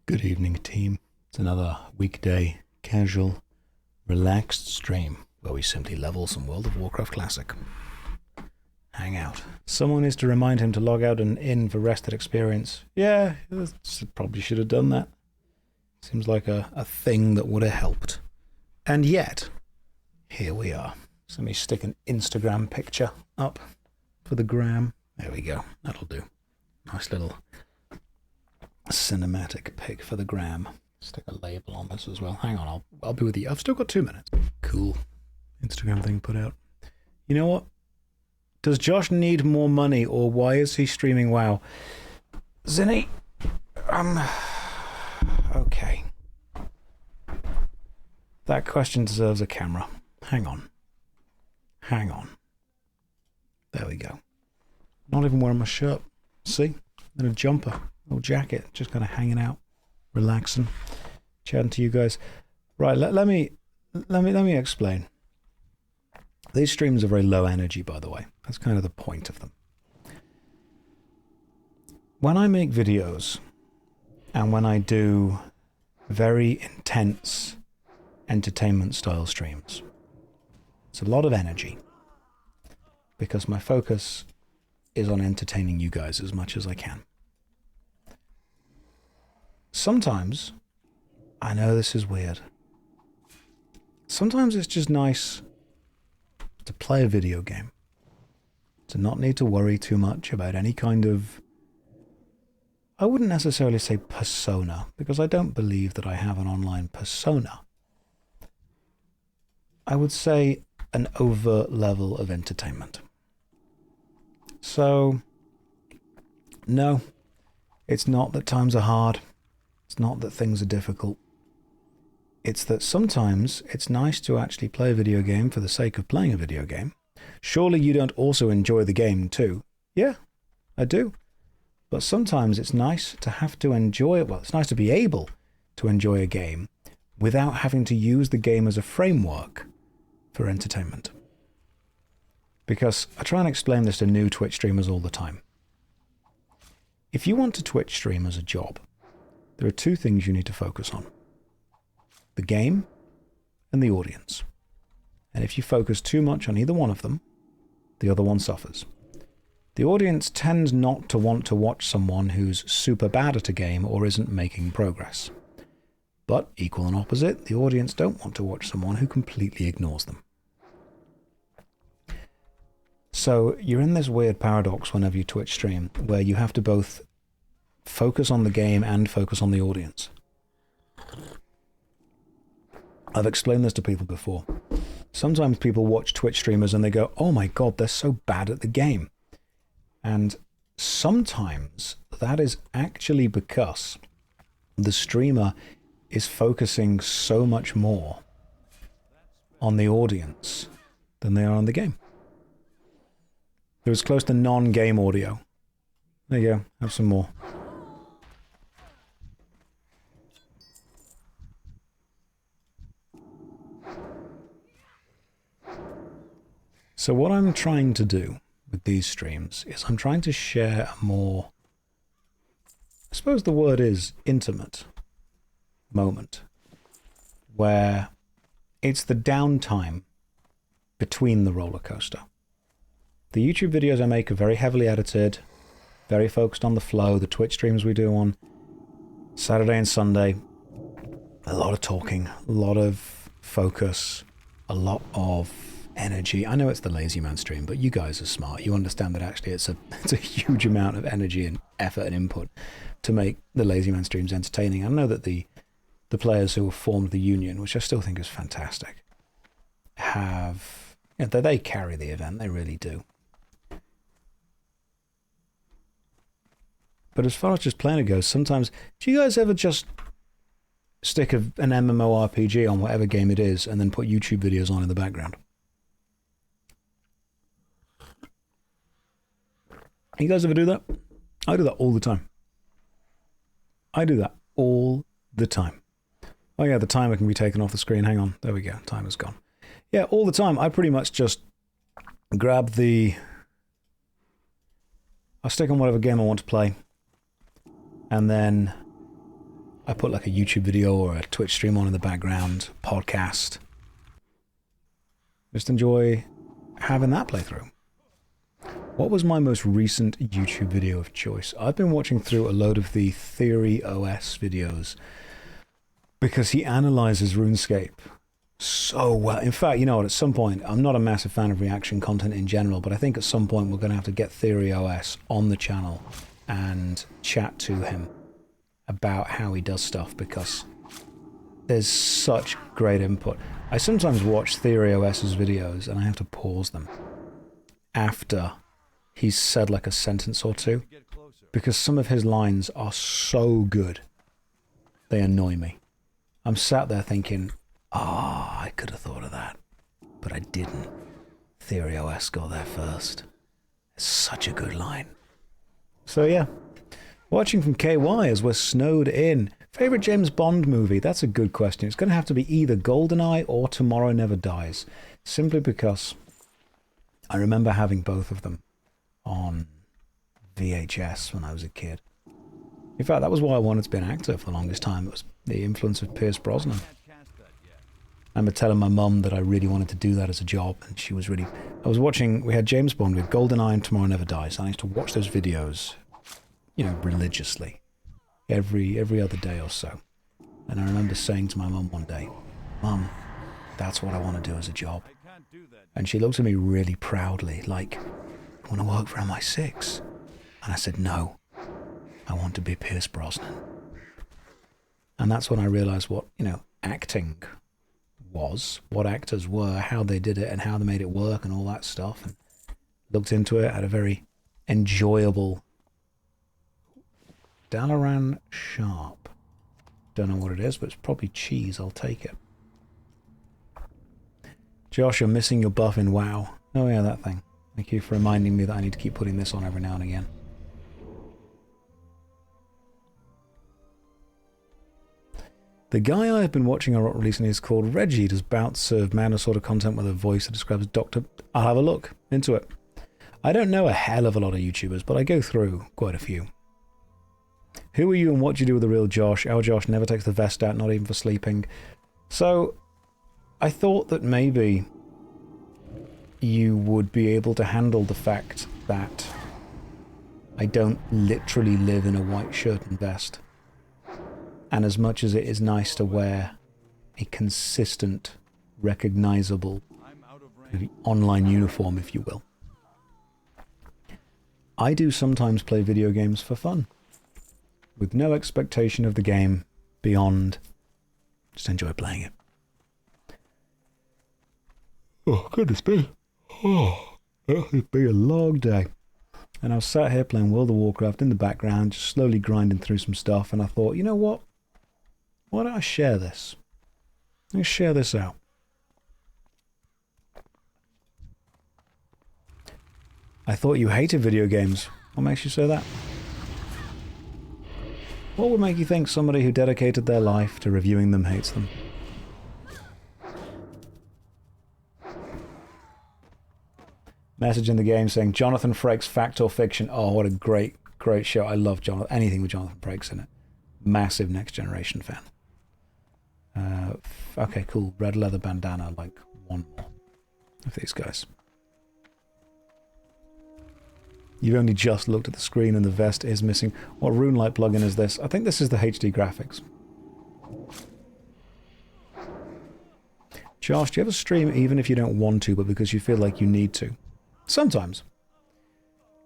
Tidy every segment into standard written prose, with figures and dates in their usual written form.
Good evening, team. It's another weekday, casual, relaxed stream where we simply level some World of Warcraft Classic. Hang out. Someone is to remind him to log out and in for rested experience. Yeah, probably should have done that. Seems like a thing that would have helped. And yet, here we are. So let me stick an Instagram picture up for the gram. There we go. That'll do. Nice little cinematic pic for the gram. Stick a label on this as well. Hang on, I'll be with you. I've still got 2 minutes. Cool. Instagram thing put out. You know what? Does Josh need more money, or why is he streaming WoW? Zinni, okay. That question deserves a camera. Hang on. Hang on. There we go. Not even wearing my shirt. See? And a jumper. Little jacket. Just kind of hanging out. Relaxing. Chatting to you guys. Right, let me explain. These streams are very low energy, by the way. That's kind of the point of them. When I make videos, and when I do very intense entertainment style streams, it's a lot of energy. Because my focus is on entertaining you guys as much as I can. Sometimes, I know this is weird, sometimes it's just nice to play a video game, to not need to worry too much about any kind of, I wouldn't necessarily say persona, because I don't believe that I have an online persona. I would say an overt level of entertainment. So, no, it's not that times are hard. It's not that things are difficult. It's that sometimes it's nice to actually play a video game for the sake of playing a video game. Surely you don't also enjoy the game too? Yeah, I do. But sometimes it's nice to have to enjoy it. Well, it's nice to be able to enjoy a game without having to use the game as a framework for entertainment. Because I try and explain this to new Twitch streamers all the time. If you want to Twitch stream as a job, there are 2 things you need to focus on. The game and the audience. And if you focus too much on either one of them, the other one suffers. The audience tends not to want to watch someone who's super bad at a game or isn't making progress. But equal and opposite, the audience don't want to watch someone who completely ignores them. So you're in this weird paradox whenever you Twitch stream, where you have to both focus on the game and focus on the audience. I've explained this to people before. Sometimes people watch Twitch streamers and they go, oh my god, they're so bad at the game. And sometimes that is actually because the streamer is focusing so much more on the audience than they are on the game. It was close to non-game audio. There you go, have some more. So what I'm trying to do with these streams is I'm trying to share a more, I suppose the word is intimate moment, where it's the downtime between the roller coaster. The YouTube videos I make are very heavily edited, very focused on the flow. The Twitch streams we do on Saturday and Sunday, a lot of talking, a lot of focus, a lot of energy. I know it's the lazy man stream, but you guys are smart. You understand that actually it's a huge amount of energy and effort and input to make the lazy man streams entertaining. I know that the players who have formed the union, which I still think is fantastic, have, you know, they carry the event. They really do. But as far as just playing it goes, sometimes, do you guys ever just stick an MMORPG on whatever game it is and then put YouTube videos on in the background? You guys ever do that? I do that all the time. I do that all the time. Oh yeah, the timer can be taken off the screen. Hang on. There we go. Timer's gone. Yeah, all the time. I pretty much just grab I'll stick on whatever game I want to play. And then I put like a YouTube video or a Twitch stream on in the background, podcast. Just enjoy having that playthrough. What was my most recent YouTube video of choice? I've been watching through a load of the Theory OS videos because he analyzes RuneScape so well. In fact, you know what, at some point, I'm not a massive fan of reaction content in general, but I think at some point we're going to have to get Theory OS on the channel and chat to him about how he does stuff, because there's such great input. I sometimes watch Theory OS's videos and I have to pause them after he's said like a sentence or two, because some of his lines are so good, they annoy me. I'm sat there thinking, I could have thought of that, but I didn't. Theory OS got there first. It's such a good line. So yeah, watching from KY as we're snowed in. Favorite James Bond movie? That's a good question. It's going to have to be either GoldenEye or Tomorrow Never Dies, simply because I remember having both of them on VHS when I was a kid. In fact, that was why I wanted to be an actor for the longest time. It was the influence of Pierce Brosnan. I remember telling my mum that I really wanted to do that as a job, and she was really... I was watching... We had James Bond with GoldenEye and Tomorrow Never Dies, and I used to watch those videos, you know, religiously. Every other day or so. And I remember saying to my mum one day, "Mum, that's what I want to do as a job." And she looked at me really proudly, like, "You want to work for MI6?" And I said, "No, I want to be Pierce Brosnan." And that's when I realized what, you know, acting was, what actors were, how they did it and how they made it work and all that stuff. And looked into it, had a very enjoyable... Dalaran Sharp. Don't know what it is, but it's probably cheese. I'll take it. Josh, you're missing your buff in WoW. Oh yeah, that thing. Thank you for reminding me that I need to keep putting this on every now and again. The guy I've been watching a lot recently is called Reggie. Does bouts serve manner sort of content with a voice that describes Doctor... I'll have a look into it. I don't know a hell of a lot of YouTubers, but I go through quite a few. Who are you and what do you do with the real Josh? Our Josh never takes the vest out, not even for sleeping. So, I thought that maybe you would be able to handle the fact that I don't literally live in a white shirt and vest. And as much as it is nice to wear a consistent, recognizable online uniform, if you will, I do sometimes play video games for fun, with no expectation of the game beyond just enjoy playing it. Oh, goodness me. Oh, it'll be a long day. And I was sat here playing World of Warcraft in the background, just slowly grinding through some stuff, and I thought, you know what? Why don't I share this? Let's share this out. I thought you hated video games. What makes you say that? What would make you think somebody who dedicated their life to reviewing them hates them? Message in the game saying, Jonathan Frakes, Fact or Fiction. Oh, what a great show. I love anything with Jonathan Frakes in it. Massive Next Generation fan. Okay, cool. Red leather bandana, like one more of these guys. You've only just looked at the screen and the vest is missing. What RuneLite plugin is this? I think this is the HD graphics. Josh, do you ever stream even if you don't want to, but because you feel like you need to? Sometimes.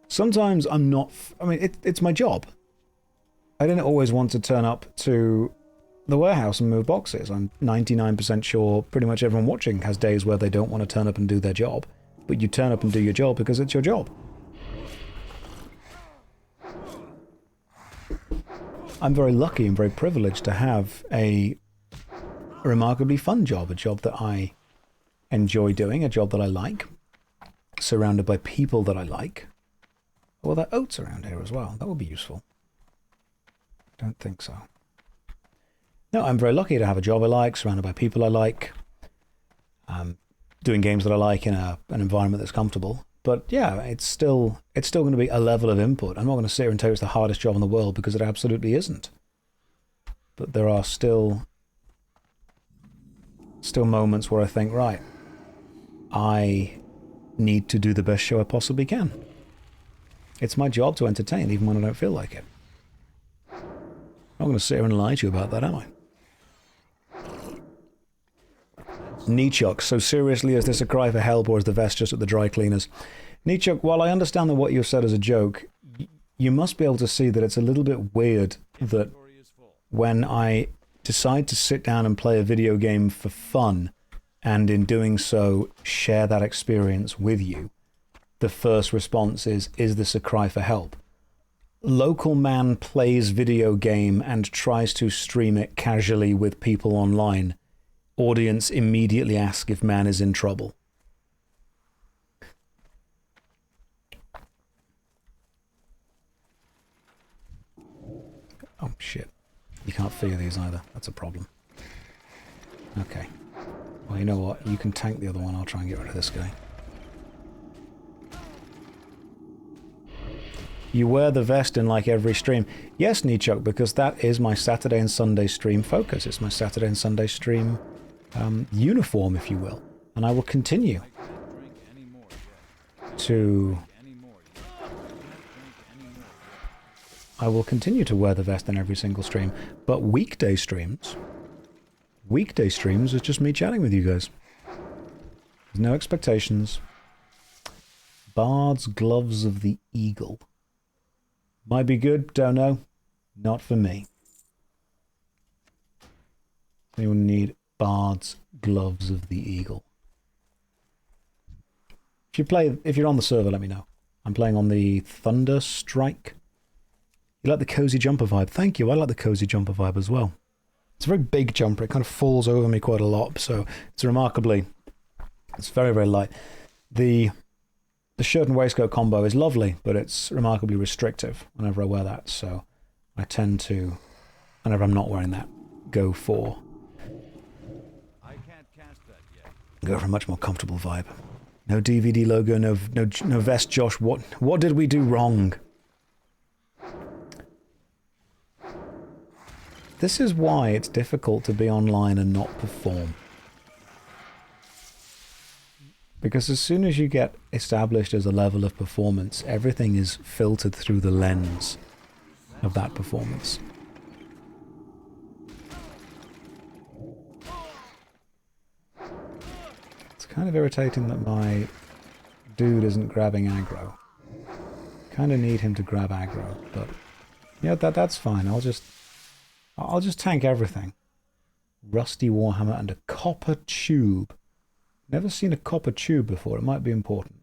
Sometimes I'm not... I mean, it's my job. I didn't always want to turn up to the warehouse and move boxes. I'm 99% sure pretty much everyone watching has days where they don't want to turn up and do their job. But you turn up and do your job because it's your job. I'm very lucky and very privileged to have a remarkably fun job, a job that I enjoy doing, a job that I like, surrounded by people that I like. Well, there are oats around here as well. That would be useful. I don't think so. No, I'm very lucky to have a job I like, surrounded by people I like, doing games that I like in an environment that's comfortable. But yeah, it's still going to be a level of input. I'm not going to sit here and tell you it's the hardest job in the world because it absolutely isn't. but there are still moments where I think, right, I need to do the best show I possibly can. It's my job to entertain, even when I don't feel like it. I'm not going to sit here and lie to you about that, am I? Nichuk, so seriously, is this a cry for help, or is the vest just at the dry cleaners? Nichuk, while I understand that what you've said is a joke, you must be able to see that it's a little bit weird that when I decide to sit down and play a video game for fun, and in doing so share that experience with you, the first response is this a cry for help? Local man plays video game and tries to stream it casually with people online. Audience immediately ask if man is in trouble. Oh shit. You can't figure these either. That's a problem. Okay. Well, you know what? You can tank the other one. I'll try and get rid of this guy. You wear the vest in like every stream. Yes, Nichuk, because that is my Saturday and Sunday stream focus. It's my Saturday and Sunday stream uniform, if you will. And I will continue to... wear the vest in every single stream. But weekday streams is just me chatting with you guys. There's no expectations. Bard's Gloves of the Eagle. Might be good, don't know. Not for me. Anyone need Bard's Gloves of the Eagle? If you're on the server, let me know. I'm playing on the Thunder Strike. You like the cozy jumper vibe? Thank you, I like the cozy jumper vibe as well. It's a very big jumper, it kind of falls over me quite a lot, so it's very, very light. The shirt and waistcoat combo is lovely, but it's remarkably restrictive whenever I wear that, so I tend to, whenever I'm not wearing that, go for a much more comfortable vibe. No DVD logo, no vest, Josh. What did we do wrong? This is why it's difficult to be online and not perform. Because as soon as you get established as a level of performance, everything is filtered through the lens of that performance. It's kind of irritating that my dude isn't grabbing aggro. Kind of need him to grab aggro, but yeah, that's fine. I'll just tank everything. Rusty Warhammer and a copper tube. Never seen a copper tube before. It might be important.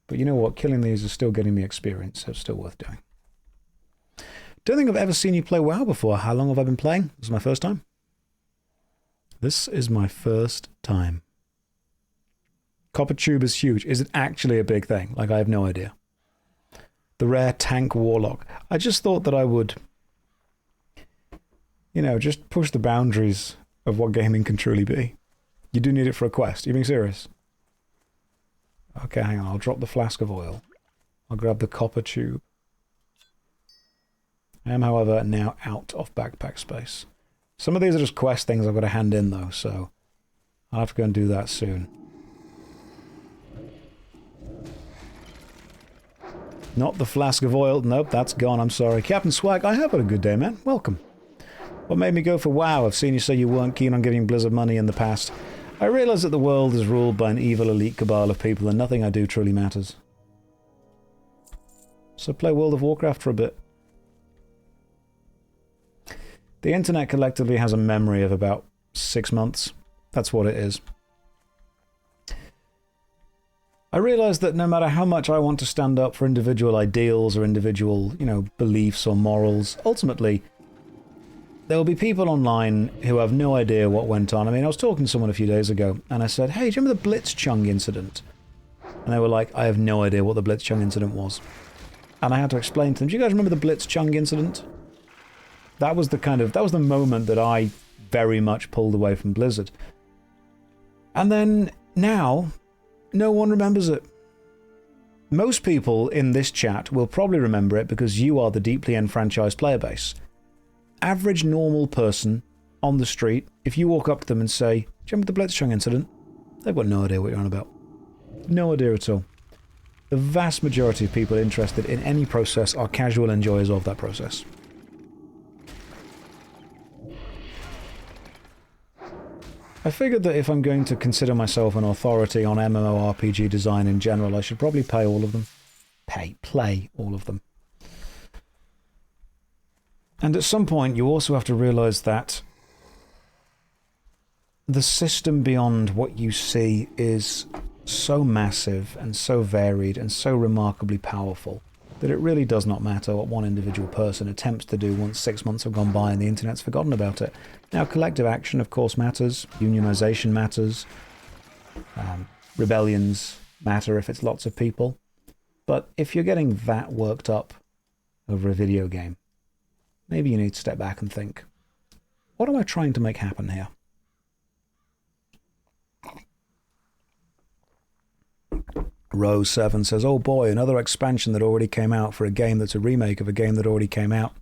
But you know what? Killing these is still getting me experience, so it's still worth doing. Don't think I've ever seen you play WoW before. How long have I been playing? This is my first time. This is my first time. Copper tube is huge. Is it actually a big thing? Like, I have no idea. The rare tank warlock. I just thought that I would, you know, just push the boundaries of what gaming can truly be. You do need it for a quest. You being serious? Okay, hang on. I'll drop the flask of oil. I'll grab the copper tube. I am, however, now out of backpack space. Some of these are just quest things I've got to hand in, though, so I'll have to go and do that soon. Not the flask of oil. Nope, that's gone. I'm sorry. Captain Swag, I have had a good day, man. Welcome. What made me go for WoW? I've seen you say you weren't keen on giving Blizzard money in the past. I realise that the world is ruled by an evil elite cabal of people and nothing I do truly matters. So play World of Warcraft for a bit. The internet collectively has a memory of about 6 months. That's what it is. I realise that no matter how much I want to stand up for individual ideals or individual, you know, beliefs or morals, ultimately there will be people online who have no idea what went on. I mean, I was talking to someone a few days ago, and I said, hey, do you remember the Blitzchung incident? And they were like, I have no idea what the Blitzchung incident was. And I had to explain to them, do you guys remember the Blitzchung incident? That was the moment that I very much pulled away from Blizzard. And then, now, no one remembers it. Most people in this chat will probably remember it because you are the deeply enfranchised player base. average normal person on the street, if you walk up to them and say, do you remember the Blitzchung incident? They've got no idea what you're on about. No idea at all. The vast majority of people interested in any process are casual enjoyers of that process. I figured that if I'm going to consider myself an authority on MMORPG design in general, I should probably play all of them. Play all of them. And at some point, you also have to realize that the system beyond what you see is so massive and so varied and so remarkably powerful that it really does not matter what one individual person attempts to do once 6 months have gone by and the internet's forgotten about it. Now, collective action, of course, matters. Unionization matters. Rebellions matter if it's lots of people. But if you're getting that worked up over a video game, maybe you need to step back and think, what am I trying to make happen here? Rose7 says, oh boy, another expansion that already came out for a game that's a remake of a game that already came out.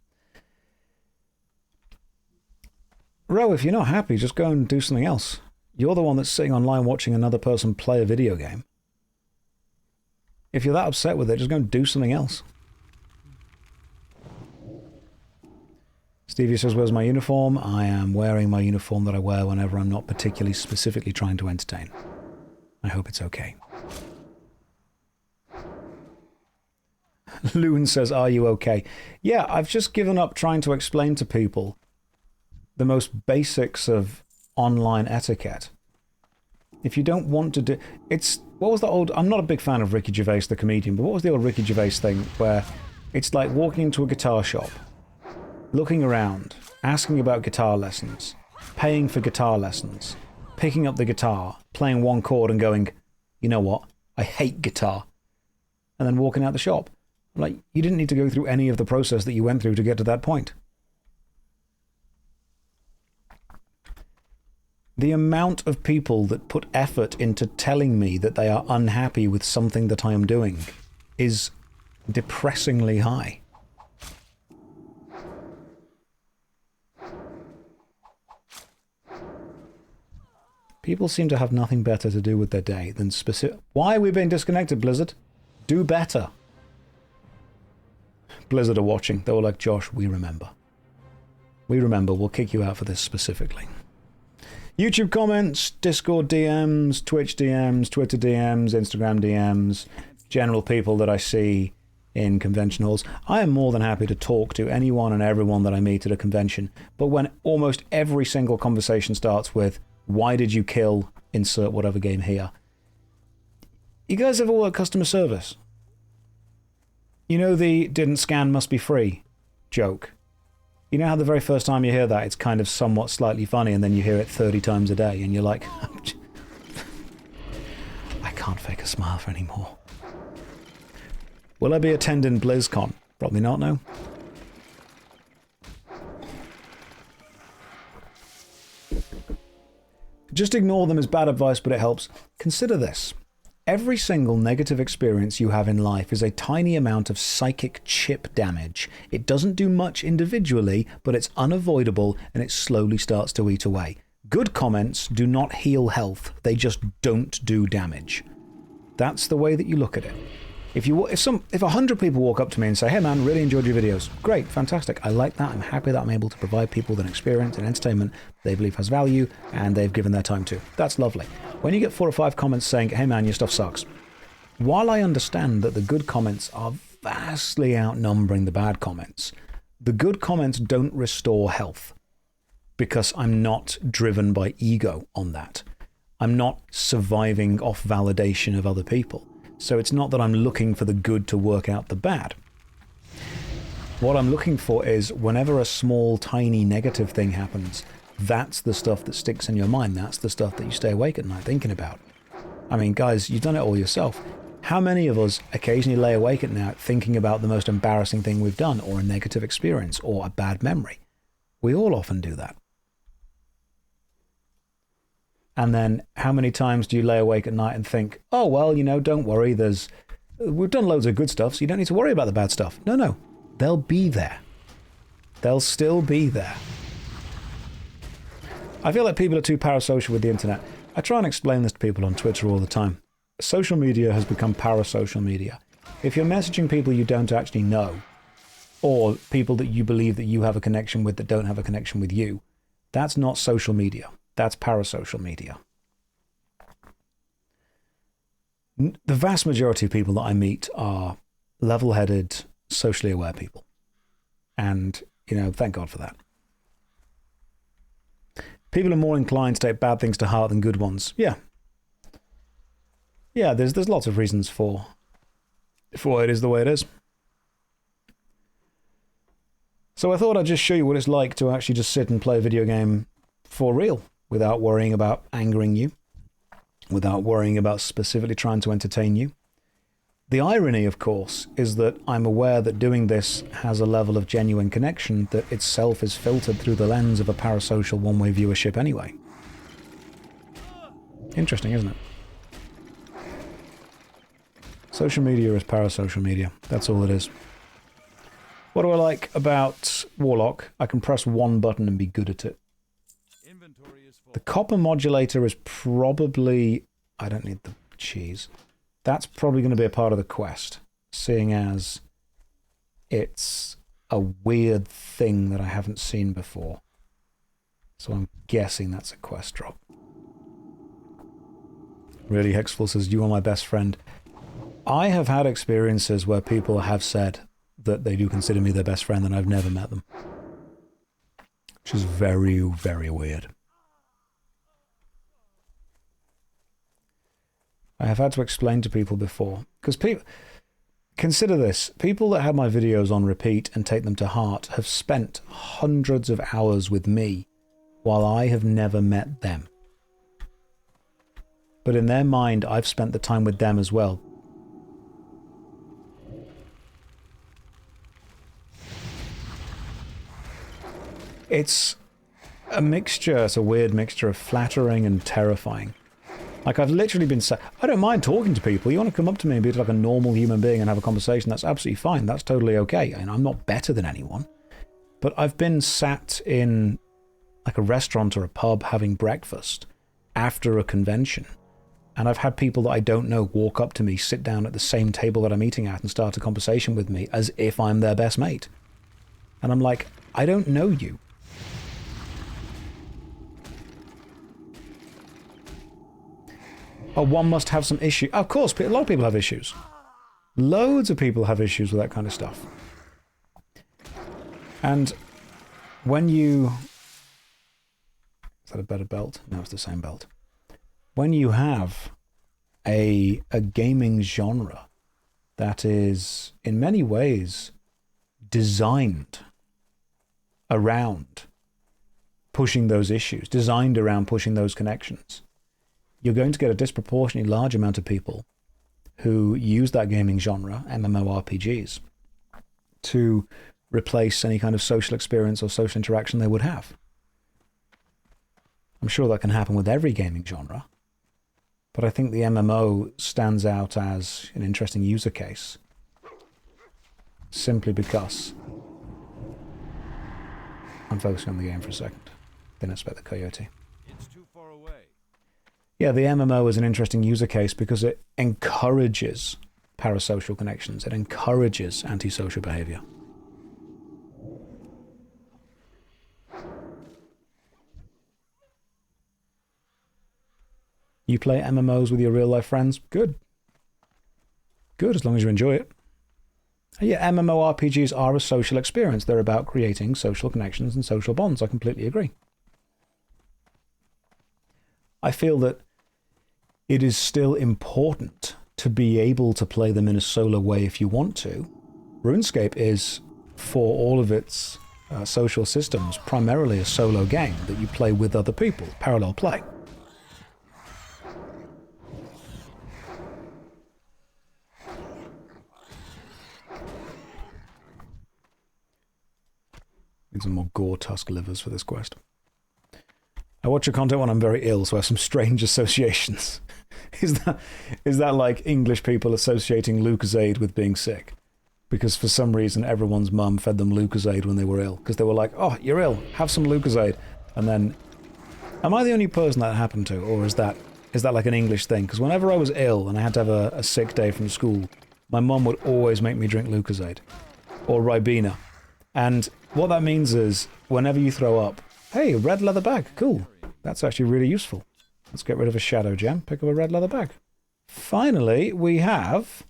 Ro, if you're not happy, just go and do something else. You're the one that's sitting online watching another person play a video game. If you're that upset with it, just go and do something else. Stevie says, where's my uniform? I am wearing my uniform that I wear whenever I'm not particularly specifically trying to entertain. I hope it's okay. Loon says, are you okay? Yeah, I've just given up trying to explain to people the most basics of online etiquette. If you don't want to do... What was the old... I'm not a big fan of Ricky Gervais, the comedian, but what was the old Ricky Gervais thing where it's like walking into a guitar shop, looking around, asking about guitar lessons, paying for guitar lessons, picking up the guitar, playing one chord and going, you know what, I hate guitar, and then walking out the shop. Like, you didn't need to go through any of the process that you went through to get to that point. The amount of people that put effort into telling me that they are unhappy with something that I am doing is depressingly high. People seem to have nothing better to do with their day than specific... Why are we being disconnected, Blizzard? Do better. Blizzard are watching. They were like, Josh, we remember. We remember. We'll kick you out for this specifically. YouTube comments, Discord DMs, Twitch DMs, Twitter DMs, Instagram DMs, general people that I see in convention halls. I am more than happy to talk to anyone and everyone that I meet at a convention. But when almost every single conversation starts with, why did you kill insert whatever game here? You guys ever work customer service? You know the didn't scan must be free joke? You know how the very first time you hear that, it's kind of somewhat slightly funny, and then you hear it 30 times a day, and you're like, I can't fake a smile for anymore. Will I be attending BlizzCon? Probably not, no. Just ignore them as bad advice, but it helps. Consider this. Every single negative experience you have in life is a tiny amount of psychic chip damage. It doesn't do much individually, but it's unavoidable and it slowly starts to eat away. Good comments do not heal health, they just don't do damage. That's the way that you look at it. If 100 people walk up to me and say, hey man, really enjoyed your videos. Great, fantastic. I like that. I'm happy that I'm able to provide people with an experience and entertainment they believe has value and they've given their time to. That's lovely. When you get 4 or 5 comments saying, hey man, your stuff sucks. While I understand that the good comments are vastly outnumbering the bad comments, the good comments don't restore health because I'm not driven by ego on that. I'm not surviving off validation of other people. So it's not that I'm looking for the good to work out the bad. What I'm looking for is whenever a small, tiny negative thing happens, that's the stuff that sticks in your mind. That's the stuff that you stay awake at night thinking about. I mean, guys, you've done it all yourself. How many of us occasionally lay awake at night thinking about the most embarrassing thing we've done, or a negative experience, or a bad memory? We all often do that. And then how many times do you lay awake at night and think, oh, well, you know, don't worry, we've done loads of good stuff, so you don't need to worry about the bad stuff. No, they'll be there. They'll still be there. I feel like people are too parasocial with the internet. I try and explain this to people on Twitter all the time. Social media has become parasocial media. If you're messaging people you don't actually know, or people that you believe that you have a connection with that don't have a connection with you, that's not social media. That's parasocial media. The vast majority of people that I meet are level-headed, socially aware people. And, thank God for that. People are more inclined to take bad things to heart than good ones. Yeah. Yeah, there's lots of reasons for why it is the way it is. So I thought I'd just show you what it's like to actually just sit and play a video game for real, without worrying about angering you, without worrying about specifically trying to entertain you. The irony, of course, is that I'm aware that doing this has a level of genuine connection that itself is filtered through the lens of a parasocial one-way viewership anyway. Interesting, isn't it? Social media is parasocial media. That's all it is. What do I like about Warlock? I can press one button and be good at it. The copper modulator is probably... I don't need the cheese. That's probably going to be a part of the quest, seeing as it's a weird thing that I haven't seen before. So I'm guessing that's a quest drop. Really, Hexful says, you are my best friend. I have had experiences where people have said that they do consider me their best friend and I've never met them. Which is very, very weird. I have had to explain to people before, because people, consider this, people that have my videos on repeat and take them to heart have spent hundreds of hours with me while I have never met them. But in their mind, I've spent the time with them as well. It's a mixture, it's a weird mixture of flattering and terrifying. Like, I've literally been saying, I don't mind talking to people. You want to come up to me and be like a normal human being and have a conversation, that's absolutely fine. That's totally okay. And I'm not better than anyone. But I've been sat in like a restaurant or a pub having breakfast after a convention. And I've had people that I don't know walk up to me, sit down at the same table that I'm eating at and start a conversation with me as if I'm their best mate. And I'm like, I don't know you. Oh, one must have some issue. Of course, a lot of people have issues. Loads of people have issues with that kind of stuff. And when you... Is that a better belt? No, it's the same belt. When you have a gaming genre that is, in many ways, designed around pushing those issues, designed around pushing those connections, you're going to get a disproportionately large amount of people who use that gaming genre, MMORPGs, to replace any kind of social experience or social interaction they would have. I'm sure that can happen with every gaming genre, but I think the MMO stands out as an interesting user case, simply because... I'm focusing on the game for a second. Didn't expect the coyote. It's too far away. Yeah, the MMO is an interesting user case because it encourages parasocial connections. It encourages antisocial behavior. You play MMOs with your real-life friends? Good. Good, as long as you enjoy it. Yeah, MMORPGs are a social experience. They're about creating social connections and social bonds. I completely agree. I feel that it is still important to be able to play them in a solo way if you want to. RuneScape is, for all of its social systems, primarily a solo game that you play with other people, parallel play. Need some more gore tusk livers for this quest. I watch your content when I'm very ill, so I have some strange associations. Is that like English people associating Lucozade with being sick? because for some reason everyone's mum fed them Lucozade when they were ill, because they were like, oh, you're ill, have some Lucozade. And then, am I the only person that happened to, or is that like an English thing? Because whenever I was ill and I had to have a sick day from school, my mum would always make me drink Lucozade or Ribena. And what that means is, whenever you throw up, hey, a red leather bag, cool. That's actually really useful. Let's get rid of a shadow gem, pick up a red leather bag. Finally, we have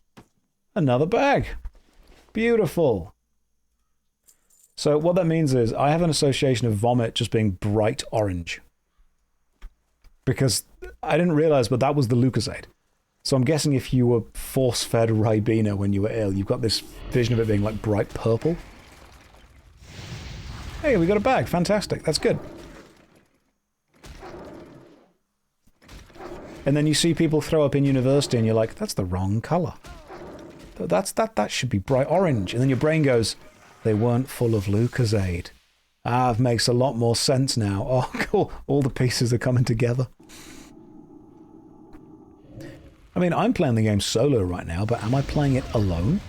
another bag. Beautiful. So what that means is, I have an association of vomit just being bright orange. Because I didn't realize, but that was the Lucozade. So I'm guessing if you were force-fed Ribena when you were ill, you've got this vision of it being like bright purple. Hey, we got a bag. Fantastic. That's good. And then you see people throw up in university and you're like, that's the wrong colour. That should be bright orange. And then your brain goes, they weren't full of Lucozade. Ah, it makes a lot more sense now. Oh, cool. All the pieces are coming together. I mean, I'm playing the game solo right now, but am I playing it alone?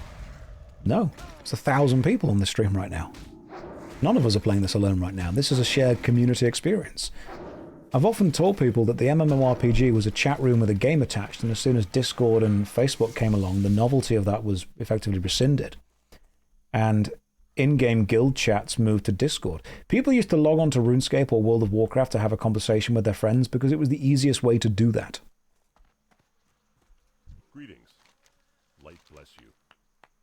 No. There's 1,000 people on the stream right now. None of us are playing this alone right now. This is a shared community experience. I've often told people that the MMORPG was a chat room with a game attached, and as soon as Discord and Facebook came along, the novelty of that was effectively rescinded. And in-game guild chats moved to Discord. People used to log on to RuneScape or World of Warcraft to have a conversation with their friends because it was the easiest way to do that. Greetings. Light bless you.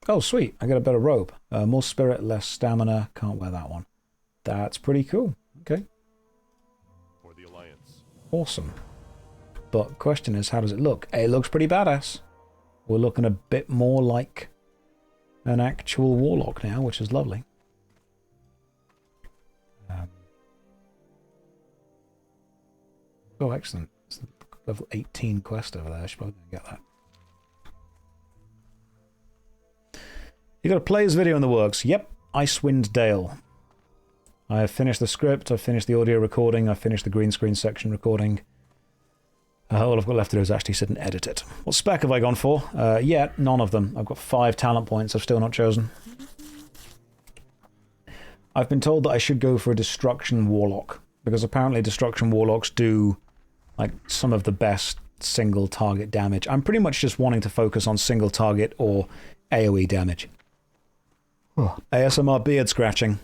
Oh, sweet. I got a better robe. More spirit, less stamina. Can't wear that one. That's pretty cool. Okay. For the Alliance. Awesome. But question is, how does it look? It looks pretty badass. We're looking a bit more like an actual warlock now, which is lovely. Oh, excellent. It's the level 18 quest over there. I should probably get that. You got a Plays video in the works. Yep, Icewind Dale. I have finished the script, I've finished the audio recording, I've finished the green screen section recording. All I've got left to do is actually sit and edit it. What spec have I gone for? Yet, none of them. I've got 5 talent points I've still not chosen. I've been told that I should go for a Destruction Warlock, because apparently Destruction Warlocks do like some of the best single target damage. I'm pretty much just wanting to focus on single target or AoE damage. Oh. ASMR beard scratching.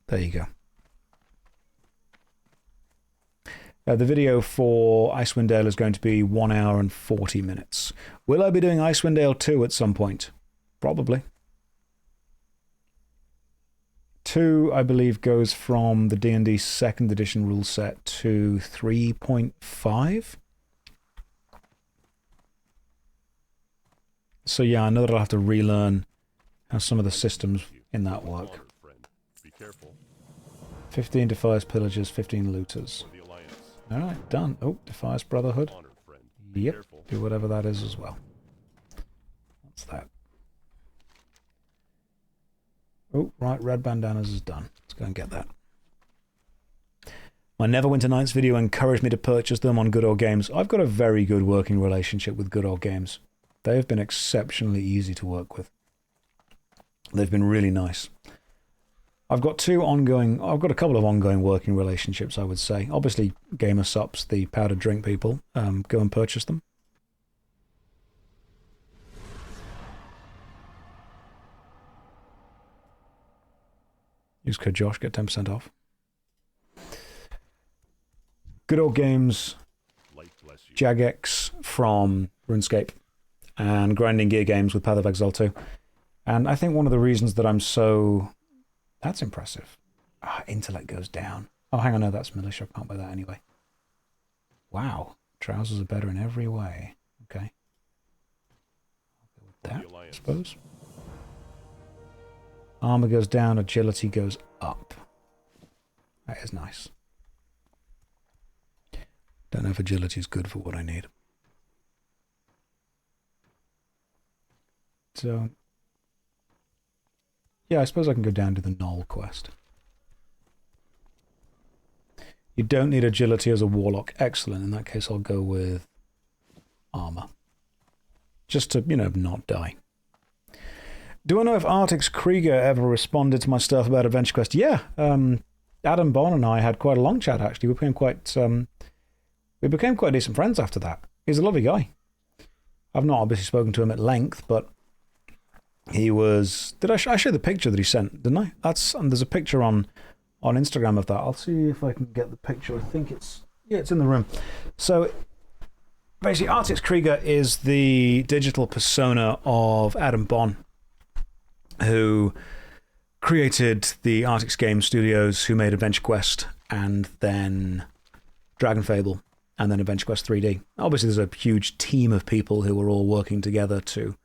There you go. The video for Icewind Dale is going to be 1 hour and 40 minutes. Will I be doing Icewind Dale 2 at some point? Probably. 2, I believe, goes from the D&D 2nd edition rule set to 3.5. So yeah, I know that I'll have to relearn how some of the systems in that work. Be careful. 15 Defies Pillagers, 15 Looters. Alright, done. Oh, Defies Brotherhood. Yep, do whatever that is as well. What's that? Oh, right, Red Bandanas is done. Let's go and get that. My Neverwinter Nights video encouraged me to purchase them on Good Old Games. I've got a very good working relationship with Good Old Games. They have been exceptionally easy to work with. They've been really nice. I've got a couple of ongoing working relationships, I would say. Obviously, Gamer Sups, the powdered drink people, go and purchase them. Use code Josh, get 10% off. Good Old Games, Jagex from RuneScape, and Grinding Gear Games with Path of Exile 2. And I think one of the reasons that I'm so... That's impressive. Intellect goes down. Oh, hang on, no, that's militia. I can't buy that anyway. Wow. Trousers are better in every way. Okay. I'll go with that, I suppose. Armor goes down, agility goes up. That is nice. Don't know if agility is good for what I need. So... yeah, I suppose I can go down to the Knoll quest. You don't need agility as a warlock. Excellent. In that case, I'll go with armor. just to, not die. Do I know if Artix Krieger ever responded to my stuff about Adventure Quest? Yeah, Adam Bond and I had quite a long chat, actually. We became quite decent friends after that. He's a lovely guy. I've not obviously spoken to him at length, but he was... I show the picture that he sent, didn't I? There's a picture on Instagram of that. I'll see if I can get the picture. I think it's in the room. So basically, Artix Krieger is the digital persona of Adam Bond, who created the Artix Game Studios, who made Adventure Quest, and then Dragon Fable, and then Adventure Quest 3D. Obviously, there's a huge team of people who are all working together to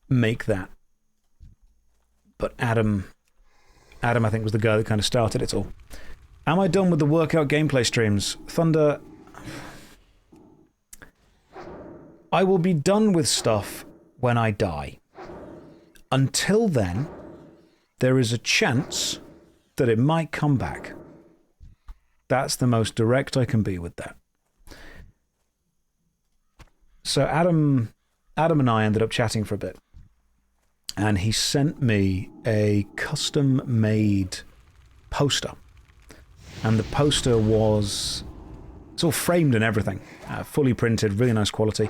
make that. But Adam, I think, was the guy that kind of started it all. Am I done with the workout gameplay streams? Thunder, I will be done with stuff when I die. Until then, there is a chance that it might come back. That's the most direct I can be with that. So Adam and I ended up chatting for a bit. And he sent me a custom-made poster. And the poster it's all framed and everything. Fully printed, really nice quality.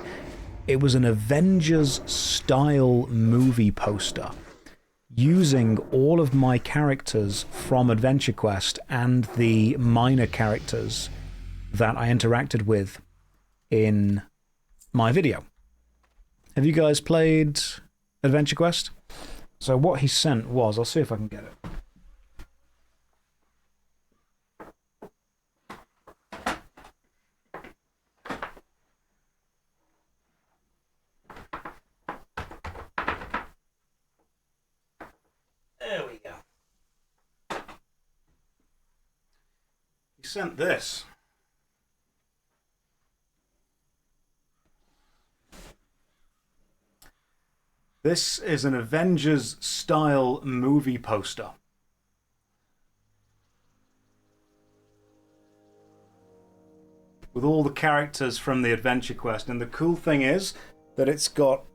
It was an Avengers-style movie poster, using all of my characters from Adventure Quest and the minor characters that I interacted with in my video. Have you guys played Adventure Quest? So what he sent was... I'll see if I can get it. There we go. He sent this. This is an Avengers-style movie poster. With all the characters from the Adventure Quest. And the cool thing is that it's got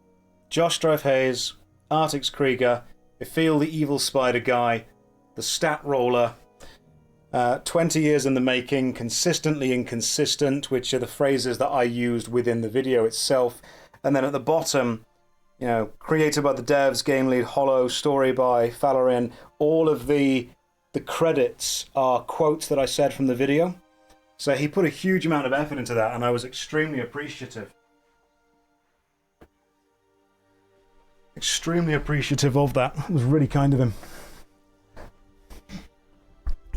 JoshStrifeHayes, Artix Krieger, Feel the Evil Spider Guy, the Stat Roller, 20 years in the making, consistently inconsistent, which are the phrases that I used within the video itself. And then at the bottom... created by the devs, game lead Hollow, story by Falarin. All of the credits are quotes that I said from the video. So he put a huge amount of effort into that, and I was extremely appreciative. Extremely appreciative of that. It was really kind of him.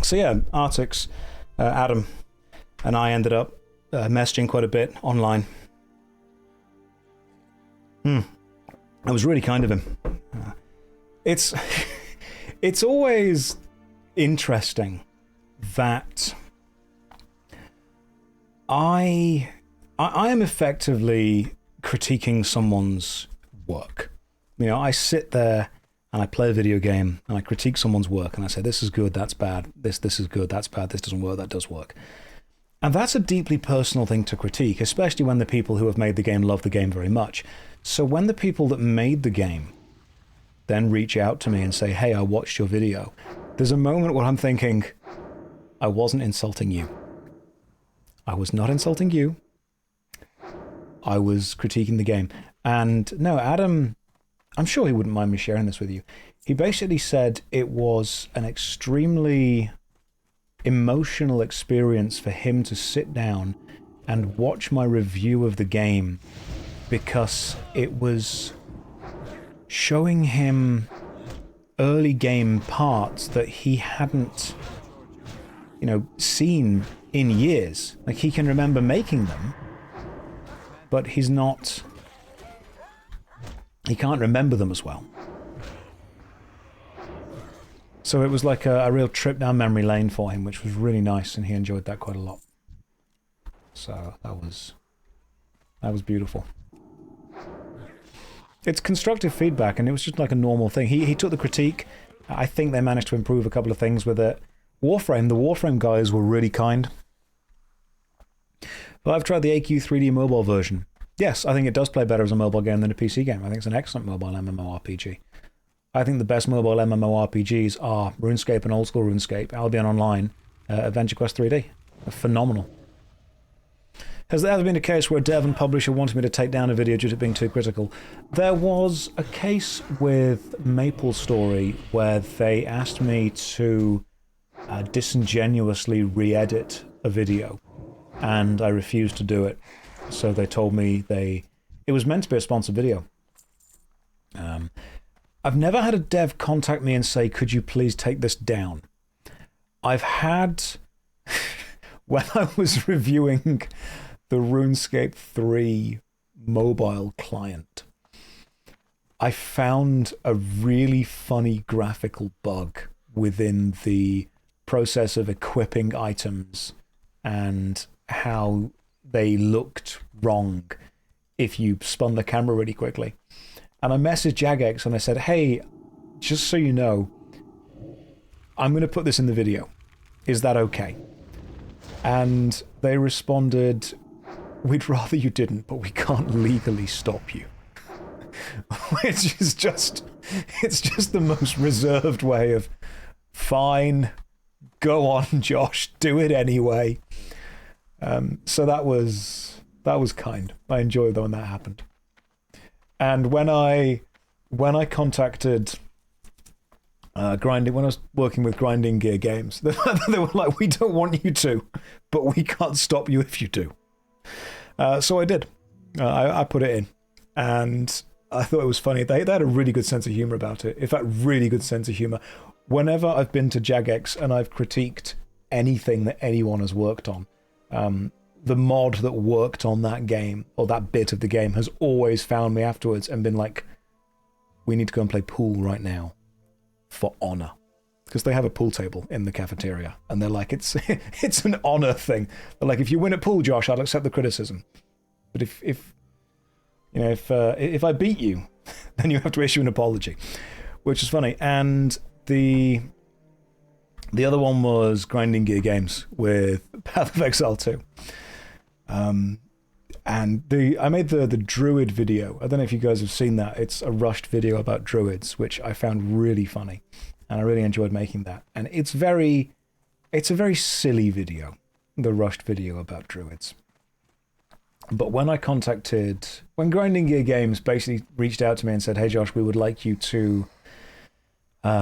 So yeah, Artix, Adam, and I ended up messaging quite a bit online. It was really kind of him. It's always interesting that I am effectively critiquing someone's work. I sit there and I play a video game and I critique someone's work and I say, this is good, that's bad, this is good, that's bad, this doesn't work, that does work. And that's a deeply personal thing to critique, especially when the people who have made the game love the game very much. So when the people that made the game then reach out to me and say, hey, I watched your video, there's a moment where I'm thinking, I wasn't insulting you. I was not insulting you. I was critiquing the game. And no, Adam, I'm sure he wouldn't mind me sharing this with you. He basically said it was an extremely emotional experience for him to sit down and watch my review of the game, because it was showing him early game parts that he hadn't, seen in years. Like, he can remember making them, but he can't remember them as well. So it was like a real trip down memory lane for him, which was really nice, and he enjoyed that quite a lot. So that was beautiful. It's constructive feedback, and it was just like a normal thing. He took the critique. I think they managed to improve a couple of things with it. The Warframe guys were really kind. But I've tried the AQ 3D mobile version, Yes, I think it does play better as a mobile game than a PC game. I think it's an excellent mobile MMORPG. I think the best mobile MMORPGs are RuneScape and old school RuneScape, Albion Online, Adventure Quest 3D. They're phenomenal. Has there ever been a case where a dev and publisher wanted me to take down a video due to being too critical? There was a case with MapleStory where they asked me to disingenuously re-edit a video, and I refused to do it. So they told me it was meant to be a sponsored video. I've never had a dev contact me and say, could you please take this down? I've had, when I was reviewing the RuneScape 3 mobile client, I found a really funny graphical bug within the process of equipping items and how they looked wrong if you spun the camera really quickly. And I messaged Jagex and I said, hey, just so you know, I'm going to put this in the video. Is that okay? And they responded, we'd rather you didn't, but we can't legally stop you. Which is just, it's just the most reserved way of, fine, go on, Josh, do it anyway. So that was kind. I enjoyed when that happened. And when I contacted Grinding, when I was working with Grinding Gear Games, they were like, we don't want you to, but we can't stop you if you do. So I did. I put it in, and I thought it was funny. They had a really good sense of humor about it. In fact, really good sense of humor. Whenever I've been to Jagex and I've critiqued anything that anyone has worked on, the mod that worked on that game, or that bit of the game, has always found me afterwards and been like, we need to go and play pool right now for honor. Because they have a pool table in the cafeteria, and they're like, it's an honor thing. They're like, if you win at pool, Josh, I'll accept the criticism. But if I beat you, then you have to issue an apology. Which is funny. And the other one was Grinding Gear Games with Path of Exile 2. And I made the Druid video. I don't know if you guys have seen that. It's a rushed video about Druids, which I found really funny. And I really enjoyed making that. And it's a very silly video, the rushed video about Druids. But when Grinding Gear Games basically reached out to me and said, hey Josh, we would like you to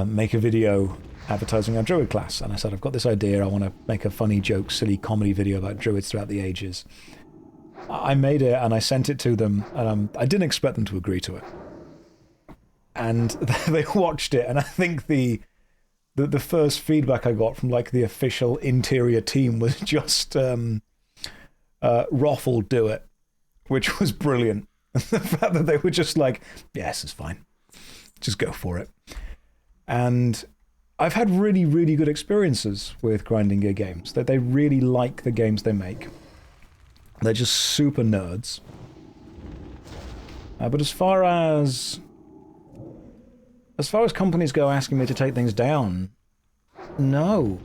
make a video advertising our Druid class. And I said, I've got this idea. I want to make a funny joke, silly comedy video about Druids throughout the ages. I made it and I sent it to them, and I didn't expect them to agree to it. And they watched it, and I think the first feedback I got from like the official interior team was just Roffle, do it, which was brilliant. The fact that they were just like, yes, it's fine, just go for it. And I've had really, really good experiences with Grinding Gear Games. That they really like the games they make. They're just super nerds. But as far as companies go asking me to take things down, no.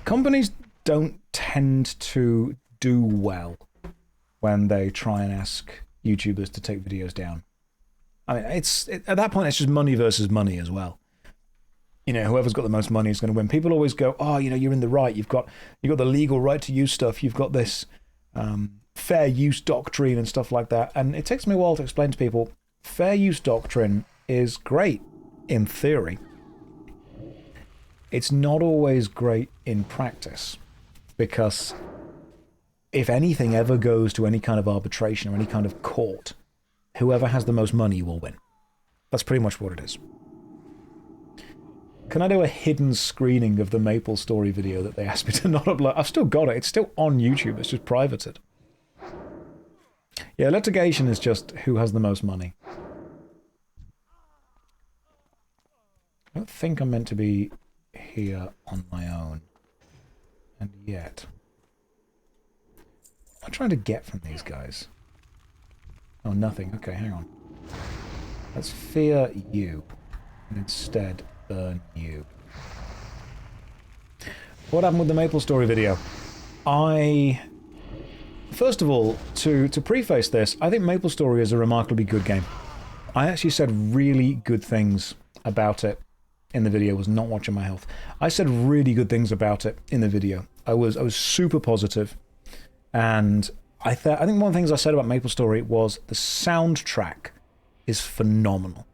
Companies don't tend to do well when they try and ask YouTubers to take videos down. I mean, at that point, it's just money versus money as well. You know, whoever's got the most money is going to win. People always go, oh, you know, you're in the right. You've got the legal right to use stuff. You've got this fair use doctrine and stuff like that. And it takes me a while to explain to people, fair use doctrine is great in theory. It's not always great in practice, because if anything ever goes to any kind of arbitration or any kind of court, whoever has the most money will win. That's pretty much what it is. Can I do a hidden screening of the MapleStory video that they asked me to not upload? I've still got it. It's still on YouTube. It's just privated. Yeah, litigation is just who has the most money. I don't think I'm meant to be here on my own. And yet. What am I trying to get from these guys? Oh, nothing. Okay, hang on. Let's fear you. And instead burn you. What happened with the MapleStory video? first of all, to preface this, I think MapleStory is a remarkably good game. I actually said really good things about it in the video. I was not watching my health. I said really good things about it in the video. I was super positive, and I think one of the things I said about MapleStory was the soundtrack is phenomenal.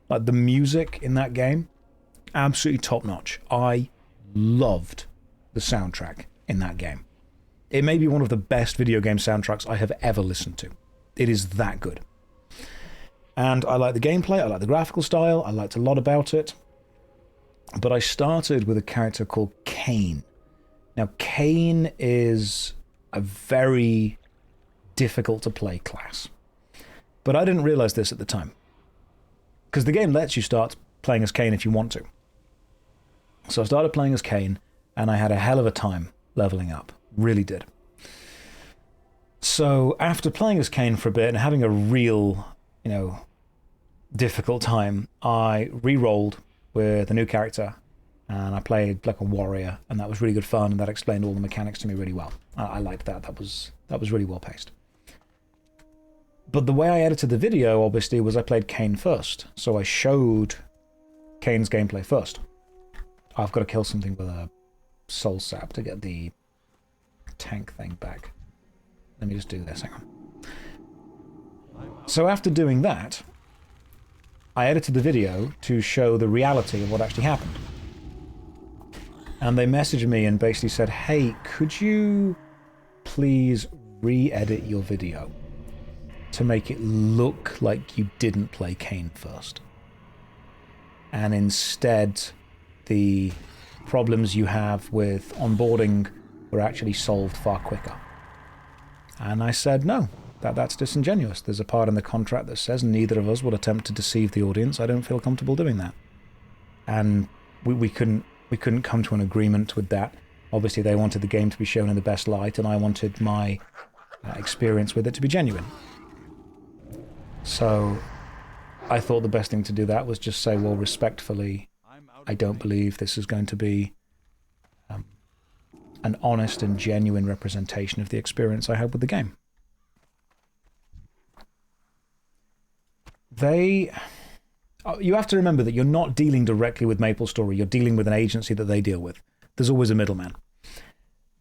Like, the music in that game, absolutely top notch. I loved the soundtrack in that game. It may be one of the best video game soundtracks I have ever listened to. It is that good. And I like the gameplay, I like the graphical style, I liked a lot about it. But I started with a character called Kane. Now, Kane is a very difficult to play class. But I didn't realize this at the time, because the game lets you start playing as Kane if you want to. So I started playing as Kane, and I had a hell of a time leveling up. Really did. So after playing as Kane for a bit and having a real, difficult time, I re-rolled with a new character, and I played like a warrior, and that was really good fun, and that explained all the mechanics to me really well. I liked that. That was really well paced. But the way I edited the video, obviously, was I played Kane first. So I showed Kane's gameplay first. I've got to kill something with a soul sap to get the tank thing back. Let me just do this, hang on. So after doing that, I edited the video to show the reality of what actually happened. And they messaged me and basically said, hey, could you please re-edit your video to make it look like you didn't play Kane first? And instead, the problems you have with onboarding were actually solved far quicker. And I said, no, that's disingenuous. There's a part in the contract that says neither of us will attempt to deceive the audience. I don't feel comfortable doing that. And we couldn't come to an agreement with that. Obviously, they wanted the game to be shown in the best light, and I wanted my experience with it to be genuine. So I thought the best thing to do that was just say, well, respectfully, I don't believe this is going to be an honest and genuine representation of the experience I had with the game. You have to remember that you're not dealing directly with MapleStory, you're dealing with an agency that they deal with. There's always a middleman.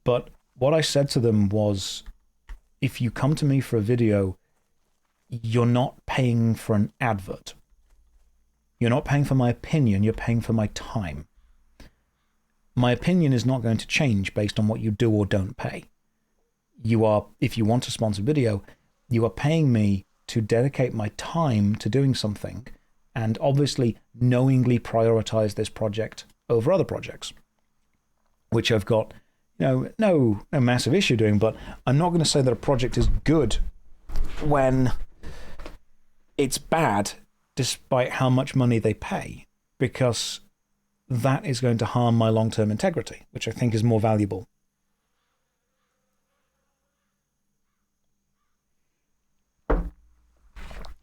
But what I said to them was, if you come to me for a video, you're not paying for an advert. You're not paying for my opinion, you're paying for my time. My opinion is not going to change based on what you do or don't pay. You are, if you want to sponsor video, you are paying me to dedicate my time to doing something, and obviously knowingly prioritize this project over other projects, which I've got no massive issue doing. But I'm not going to say that a project is good when it's bad despite how much money they pay, because that is going to harm my long-term integrity, which I think is more valuable.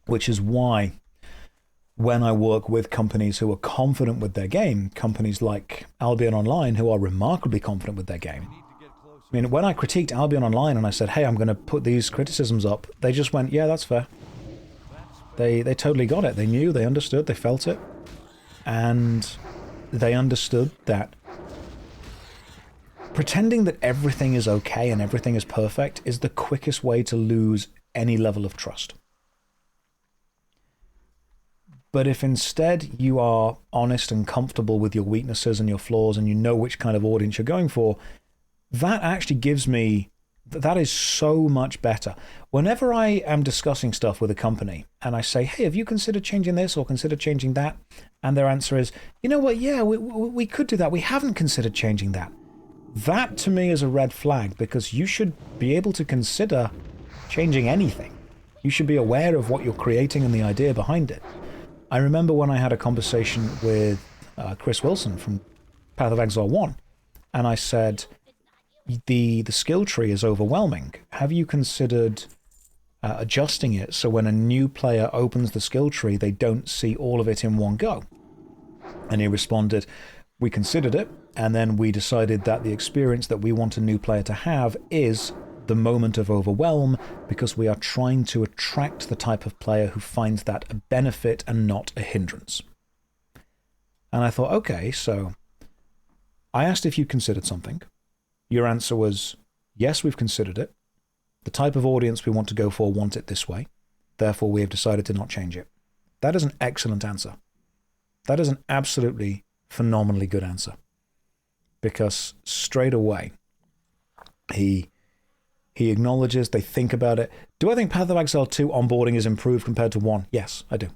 Which is why when I work with companies who are confident with their game, companies like Albion Online, who are remarkably confident with their game. I mean, when I critiqued Albion Online and I said, hey, I'm going to put these criticisms up, they just went, yeah, that's fair. They totally got it. They knew, they understood, they felt it. And they understood that pretending that everything is okay and everything is perfect is the quickest way to lose any level of trust. But if instead you are honest and comfortable with your weaknesses and your flaws, and you know which kind of audience you're going for, that actually gives me, that is so much better. Whenever I am discussing stuff with a company and I say, hey, have you considered changing this or considered changing that? And their answer is, you know what, yeah, we could do that. We haven't considered changing that. That to me is a red flag, because you should be able to consider changing anything. You should be aware of what you're creating and the idea behind it. I remember when I had a conversation with Chris Wilson from Path of Exile 1, and I said, the skill tree is overwhelming. Have you considered adjusting it so when a new player opens the skill tree, they don't see all of it in one go? And he responded, we considered it, and then we decided that the experience that we want a new player to have is the moment of overwhelm because we are trying to attract the type of player who finds that a benefit and not a hindrance. And I thought, okay, so I asked if you considered something. Your answer was, yes, we've considered it. The type of audience we want to go for want it this way. Therefore, we have decided to not change it. That is an excellent answer. That is an absolutely phenomenally good answer. Because straight away, he acknowledges, they think about it. Do I think Path of Exile 2 onboarding is improved compared to 1? Yes, I do.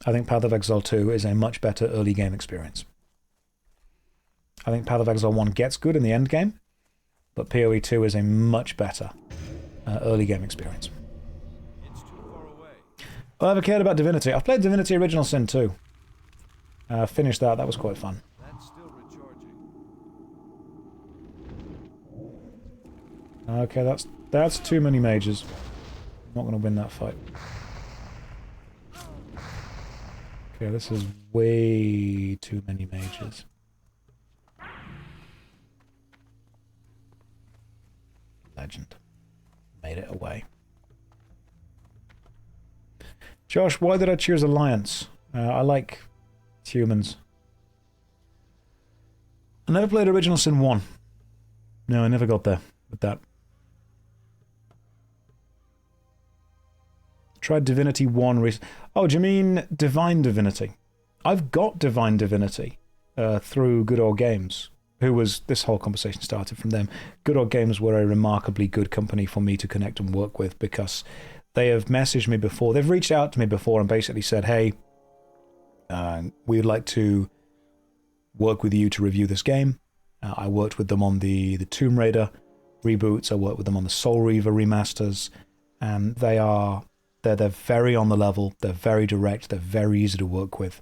I think Path of Exile 2 is a much better early game experience. I think Path of Exile 1 gets good in the end game, but PoE 2 is a much better early game experience. It's too far away. Well, I've ever cared about Divinity. I've played Divinity Original Sin 2. Finished that. That was quite fun. That's still recharging. Okay, that's too many mages. I'm not going to win that fight. Okay, this is way too many mages. Legend. Made it away. Josh, why did I choose Alliance? I like humans. I never played Original Sin 1. No, I never got there with that. Tried Divinity 1 Oh, do you mean Divine Divinity? I've got Divine Divinity through Good Old Games. This whole conversation started from them. Good Old Games were a remarkably good company for me to connect and work with because they have messaged me before. They've reached out to me before and basically said, hey, we'd like to work with you to review this game. I worked with them on the Tomb Raider reboots. I worked with them on the Soul Reaver remasters. And they're very on the level. They're very direct. They're very easy to work with.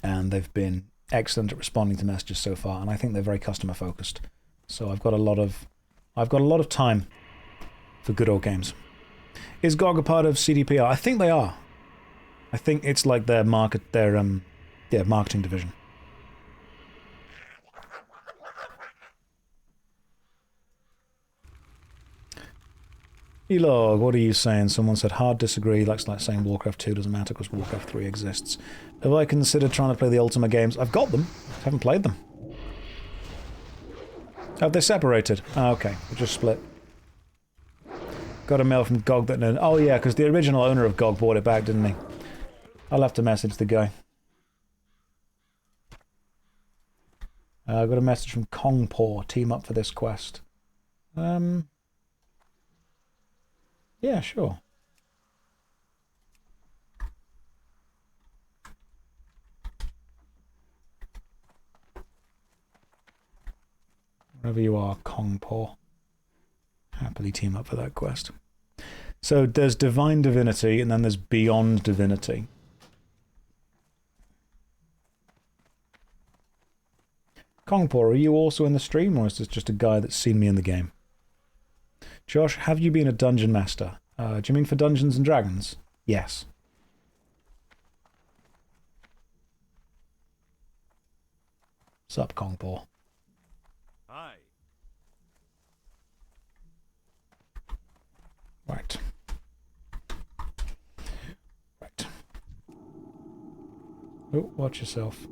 And they've been excellent at responding to messages so far, and I think they're very customer focused. So I've got a lot of time for Good Old Games. Is GOG a part of CDPR? I think they are. I think it's like their marketing division. Elog, what are you saying? Someone said, hard disagree, like saying Warcraft 2 doesn't matter because Warcraft 3 exists. Have I considered trying to play the Ultima games? I've got them. I haven't played them. Have they separated? Oh, okay, we just split. Got a mail from GOG that... Oh yeah, because the original owner of GOG bought it back, didn't he? I'll have to message the guy. I got a message from Kongpaw, team up for this quest. Yeah, sure. Wherever you are, Kongpaw. Happily team up for that quest. So there's Divine Divinity, and then there's Beyond Divinity. Kongpaw, are you also in the stream, or is this just a guy that's seen me in the game? Josh, have you been a dungeon master? Do you mean for Dungeons and Dragons? Yes. Sup, Kongpaw? Hi. Right. Right. Oh, watch yourself.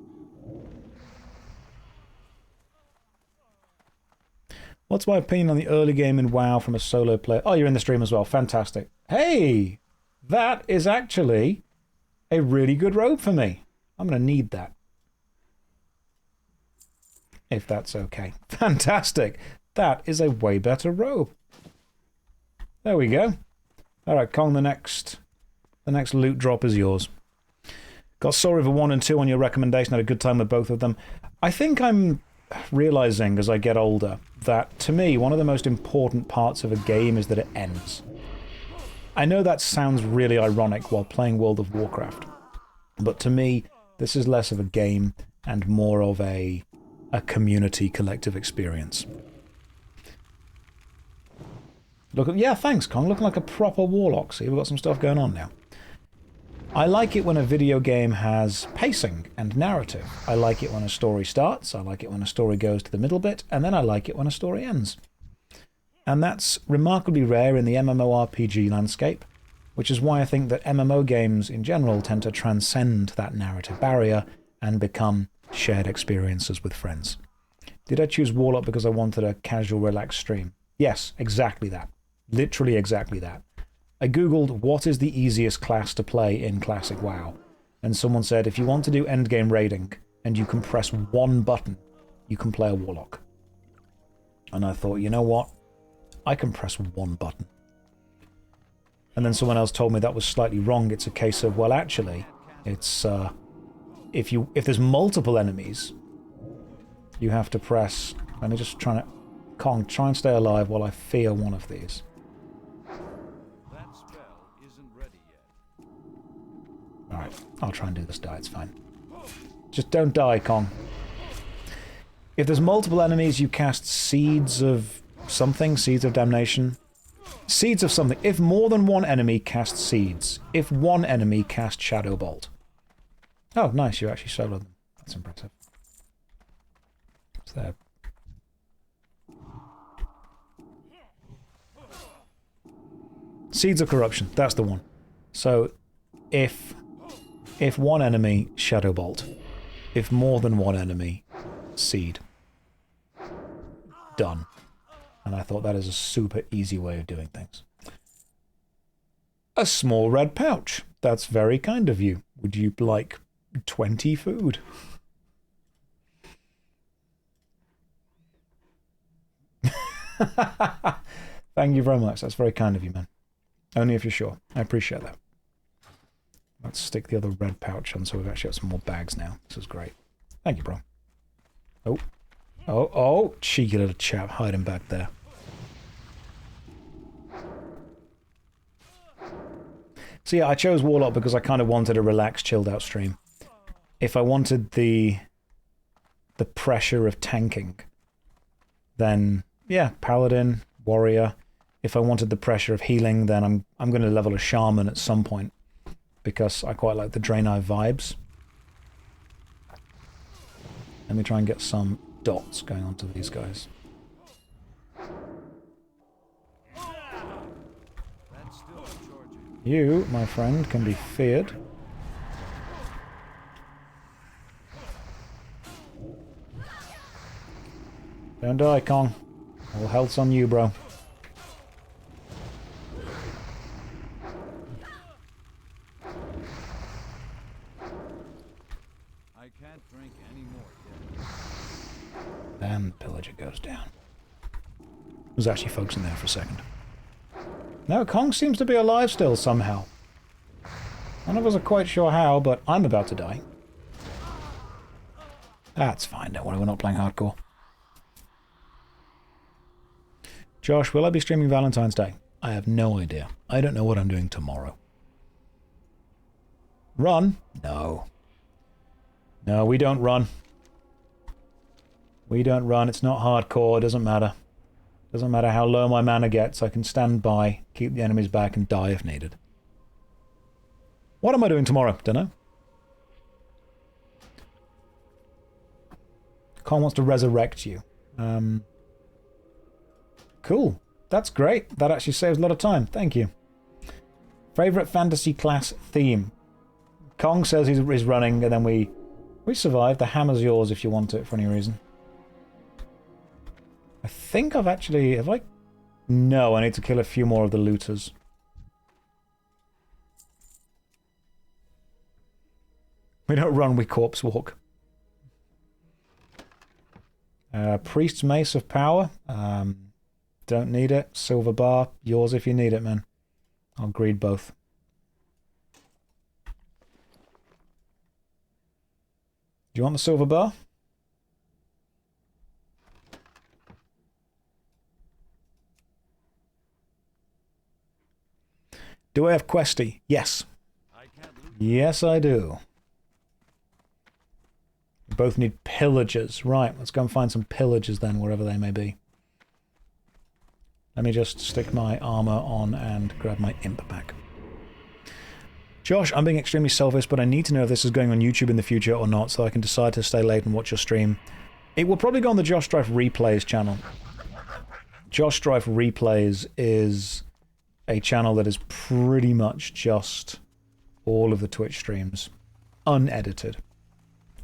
What's my opinion on the early game in WoW from a solo player? Oh, you're in the stream as well. Fantastic. Hey! That is actually a really good robe for me. I'm going to need that. If that's okay. Fantastic. That is a way better robe. There we go. Alright, Kong, the next loot drop is yours. Got Soul River 1 and 2 on your recommendation. Had a good time with both of them. I think I'm realizing as I get older that, to me, one of the most important parts of a game is that it ends. I know that sounds really ironic while playing World of Warcraft, but to me, this is less of a game and more of a community collective experience. Yeah, thanks, Kong. Looking like a proper warlock. See, we've got some stuff going on now. I like it when a video game has pacing and narrative. I like it when a story starts, I like it when a story goes to the middle bit, and then I like it when a story ends. And that's remarkably rare in the MMORPG landscape, which is why I think that MMO games in general tend to transcend that narrative barrier and become shared experiences with friends. Did I choose Warlock because I wanted a casual, relaxed stream? Yes, exactly that. Literally exactly that. I googled what is the easiest class to play in Classic WoW, and someone said if you want to do endgame raiding and you can press one button, you can play a Warlock. And I thought, you know what? I can press one button. And then someone else told me that was slightly wrong. It's a case of, well, actually, it's if there's multiple enemies, you have to press. Let me just try and stay alive while I fear one of these. That spell isn't ready yet. All right, I'll try and do this. Die. It's fine. Just don't die, Kong. If there's multiple enemies, you cast Seeds of something, Seeds of Damnation. Seeds of something. If more than one enemy casts Seeds. If one enemy casts Shadow Bolt. Oh, nice, you actually soloed them. That's impressive. What's there? Seeds of Corruption, that's the one. So, if one enemy, Shadow Bolt. If more than one enemy, Seed. Done. And I thought that is a super easy way of doing things. A small red pouch. That's very kind of you. Would you like 20 food? Thank you very much. That's very kind of you, man. Only if you're sure. I appreciate that. Let's stick the other red pouch on so we've actually got some more bags now. This is great. Thank you, bro. Oh. Oh, oh, cheeky little chap hiding back there. So yeah, I chose Warlock because I kind of wanted a relaxed, chilled out stream. If I wanted the pressure of tanking, then yeah, Paladin, Warrior. If I wanted the pressure of healing, then I'm going to level a Shaman at some point because I quite like the Draenei vibes. Let me try and get some dots going on to these guys. That's still recharging. You, my friend, can be feared. Don't die, Kong. All health's on you, bro. I can't drink anymore yet. And the pillager goes down. There's actually folks in there for a second. No, Kong seems to be alive still somehow. None of us are quite sure how, but I'm about to die. That's fine, don't worry, we're not playing hardcore. Josh, will I be streaming Valentine's Day? I have no idea. I don't know what I'm doing tomorrow. Run? No. No, we don't run. We don't run. It's not hardcore. It doesn't matter. Doesn't matter how low my mana gets. I can stand by, keep the enemies back, and die if needed. What am I doing tomorrow? Dunno. Kong wants to resurrect you. Cool. That's great. That actually saves a lot of time. Thank you. Favorite fantasy class theme? Kong says he's running, and then we survived. The hammer's yours if you want it for any reason. I think I've actually... Have I... No, I need to kill a few more of the looters. We don't run, we corpse walk. Priest's Mace of Power. Don't need it. Silver Bar. Yours if you need it, man. I'll greed both. Do you want the silver bar? Do I have Questy? Yes. Yes, I do. We both need pillagers. Right, let's go and find some pillagers then, wherever they may be. Let me just stick my armor on and grab my imp back. Josh, I'm being extremely selfish, but I need to know if this is going on YouTube in the future or not, so I can decide to stay late and watch your stream. It will probably go on the JoshStrifePlays channel. JoshStrifeReplays is a channel that is pretty much just all of the Twitch streams, unedited,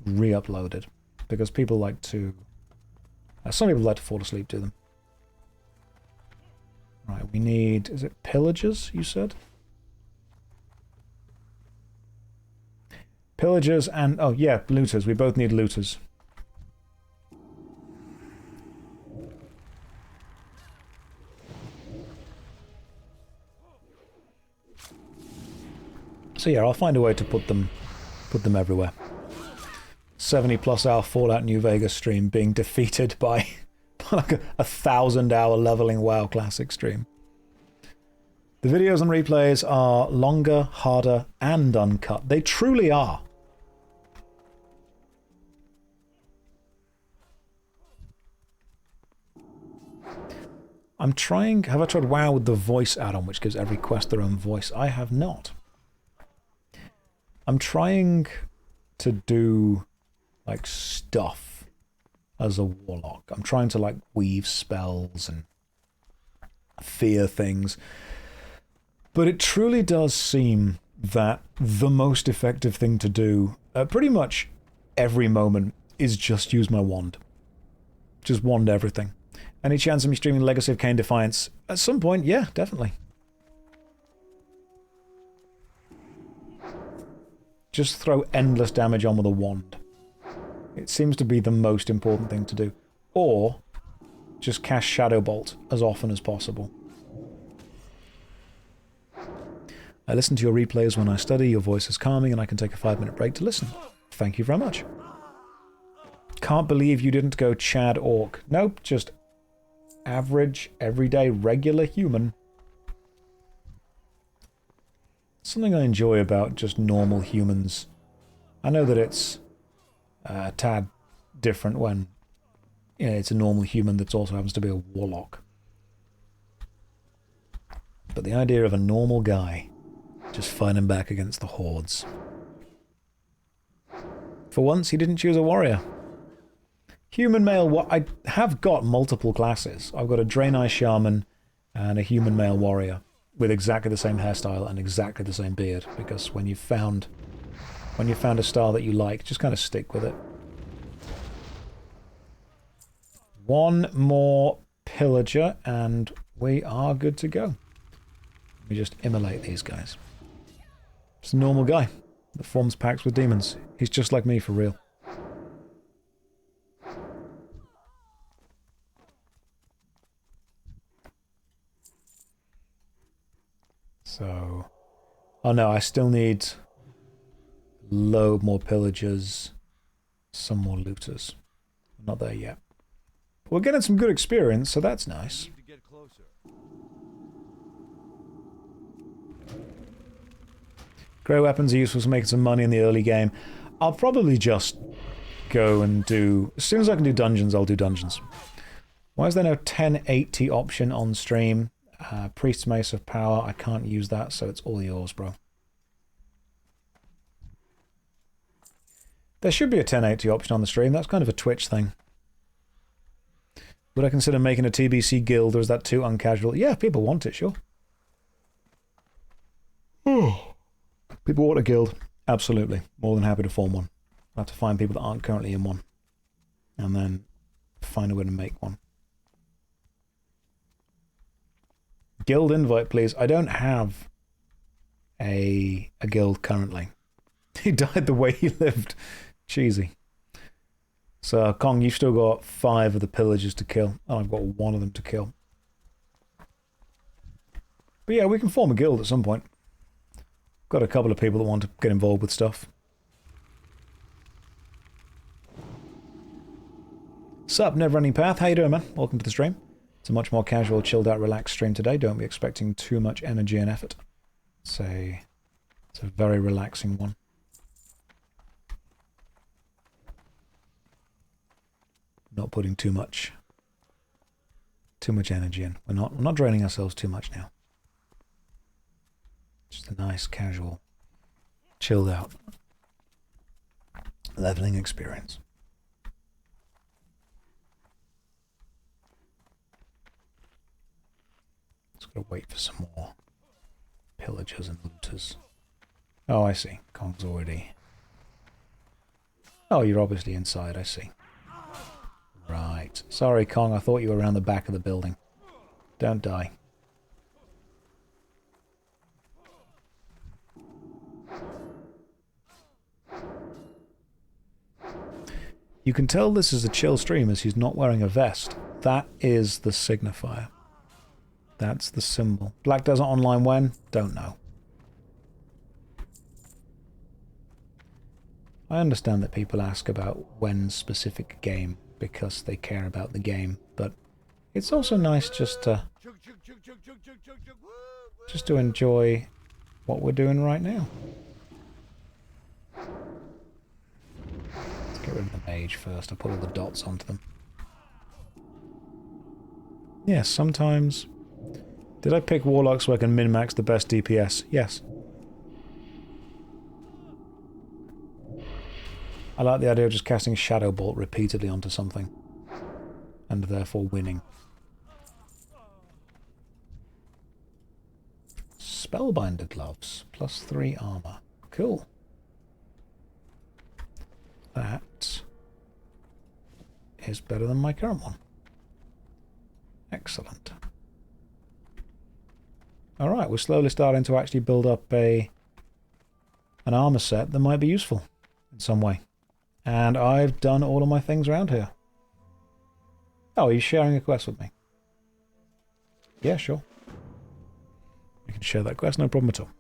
re-uploaded, because people like to... some people like to fall asleep to them. Right, we need... Is it pillagers, you said? Pillagers and... Oh, yeah, looters. We both need looters. So yeah, I'll find a way to put them everywhere. 70+ hour Fallout New Vegas stream being defeated by like a 1,000-hour leveling WoW Classic stream. The videos and replays are longer, harder, and uncut. They truly are. I'm trying... Have I tried WoW with the voice add-on, which gives every quest their own voice? I have not. I'm trying to do, like, stuff as a warlock. I'm trying to, like, weave spells and fear things. But it truly does seem that the most effective thing to do at pretty much every moment is just use my wand. Just wand everything. Any chance of me streaming Legacy of Kain Defiance? At some point, yeah, definitely. Just throw endless damage on with a wand. It seems to be the most important thing to do. Or just cast Shadow Bolt as often as possible. I listen to your replays when I study. Your voice is calming and I can take a 5-minute break to listen. Thank you very much. Can't believe you didn't go Chad Orc. Nope, just average, everyday, regular human. Something I enjoy about just normal humans. I know that it's a tad different when it's a normal human that also happens to be a warlock. But the idea of a normal guy just fighting back against the hordes. For once, he didn't choose a warrior. Human male... I have got multiple classes. I've got a Draenei Shaman and a human male warrior with exactly the same hairstyle and exactly the same beard, because when you've found a style that you like, just kind of stick with it. One more pillager and we are good to go. Let me just immolate these guys. Just a normal guy that forms pacts with demons. He's just like me for real. So... Oh no, I still need a load more pillagers, some more looters. Not there yet. We're getting some good experience, so that's nice. Need to get closer. Grey weapons are useful for making some money in the early game. I'll probably just go and do... As soon as I can do dungeons, I'll do dungeons. Why is there no 1080 option on stream? Priest's Mace of Power, I can't use that, so it's all yours, bro. There should be a 1080 option on the stream. That's kind of a Twitch thing. Would I consider making a TBC guild, or is that too uncasual? Yeah, if people want it, sure. People want a guild. Absolutely. More than happy to form one. I have to find people that aren't currently in one. And then find a way to make one. Guild invite, please. I don't have a guild currently. He died the way he lived. Cheesy. So, Kong, you've still got 5 of the pillagers to kill. And I've got 1 of them to kill. But yeah, we can form a guild at some point. Got a couple of people that want to get involved with stuff. Sup, Never Ending Path. How you doing, man? Welcome to the stream. It's a much more casual, chilled out, relaxed stream today. Don't be expecting too much energy and effort. It's a very relaxing one. Not putting too much energy in. We're not draining ourselves too much now. Just a nice, casual, chilled out leveling experience. Just gotta wait for some more pillagers and looters. Oh, I see. Kong's already... Oh, you're obviously inside, I see. Right. Sorry, Kong, I thought you were around the back of the building. Don't die. You can tell this is a chill stream as he's not wearing a vest. That is the signifier. That's the symbol. Black Desert Online when? Don't know. I understand that people ask about when specific game because they care about the game, but it's also nice just to enjoy what we're doing right now. Let's get rid of the mage first. I'll put all the dots onto them. Yes, sometimes... Did I pick Warlock so I can min-max the best DPS? Yes. I like the idea of just casting Shadow Bolt repeatedly onto something. And therefore winning. Spellbinder gloves. +3 armor. Cool. That is better than my current one. Excellent. Alright, we're slowly starting to actually build up an armor set that might be useful in some way. And I've done all of my things around here. Oh, are you sharing a quest with me? Yeah, sure. You can share that quest, no problem at all.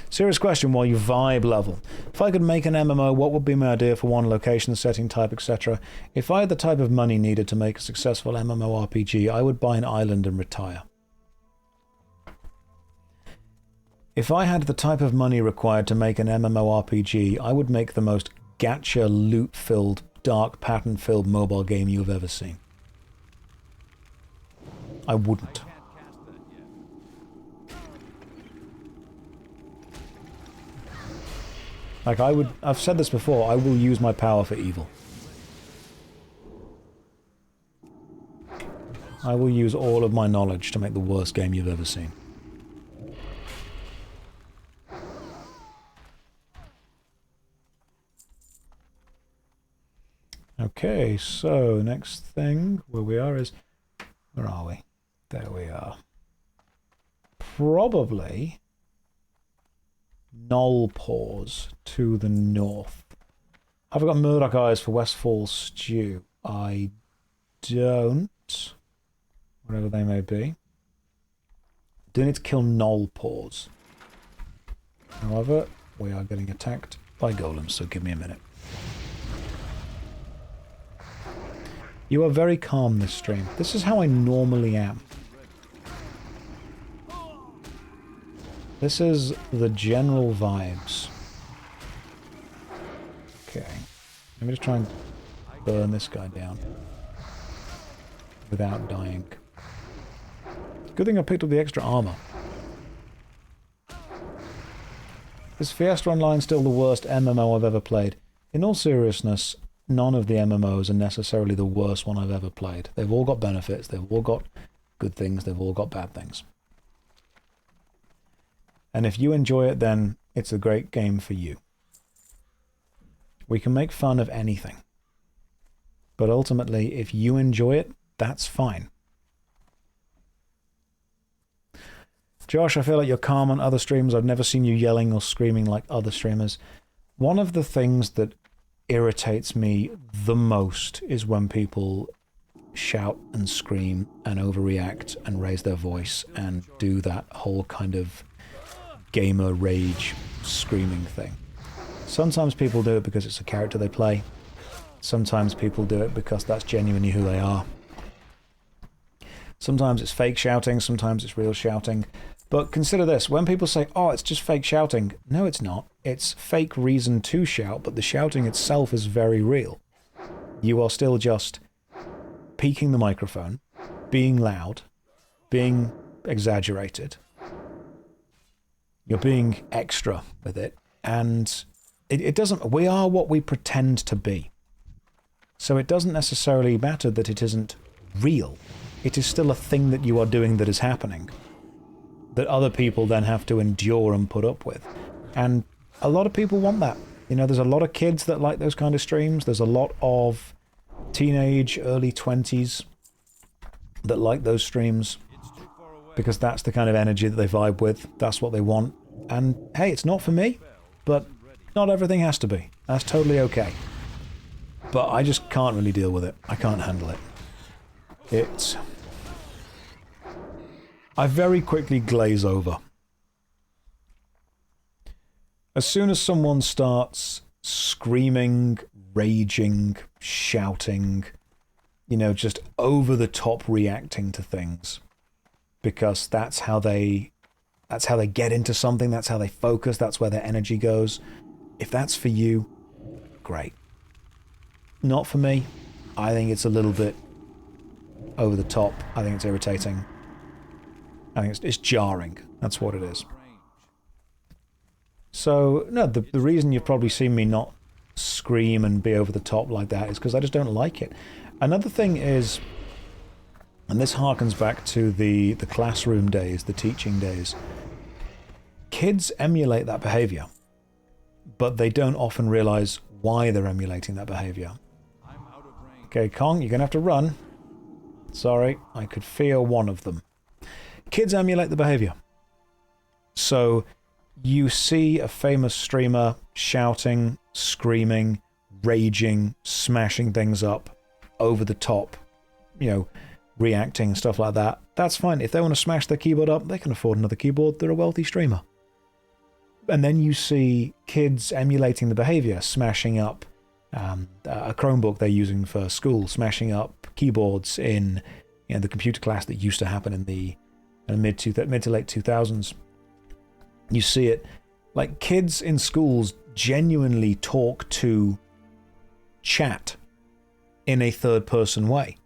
Serious question while you vibe level. If I could make an MMO, what would be my idea for one location, setting type, etc.? If I had the type of money needed to make a successful MMORPG, I would buy an island and retire. If I had the type of money required to make an MMORPG, I would make the most gacha, loot-filled, dark, pattern-filled mobile game you've ever seen. I wouldn't. Like, I've said this before, I will use my power for evil. I will use all of my knowledge to make the worst game you've ever seen. Okay, so next thing where we are is... Where are we? There we are. Probably Knoll Paws to the north. Have I got Murdoch Eyes for Westfall Stew? I don't. Whatever they may be. Do need to kill Knoll Paws. However, we are getting attacked by golems, so give me a minute. You are very calm this stream. This is how I normally am. This is the general vibes. Okay. Let me just try and burn this guy down. Without dying. Good thing I picked up the extra armor. Is Fiesta Online still the worst MMO I've ever played? In all seriousness, none of the MMOs are necessarily the worst one I've ever played. They've all got benefits, they've all got good things, they've all got bad things. And if you enjoy it, then it's a great game for you. We can make fun of anything. But ultimately, if you enjoy it, that's fine. Josh, I feel like you're calm on other streams. I've never seen you yelling or screaming like other streamers. One of the things that irritates me the most is when people shout and scream and overreact and raise their voice and do that whole kind of gamer rage screaming thing. Sometimes people do it because it's a character they play. Sometimes people do it because that's genuinely who they are. Sometimes it's fake shouting, sometimes it's real shouting. But consider this, when people say, oh, it's just fake shouting, no, it's not. It's fake reason to shout, but the shouting itself is very real. You are still just peaking the microphone, being loud, being exaggerated. You're being extra with it, and it doesn't... We are what we pretend to be. So it doesn't necessarily matter that it isn't real. It is still a thing that you are doing that is happening. that other people then have to endure and put up with. And a lot of people want that. You know, there's a lot of kids that like those kind of streams. There's a lot of teenage, early 20s that like those streams because that's the kind of energy that they vibe with. That's what they want. And hey, it's not for me, but not everything has to be. That's totally okay. But I just can't really deal with it. I can't handle it. I very quickly glaze over. As soon as someone starts screaming, raging, shouting, you know, just over the top reacting to things, because that's how they get into something, that's how they focus, that's where their energy goes. If that's for you, great. Not for me. I think it's a little bit over the top. I think it's irritating. I think it's jarring. That's what it is. So, no, the reason you've probably seen me not scream and be over the top like that is because I just don't like it. Another thing is, and this harkens back to the classroom days, the teaching days, kids emulate that behavior, but they don't often realize why they're emulating that behavior. Okay, Kong, you're going to have to run. Sorry, I could feel one of them. Kids emulate the behavior. So you see a famous streamer shouting, screaming, raging, smashing things up, over the top, you know, reacting, stuff like that. That's fine. If they want to smash their keyboard up, they can afford another keyboard. They're a wealthy streamer. And then you see kids emulating the behavior, smashing up a Chromebook they're using for school, smashing up keyboards in, you know, the computer class that used to happen in the mid to late 2000s. You see it, like kids in schools genuinely talk to chat in a third-person way.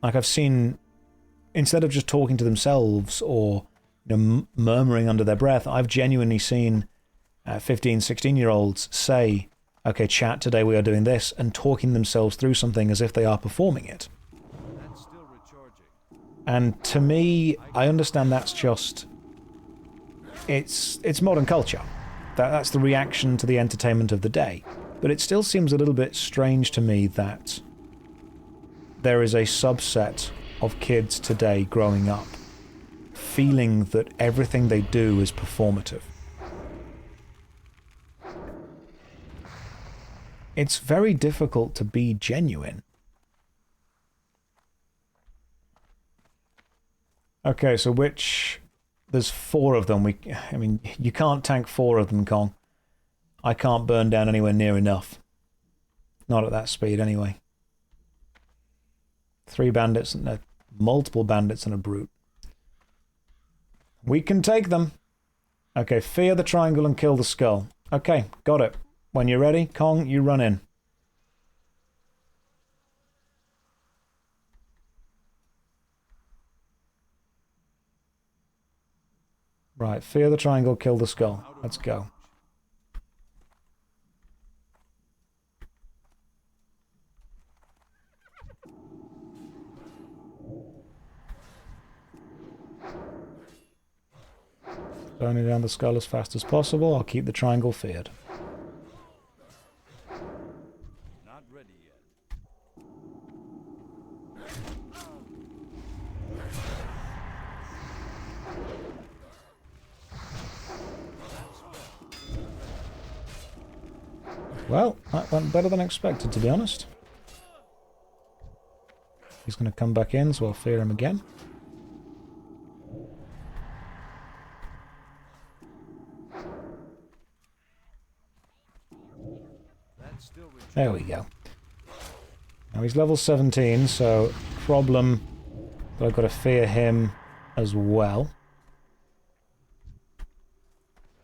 Like I've seen, instead of just talking to themselves or, you know, murmuring under their breath, I've genuinely seen 15, 16-year-olds say, okay, chat, today we are doing this, and talking themselves through something as if they are performing it. That's still recharging. And to me, I understand that's just... It's modern culture. That's the reaction to the entertainment of the day. But it still seems a little bit strange to me that there is a subset of kids today growing up feeling that everything they do is performative. It's very difficult to be genuine. Okay, so which... There's 4 of them. I mean, you can't tank 4 of them, Kong. I can't burn down anywhere near enough. Not at that speed, anyway. 3 bandits, and multiple bandits and a brute. We can take them. Okay, fear the triangle and kill the skull. Okay, got it. When you're ready, Kong, you run in. Right, fear the triangle, kill the skull. Let's go. Burning down the skull as fast as possible. I'll keep the triangle feared. Not ready yet. Well, that went better than expected, to be honest. He's going to come back in, so I'll fear him again. There we go. Now he's level 17, so problem that I've got to fear him as well.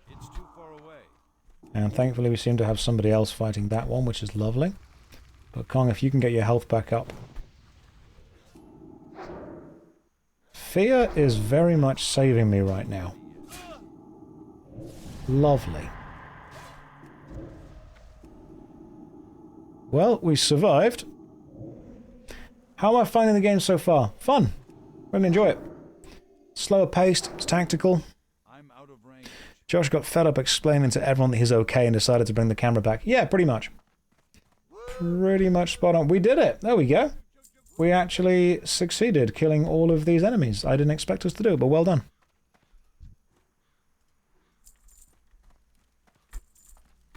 It's too far away. And thankfully we seem to have somebody else fighting that one, which is lovely. But Kong, if you can get your health back up. Fear is very much saving me right now. Lovely. Well, we survived. How am I finding the game so far? Fun. Really enjoy it. Slower paced, it's tactical. I'm out of range. Josh got fed up explaining to everyone that he's okay and decided to bring the camera back. Yeah, pretty much. Pretty much spot on. We did it. There we go. We actually succeeded killing all of these enemies. I didn't expect us to do it, but well done.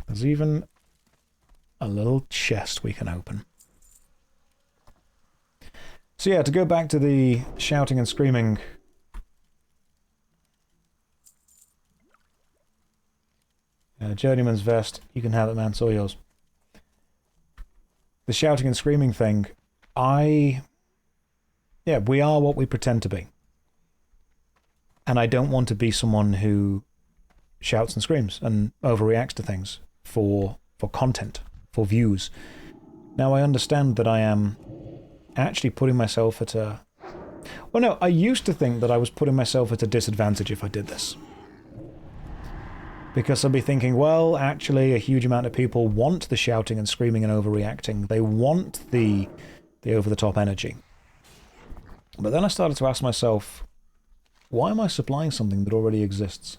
There's even a little chest we can open. So yeah, to go back to the shouting and screaming. Journeyman's vest, you can have it, man, it's all yours. The shouting and screaming thing, yeah, we are what we pretend to be. And I don't want to be someone who shouts and screams and overreacts to things for content, for views. Now, I understand that I am actually putting myself at a... Well, no, I used to think that I was putting myself at a disadvantage if I did this. Because I'd be thinking, well, actually, a huge amount of people want the shouting and screaming and overreacting. They want the over-the-top energy. But then I started to ask myself, why am I supplying something that already exists?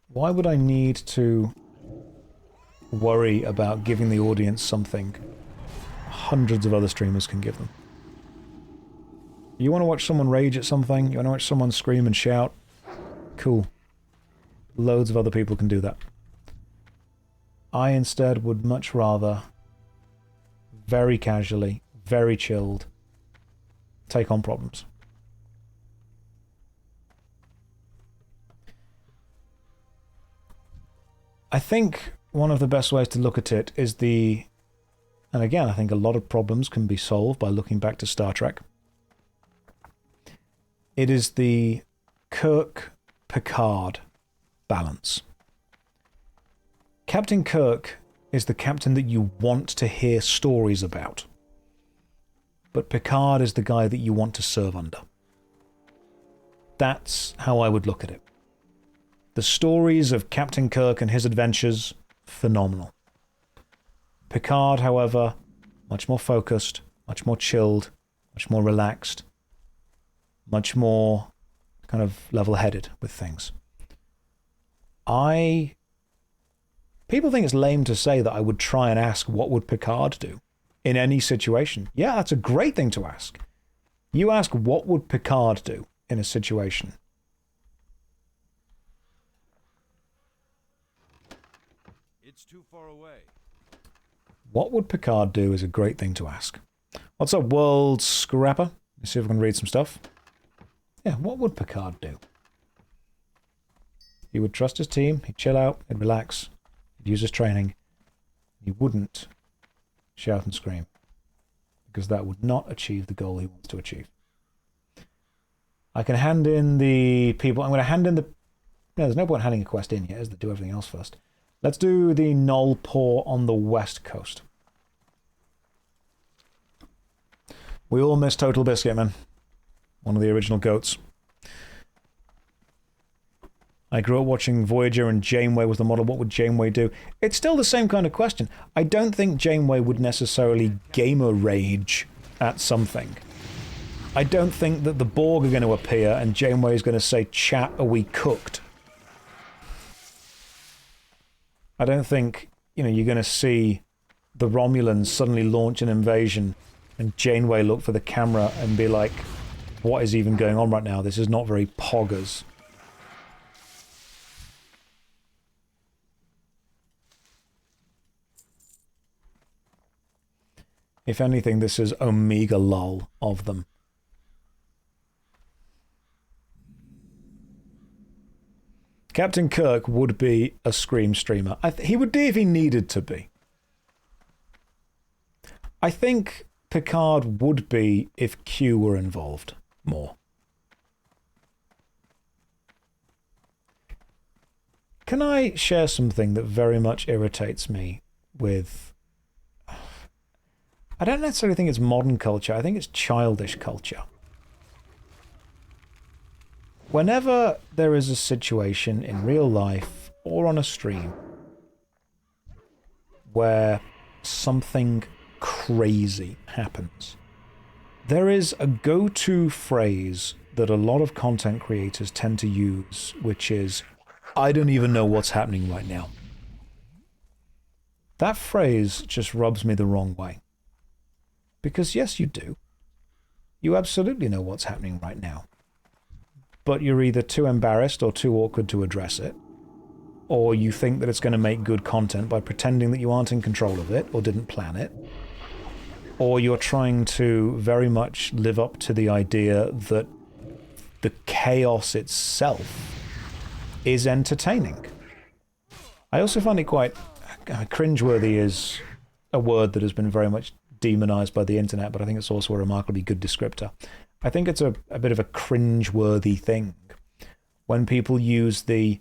Why would I need to worry about giving the audience something hundreds of other streamers can give them? You want to watch someone rage at something? You want to watch someone scream and shout? Cool. Loads of other people can do that. I instead would much rather, very casually, very chilled, take on problems. I think one of the best ways to look at it is and again, I think a lot of problems can be solved by looking back to Star Trek. It is the Kirk-Picard balance. Captain Kirk is the captain that you want to hear stories about. But Picard is the guy that you want to serve under. That's how I would look at it. The stories of Captain Kirk and his adventures, phenomenal. Picard, however, much more focused, much more chilled, much more relaxed, much more kind of level-headed with things. People think it's lame to say that I would try and ask what would Picard do in any situation. Yeah, that's a great thing to ask. You ask what would Picard do in a situation. It's too far away. What would Picard do is a great thing to ask. What's up, World Scrapper? Let's see if we can read some stuff. Yeah, what would Picard do? He would trust his team, he'd chill out, he'd relax, he'd use his training. He wouldn't shout and scream, because that would not achieve the goal he wants to achieve. I can hand in the people... I'm going to hand in the... No, there's no point handing a quest in yet, is there? Do everything else first. Let's do the Null Pour on the west coast. We all miss Total Biscuit, man. One of the original goats. I grew up watching Voyager and Janeway was the model. What would Janeway do? It's still the same kind of question. I don't think Janeway would necessarily gamer rage at something. I don't think that the Borg are going to appear and Janeway is going to say, "Chat, are we cooked?" I don't think, you're going to see the Romulans suddenly launch an invasion and Janeway look for the camera and be like, what is even going on right now? This is not very poggers. If anything, this is Omega lol of them. Captain Kirk would be a Scream streamer. He would be if he needed to be. I think Picard would be if Q were involved more. Can I share something that very much irritates me with... I don't necessarily think it's modern culture. I think it's childish culture. Whenever there is a situation in real life or on a stream where something crazy happens, There is a go-to phrase that a lot of content creators tend to use, which is, I don't even know what's happening right now. That phrase just rubs me the wrong way. Because yes, you do. You absolutely know what's happening right now. But you're either too embarrassed or too awkward to address it. Or you think that it's going to make good content by pretending that you aren't in control of it or didn't plan it. Or you're trying to very much live up to the idea that the chaos itself is entertaining. I also find it quite... cringeworthy is a word that has been very much demonized by the internet, but I think it's also a remarkably good descriptor. I think it's a bit of a cringeworthy thing when people use the,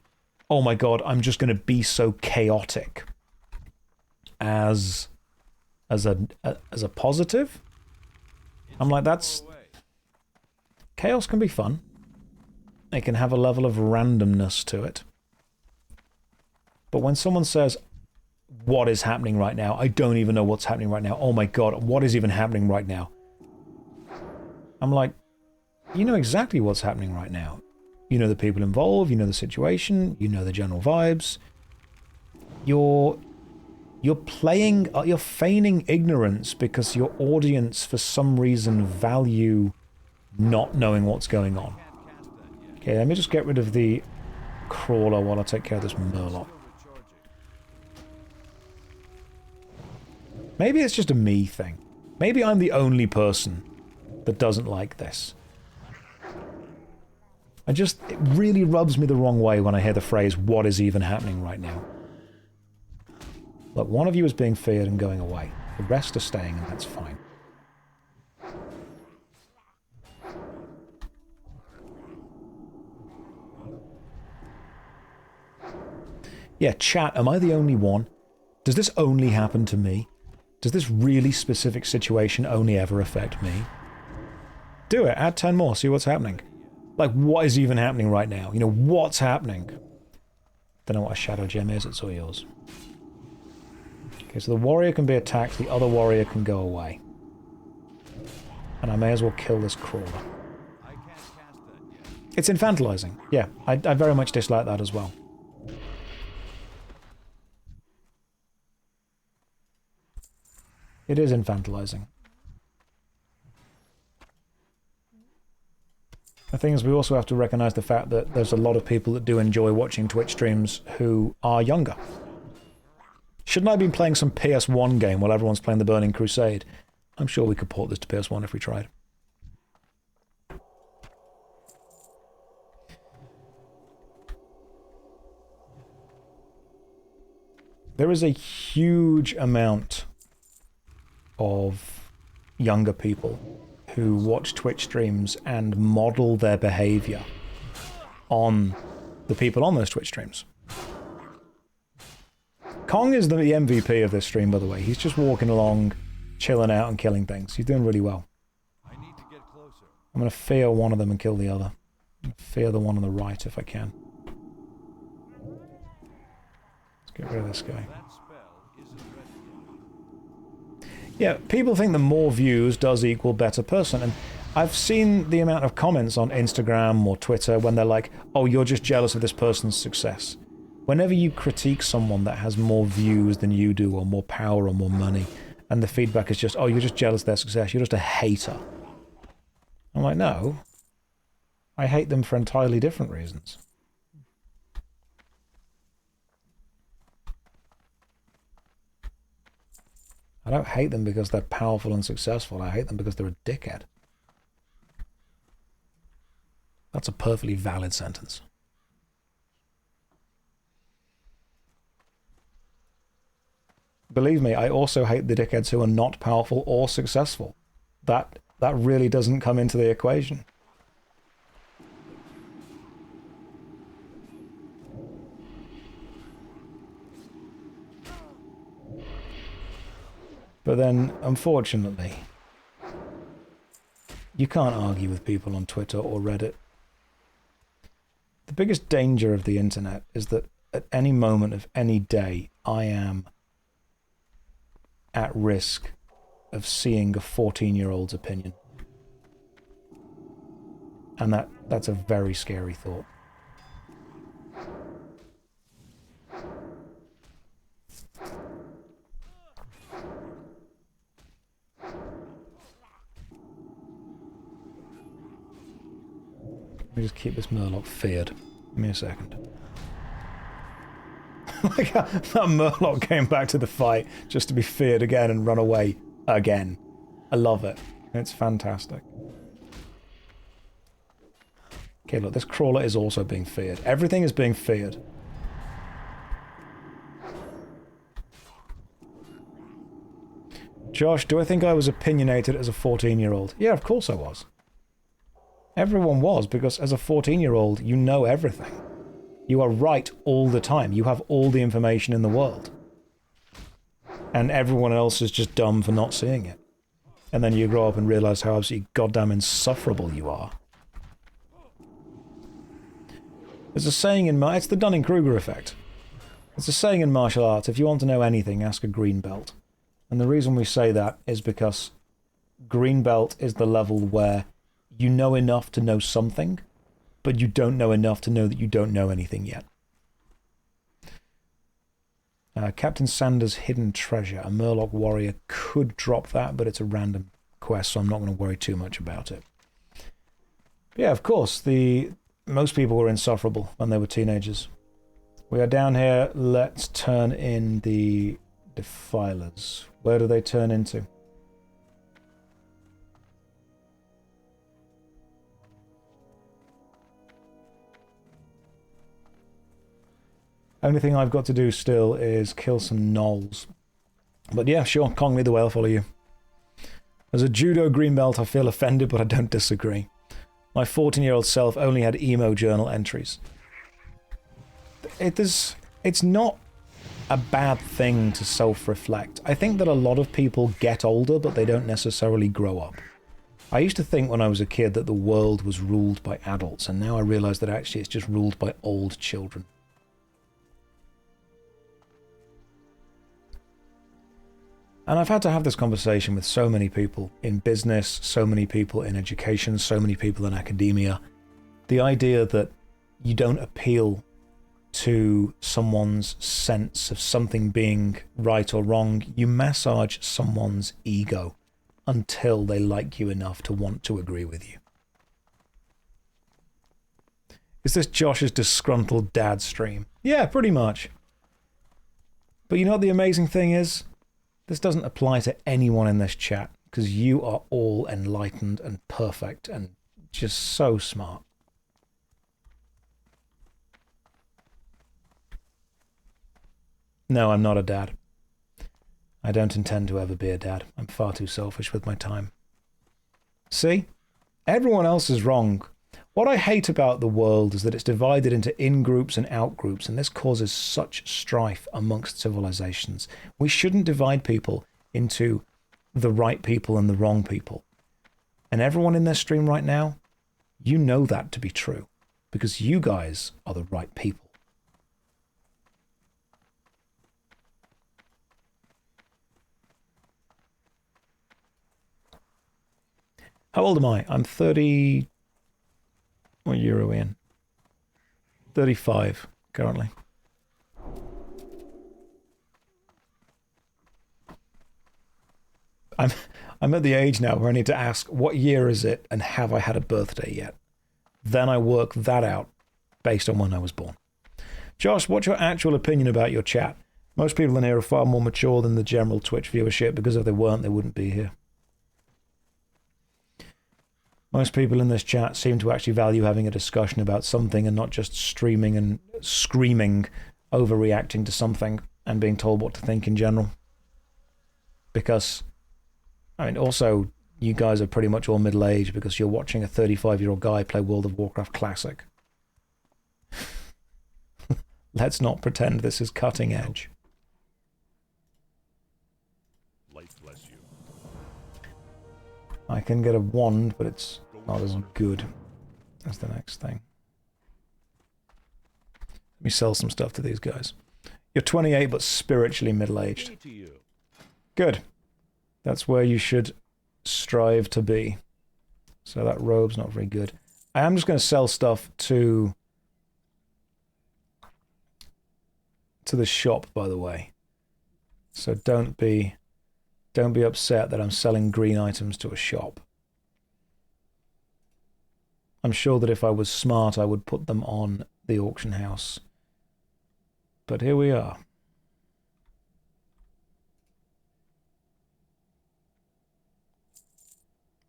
oh my god, I'm just going to be so chaotic as a positive. I'm like, that's... Chaos can be fun. It can have a level of randomness to it. But when someone says, what is happening right now? I don't even know what's happening right now. Oh my god, what is even happening right now? I'm like, you know exactly what's happening right now. You know the people involved, you know the situation, you know the general vibes. You're feigning ignorance because your audience for some reason value not knowing what's going on. Okay, let me just get rid of the crawler while I take care of this murloc. Maybe it's just a me thing. Maybe I'm the only person that doesn't like this. It really rubs me the wrong way when I hear the phrase, what is even happening right now? Look, one of you is being feared and going away. The rest are staying, and that's fine. Yeah, chat, am I the only one? Does this only happen to me? Does this really specific situation only ever affect me? Do it. Add 10 more. See what's happening. Like, what is even happening right now? You know, what's happening? Don't know what a shadow gem is. It's all yours. Okay, so the warrior can be attacked. The other warrior can go away. And I may as well kill this crawler. It's infantilizing. Yeah, I very much dislike that as well. It is infantilizing. The thing is, we also have to recognize the fact that there's a lot of people that do enjoy watching Twitch streams who are younger. Shouldn't I be playing some PS1 game while everyone's playing the Burning Crusade? I'm sure we could port this to PS1 if we tried. There is a huge amount of younger people who watch Twitch streams and model their behavior on the people on those Twitch streams. Kong is the MVP of this stream, by the way. He's just walking along, chilling out and killing things. He's doing really well. I need to get closer. I'm going to fear one of them and kill the other. Fear the one on the right if I can. Let's get rid of this guy. That spell isn't ready yet. Yeah, people think that more views does equal better person, and I've seen the amount of comments on Instagram or Twitter when they're like, oh, you're just jealous of this person's success. Whenever you critique someone that has more views than you do, or more power, or more money, and the feedback is just, oh, you're just jealous of their success, you're just a hater. I'm like, no. I hate them for entirely different reasons. I don't hate them because they're powerful and successful. I hate them because they're a dickhead. That's a perfectly valid sentence. Believe me, I also hate the dickheads who are not powerful or successful. That really doesn't come into the equation. But then, unfortunately, you can't argue with people on Twitter or Reddit. The biggest danger of the internet is that at any moment of any day, I am at risk of seeing a 14-year-old's opinion. And that's a very scary thought. Let me just keep this Murloc feared. Give me a second. Like that Murloc came back to the fight just to be feared again and run away again. I love it. It's fantastic. Okay, look, this crawler is also being feared. Everything is being feared. Josh, do I think I was opinionated as a 14-year-old? Yeah, of course I was. Everyone was, because as a 14-year-old, you know everything. You are right all the time. You have all the information in the world. And everyone else is just dumb for not seeing it. And then you grow up and realize how absolutely goddamn insufferable you are. There's a saying in... It's the Dunning-Kruger effect. There's a saying in martial arts, if you want to know anything, ask a green belt. And the reason we say that is because green belt is the level where you know enough to know something, but you don't know enough to know that you don't know anything yet. Captain Sanders' Hidden Treasure. A Murloc warrior could drop that, but it's a random quest, so I'm not going to worry too much about it. But yeah, of course, most people were insufferable when they were teenagers. We are down here. Let's turn in the Defilers. Where do they turn into? Only thing I've got to do still is kill some gnolls. But yeah, sure, Kong me the way, I'll follow you. As a judo green belt, I feel offended, but I don't disagree. My 14-year-old self only had emo journal entries. It's not a bad thing to self-reflect. I think that a lot of people get older, but they don't necessarily grow up. I used to think when I was a kid that the world was ruled by adults, and now I realize that actually it's just ruled by old children. And I've had to have this conversation with so many people in business, so many people in education, so many people in academia. The idea that you don't appeal to someone's sense of something being right or wrong, you massage someone's ego until they like you enough to want to agree with you. Is this Josh's disgruntled dad stream? Yeah, pretty much. But you know what the amazing thing is? This doesn't apply to anyone in this chat, because you are all enlightened and perfect and just so smart. No, I'm not a dad. I don't intend to ever be a dad. I'm far too selfish with my time. See? Everyone else is wrong. What I hate about the world is that it's divided into in-groups and out-groups, and this causes such strife amongst civilizations. We shouldn't divide people into the right people and the wrong people. And everyone in this stream right now, you know that to be true, because you guys are the right people. How old am I? I'm 30... What year are we in? 35 currently. I'm at the age now where I need to ask, what year is it and have I had a birthday yet? Then I work that out based on when I was born. Josh, what's your actual opinion about your chat? Most people in here are far more mature than the general Twitch viewership, because if they weren't, they wouldn't be here. Most people in this chat seem to actually value having a discussion about something and not just streaming and screaming, overreacting to something and being told what to think in general. Because, I mean, also, you guys are pretty much all middle-aged because you're watching a 35-year-old guy play World of Warcraft Classic. Let's not pretend this is cutting edge. Light bless you. I can get a wand, but it's not as good as the next thing. Let me sell some stuff to these guys. You're 28, but spiritually middle-aged. Good. That's where you should strive to be. So that robe's not very good. I am just going to sell stuff to the shop, by the way. So don't be upset that I'm selling green items to a shop. I'm sure that if I was smart, I would put them on the auction house. But here we are.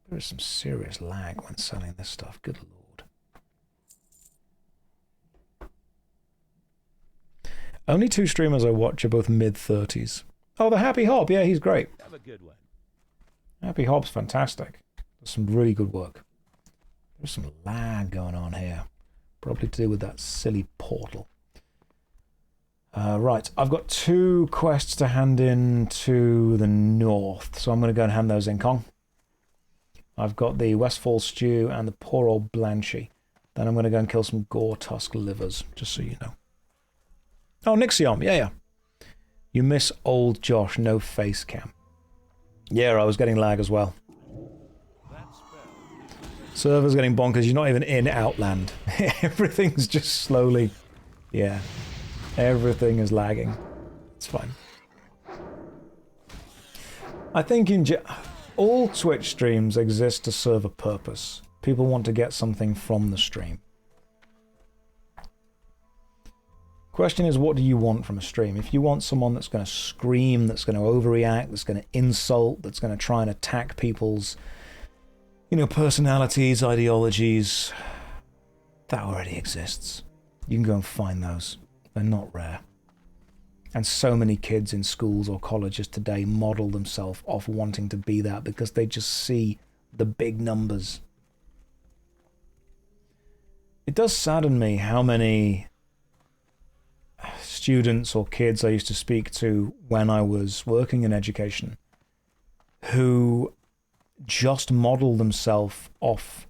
There is some serious lag when selling this stuff. Good lord. Only 2 streamers I watch are both mid-30s. Oh, the Happy Hob. Yeah, he's great. Have a good one. Happy Hob's fantastic. Does some really good work. There's some lag going on here. Probably to do with that silly portal. Right, I've got 2 quests to hand in to the north, so I'm going to go and hand those in, Kong. I've got the Westfall Stew and the poor old Blanchy. Then I'm going to go and kill some Gore Tusk livers, just so you know. Oh, Nixiom, yeah. You miss old Josh, no face cam. Yeah, I was getting lag as well. Server's getting bonkers, you're not even in Outland. Everything's just slowly... Yeah. Everything is lagging. It's fine. I think all Twitch streams exist to serve a purpose. People want to get something from the stream. Question is, what do you want from a stream? If you want someone that's going to scream, that's going to overreact, that's going to insult, that's going to try and attack people's, personalities, ideologies, that already exists. You can go and find those. They're not rare. And so many kids in schools or colleges today model themselves off wanting to be that because they just see the big numbers. It does sadden me how many students or kids I used to speak to when I was working in education who just model themselves off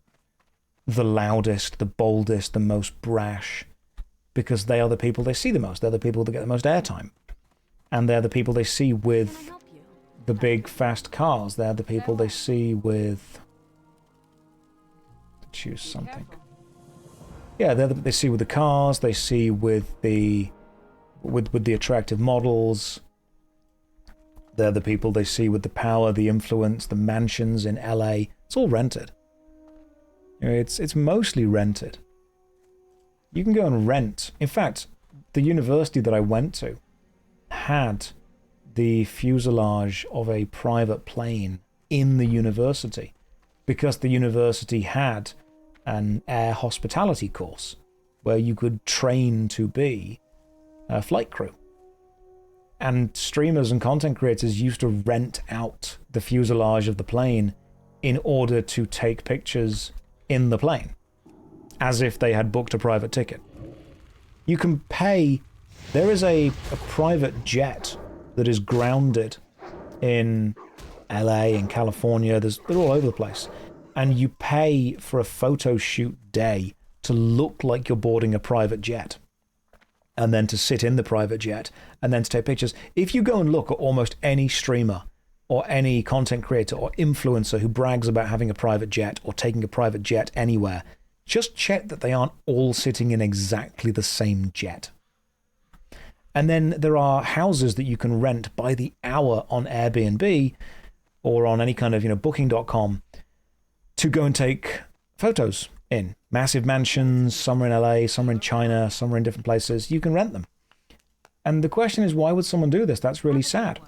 the loudest, the boldest, the most brash, because they are the people they see the most. They're the people that get the most airtime. And they're the people they see with the big, fast cars. They're the people they see with... Choose something. Yeah, they see with the cars, they see with the attractive models. They're the people they see with the power, the influence, the mansions in LA. It's all rented. It's mostly rented. You can go and rent. In fact, the university that I went to had the fuselage of a private plane in the university because the university had an air hospitality course where you could train to be a flight crew. And streamers and content creators used to rent out the fuselage of the plane in order to take pictures in the plane, as if they had booked a private ticket. You can pay... There is a private jet that is grounded in LA, in California. They're all over the place. And you pay for a photo shoot day to look like you're boarding a private jet. And then to sit in the private jet, and then to take pictures. If you go and look at almost any streamer, or any content creator, or influencer who brags about having a private jet, or taking a private jet anywhere, just check that they aren't all sitting in exactly the same jet. And then there are houses that you can rent by the hour on Airbnb, or on any kind of, booking.com, to go and take photos in. Massive mansions, some are in LA, some are in China, some are in different places. You can rent them. And the question is, why would someone do this? That's really sad.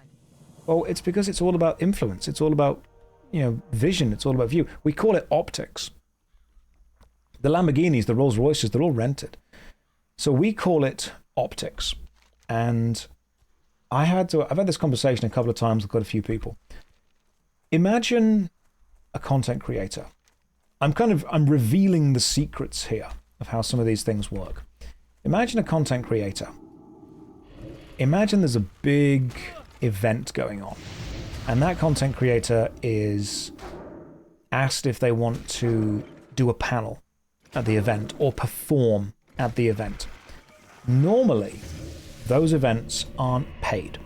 Well, it's because it's all about influence. It's all about, vision. It's all about view. We call it optics. The Lamborghinis, the Rolls Royces, they're all rented. So we call it optics. And I've had this conversation a couple of times with quite a few people. Imagine a content creator. I'm revealing the secrets here of how some of these things work. Imagine a content creator. Imagine there's a big event going on, and that content creator is asked if they want to do a panel at the event or perform at the event. Normally, those events aren't paid.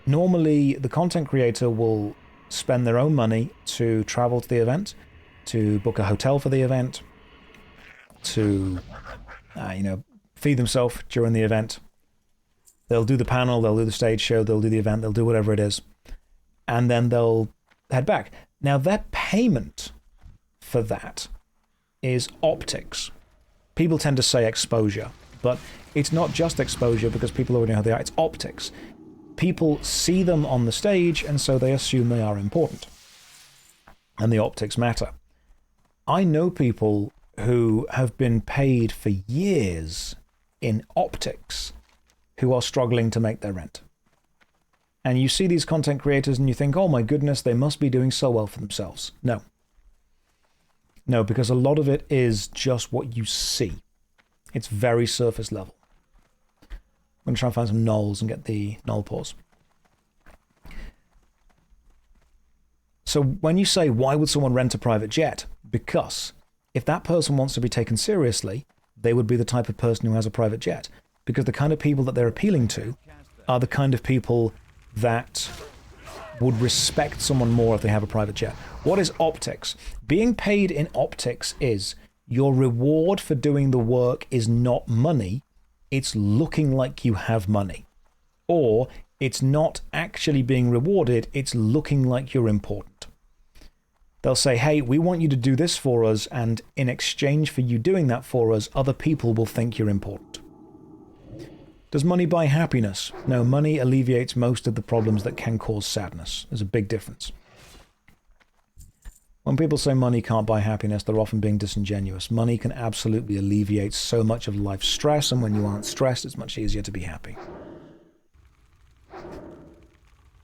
Normally, the content creator will spend their own money to travel to the event, to book a hotel for the event, to, feed themselves during the event. They'll do the panel, they'll do the stage show, they'll do the event, they'll do whatever it is, and then they'll head back. Now, their payment for that is optics. People tend to say exposure, but it's not just exposure because people already know who they are. It's optics. People see them on the stage, and so they assume they are important. And the optics matter. I know people who have been paid for years in optics who are struggling to make their rent. And you see these content creators and you think, oh my goodness, they must be doing so well for themselves. No. No, because a lot of it is just what you see. It's very surface level. I'm going to try and find some nulls and get the null pause. So when you say, why would someone rent a private jet? Because if that person wants to be taken seriously, they would be the type of person who has a private jet. Because the kind of people that they're appealing to are the kind of people that would respect someone more if they have a private jet. What is optics? Being paid in optics is your reward for doing the work is not money, it's looking like you have money. Or it's not actually being rewarded, it's looking like you're important. They'll say, hey, we want you to do this for us, and in exchange for you doing that for us, other people will think you're important. Does money buy happiness? No, money alleviates most of the problems that can cause sadness. There's a big difference. When people say money can't buy happiness, they're often being disingenuous. Money can absolutely alleviate so much of life's stress, and when you aren't stressed, it's much easier to be happy.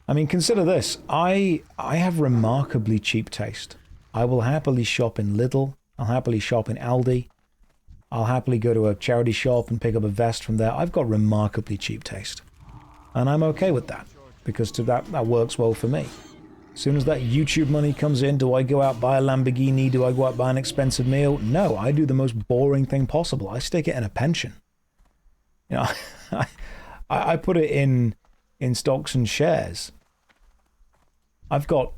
I mean, consider this. I have remarkably cheap taste. I will happily shop in Lidl. I'll happily shop in Aldi. I'll happily go to a charity shop and pick up a vest from there. I've got remarkably cheap taste. And I'm okay with that, because that works well for me. As soon as that YouTube money comes in, do I go out buy a Lamborghini? Do I go out buy an expensive meal? No, I do the most boring thing possible. I stick it in a pension. You know, I put it in stocks and shares. I've got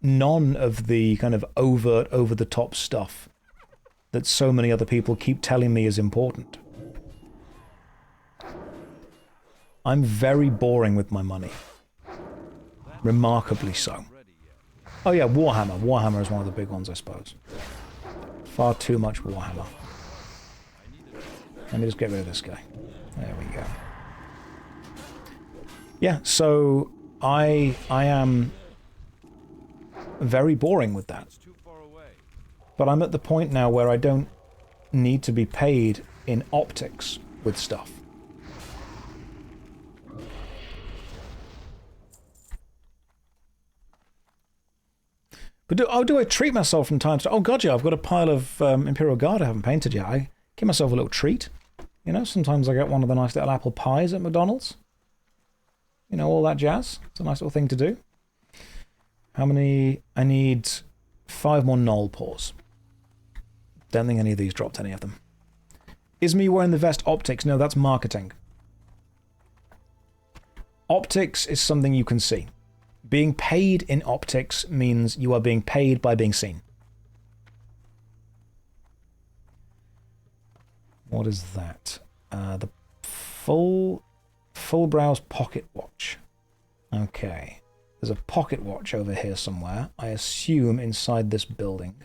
none of the kind of overt, over-the-top stuff that so many other people keep telling me is important. I'm very boring with my money. Remarkably so. Oh yeah, Warhammer. Warhammer is one of the big ones, I suppose. Far too much Warhammer. Let me just get rid of this guy. There we go. Yeah, so I am very boring with that. But I'm at the point now where I don't need to be paid in optics with stuff. But do I treat myself from time to time? Oh god, yeah, I've got a pile of Imperial Guard I haven't painted yet. I give myself a little treat. You know, sometimes I get one of the nice little apple pies at McDonald's. You know, all that jazz. It's a nice little thing to do. How many? I need 5 more null pause. Don't think any of these dropped any of them. Is me wearing the vest optics? No, that's marketing. Optics is something you can see. Being paid in optics means you are being paid by being seen. What is that? The full browse pocket watch. Okay. There's a pocket watch over here somewhere. I assume inside this building.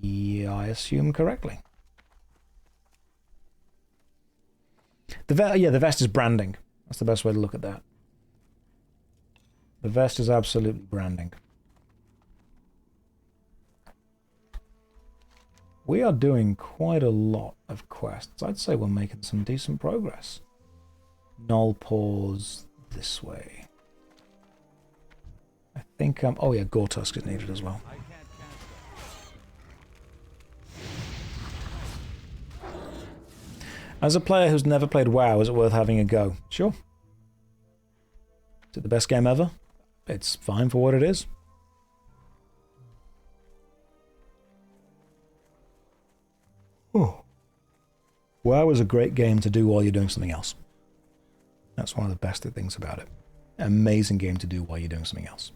Yeah, I assume correctly. The vest is branding. That's the best way to look at that. The vest is absolutely branding. We are doing quite a lot of quests. I'd say we're making some decent progress. Null pause this way. I think oh yeah, Gortusk is needed as well. As a player who's never played WoW, is it worth having a go? Sure. Is it the best game ever? It's fine for what it is. Oh. WoW is a great game to do while you're doing something else. That's one of the best things about it. Amazing game to do while you're doing something else.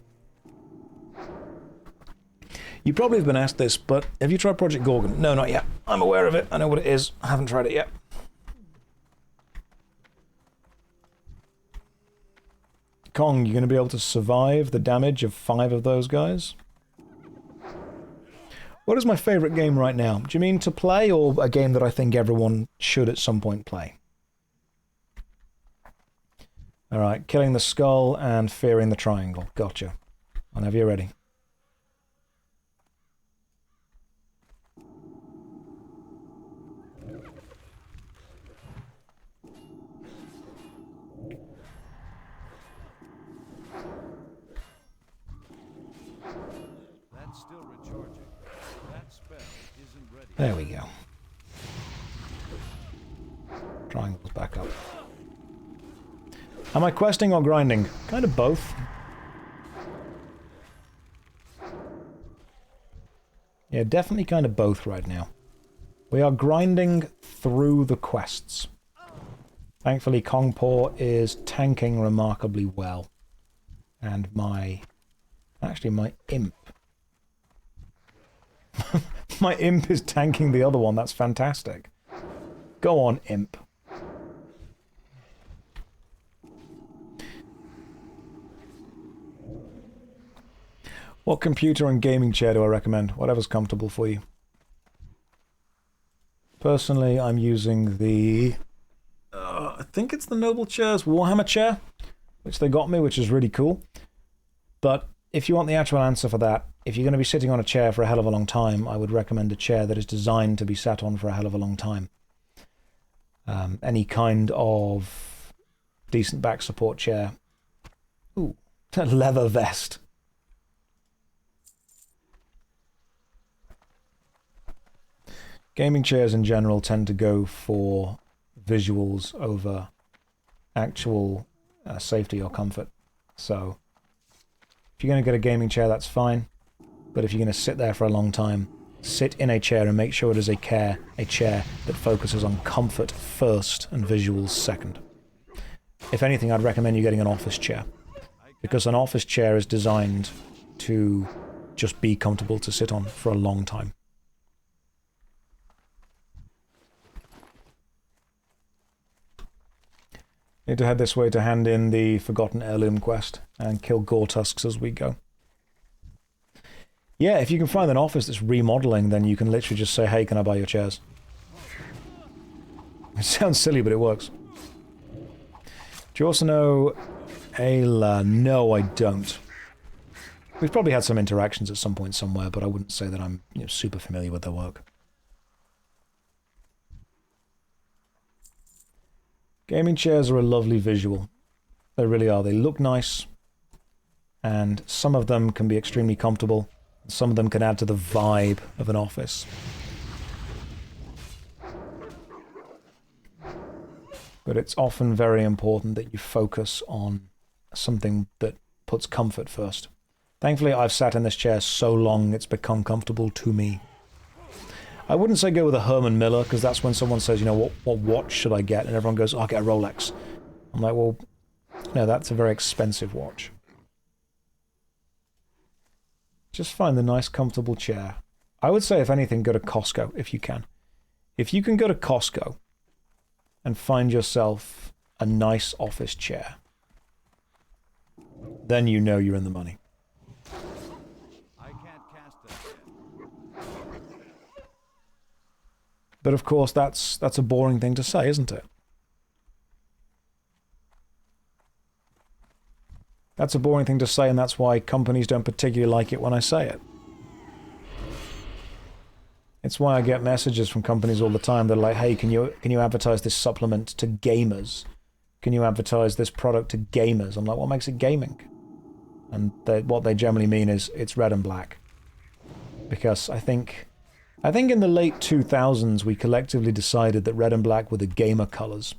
You probably have been asked this, but have you tried Project Gorgon? No, not yet. I'm aware of it. I know what it is. I haven't tried it yet. Kong, you going to be able to survive the damage of 5 of those guys? What is my favourite game right now? Do you mean to play, or a game that I think everyone should at some point play? Alright, killing the skull and fearing the triangle. Gotcha. Whenever you're ready. That's still recharging. That spell isn't ready. There we go. Triangle's back up. Am I questing or grinding? Kind of both. Yeah, definitely kind of both right now. We are grinding through the quests. Thankfully, Kongpaw is tanking remarkably well. And actually, my imp. My imp is tanking the other one. That's fantastic. Go on, imp. What computer and gaming chair do I recommend? Whatever's comfortable for you. Personally, I'm using the... I think it's the Noble Chair's Warhammer chair, which they got me, which is really cool. But if you want the actual answer for that, if you're going to be sitting on a chair for a hell of a long time, I would recommend a chair that is designed to be sat on for a hell of a long time. Any kind of decent back support chair. Ooh, a leather vest. Gaming chairs in general tend to go for visuals over actual safety or comfort. So if you're going to get a gaming chair, that's fine. But if you're going to sit there for a long time, sit in a chair and make sure it is a chair that focuses on comfort first and visuals second. If anything, I'd recommend you getting an office chair, because an office chair is designed to just be comfortable to sit on for a long time. Need to head this way to hand in the Forgotten Heirloom quest and kill gore tusks as we go. Yeah, if you can find an office that's remodeling, then you can literally just say, hey, can I buy your chairs? It sounds silly, but it works. Do you also know Ayla? No, I don't. We've probably had some interactions at some point somewhere, but I wouldn't say that I'm super familiar with their work. Gaming chairs are a lovely visual. They really are. They look nice, and some of them can be extremely comfortable. Some of them can add to the vibe of an office. But it's often very important that you focus on something that puts comfort first. Thankfully, I've sat in this chair so long it's become comfortable to me. I wouldn't say go with a Herman Miller, because that's when someone says, what watch should I get? And everyone goes, I'll get a Rolex. I'm like, well, no, that's a very expensive watch. Just find the nice, comfortable chair. I would say, if anything, go to Costco, if you can. If you can go to Costco and find yourself a nice office chair, then you know you're in the money. I can't cast that yet. But of course, that's a boring thing to say, isn't it? That's a boring thing to say, and that's why companies don't particularly like it when I say it. It's why I get messages from companies all the time that are like, hey, can you advertise this supplement to gamers? Can you advertise this product to gamers? I'm like, what makes it gaming? And what they generally mean is it's red and black. Because I think in the late 2000s we collectively decided that red and black were the gamer colors.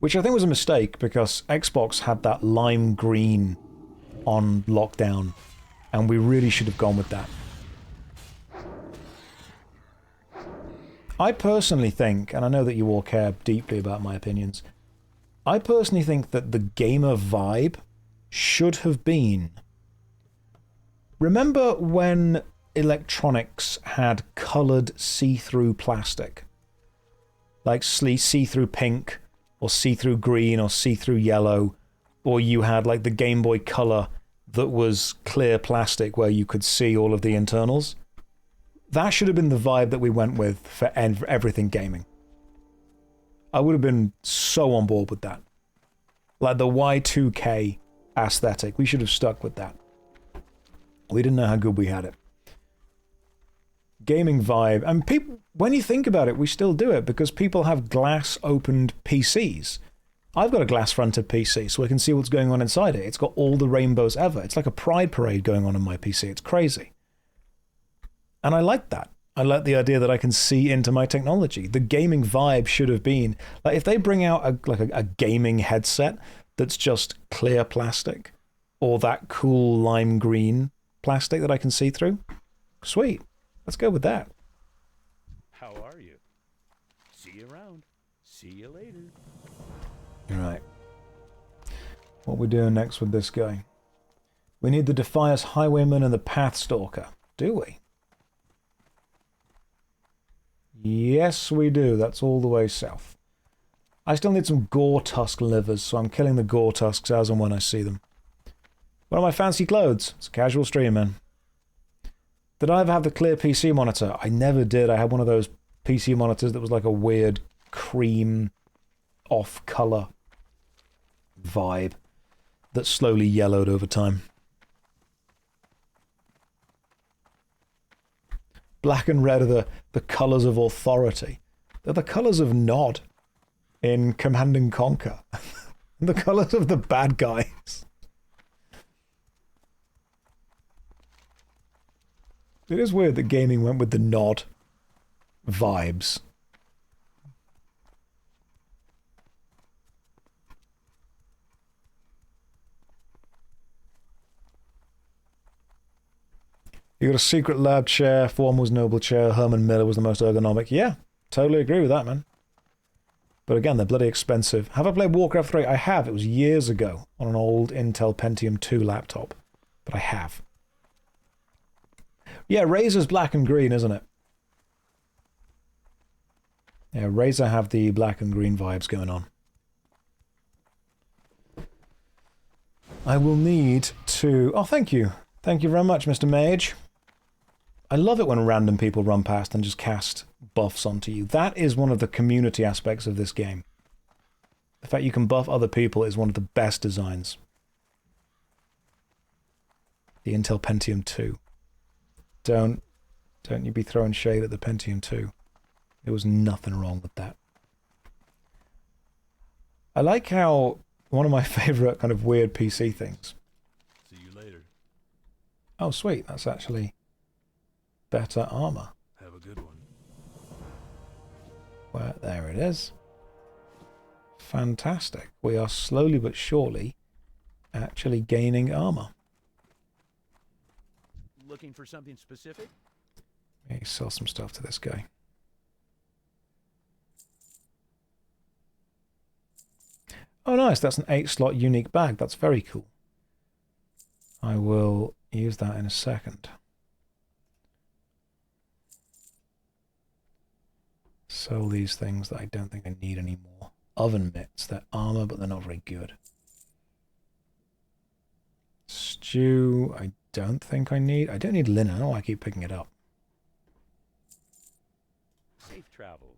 Which I think was a mistake, because Xbox had that lime green on lockdown, and we really should have gone with that. I personally think, and I know that you all care deeply about my opinions, I personally think that the gamer vibe should have been Remember when electronics had coloured see-through plastic? Like see-through pink, or see-through green, or see-through yellow, or you had like the Game Boy Color that was clear plastic where you could see all of the internals? That should have been the vibe that we went with for everything gaming. I would have been so on board with that. Like the Y2K aesthetic, we should have stuck with that. We didn't know how good we had it. Gaming vibe, and people, when you think about it, we still do it because people have glass-opened PCs. I've got a glass-fronted PC, so I can see what's going on inside it. It's got all the rainbows ever. It's like a pride parade going on in my PC. It's crazy. And I like that. I like the idea that I can see into my technology. The gaming vibe should have been, like if they bring out a gaming headset that's just clear plastic, or that cool lime green plastic that I can see through, sweet. Let's go with that. How are you? See you around. See you later. Right. What we doing next with this guy? We need the Defias Highwayman and the Pathstalker. Do we? Yes, we do. That's all the way south. I still need some Gore Tusk livers, so I'm killing the Gore Tusks as and when I see them. What are my fancy clothes? It's a casual stream, man. Did I ever have the clear PC monitor? I never did. I had one of those PC monitors that was like a weird cream off-color vibe that slowly yellowed over time. Black and red are the colors of authority. They're the colors of Nod in Command and Conquer. The colors of the bad guys. It is weird that gaming went with the Nod vibes. You got a secret lab chair, form was noble chair, Herman Miller was the most ergonomic. Yeah, totally agree with that, man. But again, they're bloody expensive. Have I played Warcraft 3? I have. It was years ago on an old Intel Pentium 2 laptop. But I have. Yeah, Razor's black and green, isn't it? Yeah, Razor have the black and green vibes going on. I will need to... Oh, thank you. Thank you very much, Mr. Mage. I love it when random people run past and just cast buffs onto you. That is one of the community aspects of this game. The fact you can buff other people is one of the best designs. The Intel Pentium 2. Don't you be throwing shade at the Pentium 2. There was nothing wrong with that. I like how one of my favorite kind of weird PC things. See you later. Oh, sweet. That's actually better armor. Have a good one. Well, there it is. Fantastic. We are slowly but surely actually gaining armor. Looking for something specific? Maybe sell some stuff to this guy. Oh, nice. That's an 8-slot unique bag. That's very cool. I will use that in a second. Sell these things that I don't think I need anymore. Oven mitts. They're armor, but they're not very good. Stew, I don't think I need. I don't need linen. I don't know why I keep picking it up. Safe travels.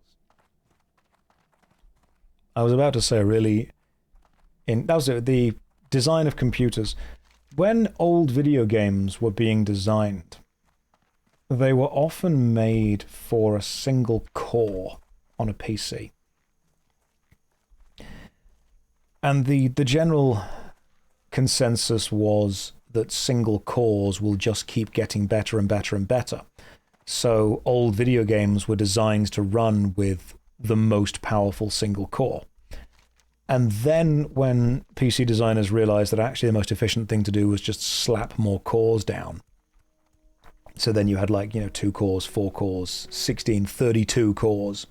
I was about to say that was it, the design of computers. When old video games were being designed, they were often made for a single core on a PC. And the general consensus was that single cores will just keep getting better and better and better. So old video games were designed to run with the most powerful single core. And then when PC designers realized that actually the most efficient thing to do was just slap more cores down. So then you had 2 cores, 4 cores, 16, 32 cores.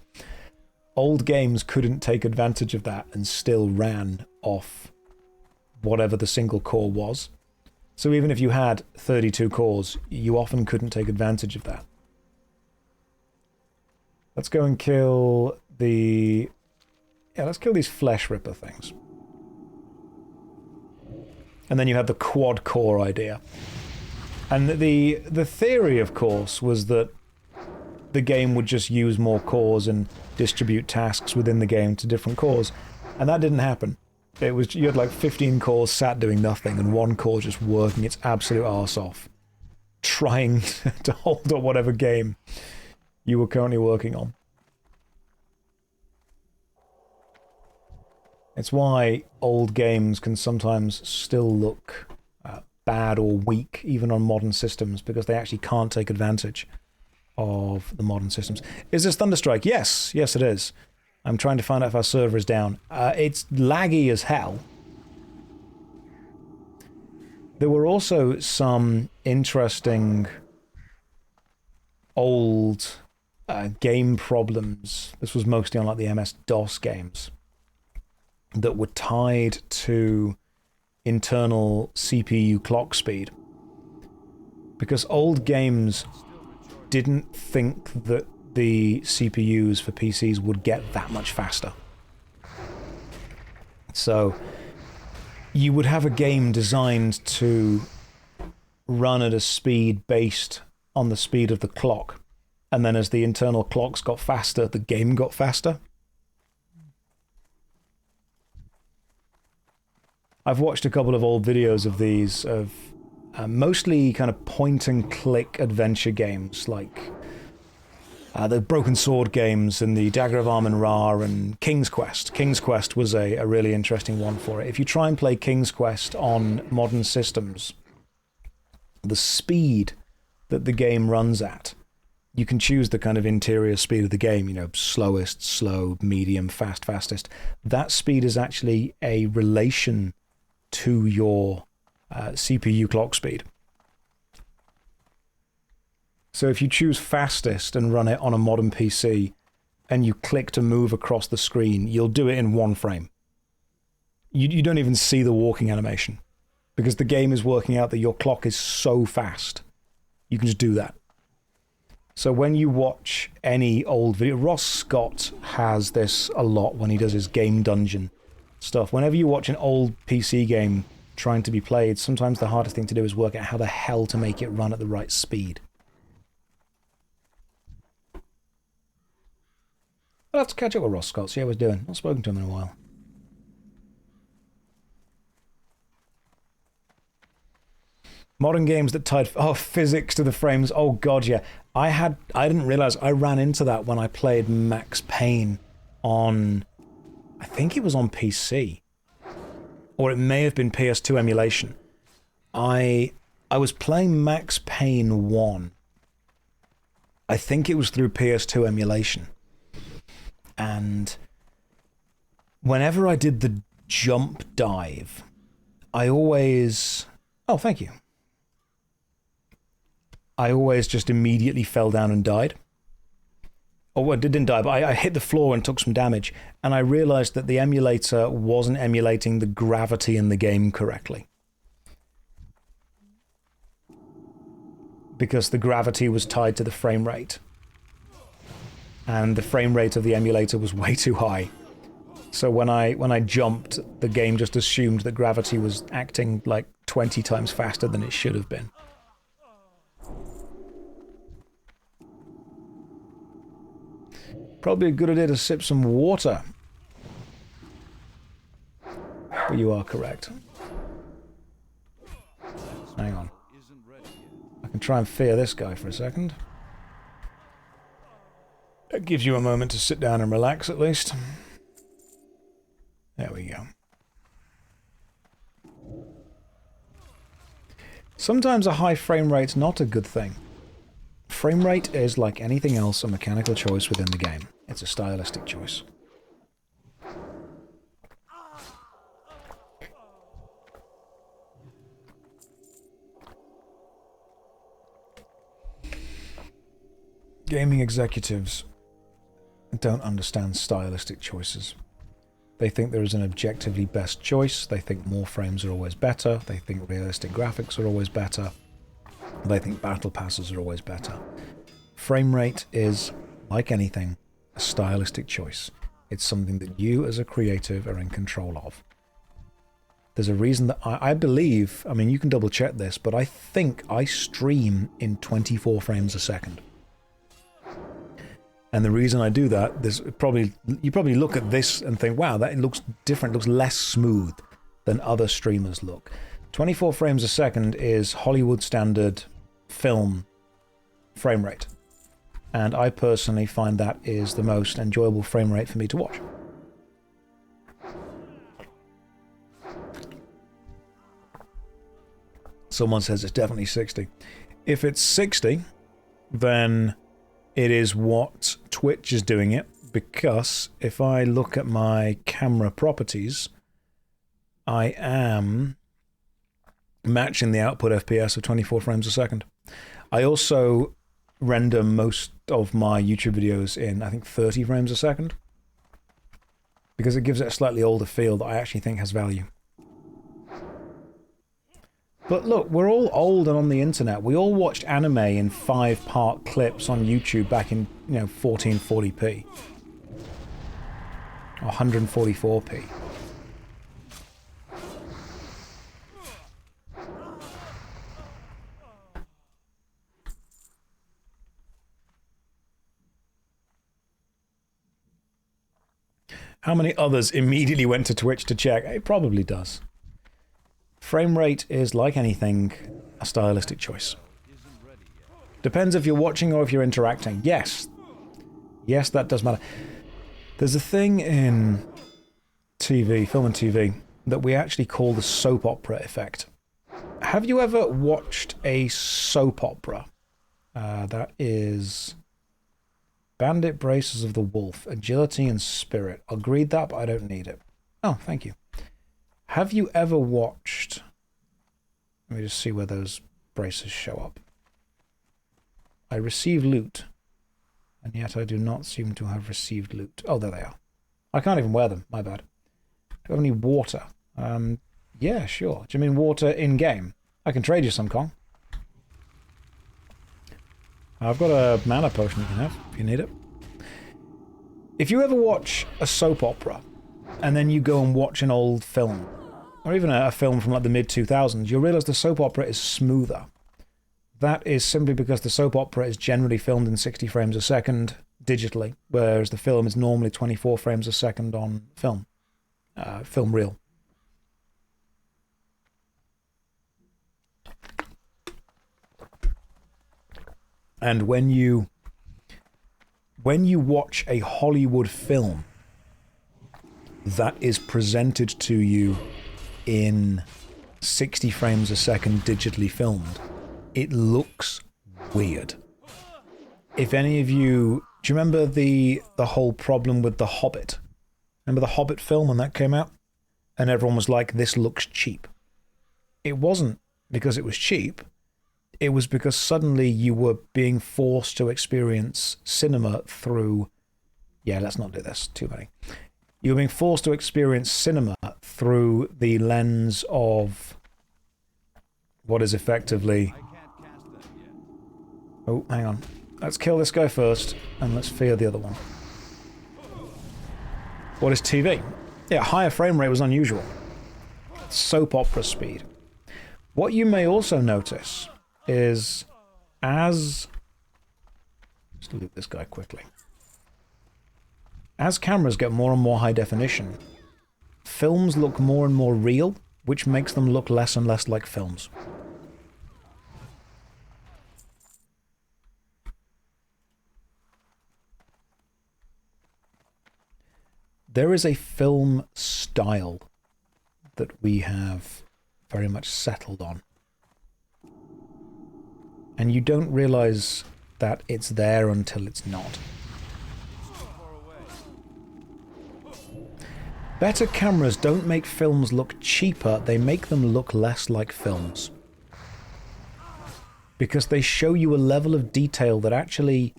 Old games couldn't take advantage of that and still ran off whatever the single core was. So even if you had 32 cores, you often couldn't take advantage of that. Let's go and kill the... Yeah, let's kill these flesh ripper things. And then you have the quad core idea. And the theory, of course, was that the game would just use more cores and distribute tasks within the game to different cores. And that didn't happen. It was, you had like 15 cores sat doing nothing and one core just working its absolute arse off, trying to hold up whatever game you were currently working on. It's why old games can sometimes still look bad or weak, even on modern systems, because they actually can't take advantage of the modern systems. Is this Thunderstrike? Yes. Yes, it is. I'm trying to find out if our server is down. It's laggy as hell. There were also some interesting old game problems. This was mostly on like the MS-DOS games that were tied to internal CPU clock speed. Because old games didn't think that the CPUs for PCs would get that much faster. So you would have a game designed to run at a speed based on the speed of the clock, and then as the internal clocks got faster, the game got faster. I've watched a couple of old videos of these, of mostly kind of point-and-click adventure games, like the Broken Sword games and the Dagger of Amun-Ra and King's Quest. King's Quest was a really interesting one for it. If you try and play King's Quest on modern systems, the speed that the game runs at, you can choose the kind of interior speed of the game, you know, slowest, slow, medium, fast, fastest. That speed is actually a relation to your CPU clock speed. So if you choose fastest and run it on a modern PC and you click to move across the screen, you'll do it in 1 frame. You don't even see the walking animation because the game is working out that your clock is so fast. You can just do that. So when you watch any old video, Ross Scott has this a lot when he does his game dungeon stuff. Whenever you watch an old PC game trying to be played, sometimes the hardest thing to do is work out how the hell to make it run at the right speed. I'll have to catch up with Ross Scott, see how he's doing. Not spoken to him in a while. Modern games that tied physics to the frames. Oh god, yeah. I didn't realize I ran into that when I played Max Payne on, I think it was on PC. Or it may have been PS2 emulation. I was playing Max Payne 1. I think it was through PS2 emulation. And whenever I did the jump dive, I always... Oh, thank you. I always just immediately fell down and died. Oh, well, I didn't die, but I hit the floor and took some damage. And I realized that the emulator wasn't emulating the gravity in the game correctly. Because the gravity was tied to the frame rate. And the frame rate of the emulator was way too high. So when I jumped, the game just assumed that gravity was acting like 20 times faster than it should have been. Probably a good idea to sip some water. But you are correct. Hang on. I can try and fear this guy for a second. It gives you a moment to sit down and relax at least. There we go. Sometimes a high frame rate's not a good thing. Frame rate is, like anything else, a mechanical choice within the game. It's a stylistic choice. Gaming executives don't understand stylistic choices. They think there is an objectively best choice. They think more frames are always better. They think realistic graphics are always better. They think battle passes are always better. Frame rate is, like anything, a stylistic choice. It's something that you as a creative are in control of. There's a reason that I believe, I mean, you can double check this, but I think I stream in 24 frames a second. And the reason I do that, you probably look at this and think, wow, that looks different, looks less smooth than other streamers look. 24 frames a second is Hollywood standard film frame rate. And I personally find that is the most enjoyable frame rate for me to watch. Someone says it's definitely 60. If it's 60, then it is what Twitch is doing it, because if I look at my camera properties, I am matching the output FPS of 24 frames a second. I also render most of my YouTube videos in, I think, 30 frames a second, because it gives it a slightly older feel that I actually think has value. But look, we're all old and on the internet. We all watched anime in 5-part clips on YouTube back in, 1440p. Or 144p. How many others immediately went to Twitch to check? It probably does. Frame rate is, like anything, a stylistic choice. Depends if you're watching or if you're interacting. Yes. Yes, that does matter. There's a thing in TV, film and TV, that we actually call the soap opera effect. Have you ever watched a soap opera? That is Bandit Braces of the Wolf, Agility and Spirit. I'll read that, but I don't need it. Oh, thank you. Have you ever watched... Let me just see where those braces show up. I receive loot, and yet I do not seem to have received loot. Oh, there they are. I can't even wear them, my bad. Do I have any water? Yeah, sure. Do you mean water in-game? I can trade you some, Kong. I've got a mana potion you can have, if you need it. If you ever watch a soap opera, and then you go and watch an old film, or even a film from like the mid-2000s, you'll realize the soap opera is smoother. That is simply because the soap opera is generally filmed in 60 frames a second digitally, whereas the film is normally 24 frames a second on film. Film reel. And when you watch a Hollywood film that is presented to you in 60 frames a second digitally filmed, it looks weird. If any of you... Do you remember the whole problem with The Hobbit? Remember the Hobbit film when that came out? And everyone was like, this looks cheap. It wasn't because it was cheap. It was because suddenly you were being forced to experience cinema through... Yeah, let's not do this. Too many. You're being forced to experience cinema through the lens of what is effectively... Oh, hang on. Let's kill this guy first, and let's fear the other one. What is TV? Yeah, higher frame rate was unusual. Soap opera speed. What you may also notice is as... Let's loot this guy quickly. As cameras get more and more high definition, films look more and more real, which makes them look less and less like films. There is a film style that we have very much settled on. And you don't realize that it's there until it's not. Better cameras don't make films look cheaper, they make them look less like films. Because they show you a level of detail that actually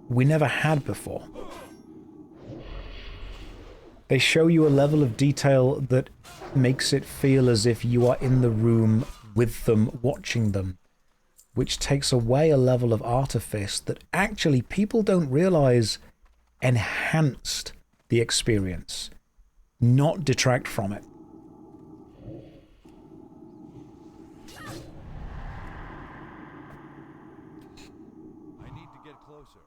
we never had before. They show you a level of detail that makes it feel as if you are in the room with them, watching them, which takes away a level of artifice that actually people don't realize enhanced the experience, not detract from it. I need to get closer.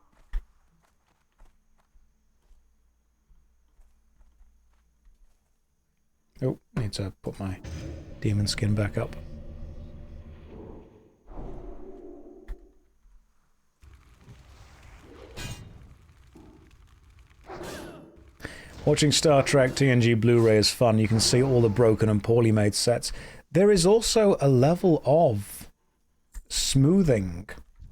Oh, need to put my demon skin back up. Watching Star Trek TNG Blu-ray is fun. You can see all the broken and poorly made sets. There is also a level of smoothing,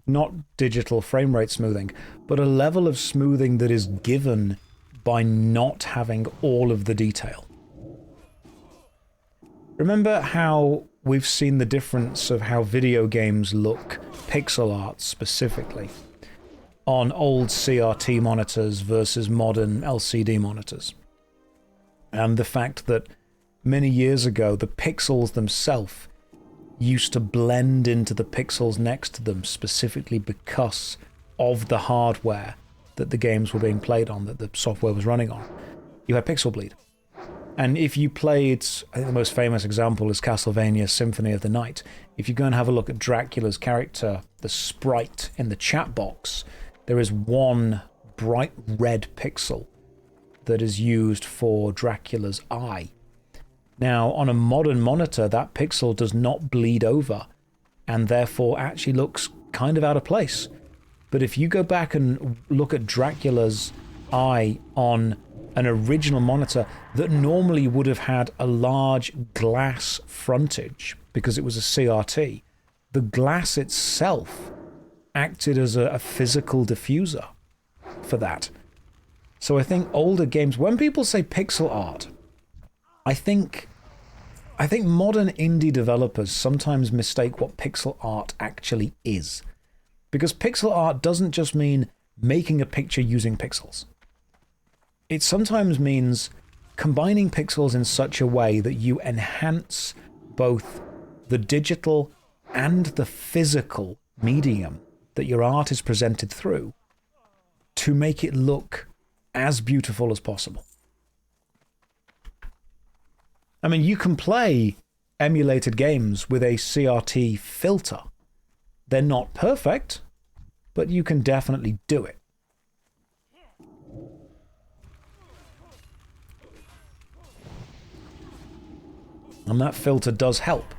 not digital frame rate smoothing, but a level of smoothing that is given by not having all of the detail. Remember how we've seen the difference of how video games look, pixel art specifically, on old CRT monitors versus modern LCD monitors? And the fact that many years ago the pixels themselves used to blend into the pixels next to them specifically because of the hardware that the games were being played on, that the software was running on. You had pixel bleed. And if you played, I think the most famous example is Castlevania Symphony of the Night. If you go and have a look at Dracula's character, the sprite in the chat box, there is one bright red pixel that is used for Dracula's eye. Now, on a modern monitor, that pixel does not bleed over and therefore actually looks kind of out of place. But if you go back and look at Dracula's eye on an original monitor that normally would have had a large glass frontage because it was a CRT, the glass itself acted as a physical diffuser for that. So I think older games, when people say pixel art, I think modern indie developers sometimes mistake what pixel art actually is. Because pixel art doesn't just mean making a picture using pixels. It sometimes means combining pixels in such a way that you enhance both the digital and the physical medium that your art is presented through to make it look as beautiful as possible. I mean, you can play emulated games with a CRT filter. They're not perfect, but you can definitely do it. And that filter does help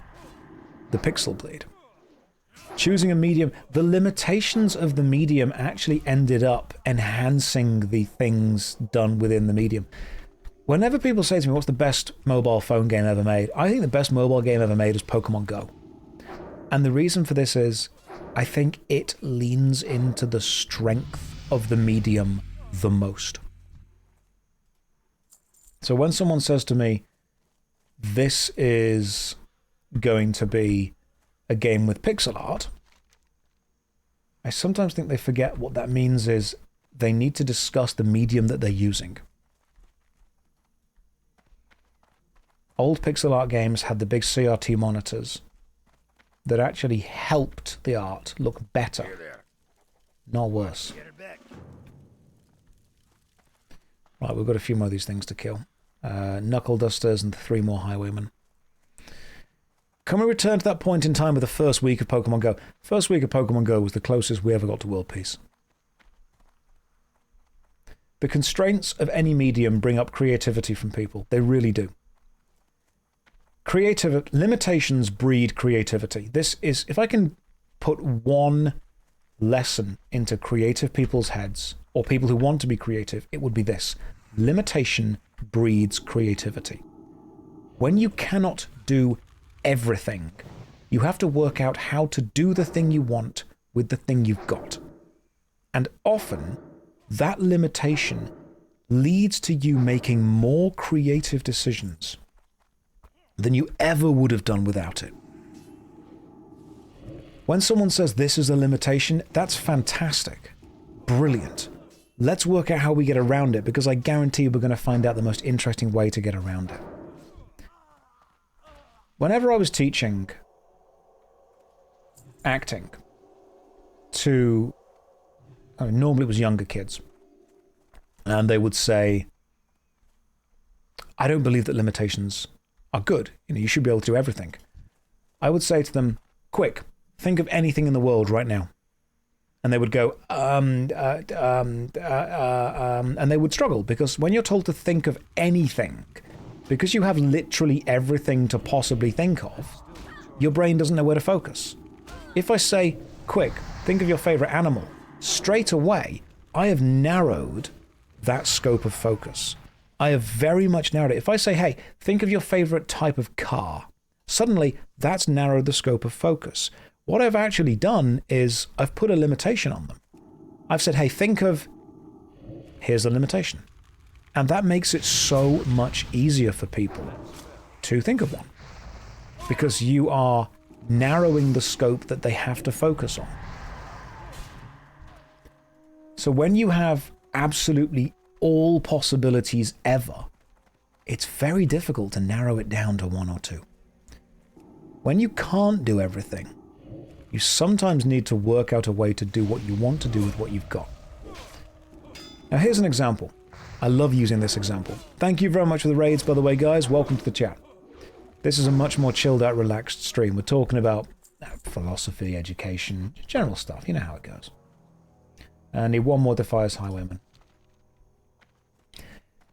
the pixel bleed. Choosing a medium, the limitations of the medium actually ended up enhancing the things done within the medium. Whenever people say to me, what's the best mobile phone game ever made? I think the best mobile game ever made is Pokemon Go. And the reason for this is, I think it leans into the strength of the medium the most. So when someone says to me, this is going to be a game with pixel art, I sometimes think they forget what that means is they need to discuss the medium that they're using. Old pixel art games had the big CRT monitors that actually helped the art look better, not worse. Right, we've got a few more of these things to kill. Knuckle Dusters and 3 more Highwaymen. Can we return to that point in time with the first week of Pokemon Go? First week of Pokemon Go was the closest we ever got to world peace. The constraints of any medium bring up creativity from people. They really do. Limitations breed creativity. This is, if I can put one lesson into creative people's heads, or people who want to be creative, it would be this. Limitation breeds creativity. When you cannot do everything, you have to work out how to do the thing you want with the thing you've got. And often, that limitation leads to you making more creative decisions than you ever would have done without it. When someone says this is a limitation, that's fantastic. Brilliant. Let's work out how we get around it, because I guarantee we're going to find out the most interesting way to get around it. Whenever I was teaching acting to, normally it was younger kids, and they would say, I don't believe that limitations are good. You should be able to do everything. I would say to them, quick, think of anything in the world right now. And they would go, and they would struggle, because when you're told to think of anything, because you have literally everything to possibly think of, your brain doesn't know where to focus. If I say, quick, think of your favorite animal, straight away, I have narrowed that scope of focus. I have very much narrowed it. If I say, hey, think of your favorite type of car, suddenly that's narrowed the scope of focus. What I've actually done is I've put a limitation on them. I've said, hey, think of, here's the limitation. And that makes it so much easier for people to think of one, because you are narrowing the scope that they have to focus on. So when you have absolutely all possibilities ever, it's very difficult to narrow it down to one or two. When you can't do everything, you sometimes need to work out a way to do what you want to do with what you've got. Now here's an example. I love using this example. Thank you very much for the raids, by the way, guys. Welcome to the chat. This is a much more chilled out, relaxed stream. We're talking about philosophy, education, general stuff. You know how it goes. I need one more Defias Highwayman.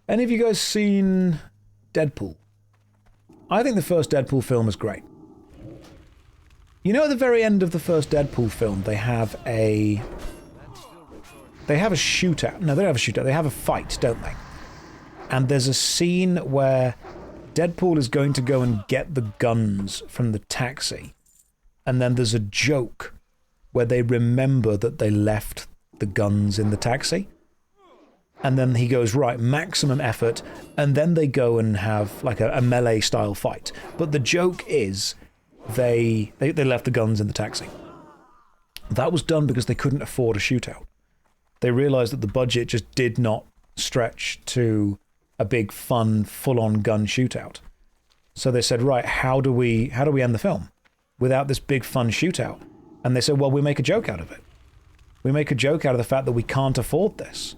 Any of you guys seen Deadpool? I think the first Deadpool film is great. You know, at the very end of the first Deadpool film, they have a shootout. No, they don't have a shootout. They have a fight, don't they? And there's a scene where Deadpool is going to go and get the guns from the taxi. And then there's a joke where they remember that they left the guns in the taxi. And then he goes, right, maximum effort. And then they go and have like a melee style fight. But the joke is they left the guns in the taxi. That was done because they couldn't afford a shootout. They realized that the budget just did not stretch to a big, fun, full-on gun shootout. So they said, right, how do we end the film without this big, fun shootout? And they said, well, we make a joke out of it. We make a joke out of the fact that we can't afford this.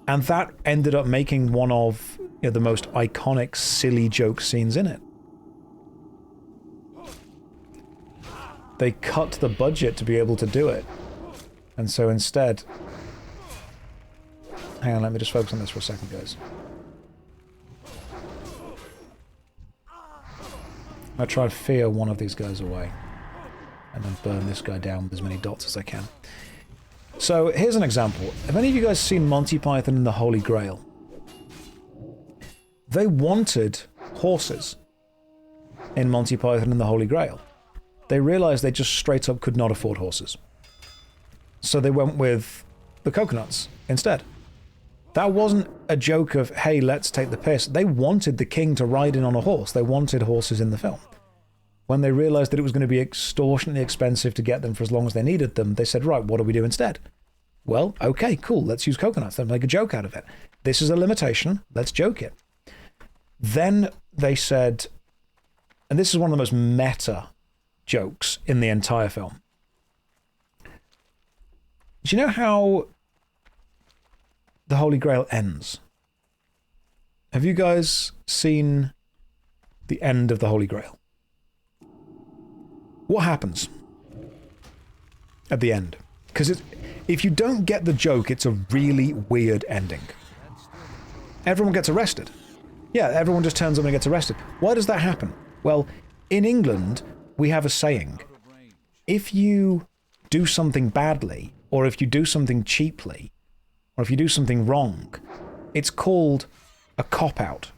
And that ended up making one of the most iconic, silly joke scenes in it. They cut the budget to be able to do it. And so instead... Hang on, let me just focus on this for a second, guys. I try to fear one of these guys away. And then burn this guy down with as many dots as I can. So, here's an example. Have any of you guys seen Monty Python and the Holy Grail? They wanted horses in Monty Python and the Holy Grail. They realized they just straight up could not afford horses. So they went with the coconuts instead. That wasn't a joke of, hey, let's take the piss. They wanted the king to ride in on a horse. They wanted horses in the film. When they realized that it was going to be extortionately expensive to get them for as long as they needed them, they said, right, what do we do instead? Well, okay, cool, let's use coconuts. Let's make a joke out of it. This is a limitation. Let's joke it. Then they said, and this is one of the most meta jokes in the entire film. Do you know how the Holy Grail ends? Have you guys seen the end of the Holy Grail? What happens at the end? Because if you don't get the joke, it's a really weird ending. Everyone gets arrested. Yeah, everyone just turns up and gets arrested. Why does that happen? Well, in England, we have a saying. If you do something badly, or if you do something cheaply, or if you do something wrong, it's called a cop-out.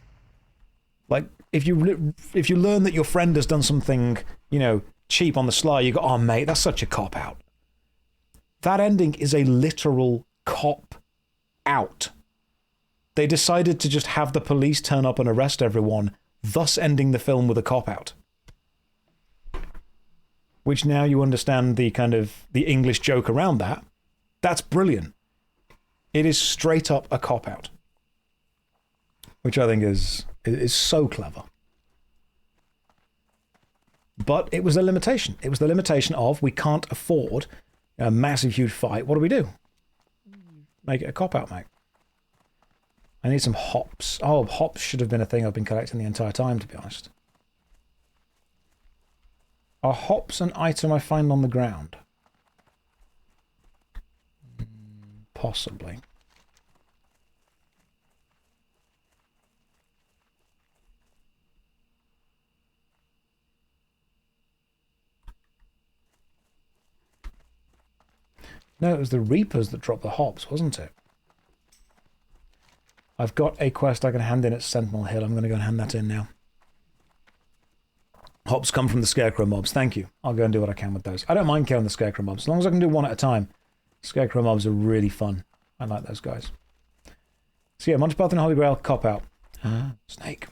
Like, if you learn that your friend has done something, cheap on the sly, you go, oh mate, that's such a cop-out. That ending is a literal cop-out. They decided to just have the police turn up and arrest everyone, thus ending the film with a cop-out. Which now you understand the kind of the English joke around that. That's brilliant. It is straight up a cop-out, which I think is so clever. But it was a limitation. It was the limitation of we can't afford a massive, huge fight. What do? Make it a cop-out, mate. I need some hops. Oh, hops should have been a thing I've been collecting the entire time, to be honest. Are hops an item I find on the ground? Possibly. No, it was the Reapers that dropped the hops, wasn't it? I've got a quest I can hand in at Sentinel Hill. I'm going to go and hand that in now. Hops come from the Scarecrow mobs. Thank you. I'll go and do what I can with those. I don't mind killing the Scarecrow mobs. As long as I can do one at a time. Scarecrow mobs are really fun. I like those guys. So yeah, Monty Python and Holy Grail, cop-out. Snake.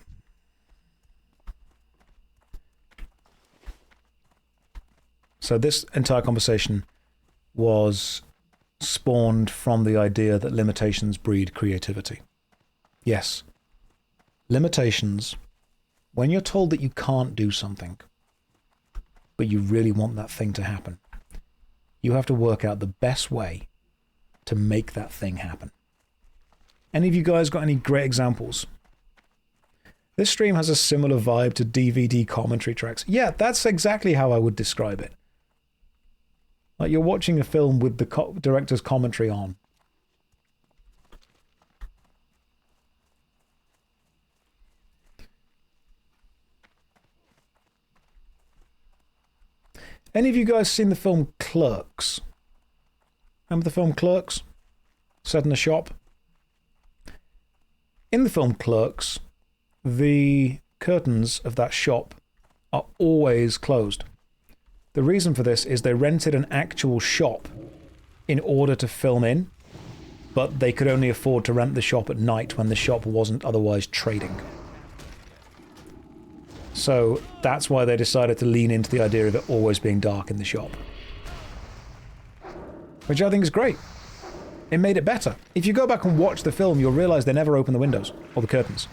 So this entire conversation was spawned from the idea that limitations breed creativity. Yes. Limitations, when you're told that you can't do something, but you really want that thing to happen, you have to work out the best way to make that thing happen. Any of you guys got any great examples? This stream has a similar vibe to DVD commentary tracks. Yeah, that's exactly how I would describe it. Like you're watching a film with the director's commentary on. Any of you guys seen the film Clerks? Remember the film Clerks? Set in a shop? In the film Clerks, the curtains of that shop are always closed. The reason for this is they rented an actual shop in order to film in, but they could only afford to rent the shop at night when the shop wasn't otherwise trading. So that's why they decided to lean into the idea of it always being dark in the shop. Which I think is great. It made it better. If you go back and watch the film, you'll realize they never open the windows or the curtains.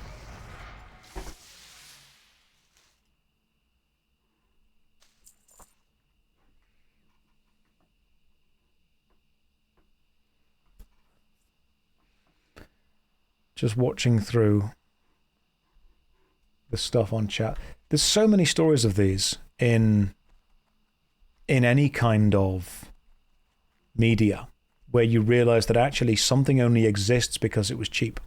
Just watching through the stuff on chat. There's so many stories of these in any kind of media where you realize that actually something only exists because it was cheap.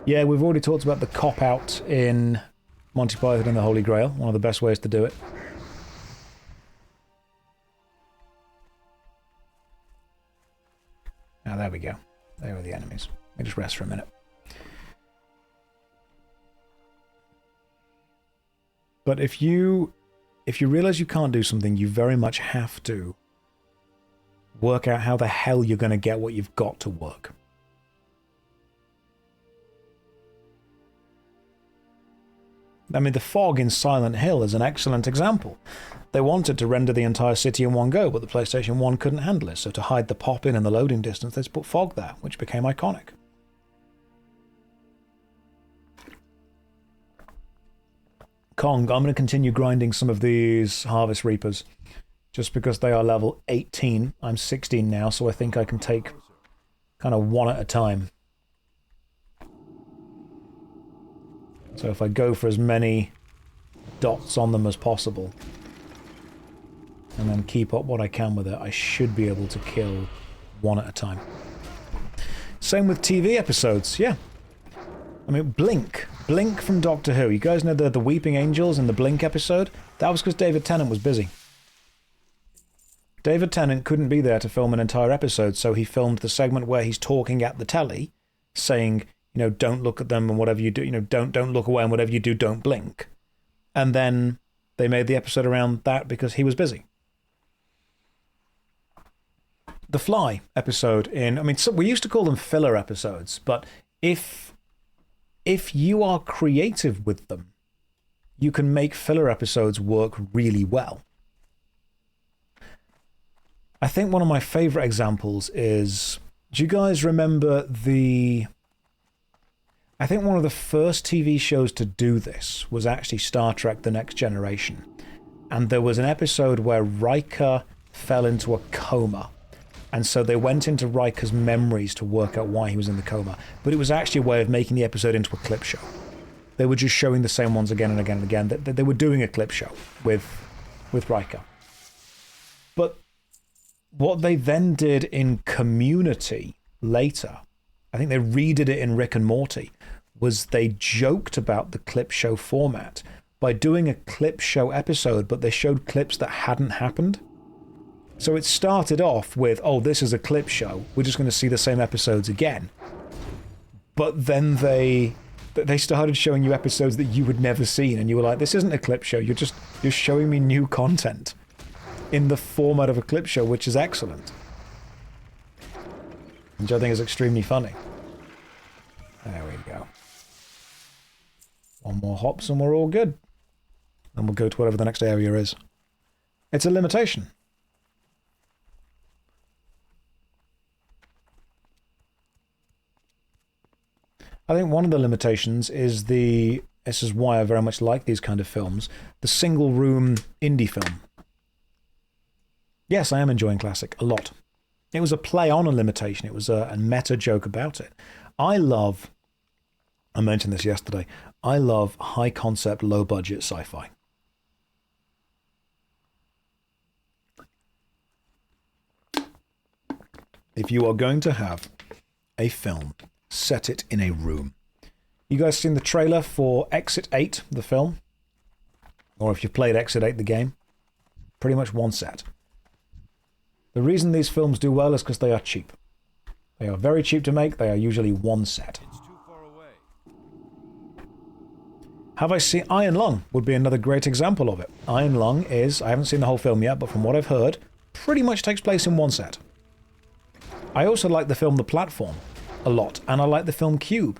Yeah, we've already talked about the cop-out in Monty Python and the Holy Grail, one of the best ways to do it. Now, there we go. There were the enemies. Let me just rest for a minute. But if you realize you can't do something, you very much have to work out how the hell you're going to get what you've got to work. I mean, the fog in Silent Hill is an excellent example. They wanted to render the entire city in one go, but the PlayStation 1 couldn't handle it, so to hide the pop-in and the loading distance, they just put fog there, which became iconic. Kong, I'm going to continue grinding some of these Harvest Reapers, just because they are level 18. I'm 16 now, so I think I can take kind of one at a time. So if I go for as many dots on them as possible, and then keep up what I can with it, I should be able to kill one at a time. Same with TV episodes, yeah. I mean, Blink from Doctor Who. You guys know the Weeping Angels in the Blink episode? That was because David Tennant was busy. David Tennant couldn't be there to film an entire episode, so he filmed the segment where he's talking at the telly, saying, you know, don't look at them and whatever you do, you know, don't look away and whatever you do, don't blink. And then they made the episode around that because he was busy. the Fly episode in, I mean, so we used to call them filler episodes, but if you are creative with them, you can make filler episodes work really well. I think one of my favorite examples is, do you guys remember I think one of the first TV shows to do this was actually Star Trek The Next Generation. And there was an episode where Riker fell into a coma. And so they went into Riker's memories to work out why he was in the coma. But it was actually a way of making the episode into a clip show. They were just showing the same ones again and again and again. They were doing a clip show with Riker. But what they then did in Community later, I think they redid it in Rick and Morty, was they joked about the clip show format by doing a clip show episode, but they showed clips that hadn't happened. So it started off with, oh, this is a clip show, we're just going to see the same episodes again. But then they started showing you episodes that you had never seen, and you were like, this isn't a clip show, you're showing me new content in the format of a clip show, which is excellent. Which I think is extremely funny. There we go. One more hops and we're all good. Then we'll go to whatever the next area is. It's a limitation. I think one of the limitations is this is why I very much like these kind of films, the single room indie film. Yes, I am enjoying Classic a lot. It was a play on a limitation. It was a meta joke about it. I mentioned this yesterday, I love high concept, low budget sci-fi. If you are going to have a film, set it in a room. You guys seen the trailer for Exit 8, the film? Or if you've played Exit 8, the game? Pretty much one set. The reason these films do well is because they are cheap. They are very cheap to make. They are usually one set. It's too far away. Have I seen Iron Lung? Would be another great example of it. Iron Lung is, I haven't seen the whole film yet, but from what I've heard, pretty much takes place in one set. I also like the film The Platform a lot, and I like the film Cube.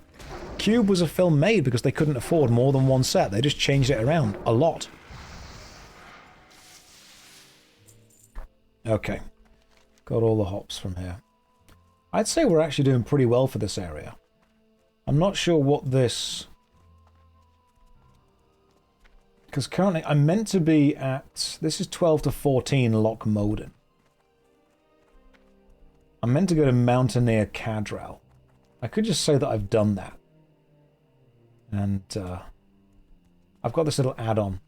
Cube was a film made because they couldn't afford more than one set. They just changed it around a lot. Okay. Got all the hops from here. I'd say we're actually doing pretty well for this area. I'm not sure what this... Because currently I'm meant to be at... This is 12 to 14 Loch Moden. I'm meant to go to Mountaineer Cadrell. I could just say that I've done that. And I've got this little add-on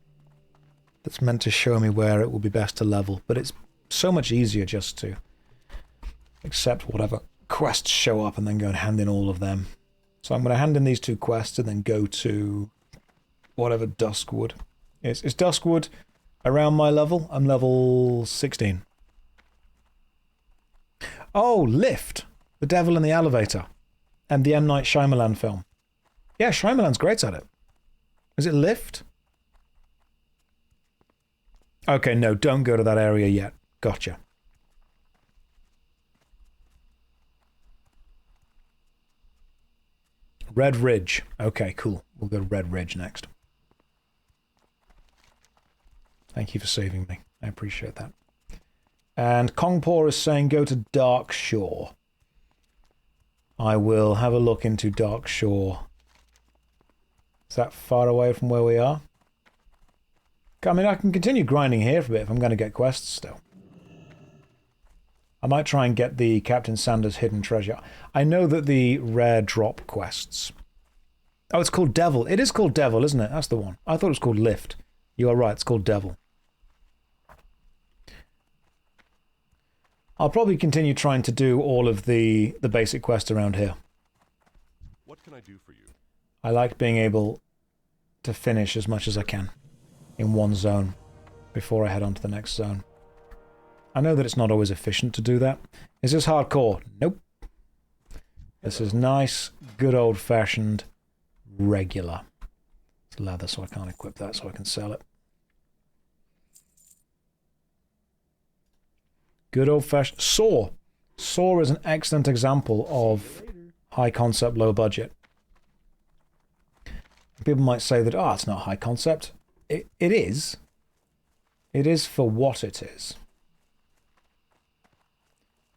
that's meant to show me where it will be best to level. But it's so much easier just to accept whatever quests show up and then go and hand in all of them. So I'm going to hand in these 2 quests and then go to whatever Duskwood is. Is Duskwood around my level? I'm level 16. Oh, Lift! The Devil in the Elevator. And the M. Night Shyamalan film. Yeah, Shyamalan's great at it. Is it Lift? Okay, no, don't go to that area yet. Gotcha. Red Ridge. Okay, cool. We'll go to Red Ridge next. Thank you for saving me. I appreciate that. And Kongpor is saying go to Dark Shore. I will have a look into Dark Shore. Is that far away from where we are? I mean, I can continue grinding here for a bit if I'm going to get quests still. I might try and get the Captain Sanders hidden treasure. I know that the rare drop quests... Oh, it's called Devil. It is called Devil, isn't it? That's the one. I thought it was called Lift. You are right, it's called Devil. I'll probably continue trying to do all of the basic quests around here. What can I do for you? I like being able to finish as much as I can in one zone before I head on to the next zone. I know that it's not always efficient to do that. Is this hardcore? Nope. This is nice, good old-fashioned, regular. It's leather, so I can't equip that, so I can sell it. Good old-fashioned... Saw! Saw is an excellent example of high concept, low budget. People might say that, oh, it's not high concept. It is. It is for what it is.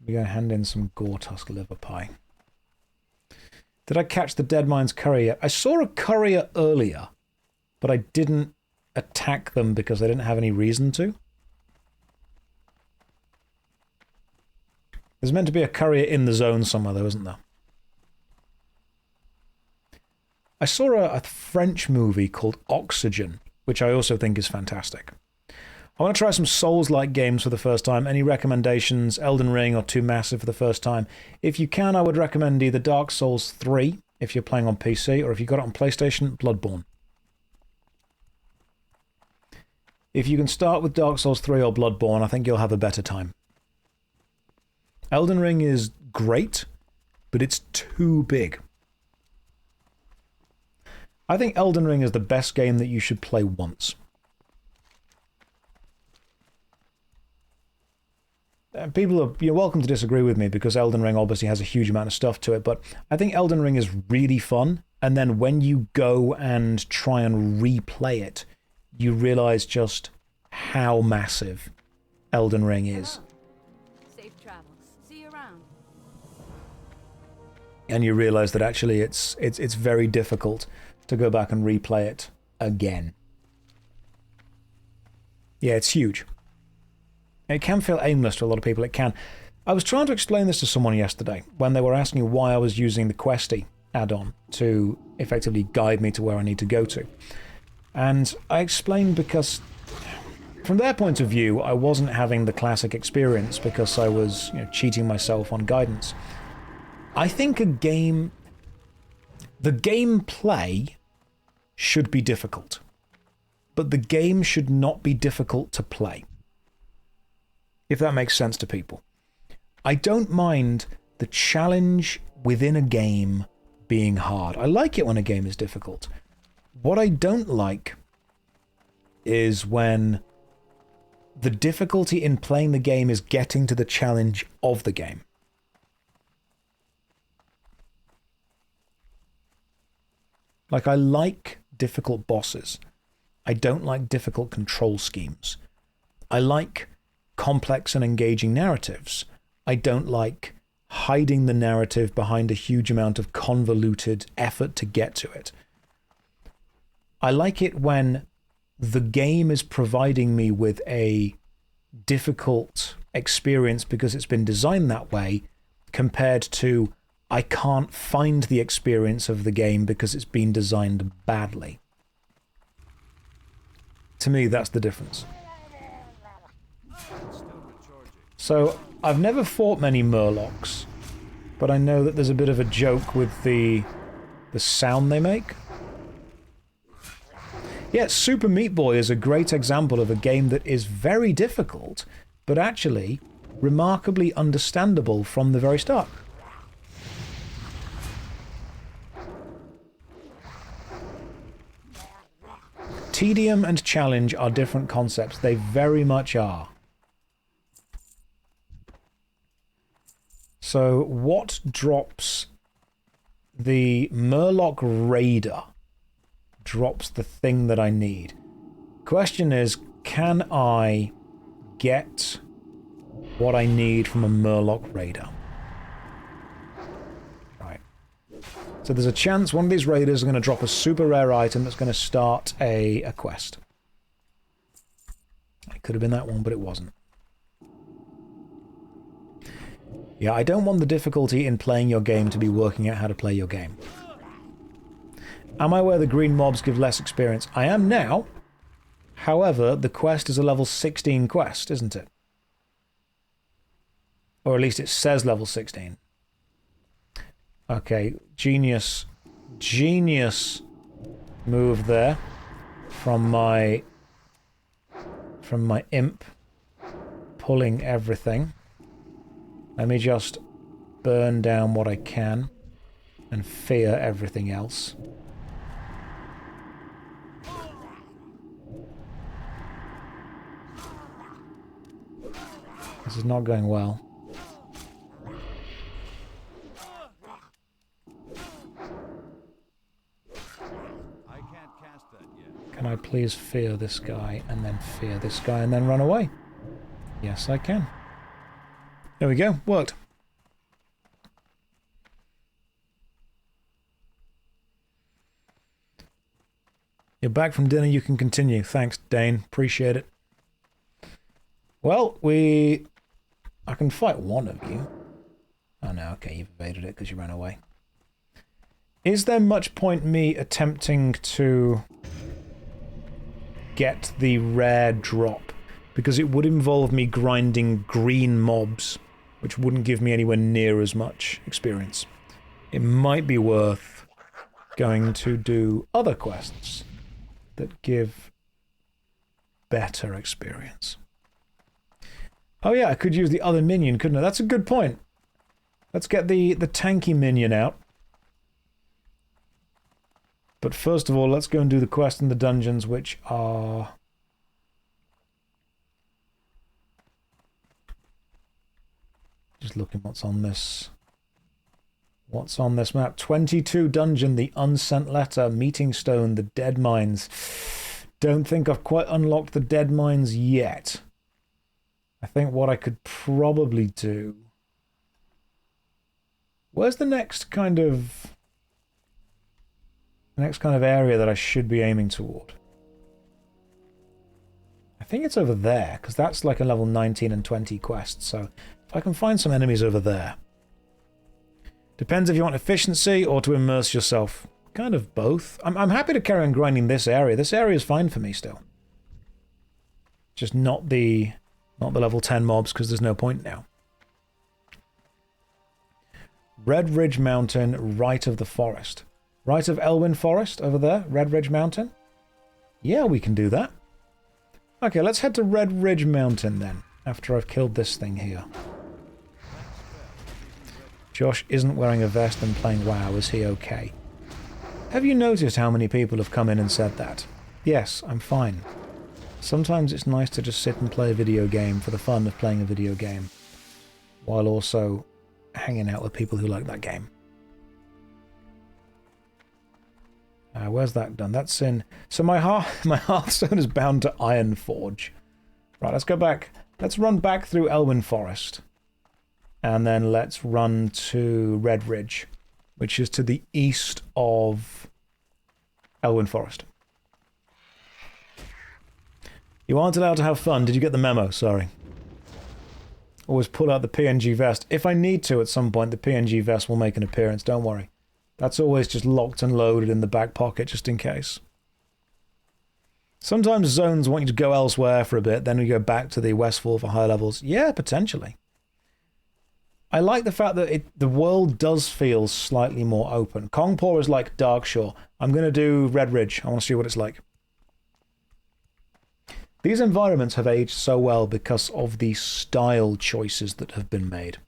We're going to hand in some gore tusk liver pie. Did I catch the Deadmines courier? I saw a courier earlier, but I didn't attack them because I didn't have any reason to. There's meant to be a courier in the zone somewhere, though, isn't there? I saw a French movie called Oxygen, which I also think is fantastic. I want to try some Souls-like games for the first time. Any recommendations? Elden Ring or Too Massive for the first time? If you can, I would recommend either Dark Souls 3, if you're playing on PC, or if you got it on PlayStation, Bloodborne. If you can start with Dark Souls 3 or Bloodborne, I think you'll have a better time. Elden Ring is great, but it's too big. I think Elden Ring is the best game that you should play once. You're welcome to disagree with me because Elden Ring obviously has a huge amount of stuff to it, but I think Elden Ring is really fun, and then when you go and try and replay it, you realize just how massive Elden Ring is. Safe travels. See you around. And you realize that actually it's very difficult to go back and replay it again. Yeah, it's huge. It can feel aimless to a lot of people, it can. I was trying to explain this to someone yesterday when they were asking why I was using the Questy add-on to effectively guide me to where I need to go to. And I explained because, from their point of view, I wasn't having the classic experience because I was, cheating myself on guidance. I think the gameplay should be difficult, but the game should not be difficult to play. If that makes sense to people. I don't mind the challenge within a game being hard. I like it when a game is difficult. What I don't like is when the difficulty in playing the game is getting to the challenge of the game. Like, I like difficult bosses. I don't like difficult control schemes. I like complex and engaging narratives. I don't like hiding the narrative behind a huge amount of convoluted effort to get to it. I like it when the game is providing me with a difficult experience because it's been designed that way, compared to I can't find the experience of the game because it's been designed badly. To me, that's the difference. So, I've never fought many Murlocs, but I know that there's a bit of a joke with the sound they make. Yeah, Super Meat Boy is a great example of a game that is very difficult, but actually remarkably understandable from the very start. Tedium and challenge are different concepts. They very much are. So, what drops the Murloc Raider? Drops the thing that I need. Question is, can I get what I need from a Murloc Raider? Right. So there's a chance one of these raiders are going to drop a super rare item that's going to start a quest. It could have been that one, but it wasn't. Yeah, I don't want the difficulty in playing your game to be working out how to play your game. Am I aware the green mobs give less experience? I am now. However, the quest is a level 16 quest, isn't it? Or at least it says level 16. Okay, genius move there from my imp pulling everything. Let me just burn down what I can and fear everything else. This is not going well. Can I please fear this guy and then fear this guy and then run away? Yes, I can. There we go. Worked. You're back from dinner. You can continue. Thanks, Dane. Appreciate it. Well, I can fight one of you. Oh no, okay, you've evaded it because you ran away. Is there much point me attempting to get the rare drop? Because it would involve me grinding green mobs, which wouldn't give me anywhere near as much experience. It might be worth going to do other quests that give better experience. Oh yeah, I could use the other minion, couldn't I? That's a good point. Let's get the tanky minion out. But first of all, let's go and do the quest in the dungeons, which are... Just looking what's on this. What's on this map? 22 dungeon, the unsent letter, meeting stone, the dead mines. Don't think I've quite unlocked the dead mines yet. I think what I could probably do... Where's the next kind of area that I should be aiming toward? I think it's over there, because that's like a level 19 and 20 quest, so if I can find some enemies over there. Depends if you want efficiency or to immerse yourself. Kind of both. I'm happy to carry on grinding this area. This area is fine for me still. Just not the level 10 mobs, because there's no point now. Red Ridge Mountain, right of the forest. Right of Elwyn Forest, over there, Red Ridge Mountain. Yeah, we can do that. Okay, let's head to Red Ridge Mountain then, after I've killed this thing here. Josh isn't wearing a vest and playing WoW, is he okay? Have you noticed how many people have come in and said that? Yes, I'm fine. Sometimes it's nice to just sit and play a video game for the fun of playing a video game, while also hanging out with people who like that game. Where's that done? That's in... So my Hearthstone is bound to Ironforge. Right, let's go back. Let's run back through Elwyn Forest. And then let's run to Red Ridge, which is to the east of Elwyn Forest. You aren't allowed to have fun. Did you get the memo? Sorry. Always pull out the PNG vest. If I need to at some point, the PNG vest will make an appearance. Don't worry. That's always just locked and loaded in the back pocket just in case. Sometimes zones want you to go elsewhere for a bit, then we go back to the Westfall for higher levels. Yeah, potentially. I like the fact that the world does feel slightly more open. Kongpor is like Darkshore. I'm going to do Red Ridge. I want to see what it's like. These environments have aged so well because of the style choices that have been made.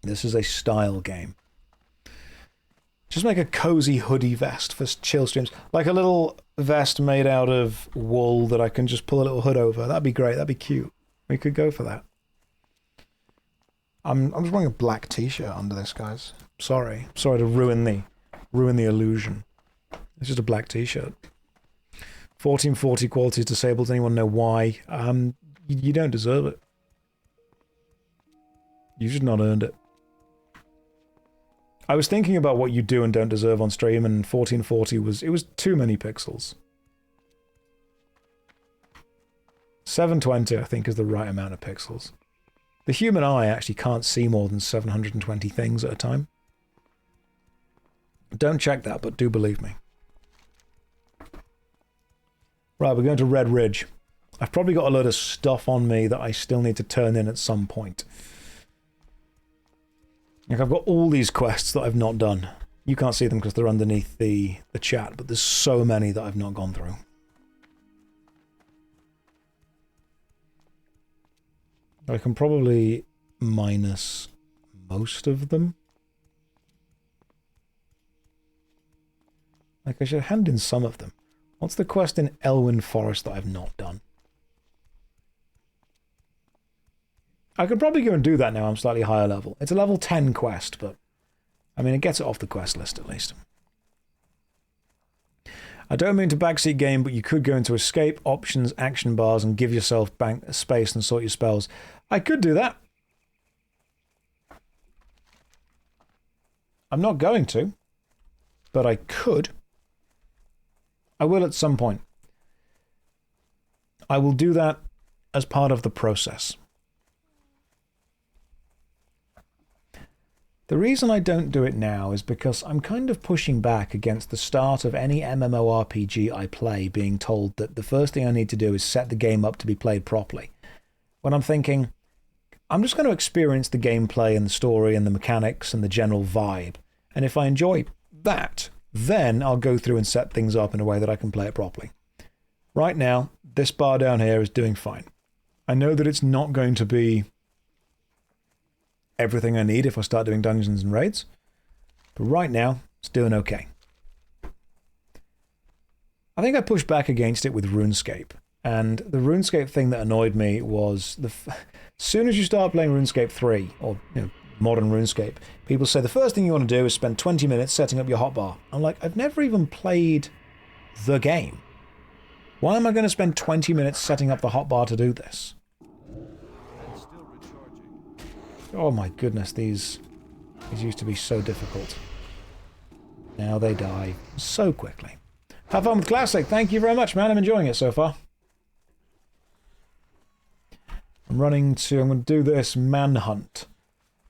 This is a style game. Just make a cozy hoodie vest for chill streams. Like a little vest made out of wool that I can just pull a little hood over. That'd be great. That'd be cute. We could go for that. I'm just wearing a black t-shirt under this, guys. Sorry. Sorry to ruin the illusion. It's just a black t-shirt. 1440 quality is disabled. Does anyone know why? You don't deserve it. You've just not earned it. I was thinking about what you do and don't deserve on stream, and 1440 was too many pixels. 720, I think, is the right amount of pixels. The human eye actually can't see more than 720 things at a time. Don't check that, but do believe me. Right, we're going to Red Ridge. I've probably got a load of stuff on me that I still need to turn in at some point. Like, I've got all these quests that I've not done. You can't see them because they're underneath the chat, but there's so many that I've not gone through. I can probably minus most of them. Like, I should hand in some of them. What's the quest in Elwyn Forest that I've not done? I could probably go and do that now I'm slightly higher level. It's a level 10 quest, but I mean, it gets it off the quest list at least. I don't mean to backseat game, but you could go into escape, options, action bars, and give yourself bank space and sort your spells. I could do that. I'm not going to, but I could. I will at some point. I will do that as part of the process. The reason I don't do it now is because I'm kind of pushing back against the start of any MMORPG I play being told that the first thing I need to do is set the game up to be played properly. When I'm thinking, I'm just going to experience the gameplay and the story and the mechanics and the general vibe. And if I enjoy that, then I'll go through and set things up in a way that I can play it properly. Right now, this bar down here is doing fine. I know that it's not going to be everything I need if I start doing dungeons and raids, but right now, it's doing okay. I think I pushed back against it with RuneScape, and the RuneScape thing that annoyed me was as soon as you start playing RuneScape 3, or modern RuneScape, people say the first thing you want to do is spend 20 minutes setting up your hotbar. I'm like, I've never even played the game. Why am I going to spend 20 minutes setting up the hotbar to do this? Oh my goodness, these used to be so difficult. Now they die so quickly. Have fun with Classic. Thank you very much, man. I'm enjoying it so far. I'm going to do this Manhunt.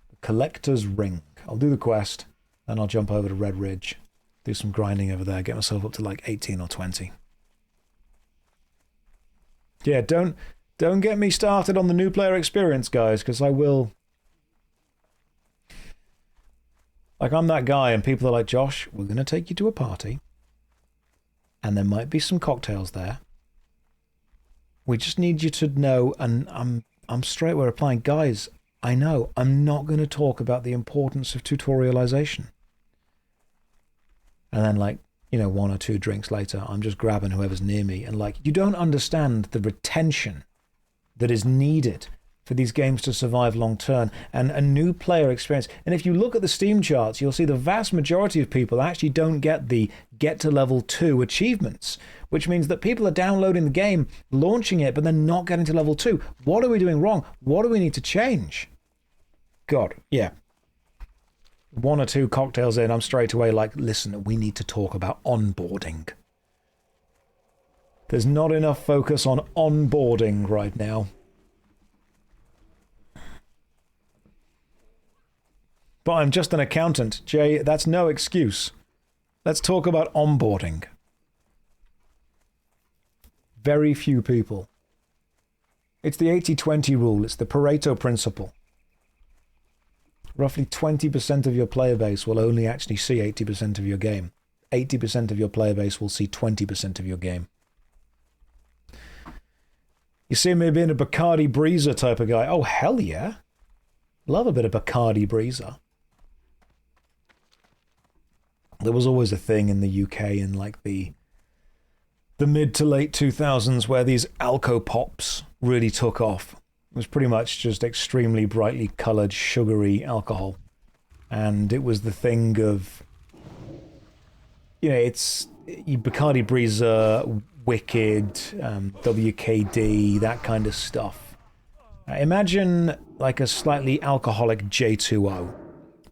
The Collector's Ring. I'll do the quest, then I'll jump over to Red Ridge. Do some grinding over there, get myself up to like 18 or 20. Yeah, don't get me started on the new player experience, guys, because I will... Like, I'm that guy, and people are like, Josh, we're going to take you to a party, and there might be some cocktails there. We just need you to know, and I'm straightway replying, guys, I know, I'm not going to talk about the importance of tutorialization. And then, like, 1 or 2 drinks later, I'm just grabbing whoever's near me, and like, you don't understand the retention that is needed for these games to survive long term, and a new player experience. And if you look at the Steam charts, you'll see the vast majority of people actually don't get the get to level 2 achievements, which means that people are downloading the game, launching it, but then not getting to level 2. What are we doing wrong? What do we need to change? God, yeah. 1 or 2 cocktails in, I'm straight away like, listen, we need to talk about onboarding. There's not enough focus on onboarding right now. But I'm just an accountant. Jay, that's no excuse. Let's talk about onboarding. Very few people. It's the 80-20 rule. It's the Pareto principle. Roughly 20% of your player base will only actually see 80% of your game. 80% of your player base will see 20% of your game. You see me being a Bacardi Breezer type of guy. Oh, hell yeah. Love a bit of Bacardi Breezer. There was always a thing in the UK in like the mid to late 2000s where these alco pops really took off. It was pretty much just extremely brightly coloured, sugary alcohol. And it was the thing of, it's Bacardi Breezer, Wicked, WKD, that kind of stuff. Imagine like a slightly alcoholic J2O.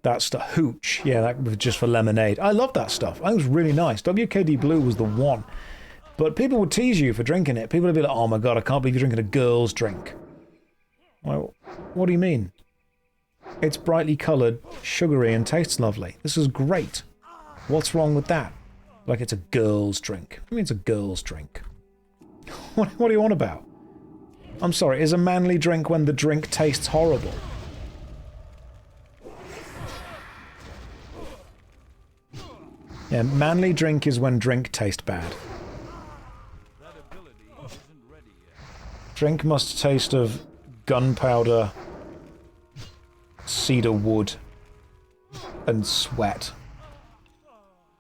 That stuff, Hooch, yeah, that was just for lemonade. I love that stuff. I think it was really nice. WKD Blue was the one. But people would tease you for drinking it. People would be like, oh my god, I can't believe you're drinking a girl's drink. Well, what do you mean? It's brightly coloured, sugary, and tastes lovely. This is great. What's wrong with that? Like it's a girl's drink. I mean, it's a girl's drink. What do you want about? I'm sorry, is a manly drink when the drink tastes horrible? Yeah, manly drink is when drink tastes bad. Drink must taste of gunpowder, cedar wood, and sweat.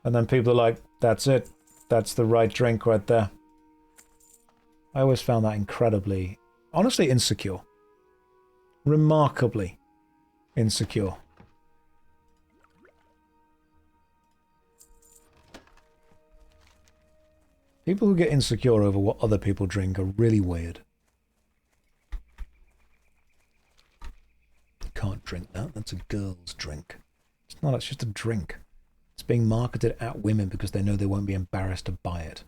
And then people are like, that's it. That's the right drink right there. I always found that incredibly, honestly insecure. Remarkably insecure. People who get insecure over what other people drink are really weird. Can't drink that. That's a girl's drink. It's not. It's just a drink. It's being marketed at women because they know they won't be embarrassed to buy it.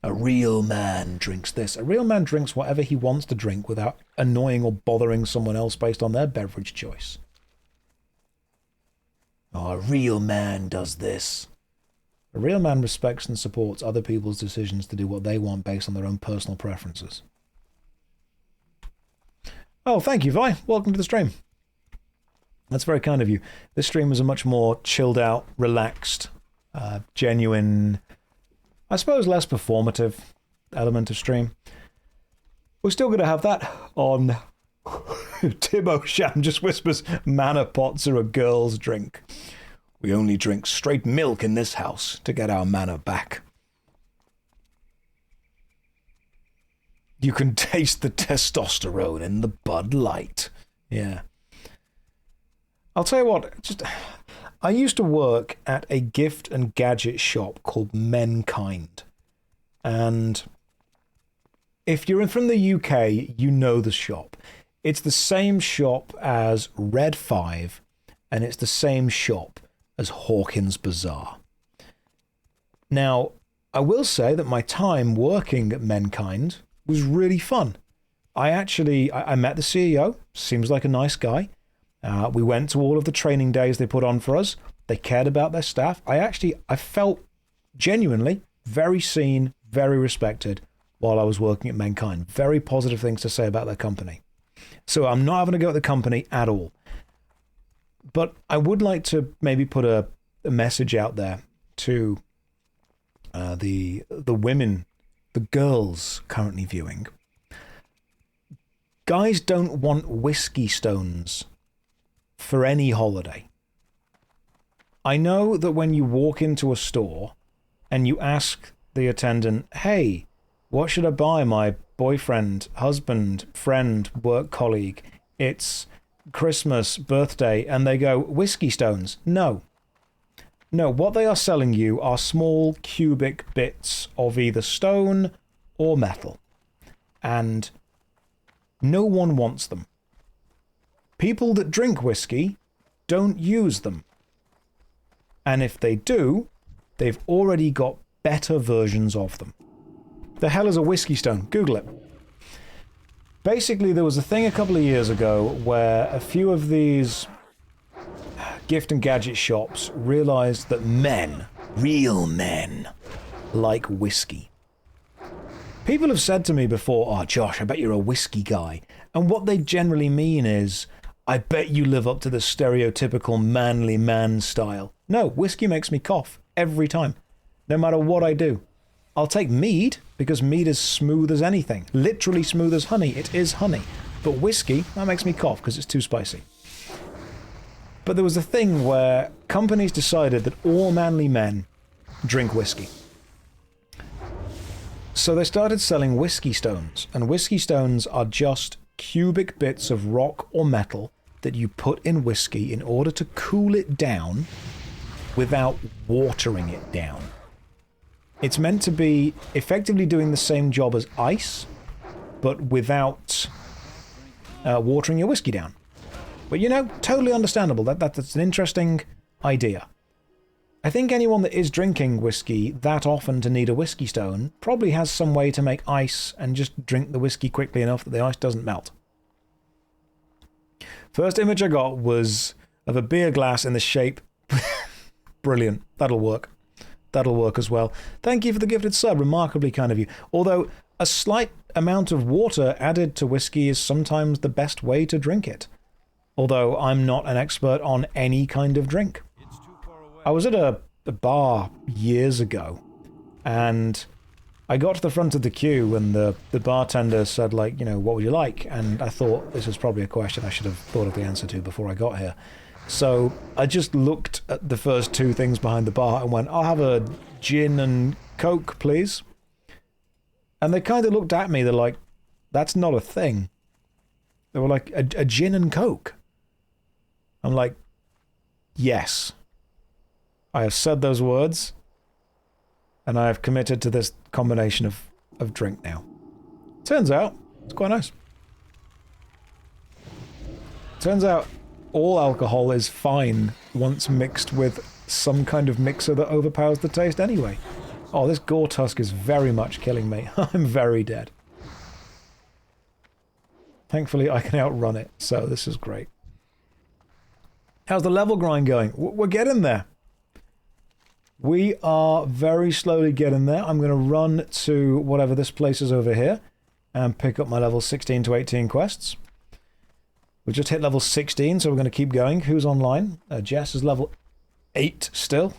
A real man drinks this. A real man drinks whatever he wants to drink without annoying or bothering someone else based on their beverage choice. Oh, a real man does this. A real man respects and supports other people's decisions to do what they want based on their own personal preferences. Oh, thank you, Vi. Welcome to the stream. That's very kind of you. This stream was a much more chilled out, relaxed, genuine, I suppose less performative element of stream. We're still going to have that on... Timo Sham just whispers, mana pots are a girl's drink. We only drink straight milk in this house to get our mana back. You can taste the testosterone in the Bud Light. Yeah. I'll tell you what, I used to work at a gift and gadget shop called Menkind. And if you're from the UK, you know the shop. It's the same shop as Red 5, and it's the same shop as Hawkins Bazaar. Now, I will say that my time working at Menkind was really fun. I met the CEO, seems like a nice guy. We went to all of the training days they put on for us. They cared about their staff. I felt genuinely very seen, very respected while I was working at Menkind. Very positive things to say about their company. So I'm not having to go at the company at all. But I would like to maybe put a message out there to the women, the girls currently viewing. Guys don't want whiskey stones for any holiday. I know that when you walk into a store and you ask the attendant, hey, what should I buy my boyfriend, husband, friend, work colleague? It's Christmas, birthday, and they go, whiskey stones. No. No, what they are selling you are small cubic bits of either stone or metal. And no one wants them. People that drink whiskey don't use them. And if they do, they've already got better versions of them. The hell is a whiskey stone? Google it. Basically, there was a thing a couple of years ago where a few of these gift and gadget shops realized that men, real men, like whiskey. People have said to me before, oh, Josh, I bet you're a whiskey guy. And what they generally mean is, I bet you live up to the stereotypical manly man style. No, whiskey makes me cough every time, no matter what I do. I'll take mead, because mead is smooth as anything. Literally smooth as honey. It is honey. But whiskey, that makes me cough because it's too spicy. But there was a thing where companies decided that all manly men drink whiskey. So they started selling whiskey stones. And whiskey stones are just cubic bits of rock or metal that you put in whiskey in order to cool it down without watering it down. It's meant to be effectively doing the same job as ice, but without watering your whiskey down. But you know, totally understandable. That's an interesting idea. I think anyone that is drinking whiskey that often to need a whiskey stone probably has some way to make ice and just drink the whiskey quickly enough that the ice doesn't melt. First image I got was of a beer glass in the shape. Brilliant. That'll work. That'll work as well. Thank you for the gifted sub. Remarkably kind of you. Although a slight amount of water added to whiskey is sometimes the best way to drink it. Although I'm not an expert on any kind of drink. I was at a bar years ago, and I got to the front of the queue, and the bartender said, like, you know, what would you like? And I thought this was probably a question I should have thought of the answer to before I got here. So I just looked at the first two things behind the bar and went, I'll have a gin and coke, please. And they kind of looked at me, they're like, that's not a thing. They were like, a gin and coke? I'm like, yes. I have said those words, and I have committed to this combination of drink now. Turns out, it's quite nice. Turns out, all alcohol is fine once mixed with some kind of mixer that overpowers the taste anyway. Oh, this gore tusk is very much killing me. I'm very dead. Thankfully, I can outrun it, so this is great. How's the level grind going? We're getting there. We are very slowly getting there. I'm going to run to whatever this place is over here and pick up my level 16 to 18 quests. We just hit level 16, so we're going to keep going. Who's online? Jess is level 8 still.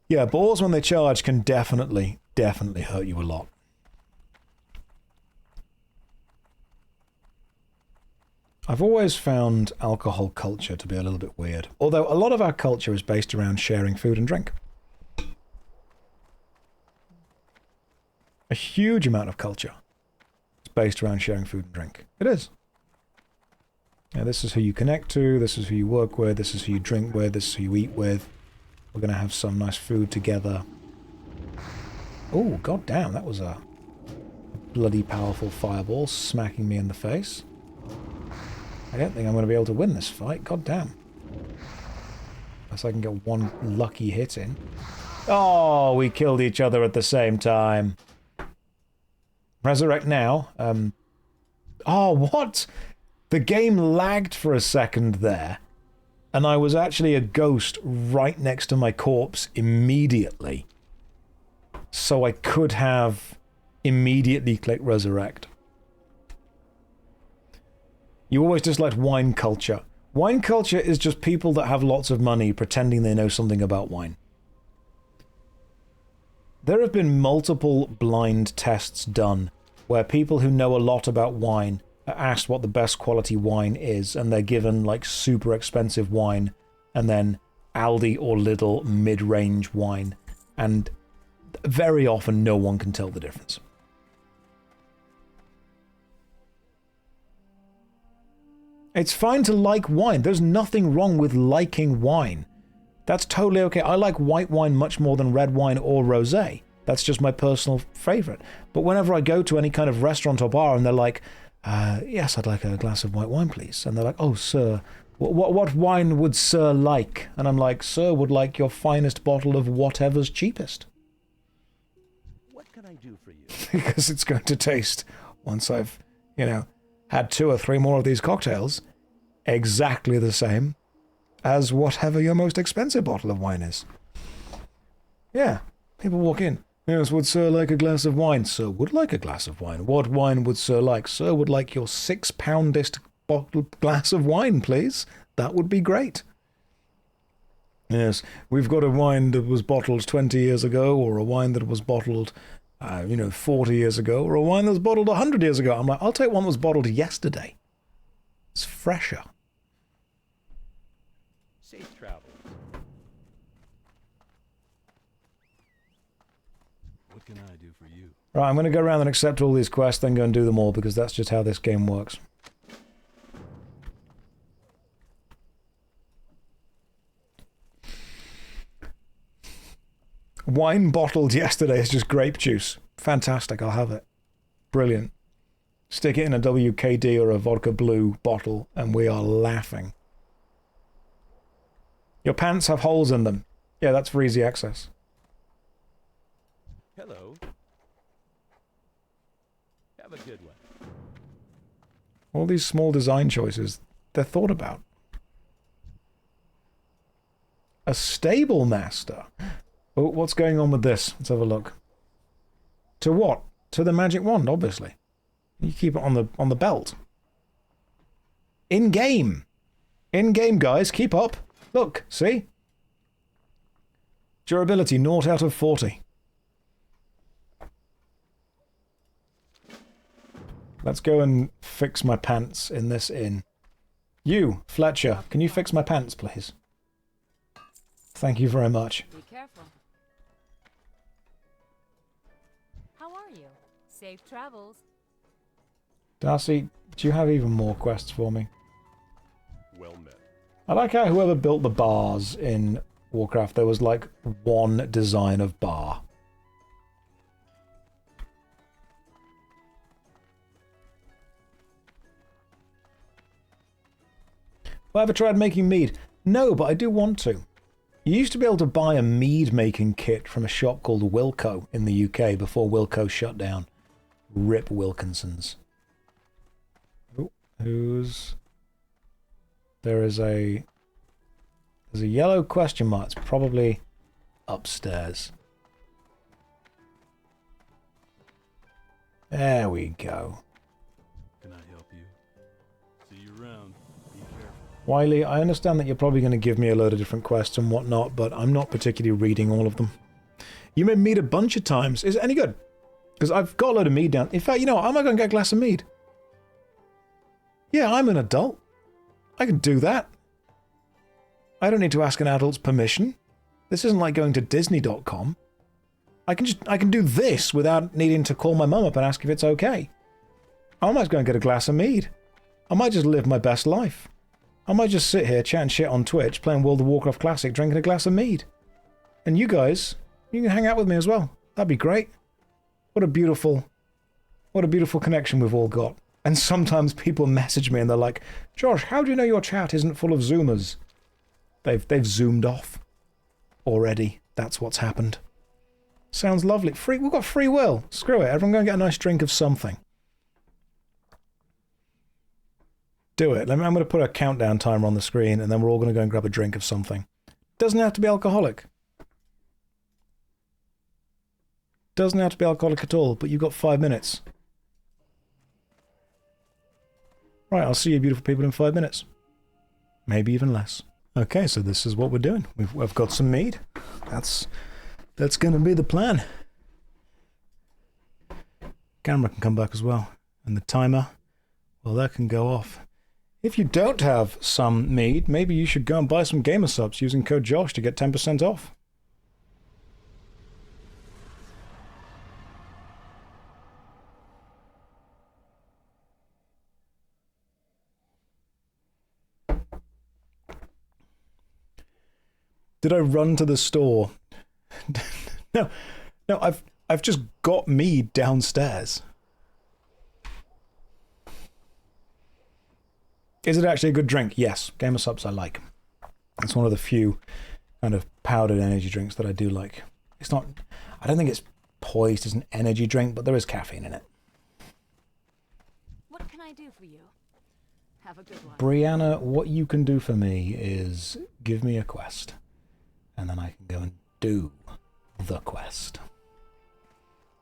Yeah, boars when they charge can definitely hurt you a lot. I've always found alcohol culture to be a little bit weird, although a lot of our culture is based around sharing food and drink. A huge amount of culture is based around sharing food and drink. It is. Yeah, this is who you connect to, this is who you work with, this is who you drink with, this is who you eat with. We're going to have some nice food together. Oh, goddamn, that was a bloody powerful fireball smacking me in the face. I don't think I'm going to be able to win this fight. God damn. Unless I can get one lucky hit in. Oh, we killed each other at the same time. Resurrect now. Oh, what? The game lagged for a second there. And I was actually a ghost right next to my corpse immediately. So I could have immediately clicked resurrect. You always disliked wine culture. Wine culture is just people that have lots of money pretending they know something about wine. There have been multiple blind tests done where people who know a lot about wine are asked what the best quality wine is, and they're given like super expensive wine and then Aldi or Lidl mid-range wine, and very often no one can tell the difference. It's fine to like wine. There's nothing wrong with liking wine. That's totally okay. I like white wine much more than red wine or rosé. That's just my personal favorite. But whenever I go to any kind of restaurant or bar and they're like, yes, I'd like a glass of white wine, please. And they're like, oh, sir, what wine would sir like? And I'm like, sir would like your finest bottle of whatever's cheapest. What can I do for you? Because it's going to taste, once I've, had 2 or 3 more of these cocktails, exactly the same as whatever your most expensive bottle of wine is. Yeah, people walk in. Yes, would sir like a glass of wine? Sir would like a glass of wine. What wine would sir like? Sir would like your 6-poundest glass of wine, please. That would be great. Yes, we've got a wine that was bottled 20 years ago, or a wine that was bottled 40 years ago, or a wine that was bottled 100 years ago. I'm like, I'll take one that was bottled yesterday. It's fresher. Safe travels. What can I do for you? Right, I'm going to go around and accept all these quests, then go and do them all, because that's just how this game works. Wine bottled yesterday is just grape juice. Fantastic, I'll have it. Brilliant. Stick it in a WKD or a vodka blue bottle, and we are laughing. Your pants have holes in them. Yeah, that's for easy access. Hello. Have a good one. All these small design choices, they're thought about. A stable master. Oh, what's going on with this? Let's have a look. To what? To the magic wand, obviously. You keep it on the belt. In game. In game, guys. Keep up. Look, see? Durability 0 out of 40. Let's go and fix my pants in this inn. You, Fletcher, can you fix my pants, please? Thank you very much. Be careful. How are you? Safe travels. Darcy, do you have even more quests for me? Well met. I like how whoever built the bars in Warcraft, there was like one design of bar. Have I ever tried making mead? No, but I do want to. You used to be able to buy a mead making kit from a shop called Wilco in the UK before Wilco shut down. Rip Wilkinsons. Ooh, who's... There's a yellow question mark. It's probably upstairs. There we go. Can I help you? See you around. Be careful. Wiley, I understand that you're probably going to give me a load of different quests and whatnot, but I'm not particularly reading all of them. You made mead a bunch of times. Is it any good? Because I've got a load of mead down. In fact, you know what? I'm not going to get a glass of mead. Yeah, I'm an adult. I can do that. I don't need to ask an adult's permission. This isn't like going to Disney.com. I can do this without needing to call my mum up and ask if it's okay. I might go and get a glass of mead. I might just live my best life. I might just sit here chatting shit on Twitch, playing World of Warcraft Classic, drinking a glass of mead. And you guys, you can hang out with me as well. That'd be great. What a beautiful connection we've all got. And sometimes people message me and they're like, Josh, how do you know your chat isn't full of Zoomers? They've zoomed off already. That's what's happened. Sounds lovely. We've got free will. Screw it. Everyone go and get a nice drink of something. Do it. I'm going to put a countdown timer on the screen and then we're all going to go and grab a drink of something. Doesn't have to be alcoholic. Doesn't have to be alcoholic at all, but you've got 5 minutes. Right, I'll see you beautiful people in 5 minutes. Maybe even less. Okay, so this is what we're doing. We've got some mead. That's going to be the plan. Camera can come back as well. And the timer, well, that can go off. If you don't have some mead, maybe you should go and buy some gamer subs using code Josh to get 10% off. Did I run to the store? No, I've just got mead downstairs. Is it actually a good drink? Yes, Gamer Subs I like. It's one of the few kind of powdered energy drinks that I do like. It's not, I don't think it's poised as an energy drink, but there is caffeine in it. What can I do for you? Have a good one. Brianna, what you can do for me is give me a quest. And then I can go and do the quest.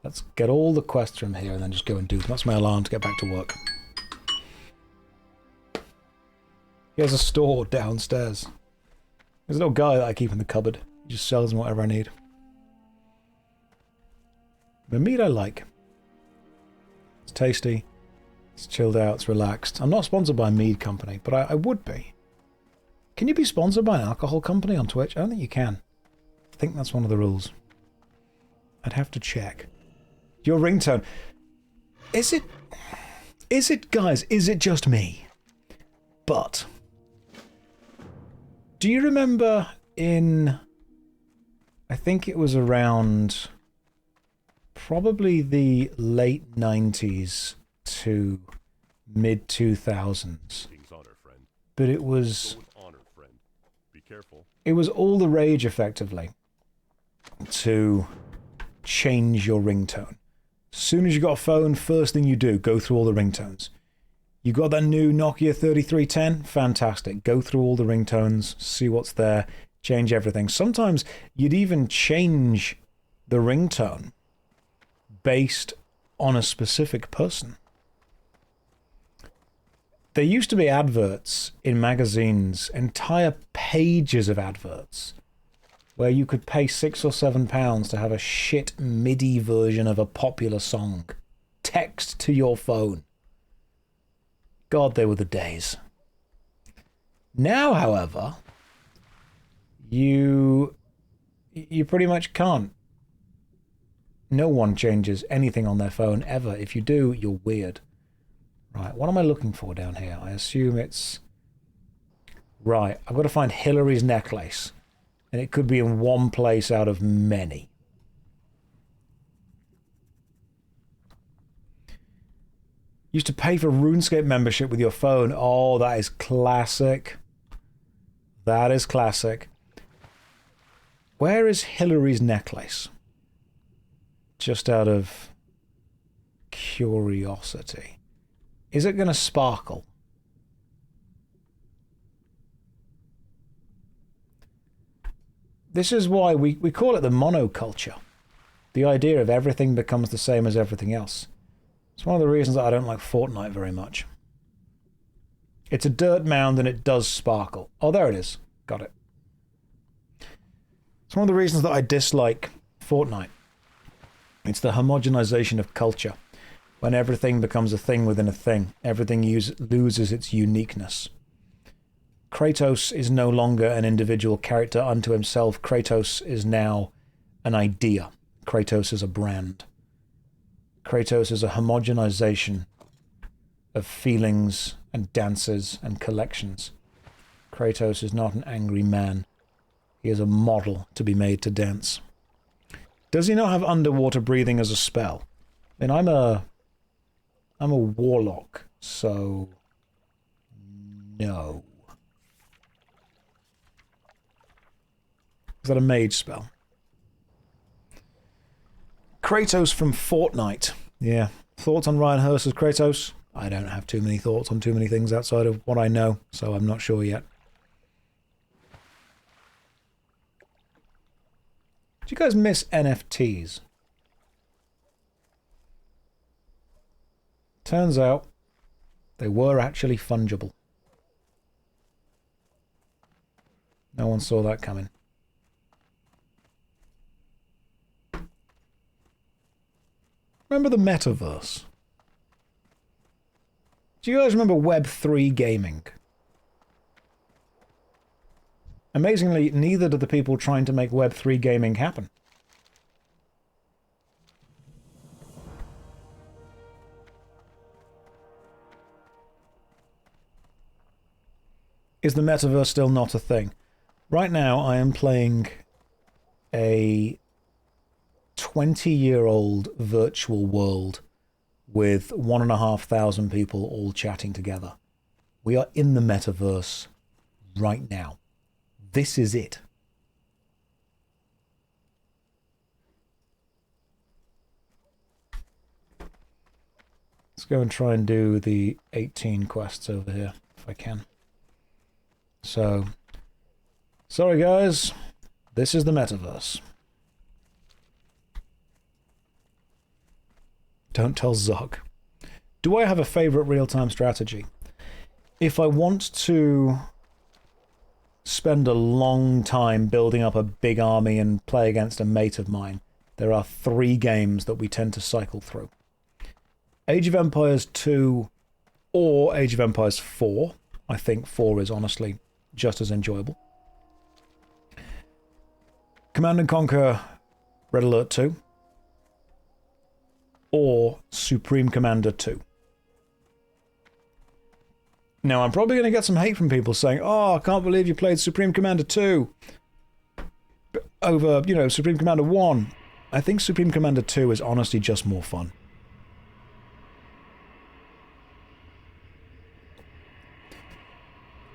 Let's get all the quests from here and then just go and do them. That's my alarm to get back to work. He has a store downstairs. There's a little guy that I keep in the cupboard. He just sells me whatever I need. The meat I like. It's tasty. It's chilled out. It's relaxed. I'm not sponsored by a mead company, but I would be. Can you be sponsored by an alcohol company on Twitch? I don't think you can. I think that's one of the rules. I'd have to check. Your ringtone. Is it, guys, is it just me? But do you remember in, I think it was around probably the late 90s to mid 2000s. King's honor, friend. But it was... Careful. It was all the rage, effectively, to change your ringtone. As soon as you got a phone, first thing you do, go through all the ringtones. You got that new Nokia 3310? Fantastic. Go through all the ringtones, see what's there, change everything. Sometimes you'd even change the ringtone based on a specific person. There used to be adverts in magazines, entire pages of adverts, where you could pay £6 or £7 to have a shit MIDI version of a popular song text to your phone. God, they were the days. Now, however, you pretty much can't. No one changes anything on their phone ever. If you do, you're weird. Right, what am I looking for down here? I assume it's Right, I've got to find Hillary's necklace. And it could be in one place out of many. Used to pay for RuneScape membership with your phone. Oh, that is classic. That is classic. Where is Hillary's necklace? Just out of curiosity. Is it going to sparkle? This is why we call it the monoculture. The idea of everything becomes the same as everything else. It's one of the reasons that I don't like Fortnite very much. It's a dirt mound and it does sparkle. Oh, there it is. Got it. It's one of the reasons that I dislike Fortnite. It's the homogenization of culture. When everything becomes a thing within a thing, everything loses its uniqueness. Kratos is no longer an individual character unto himself. Kratos is now an idea. Kratos is a brand. Kratos is a homogenization of feelings and dances and collections. Kratos is not an angry man. He is a model to be made to dance. Does he not have underwater breathing as a spell? I mean, I'm a warlock, so no. Is that a mage spell? Kratos from Fortnite. Yeah. Thoughts on Ryan Hurst's Kratos? I don't have too many thoughts on too many things outside of what I know, so I'm not sure yet. Do you guys miss NFTs? Turns out they were actually fungible. No one saw that coming. Remember the metaverse? Do you guys remember Web3 gaming? Amazingly, neither do the people trying to make Web3 gaming happen. Is the metaverse still not a thing? Right now, I am playing a 20-year-old virtual world with 1,500 people all chatting together. We are in the metaverse right now. This is it. Let's go and try and do the 18 quests over here, if I can. So, sorry guys, this is the metaverse. Don't tell Zuck. Do I have a favorite real-time strategy? If I want to spend a long time building up a big army and play against a mate of mine, there are 3 games that we tend to cycle through. Age of Empires 2 or Age of Empires 4. I think 4 is honestly just as enjoyable. Command & Conquer Red Alert 2. Or Supreme Commander 2. Now, I'm probably going to get some hate from people saying, oh, I can't believe you played Supreme Commander 2 over, you know, Supreme Commander 1. I think Supreme Commander 2 is honestly just more fun.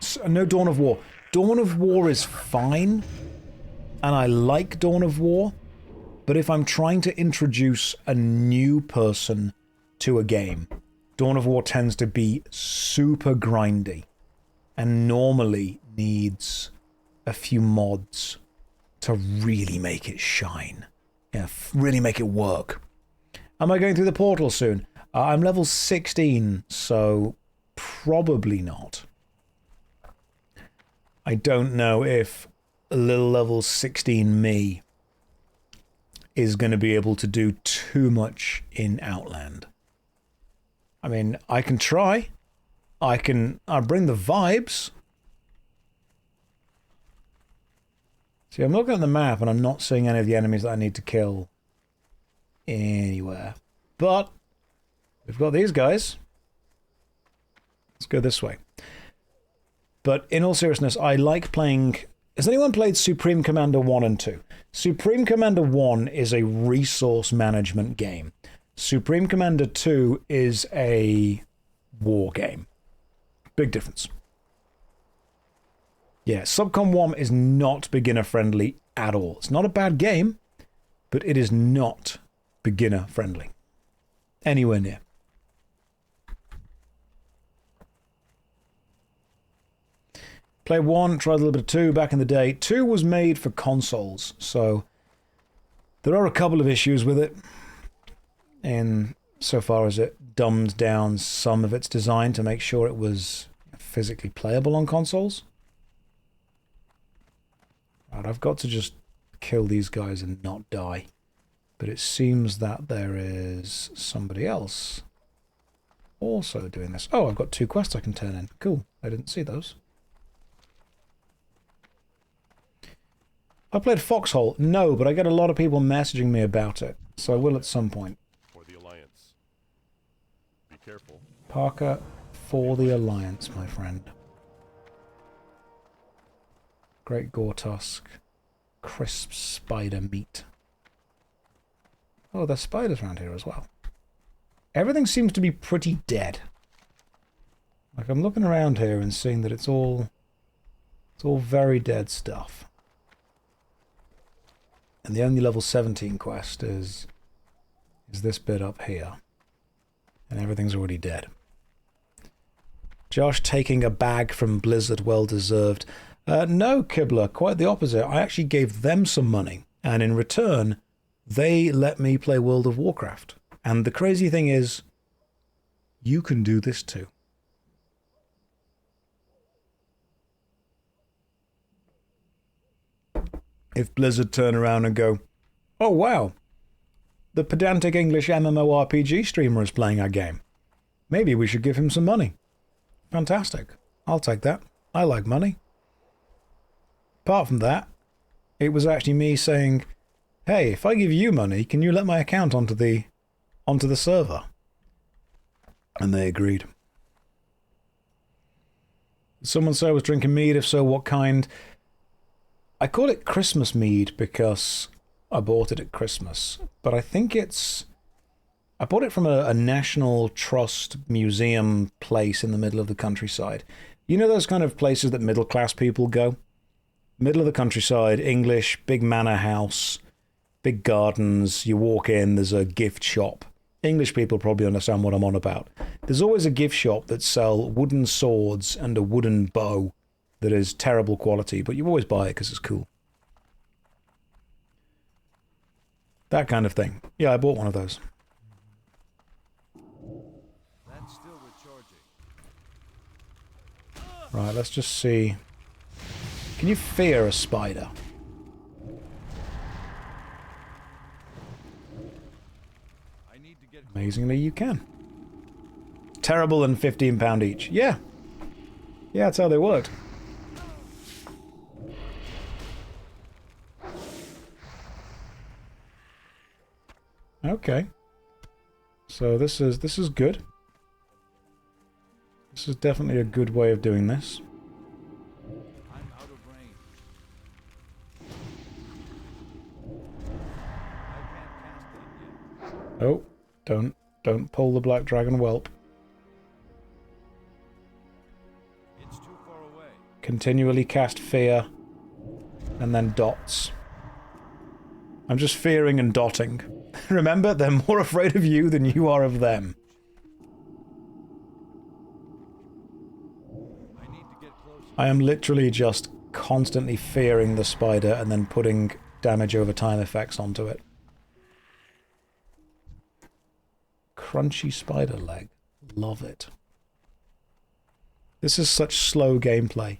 So, no Dawn of War. Dawn of War is fine, and I like Dawn of War. But if I'm trying to introduce a new person to a game, Dawn of War tends to be super grindy and normally needs a few mods to really make it shine. Yeah, really make it work. Am I going through the portal soon? I'm level 16, so probably not. I don't know if a little level 16 me is going to be able to do too much in Outland. I mean, I can try. I'll bring the vibes. See, I'm looking at the map and I'm not seeing any of the enemies that I need to kill anywhere. But we've got these guys. Let's go this way. But in all seriousness, I like playing... Has anyone played Supreme Commander 1 and 2? Supreme Commander 1 is a resource management game. Supreme Commander 2 is a war game. Big difference. Yeah, Subcom 1 is not beginner-friendly at all. It's not a bad game, but it is not beginner-friendly. Anywhere near. Played 1, tried a little bit of 2 back in the day. 2 was made for consoles, so there are a couple of issues with it. In so far as it dumbed down some of its design to make sure it was physically playable on consoles. Right, I've got to just kill these guys and not die. But it seems that there is somebody else also doing this. Oh, I've got 2 quests I can turn in. Cool. I didn't see those. I played Foxhole. No, but I get a lot of people messaging me about it. So I will at some point. For the Alliance. Be careful. Parker for the Alliance, my friend. Great gore tusk. Crisp spider meat. Oh, there's spiders around here as well. Everything seems to be pretty dead. Like, I'm looking around here and seeing that it's all very dead stuff. And the only level 17 quest is this bit up here. And everything's already dead. Josh taking a bag from Blizzard, well deserved. No, Kibler, quite the opposite. I actually gave them some money. And in return, they let me play World of Warcraft. And the crazy thing is, you can do this too. If Blizzard turn around and go, oh wow, the pedantic English MMORPG streamer is playing our game. Maybe we should give him some money. Fantastic. I'll take that. I like money. Apart from that, it was actually me saying, hey, if I give you money, can you let my account onto the server? And they agreed. Someone said I was drinking mead. If so, what kind? I call it Christmas mead because I bought it at Christmas. But I think I bought it from a National Trust museum place in the middle of the countryside. You know those kind of places that middle-class people go? Middle of the countryside, English, big manor house, big gardens. You walk in, there's a gift shop. English people probably understand what I'm on about. There's always a gift shop that sell wooden swords and a wooden bow that is terrible quality, but you always buy it because it's cool. That kind of thing. Yeah, I bought one of those. That's still recharging. Right, let's just see. Can you fear a spider? I need to get Amazingly, you can. Terrible and £15 each. Yeah. Yeah, that's how they worked. Okay. So this is good. This is definitely a good way of doing this. I'm out of range. I can't cast it yet. Oh, don't pull the black dragon whelp. It's too far away. Continually cast fear and then dots. I'm just fearing and dotting. Remember, they're more afraid of you than you are of them. I need to get closer. I am literally just constantly fearing the spider and then putting damage over time effects onto it. Crunchy spider leg. Love it. This is such slow gameplay.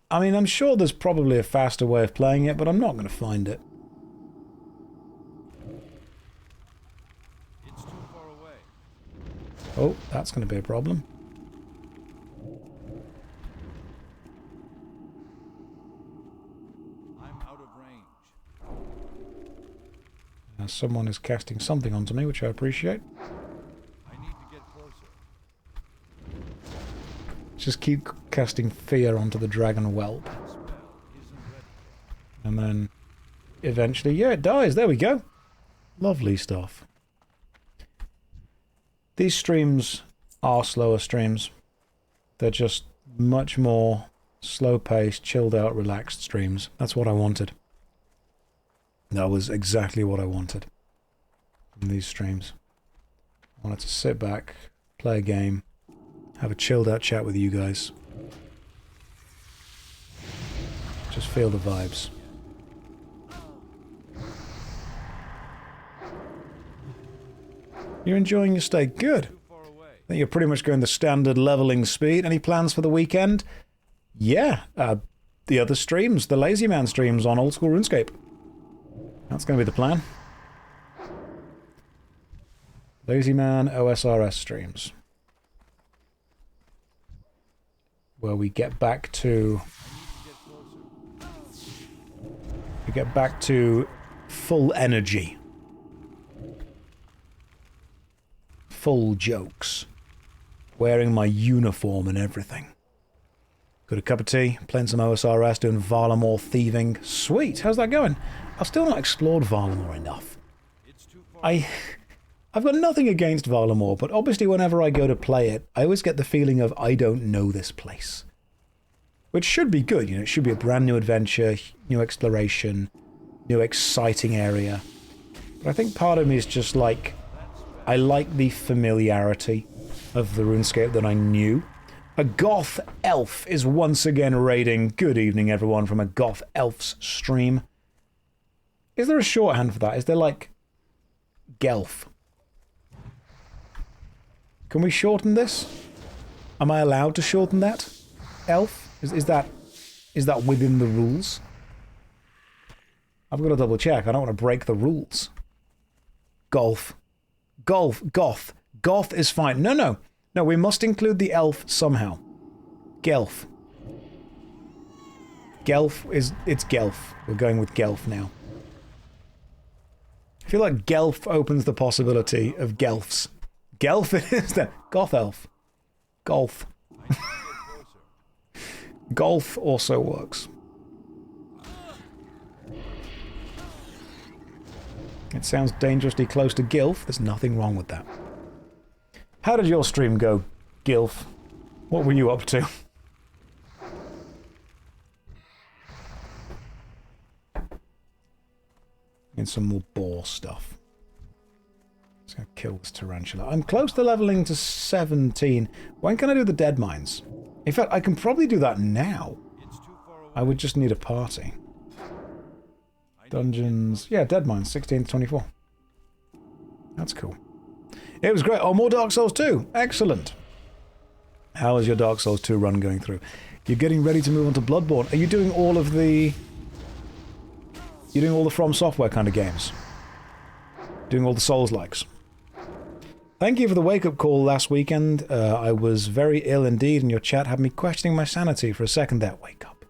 I mean, I'm sure there's probably a faster way of playing it, but I'm not going to find it. It's too far away. Oh, that's going to be a problem. I'm out of range. Someone is casting something onto me, which I appreciate. I need to get closer. Just keep casting fear onto the dragon whelp. And then eventually, yeah, it dies. There we go. Lovely stuff. These streams are slower streams. They're just much more slow-paced, chilled-out, relaxed streams. That's what I wanted. That was exactly what I wanted from these streams. I wanted to sit back, play a game, have a chilled-out chat with you guys. Just feel the vibes. You're enjoying your stay? Good. I think you're pretty much going the standard leveling speed. Any plans for the weekend? Yeah, the other streams, the Lazy Man streams on Old School RuneScape. That's going to be the plan. Lazy Man OSRS streams. Where we get back to... full energy. Full jokes. Wearing my uniform and everything. Got a cup of tea, playing some OSRS, doing Varlamore thieving. Sweet, how's that going? I've still not explored Varlamore enough. I've got nothing against Varlamore, but obviously whenever I go to play it, I always get the feeling of I don't know this place. Which should be good, you know, it should be a brand new adventure, new exploration, new exciting area. But I think part of me is just like, I like the familiarity of the RuneScape that I knew. A Goth Elf is once again raiding. Good evening, everyone, from a Goth Elf's stream. Is there a shorthand for that? Is there, like, Gelf? Can we shorten this? Am I allowed to shorten that? Elf? Is that within the rules? I've got to double check. I don't want to break the rules. Golf. Golf. Goth. Goth is fine. No, we must include the elf somehow. Gelf. Gelf is... It's Gelf. We're going with Gelf now. I feel like Gelf opens the possibility of Gelfs. Gelf is the... Goth Elf. Golf. Golf also works. It sounds dangerously close to Gilf. There's nothing wrong with that. How did your stream go, Gilf? What were you up to? And some more boar stuff. Let's go kill this tarantula. I'm close to leveling to 17. When can I do the dead mines? In fact, I can probably do that now. I would just need a party. Dungeons... Yeah, dead mines, 16 to 24. That's cool. It was great. Oh, more Dark Souls 2. Excellent. How is your Dark Souls 2 run going through? You're getting ready to move on to Bloodborne. Are you doing all of the... You're doing all the From Software kind of games? Doing all the Souls-likes? Thank you for the wake-up call last weekend. I was very ill indeed, and your chat had me questioning my sanity for a second there. Wake up.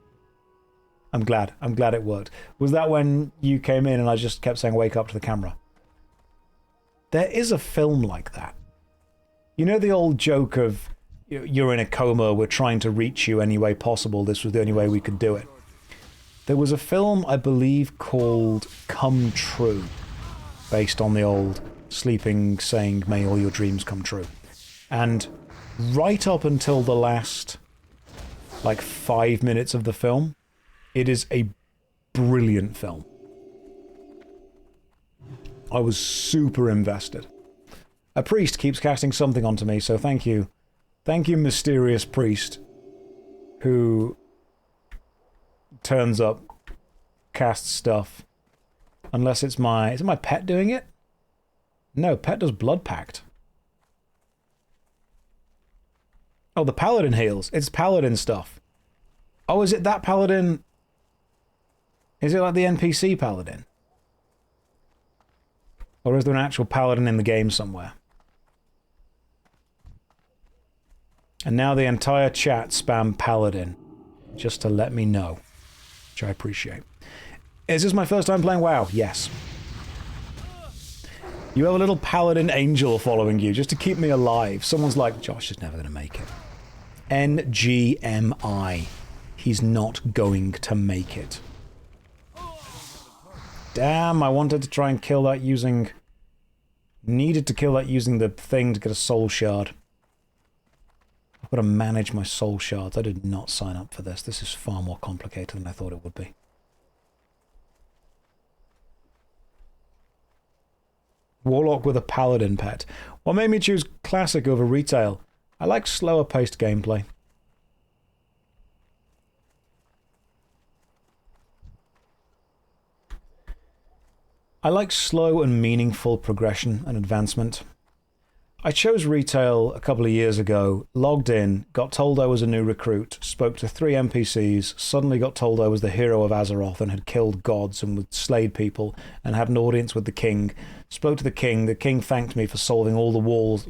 I'm glad. I'm glad it worked. Was that when you came in and I just kept saying wake up to the camera? There is a film like that. You know the old joke of you're in a coma, we're trying to reach you any way possible, this was the only way we could do it. There was a film, I believe, called Come True, based on the old sleeping saying, may all your dreams come true. And right up until the last, like, 5 minutes of the film, it is a brilliant film. I was super invested. A priest keeps casting something onto me, so thank you. Thank you, mysterious priest, who turns up, casts stuff. Unless it's my... Is it my pet doing it? No, pet does Blood Pact. Oh, the paladin heals. It's paladin stuff. Oh, is it that paladin... Is it like the NPC paladin? Or is there an actual paladin in the game somewhere? And now the entire chat spam paladin, just to let me know, which I appreciate. Is this my first time playing WoW? Yes. You have a little paladin angel following you, just to keep me alive. Someone's like, Josh is never going to make it. NGMI. He's not going to make it. Damn, I wanted to try and kill that using... Needed to kill that using the thing to get a soul shard. I've got to manage my soul shards. I did not sign up for this. This is far more complicated than I thought it would be. Warlock with a paladin pet. What made me choose classic over retail? I like slower paced gameplay. I like slow and meaningful progression and advancement. I chose retail a couple of years ago, logged in, got told I was a new recruit, spoke to 3 NPCs, suddenly got told I was the hero of Azeroth and had killed gods and would slayed people, and had an audience with the king. Spoke to the king thanked me for solving all the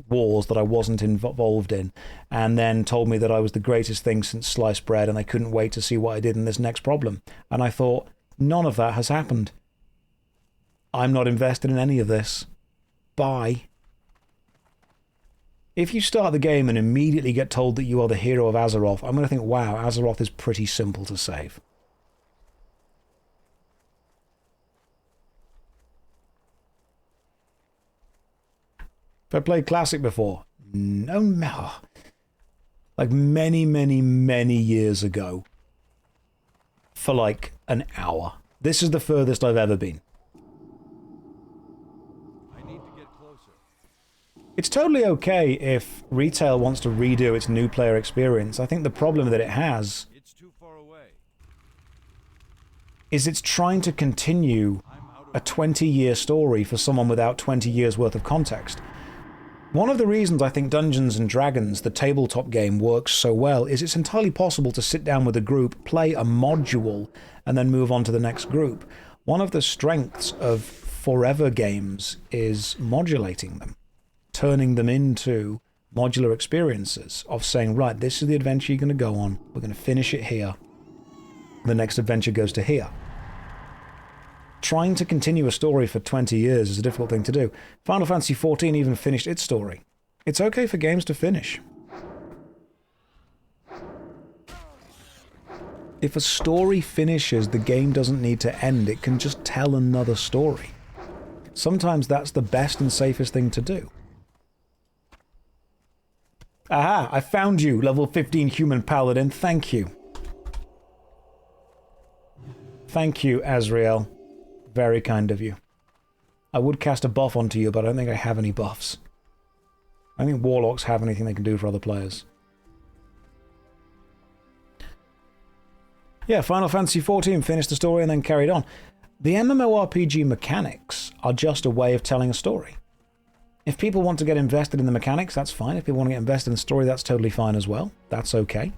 wars that I wasn't involved in, and then told me that I was the greatest thing since sliced bread and I couldn't wait to see what I did in this next problem. And I thought, none of that has happened. I'm not invested in any of this. Bye. If you start the game and immediately get told that you are the hero of Azeroth, I'm going to think, wow, Azeroth is pretty simple to save. Have I played Classic before? No. Like many, many, many years ago. For like an hour. This is the furthest I've ever been. It's totally okay if retail wants to redo its new player experience. I think the problem that it has is it's trying to continue a 20-year story for someone without 20 years worth of context. One of the reasons I think Dungeons & Dragons, the tabletop game, works so well is it's entirely possible to sit down with a group, play a module, and then move on to the next group. One of the strengths of forever games is modulating them. Turning them into modular experiences of saying, right, this is the adventure you're going to go on. We're going to finish it here. The next adventure goes to here. Trying to continue a story for 20 years is a difficult thing to do. Final Fantasy XIV even finished its story. It's okay for games to finish. If a story finishes, the game doesn't need to end. It can just tell another story. Sometimes that's the best and safest thing to do. Aha, I found you, level 15 human paladin. Thank you. Thank you, Azrael. Very kind of you. I would cast a buff onto you, but I don't think I have any buffs. I don't think warlocks have anything they can do for other players. Yeah, Final Fantasy XIV finished the story and then carried on. The MMORPG mechanics are just a way of telling a story. If people want to get invested in the mechanics, that's fine. If people want to get invested in the story, that's totally fine as well. That's okay.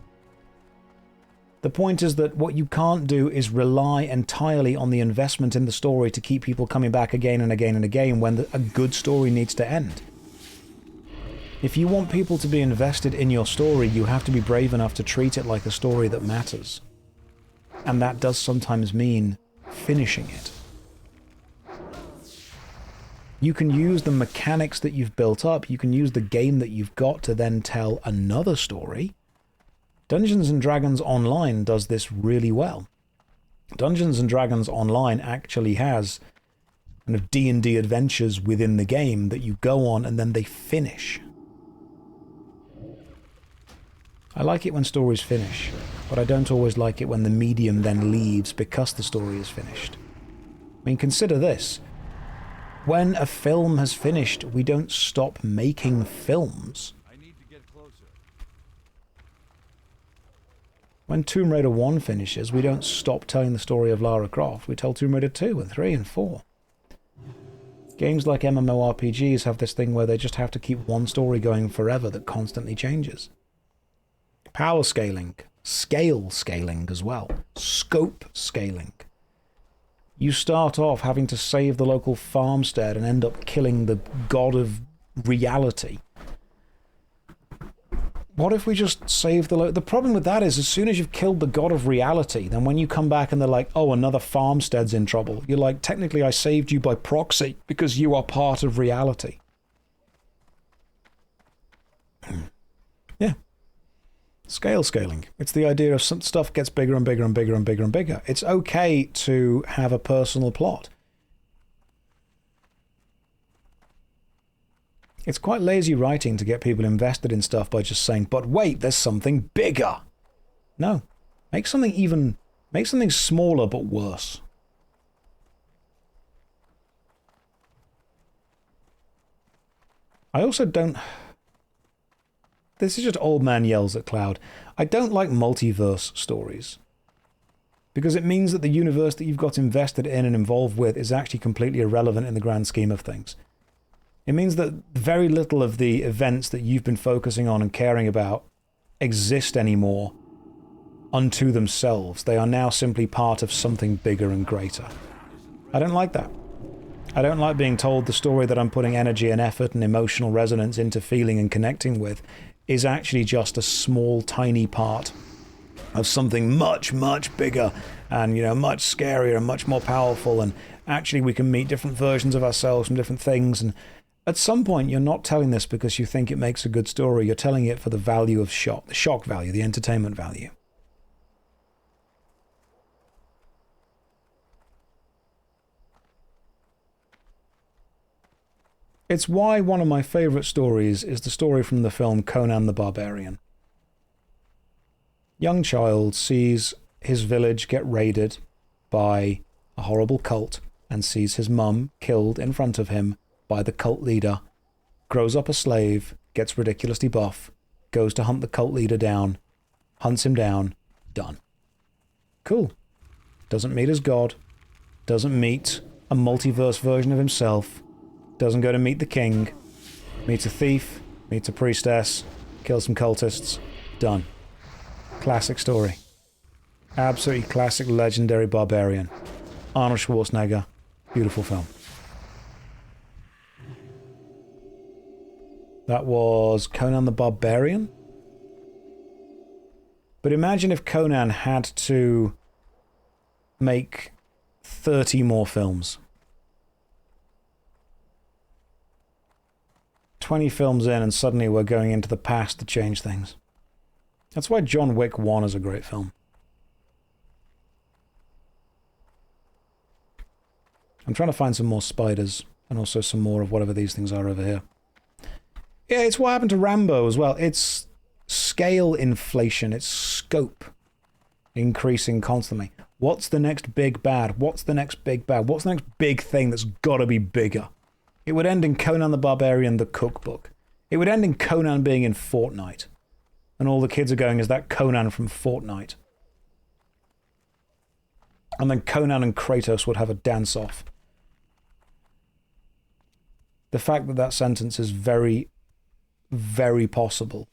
The point is that what you can't do is rely entirely on the investment in the story to keep people coming back again and again and again when a good story needs to end. If you want people to be invested in your story, you have to be brave enough to treat it like a story that matters. And that does sometimes mean finishing it. You can use the mechanics that you've built up, you can use the game that you've got to then tell another story. Dungeons & Dragons Online does this really well. Dungeons & Dragons Online actually has kind of D&D adventures within the game that you go on and then they finish. I like it when stories finish, but I don't always like it when the medium then leaves because the story is finished. I mean, consider this. When a film has finished, we don't stop making films. When Tomb Raider 1 finishes, we don't stop telling the story of Lara Croft. We tell Tomb Raider 2 and 3 and 4. Games like MMORPGs have this thing where they just have to keep one story going forever that constantly changes. Power scaling, scale scaling as well, scope scaling. You start off having to save the local farmstead and end up killing the god of reality. What if we just save the problem with that is as soon as you've killed the god of reality, then when you come back and they're like, oh, another farmstead's in trouble, you're like, technically I saved you by proxy because you are part of reality. Yeah. Scaling. It's the idea of some stuff gets bigger and bigger and bigger and bigger and bigger. It's okay to have a personal plot. It's quite lazy writing to get people invested in stuff by just saying, but wait, there's something bigger. No. Make something smaller but worse. I also don't... This is just old man yells at cloud. I don't like multiverse stories. Because it means that the universe that you've got invested in and involved with is actually completely irrelevant in the grand scheme of things. It means that very little of the events that you've been focusing on and caring about exist anymore unto themselves. They are now simply part of something bigger and greater. I don't like that. I don't like being told the story that I'm putting energy and effort and emotional resonance into feeling and connecting with is actually just a small, tiny part of something much, much bigger and, you know, much scarier and much more powerful, and actually we can meet different versions of ourselves from different things. And at some point you're not telling this because you think it makes a good story. You're telling it for the value of shock, the shock value, the entertainment value. It's why one of my favourite stories is the story from the film Conan the Barbarian. Young child sees his village get raided by a horrible cult and sees his mum killed in front of him by the cult leader, grows up a slave, gets ridiculously buff, goes to hunt the cult leader down, hunts him down, done. Cool. Doesn't meet his god, doesn't meet a multiverse version of himself, doesn't go to meet the king, meets a thief, meets a priestess, kills some cultists, done. Classic story. Absolutely classic, legendary barbarian. Arnold Schwarzenegger. Beautiful film. That was Conan the Barbarian. But imagine if Conan had to make 30 more films. 20 films in and suddenly we're going into the past to change things. That's why John Wick 1 is a great film. I'm trying to find some more spiders and also some more of whatever these things are over here. Yeah, it's what happened to Rambo as well. It's scale inflation. It's scope increasing constantly. What's the next big bad? What's the next big bad? What's the next big thing that's got to be bigger? It would end in Conan the Barbarian, the cookbook. It would end in Conan being in Fortnite. And all the kids are going, is that Conan from Fortnite? And then Conan and Kratos would have a dance-off. The fact that that sentence is very, very possible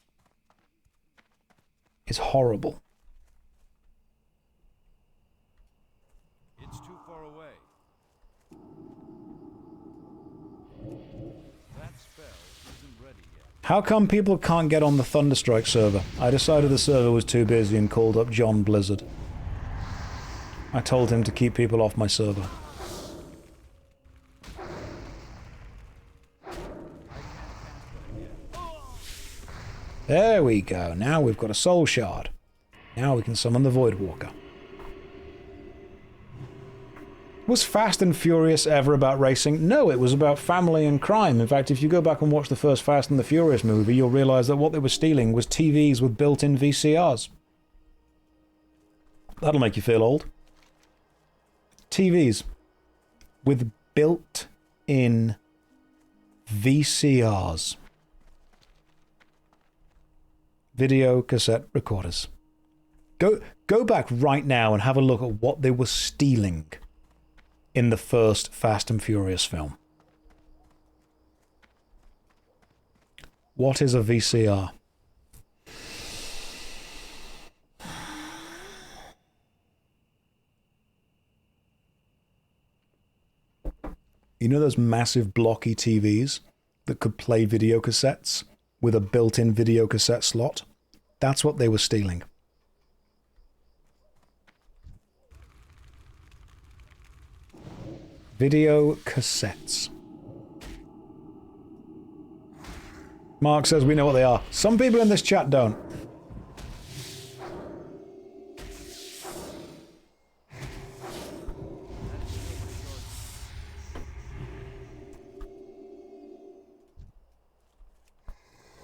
is horrible. It's too far away. That spell isn't ready yet. How come people can't get on the Thunderstrike server? I decided the server was too busy and called up John Blizzard. I told him to keep people off my server. There we go. Now we've got a soul shard. Now we can summon the Void Walker. Was Fast and Furious ever about racing? No, it was about family and crime. In fact, if you go back and watch the first Fast and the Furious movie, you'll realise that what they were stealing was TVs with built-in VCRs. That'll make you feel old. TVs with built-in VCRs. Video cassette recorders. Go back right now and have a look at what they were stealing in the first Fast and Furious film. What is a VCR? You know those massive blocky TVs that could play video cassettes with a built-in video cassette slot? That's what they were stealing. Video cassettes. Mark says we know what they are. Some people in this chat don't.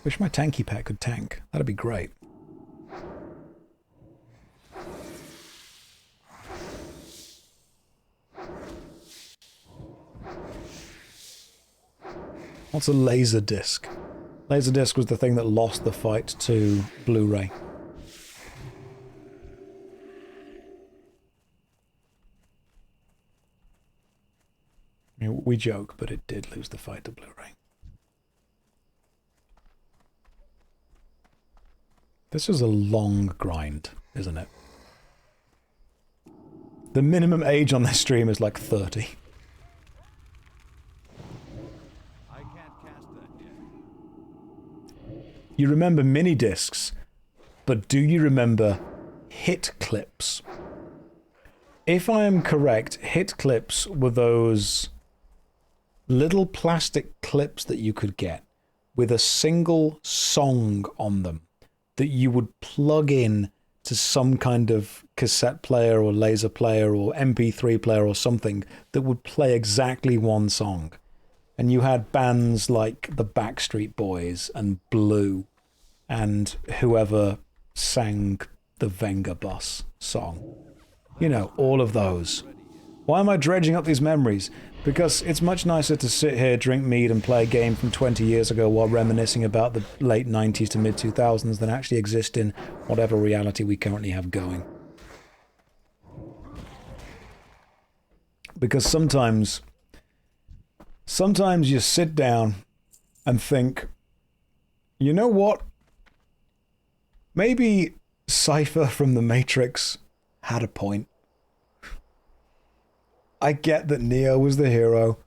Wish my tanky pet could tank. That'd be great. What's a laser disc? Laser disc was the thing that lost the fight to Blu-ray. I mean, we joke, but it did lose the fight to Blu-ray. This is a long grind, isn't it? The minimum age on this stream is like 30. I can't cast that yet. You remember mini discs, but do you remember hit clips? If I am correct, hit clips were those little plastic clips that you could get with a single song on them that you would plug in to some kind of cassette player or laser player or MP3 player or something that would play exactly one song. And you had bands like the Backstreet Boys and Blue and whoever sang the Venga Bus song. You know, all of those. Why am I dredging up these memories? Because it's much nicer to sit here, drink mead, and play a game from 20 years ago while reminiscing about the late 90s to mid-2000s than actually exist in whatever reality we currently have going. Because sometimes you sit down and think, you know what? Maybe Cypher from The Matrix had a point. I get that Neo was the hero.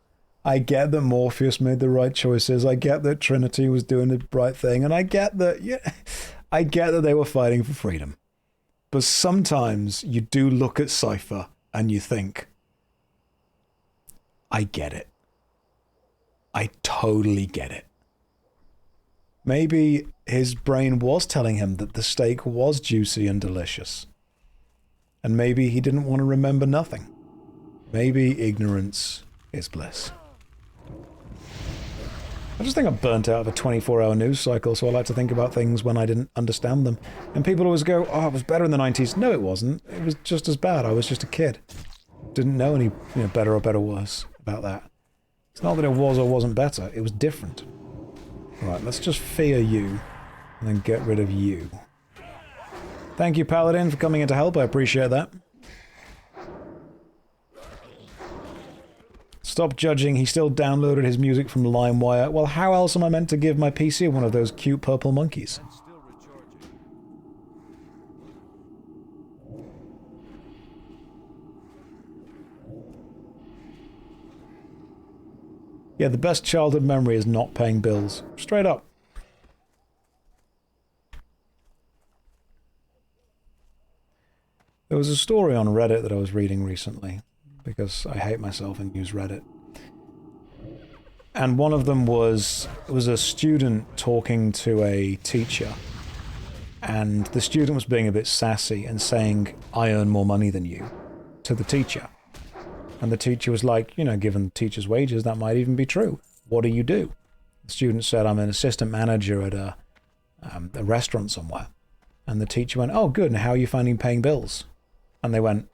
I get that Morpheus made the right choices. I get that Trinity was doing the right thing. And I get that, I get that they were fighting for freedom. But sometimes you do look at Cypher and you think, I get it. I totally get it. Maybe his brain was telling him that the steak was juicy and delicious. And maybe he didn't want to remember nothing. Maybe ignorance is bliss. I just think I'm burnt out of a 24-hour news cycle, so I like to think about things when I didn't understand them. And people always go, oh, it was better in the 90s. No, it wasn't. It was just as bad. I was just a kid. Didn't know any better or better worse about that. It's not that it was or wasn't better. It was different. Right, let's just fear you and then get rid of you. Thank you, Paladin, for coming in to help. I appreciate that. Stop judging, he still downloaded his music from LimeWire. Well, how else am I meant to give my PC one of those cute purple monkeys? And still recharging. Yeah, the best childhood memory is not paying bills. Straight up. There was a story on Reddit that I was reading recently, because I hate myself and use Reddit. And one of them was a student talking to a teacher. And the student was being a bit sassy and saying, I earn more money than you, to the teacher. And the teacher was like, given the teacher's wages, that might even be true. What do you do? The student said, I'm an assistant manager at a restaurant somewhere. And the teacher went, oh, good, and how are you finding paying bills? And they went,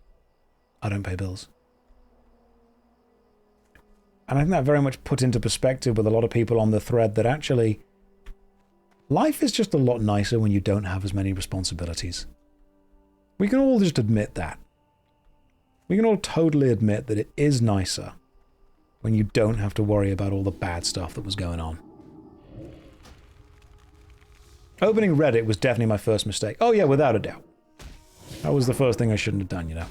I don't pay bills. And I think that very much put into perspective with a lot of people on the thread that actually life is just a lot nicer when you don't have as many responsibilities. We can all just admit that. We can all totally admit that it is nicer when you don't have to worry about all the bad stuff that was going on. Opening Reddit was definitely my first mistake. Oh yeah, without a doubt. That was the first thing I shouldn't have done, I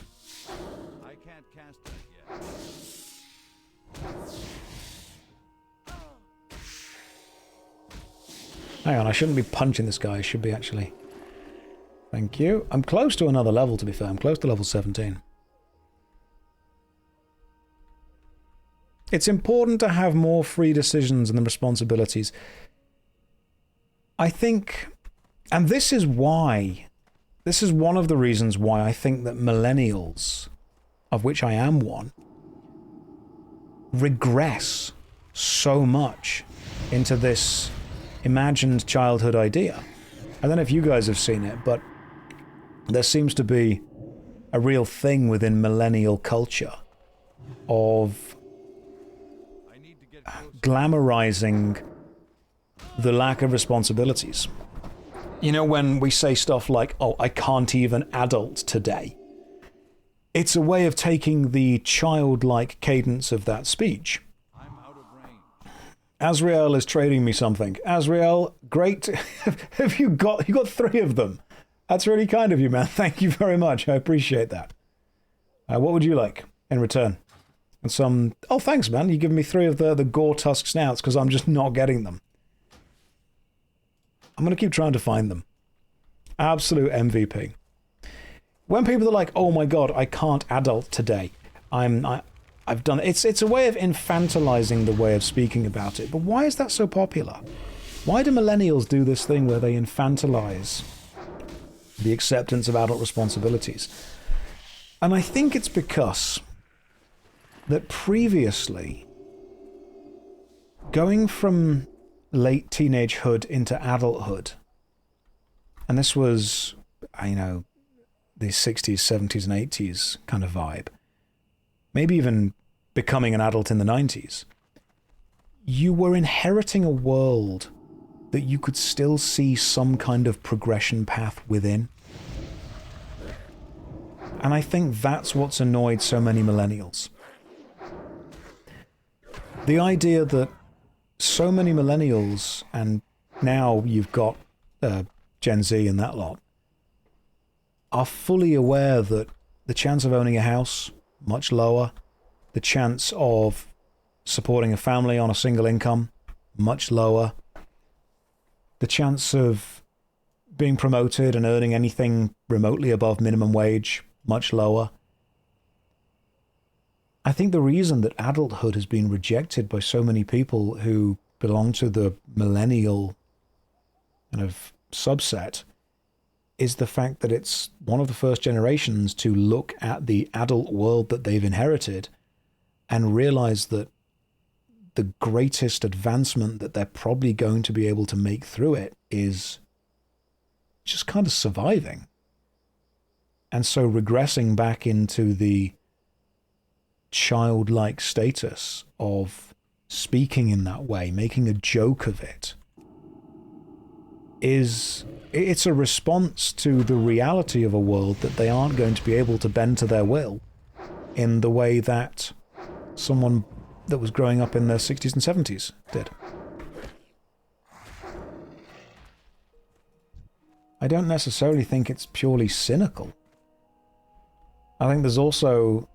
can't cast that yet. Hang on, I shouldn't be punching this guy. I should be actually... Thank you. I'm close to another level, to be fair. I'm close to level 17. It's important to have more free decisions and the responsibilities. I think... And this is why... This is one of the reasons why I think that millennials, of which I am one, regress so much into this imagined childhood idea. I don't know if you guys have seen it, but there seems to be a real thing within millennial culture of glamorizing the lack of responsibilities. You know, when we say stuff like, oh, I can't even adult today, it's a way of taking the childlike cadence of that speech. Azrael is trading me something. Azrael, great. Have you got 3 of them? That's really kind of you, man. Thank you very much. I appreciate that. What would you like in return? And some... Oh, thanks, man. You're giving me 3 of the Gore Tusk Snouts because I'm just not getting them. I'm going to keep trying to find them. Absolute MVP. When people are like, oh my god, I can't adult today. I've done... It's a way of infantilizing the way of speaking about it. But why is that so popular? Why do millennials do this thing where they infantilize the acceptance of adult responsibilities? And I think it's because that previously, going from late teenagehood into adulthood, and this was, you know, the 60s, 70s, and 80s kind of vibe, maybe even becoming an adult in the 90s, you were inheriting a world that you could still see some kind of progression path within. And I think that's what's annoyed so many millennials. The idea that so many millennials, and now you've got Gen Z and that lot, are fully aware that the chance of owning a house, much lower. The chance of supporting a family on a single income, much lower. The chance of being promoted and earning anything remotely above minimum wage, much lower. I think the reason that adulthood has been rejected by so many people who belong to the millennial kind of subset is the fact that it's one of the first generations to look at the adult world that they've inherited and realize that the greatest advancement that they're probably going to be able to make through it is just kind of surviving. And so regressing back into the childlike status of speaking in that way, making a joke of it, it's a response to the reality of a world that they aren't going to be able to bend to their will in the way that someone that was growing up in the 60s and 70s did. I don't necessarily think it's purely cynical. I think there's also...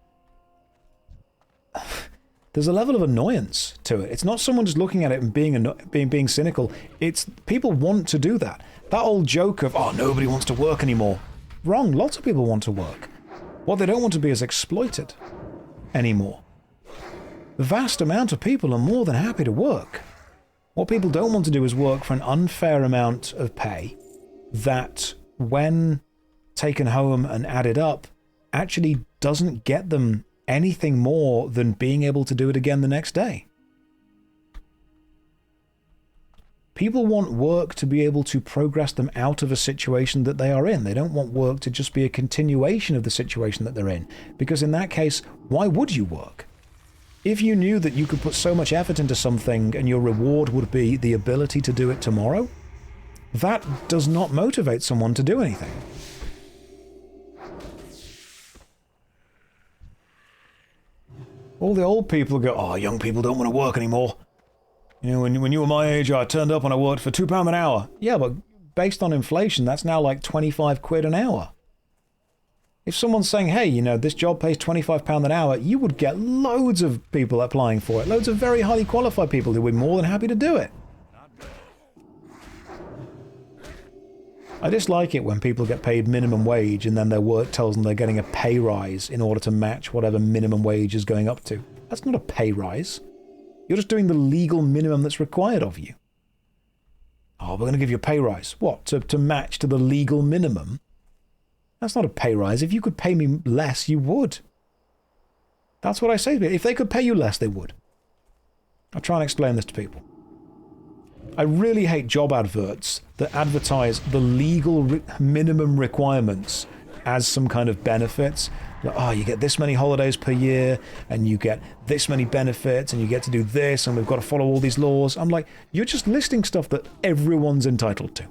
there's a level of annoyance to it. It's not someone just looking at it and being cynical. It's people want to do that. That old joke of, oh, nobody wants to work anymore. Wrong. Lots of people want to work. What they don't want to be is exploited anymore. The vast amount of people are more than happy to work. What people don't want to do is work for an unfair amount of pay that, when taken home and added up, actually doesn't get them anything more than being able to do it again the next day. People want work to be able to progress them out of a situation that they are in. They don't want work to just be a continuation of the situation that they're in, because in that case, why would you work? If you knew that you could put so much effort into something and your reward would be the ability to do it tomorrow, that does not motivate someone to do anything. All the old people go, oh, young people don't want to work anymore. You know, when you were my age, I turned up and I worked for £2 an hour. Yeah, but based on inflation, that's now like 25 quid an hour. If someone's saying, hey, you know, this job pays £25 an hour, you would get loads of people applying for it. Loads of very highly qualified people who would be more than happy to do it. I dislike it when people get paid minimum wage and then their work tells them they're getting a pay rise in order to match whatever minimum wage is going up to. That's not a pay rise. You're just doing the legal minimum that's required of you. Oh, we're going to give you a pay rise. What? To match to the legal minimum? That's not a pay rise. If you could pay me less, you would. That's what I say. If they could pay you less, they would. I'll try and explain this to people. I really hate job adverts that advertise the legal minimum requirements as some kind of benefits. Like, oh, you get this many holidays per year, and you get this many benefits, and you get to do this, and we've got to follow all these laws. I'm like, you're just listing stuff that everyone's entitled to.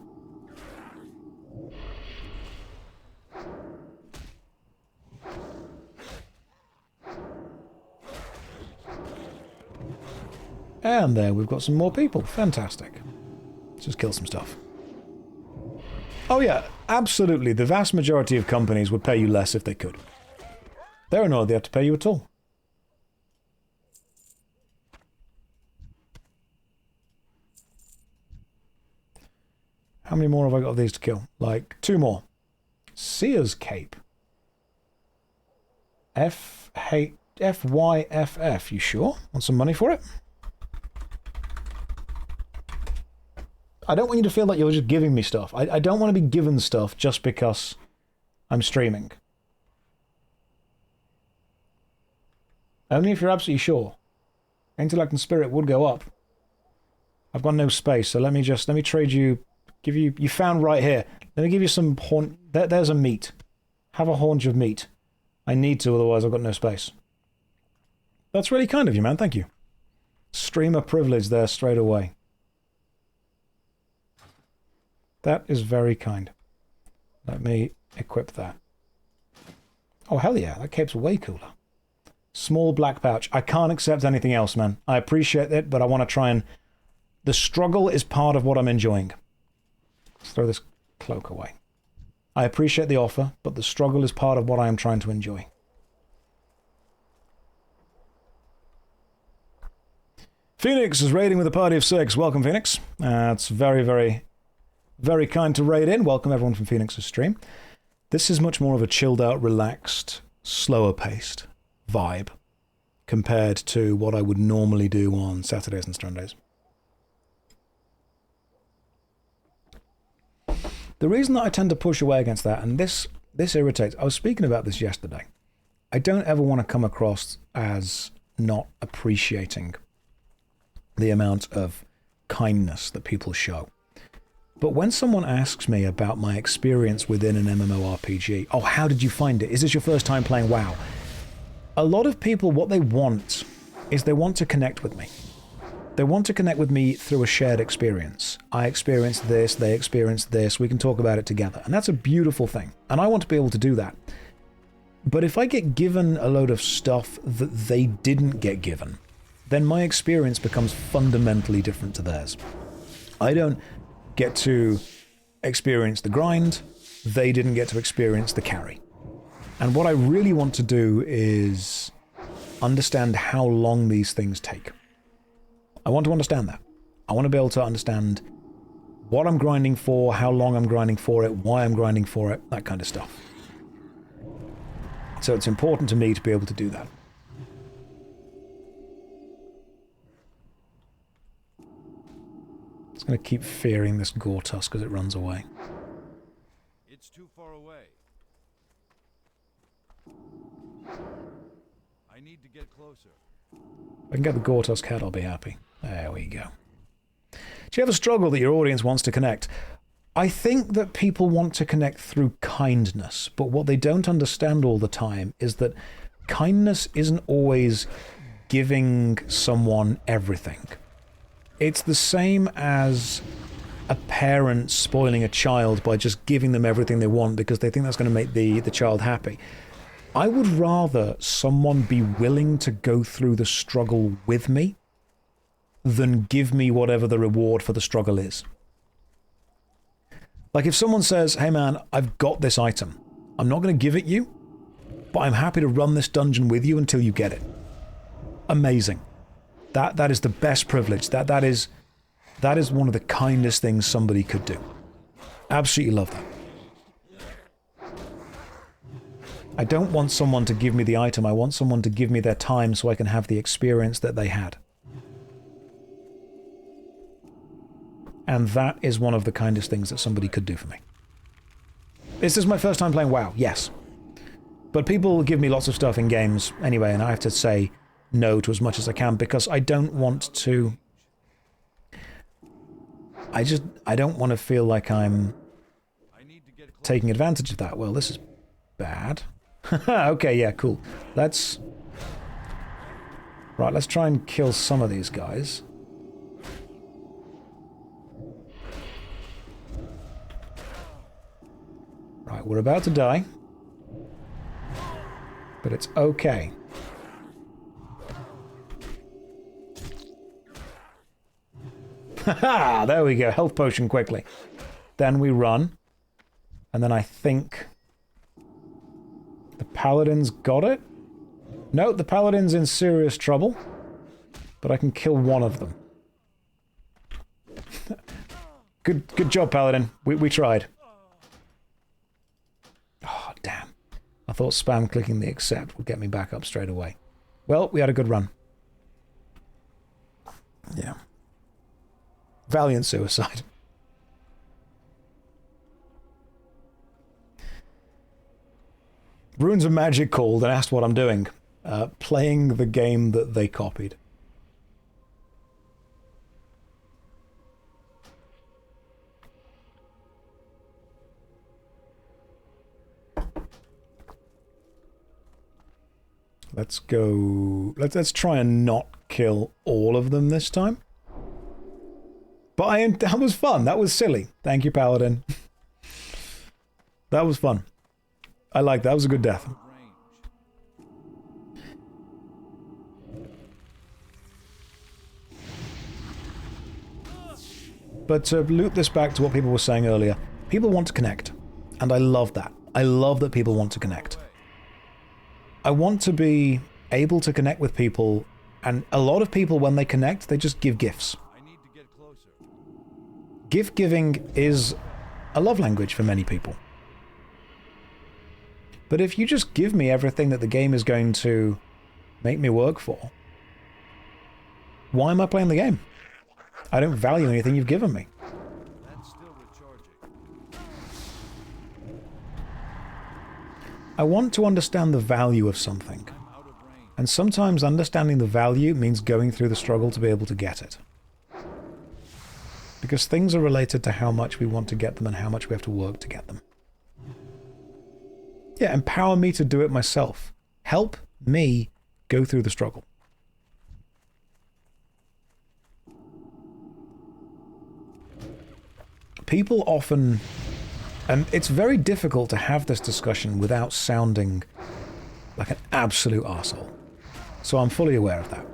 And there, we've got some more people. Fantastic. Let's just kill some stuff. Oh yeah, absolutely. The vast majority of companies would pay you less if they could. They're annoyed they have to pay you at all. How many more have I got of these to kill? Like, 2 more. Seer's Cape. FYFF, you sure? Want some money for it? I don't want you to feel like you're just giving me stuff. I don't want to be given stuff just because I'm streaming. Only if you're absolutely sure. Intellect and spirit would go up. I've got no space, so let me trade you, you found right here. Let me give you some there's a meat. Have a haunch of meat. I need to, otherwise I've got no space. That's really kind of you, man, thank you. Streamer privilege there straight away. That is very kind. Let me equip that. Oh, hell yeah, that cape's way cooler. Small black pouch. I can't accept anything else, man. I appreciate it, but I want to try and... The struggle is part of what I'm enjoying. Let's throw this cloak away. I appreciate the offer, but the struggle is part of what I am trying to enjoy. Phoenix is raiding with a party of 6. Welcome, Phoenix. It's very, very... very kind to raid in. Welcome everyone from Phoenix's stream. This is much more of a chilled out, relaxed, slower paced vibe compared to what I would normally do on Saturdays and Sundays. The reason that I tend to push away against that, and this irritates, I was speaking about this yesterday. I don't ever want to come across as not appreciating the amount of kindness that people show. But when someone asks me about my experience within an MMORPG, oh, how did you find it? Is this your first time playing WoW? A lot of people, what they want is they want to connect with me. They want to connect with me through a shared experience. I experienced this, they experienced this, we can talk about it together. And that's a beautiful thing. And I want to be able to do that. But if I get given a load of stuff that they didn't get given, then my experience becomes fundamentally different to theirs. I don't get to experience the grind, they didn't get to experience the carry. And what I really want to do is understand how long these things take. I want to understand that. I want to be able to understand what I'm grinding for, how long I'm grinding for it, why I'm grinding for it, that kind of stuff. So it's important to me to be able to do that. It's going to keep fearing this gore tusk as it runs away. It's too far away. I need to get closer. If I can get the gore tusk head, I'll be happy. There we go. Do you ever struggle that your audience wants to connect? I think that people want to connect through kindness, but what they don't understand all the time is that kindness isn't always giving someone everything. It's the same as a parent spoiling a child by just giving them everything they want because they think that's going to make the child happy. I would rather someone be willing to go through the struggle with me than give me whatever the reward for the struggle is. Like if someone says, hey man, I've got this item. I'm not going to give it you, but I'm happy to run this dungeon with you until you get it. Amazing. That is the best privilege. That is one of the kindest things somebody could do. Absolutely love that. I don't want someone to give me the item. I want someone to give me their time so I can have the experience that they had. And that is one of the kindest things that somebody could do for me. Is this my first time playing WoW? Yes. But people give me lots of stuff in games anyway, and I have to say no to as much as I can because I don't want to... I don't want to feel like I'm taking advantage of that. Well, this is bad. Okay, yeah, cool. Let's try and kill some of these guys. Right, we're about to die. But it's okay. Haha, there we go. Health potion quickly. Then we run. And then I think the paladin's got it. No, the paladin's in serious trouble. But I can kill one of them. Good job, paladin. We tried. Oh, damn. I thought spam clicking the accept would get me back up straight away. Well, we had a good run. Yeah. Valiant suicide. Runes of Magic called and asked what I'm doing. Playing the game that they copied. Let's go... Let's try and not kill all of them this time. But that was fun. That was silly. Thank you, Paladin. That was fun. I like that. That was a good death. But to loop this back to what people were saying earlier, people want to connect. And I love that. I love that people want to connect. I want to be able to connect with people, and a lot of people, when they connect, they just give gifts. Gift giving is a love language for many people. But if you just give me everything that the game is going to make me work for, why am I playing the game? I don't value anything you've given me. I want to understand the value of something. And sometimes understanding the value means going through the struggle to be able to get it. Because things are related to how much we want to get them and how much we have to work to get them. Yeah, empower me to do it myself. Help me go through the struggle. People often... And it's very difficult to have this discussion without sounding like an absolute arsehole. So I'm fully aware of that.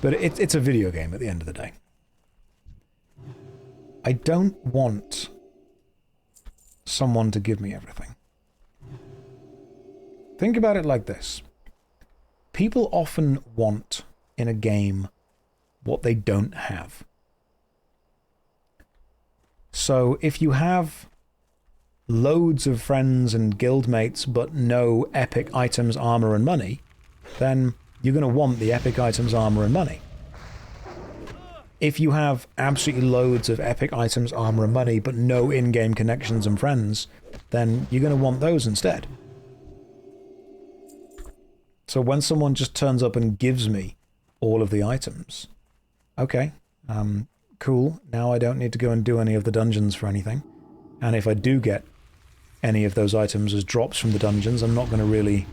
But it's a video game at the end of the day. I don't want someone to give me everything. Think about it like this. People often want in a game what they don't have. So if you have loads of friends and guildmates but no epic items, armor and money, then you're going to want the epic items, armor and money. If you have absolutely loads of epic items, armor and money but no in-game connections and friends, then you're going to want those instead. So when someone just turns up and gives me all of the items, okay, cool, now I don't need to go and do any of the dungeons for anything. And if I do get any of those items as drops from the dungeons, I'm not going to really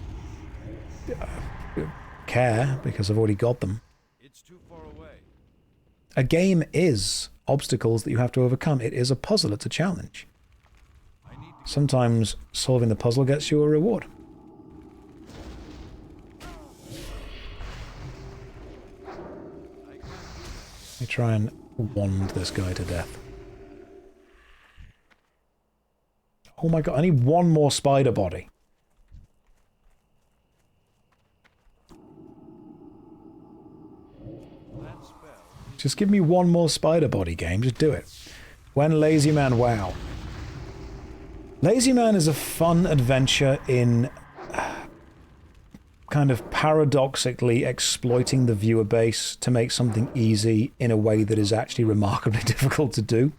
care because I've already got them. It's too far away. A game is obstacles that you have to overcome. It is a puzzle, it's a challenge. Sometimes solving the puzzle gets you a reward. Let me try and wand this guy to death. Oh my god, I need one more spider body. Just give me one more spider body, game. Just do it. When Lazy Man, wow. Lazy Man is a fun adventure in kind of paradoxically exploiting the viewer base to make something easy in a way that is actually remarkably difficult to do.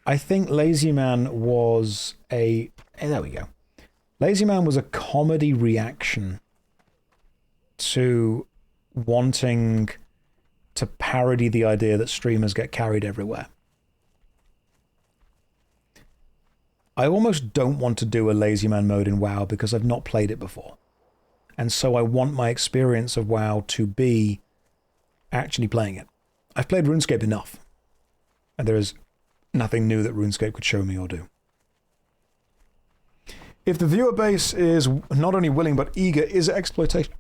I think Lazy Man was a... there we go. Lazy Man was a comedy reaction to wanting to parody the idea that streamers get carried everywhere. I almost don't want to do a lazy man mode in WoW because I've not played it before. And so I want my experience of WoW to be actually playing it. I've played RuneScape enough, and there is nothing new that RuneScape could show me or do. If the viewer base is not only willing but eager, is it exploitation?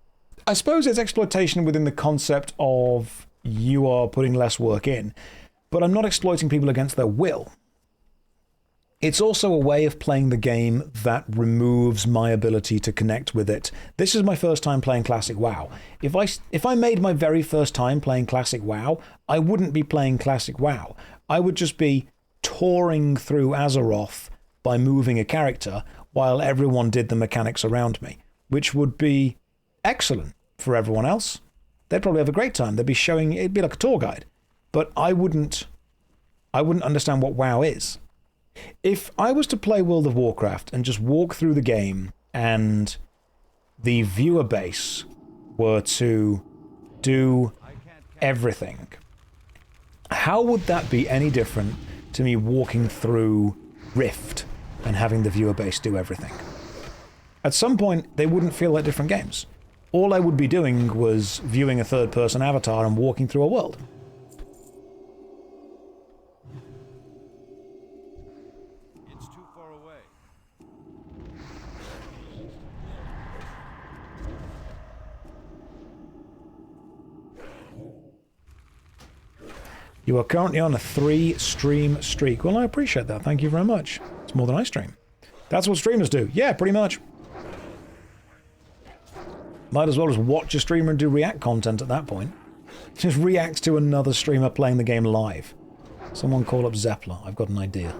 I suppose it's exploitation within the concept of you are putting less work in, but I'm not exploiting people against their will. It's also a way of playing the game that removes my ability to connect with it. This is my first time playing Classic WoW. If I made my very first time playing Classic WoW, I wouldn't be playing Classic WoW. I would just be touring through Azeroth by moving a character while everyone did the mechanics around me, which would be excellent for everyone else. They'd probably have a great time. They'd be showing, it'd be like a tour guide. But I wouldn't understand what WoW is. If I was to play World of Warcraft and just walk through the game and the viewer base were to do everything, how would that be any different to me walking through Rift and having the viewer base do everything? At some point, they wouldn't feel like different games. All I would be doing was viewing a third-person avatar and walking through a world. You are currently on a 3-stream streak. Well, I appreciate that. Thank you very much. It's more than I stream. That's what streamers do. Yeah, pretty much. Might as well just watch a streamer and do react content at that point. Just react to another streamer playing the game live. Someone call up Zeppler. I've got an idea.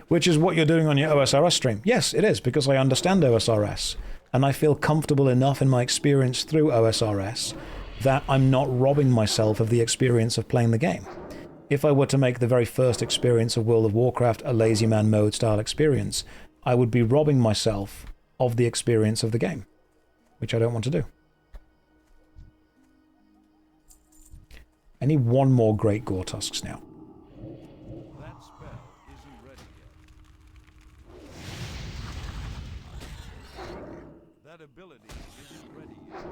Which is what you're doing on your OSRS stream. Yes, it is, because I understand OSRS. And I feel comfortable enough in my experience through OSRS that I'm not robbing myself of the experience of playing the game. If I were to make the very first experience of World of Warcraft a lazy man mode style experience, I would be robbing myself of the experience of the game, which I don't want to do. I need one more Great Gore Tusks now. That spell isn't ready yet. That ability isn't ready yet.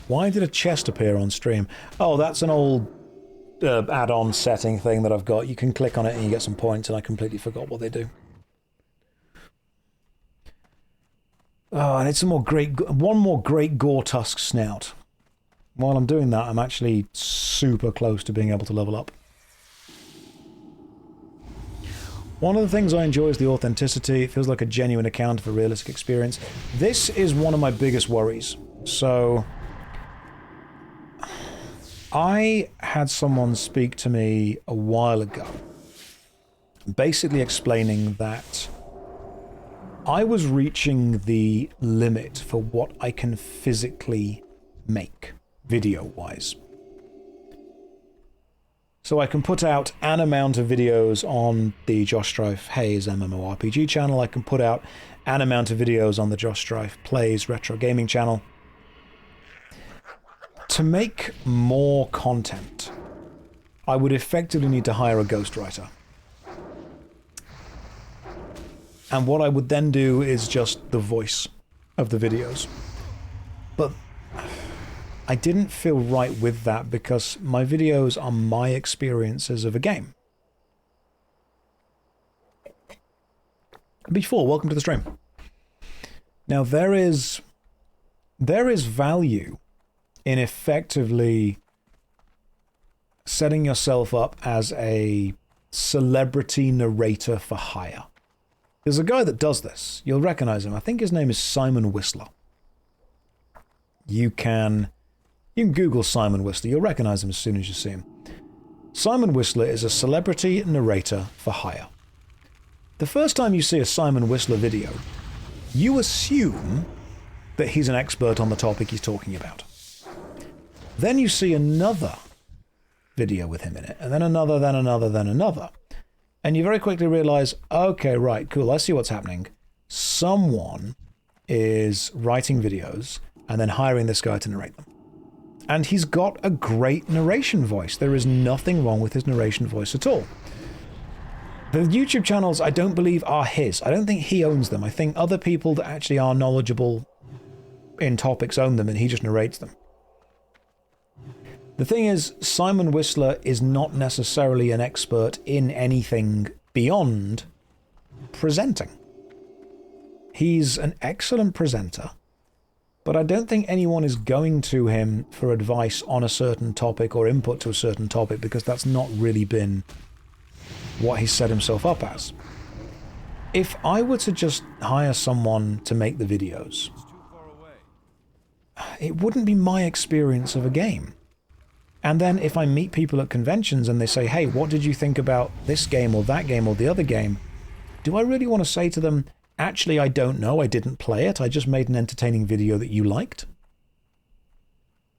Why did a chest appear on stream? Oh, that's an old add-on setting thing that I've got. You can click on it and you get some points, and I completely forgot what they do. Oh, I need some more one more Great Gore Tusk snout. While I'm doing that, I'm actually super close to being able to level up. One of the things I enjoy is the authenticity. It feels like a genuine account of a realistic experience. This is one of my biggest worries. So I had someone speak to me a while ago, basically explaining that I was reaching the limit for what I can physically make, video-wise. So I can put out an amount of videos on the JoshStrifeHayes MMORPG channel, I can put out an amount of videos on the JoshStrifePlays retro gaming channel. To make more content, I would effectively need to hire a ghostwriter. And what I would then do is just the voice of the videos. But I didn't feel right with that because my videos are my experiences of a game. Beach4, welcome to the stream. Now there is value in effectively setting yourself up as a celebrity narrator for hire. There's a guy that does this. You'll recognize him. I think his name is Simon Whistler. You can Google Simon Whistler. You'll recognize him as soon as you see him. Simon Whistler is a celebrity narrator for hire. The first time you see a Simon Whistler video, you assume that he's an expert on the topic he's talking about. Then you see another video with him in it, and then another, then another, then another. And you very quickly realize, okay, right, cool, I see what's happening. Someone is writing videos and then hiring this guy to narrate them. And he's got a great narration voice. There is nothing wrong with his narration voice at all. The YouTube channels, I don't believe, are his. I don't think he owns them. I think other people that actually are knowledgeable in topics own them, and he just narrates them. The thing is, Simon Whistler is not necessarily an expert in anything beyond presenting. He's an excellent presenter, but I don't think anyone is going to him for advice on a certain topic or input to a certain topic, because that's not really been what he's set himself up as. If I were to just hire someone to make the videos, it wouldn't be my experience of a game. And then if I meet people at conventions and they say, hey, what did you think about this game or that game or the other game? Do I really want to say to them, actually, I don't know, I didn't play it, I just made an entertaining video that you liked?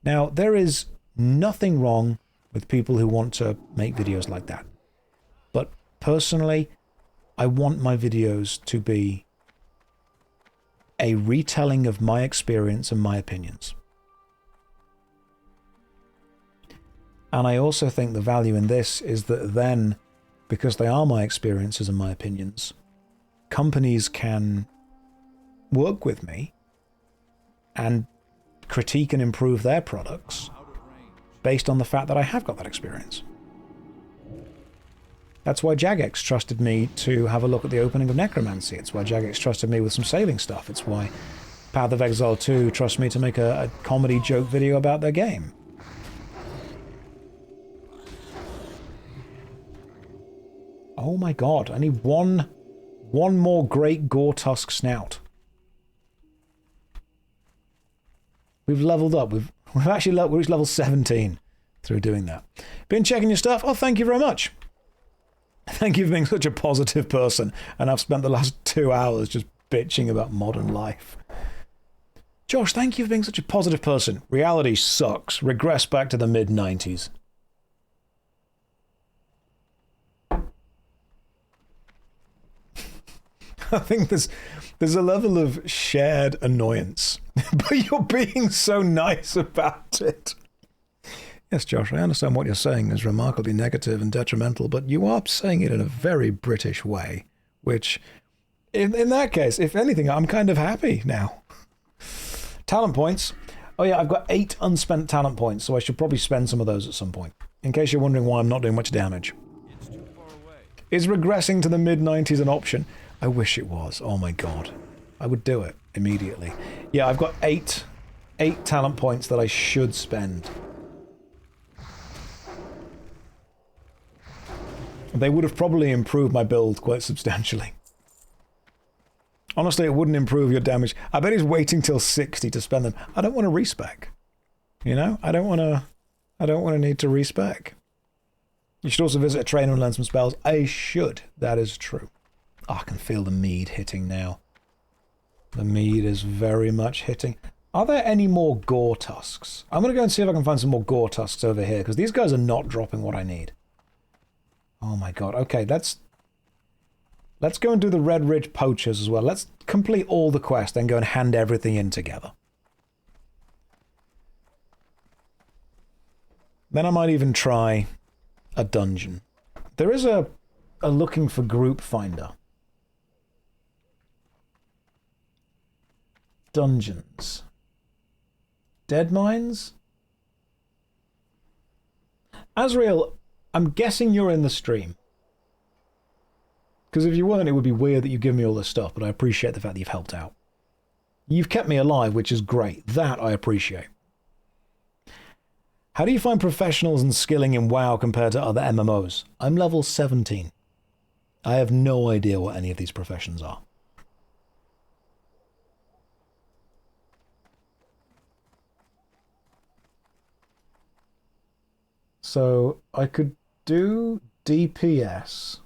Now, there is nothing wrong with people who want to make videos like that. But personally, I want my videos to be a retelling of my experience and my opinions. And I also think the value in this is that then, because they are my experiences and my opinions, companies can work with me and critique and improve their products based on the fact that I have got that experience. That's why Jagex trusted me to have a look at the opening of Necromancy. It's why Jagex trusted me with some sailing stuff. It's why Path of Exile 2 trusts me to make a comedy joke video about their game. Oh my god, I need one more great Gore-Tusk snout. We've leveled up. We've actually reached level 17 through doing that. Been checking your stuff? Oh, thank you very much. Thank you for being such a positive person, and I've spent the last 2 hours just bitching about modern life. Josh, thank you for being such a positive person. Reality sucks. Regress back to the mid-90s. I think there's a level of shared annoyance, but you're being so nice about it. Yes, Josh, I understand what you're saying is remarkably negative and detrimental, but you are saying it in a very British way, which, in that case, if anything, I'm kind of happy now. Talent points. Oh yeah, I've got 8 unspent talent points, so I should probably spend some of those at some point, in case you're wondering why I'm not doing much damage. It's too far away. Is regressing to the mid-90s an option? I wish it was. Oh my god. I would do it immediately. Yeah, I've got 8 talent points that I should spend. They would have probably improved my build quite substantially. Honestly, it wouldn't improve your damage. I bet he's waiting till 60 to spend them. I don't want to respec. You know? I don't want to need to respec. You should also visit a trainer and learn some spells. I should. That is true. Oh, I can feel the mead hitting now. The mead is very much hitting. Are there any more gore tusks? I'm going to go and see if I can find some more gore tusks over here, because these guys are not dropping what I need. Oh my god. Okay, let's go and do the Red Ridge Poachers as well. Let's complete all the quests, then go and hand everything in together. Then I might even try a dungeon. There is a looking for group finder. Dungeons. Dead Mines? Azrael, I'm guessing you're in the stream. Because if you weren't, it would be weird that you give me all this stuff, but I appreciate the fact that you've helped out. You've kept me alive, which is great. That I appreciate. How do you find professionals and skilling in WoW compared to other MMOs? I'm level 17. I have no idea what any of these professions are. So I could do DPS.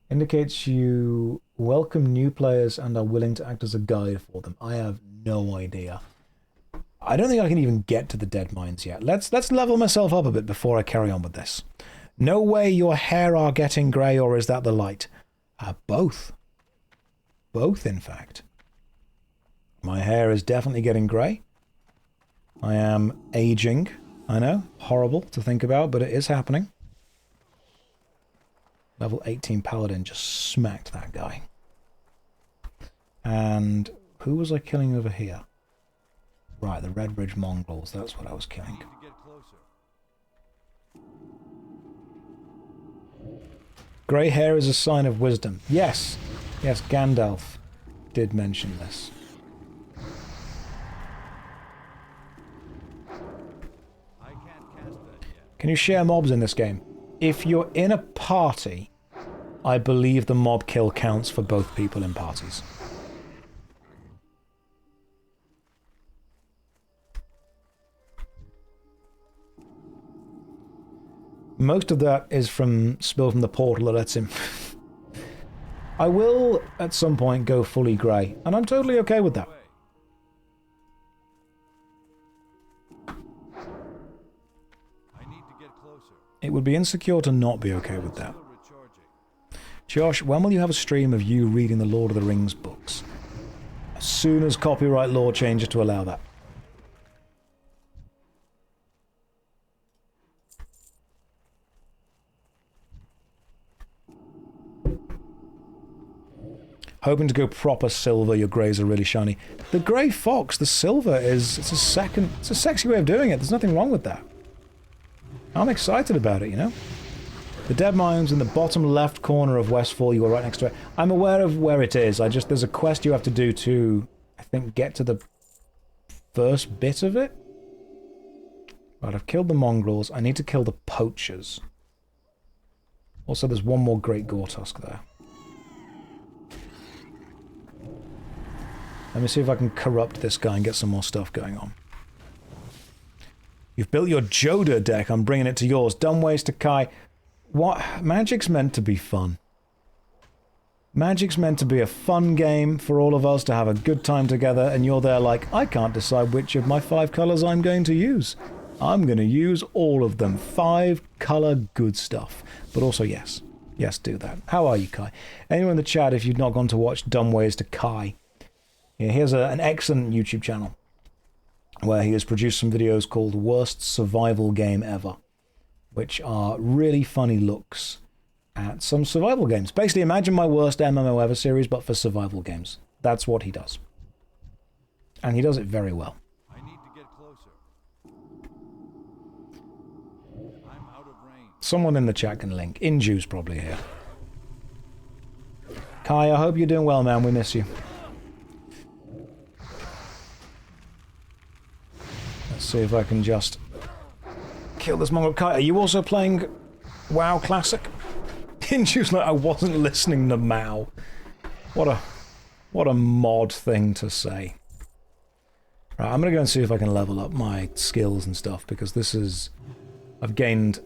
Indicates you welcome new players and are willing to act as a guide for them. I have no idea. I don't think I can even get to the Dead Mines yet. Let's level myself up a bit before I carry on with this. No way your hair are getting grey, or is that the light? Both. Both, in fact. My hair is definitely getting grey. I am aging. I know, horrible to think about, but it is happening. Level 18 Paladin just smacked that guy. And who was I killing over here? Right, the Red Ridge Mongrels, that's what I was killing. Grey hair is a sign of wisdom. Yes, yes, Gandalf did mention this. Can you share mobs in this game? If you're in a party, I believe the mob kill counts for both people in parties. Most of that is from spill from the portal that lets him. I will, at some point, go fully grey, and I'm totally okay with that. It would be insecure to not be okay with that. Josh, when will you have a stream of you reading the Lord of the Rings books? As soon as copyright law changes to allow that. Hoping to go proper silver, your greys are really shiny. The grey fox, the silver it's a sexy way of doing it. There's nothing wrong with that. I'm excited about it, you know? The dead mine's in the bottom left corner of Westfall. You are right next to it. I'm aware of where it is. There's a quest you have to do to, I think, get to the first bit of it. Right, I've killed the mongrels. I need to kill the poachers. Also, there's one more great gore tusk there. Let me see if I can corrupt this guy and get some more stuff going on. You've built your Joda deck. I'm bringing it to yours. Dumb ways to Kai. What? Magic's meant to be fun. Magic's meant to be a fun game for all of us to have a good time together, and you're there like, I can't decide which of my 5 colours I'm going to use. I'm going to use all of them. 5 colour good stuff. But also, yes. Yes, do that. How are you, Kai? Anyone in the chat, if you've not gone to watch Dumb Ways to Kai, yeah, here's an excellent YouTube channel where he has produced some videos called Worst Survival Game Ever, which are really funny looks at some survival games. Basically, imagine my worst MMO ever series, but for survival games. That's what he does. And he does it very well. I need to get closer. I'm out of range. Someone in the chat can link. Inju's probably here. Kai, I hope you're doing well, man. We miss you. Let's see if I can just kill this mongrel. Kai, are you also playing WoW Classic? Inju's like, I wasn't listening to Mao. What a mod thing to say. Right, I'm gonna go and see if I can level up my skills and stuff, because this is... I've gained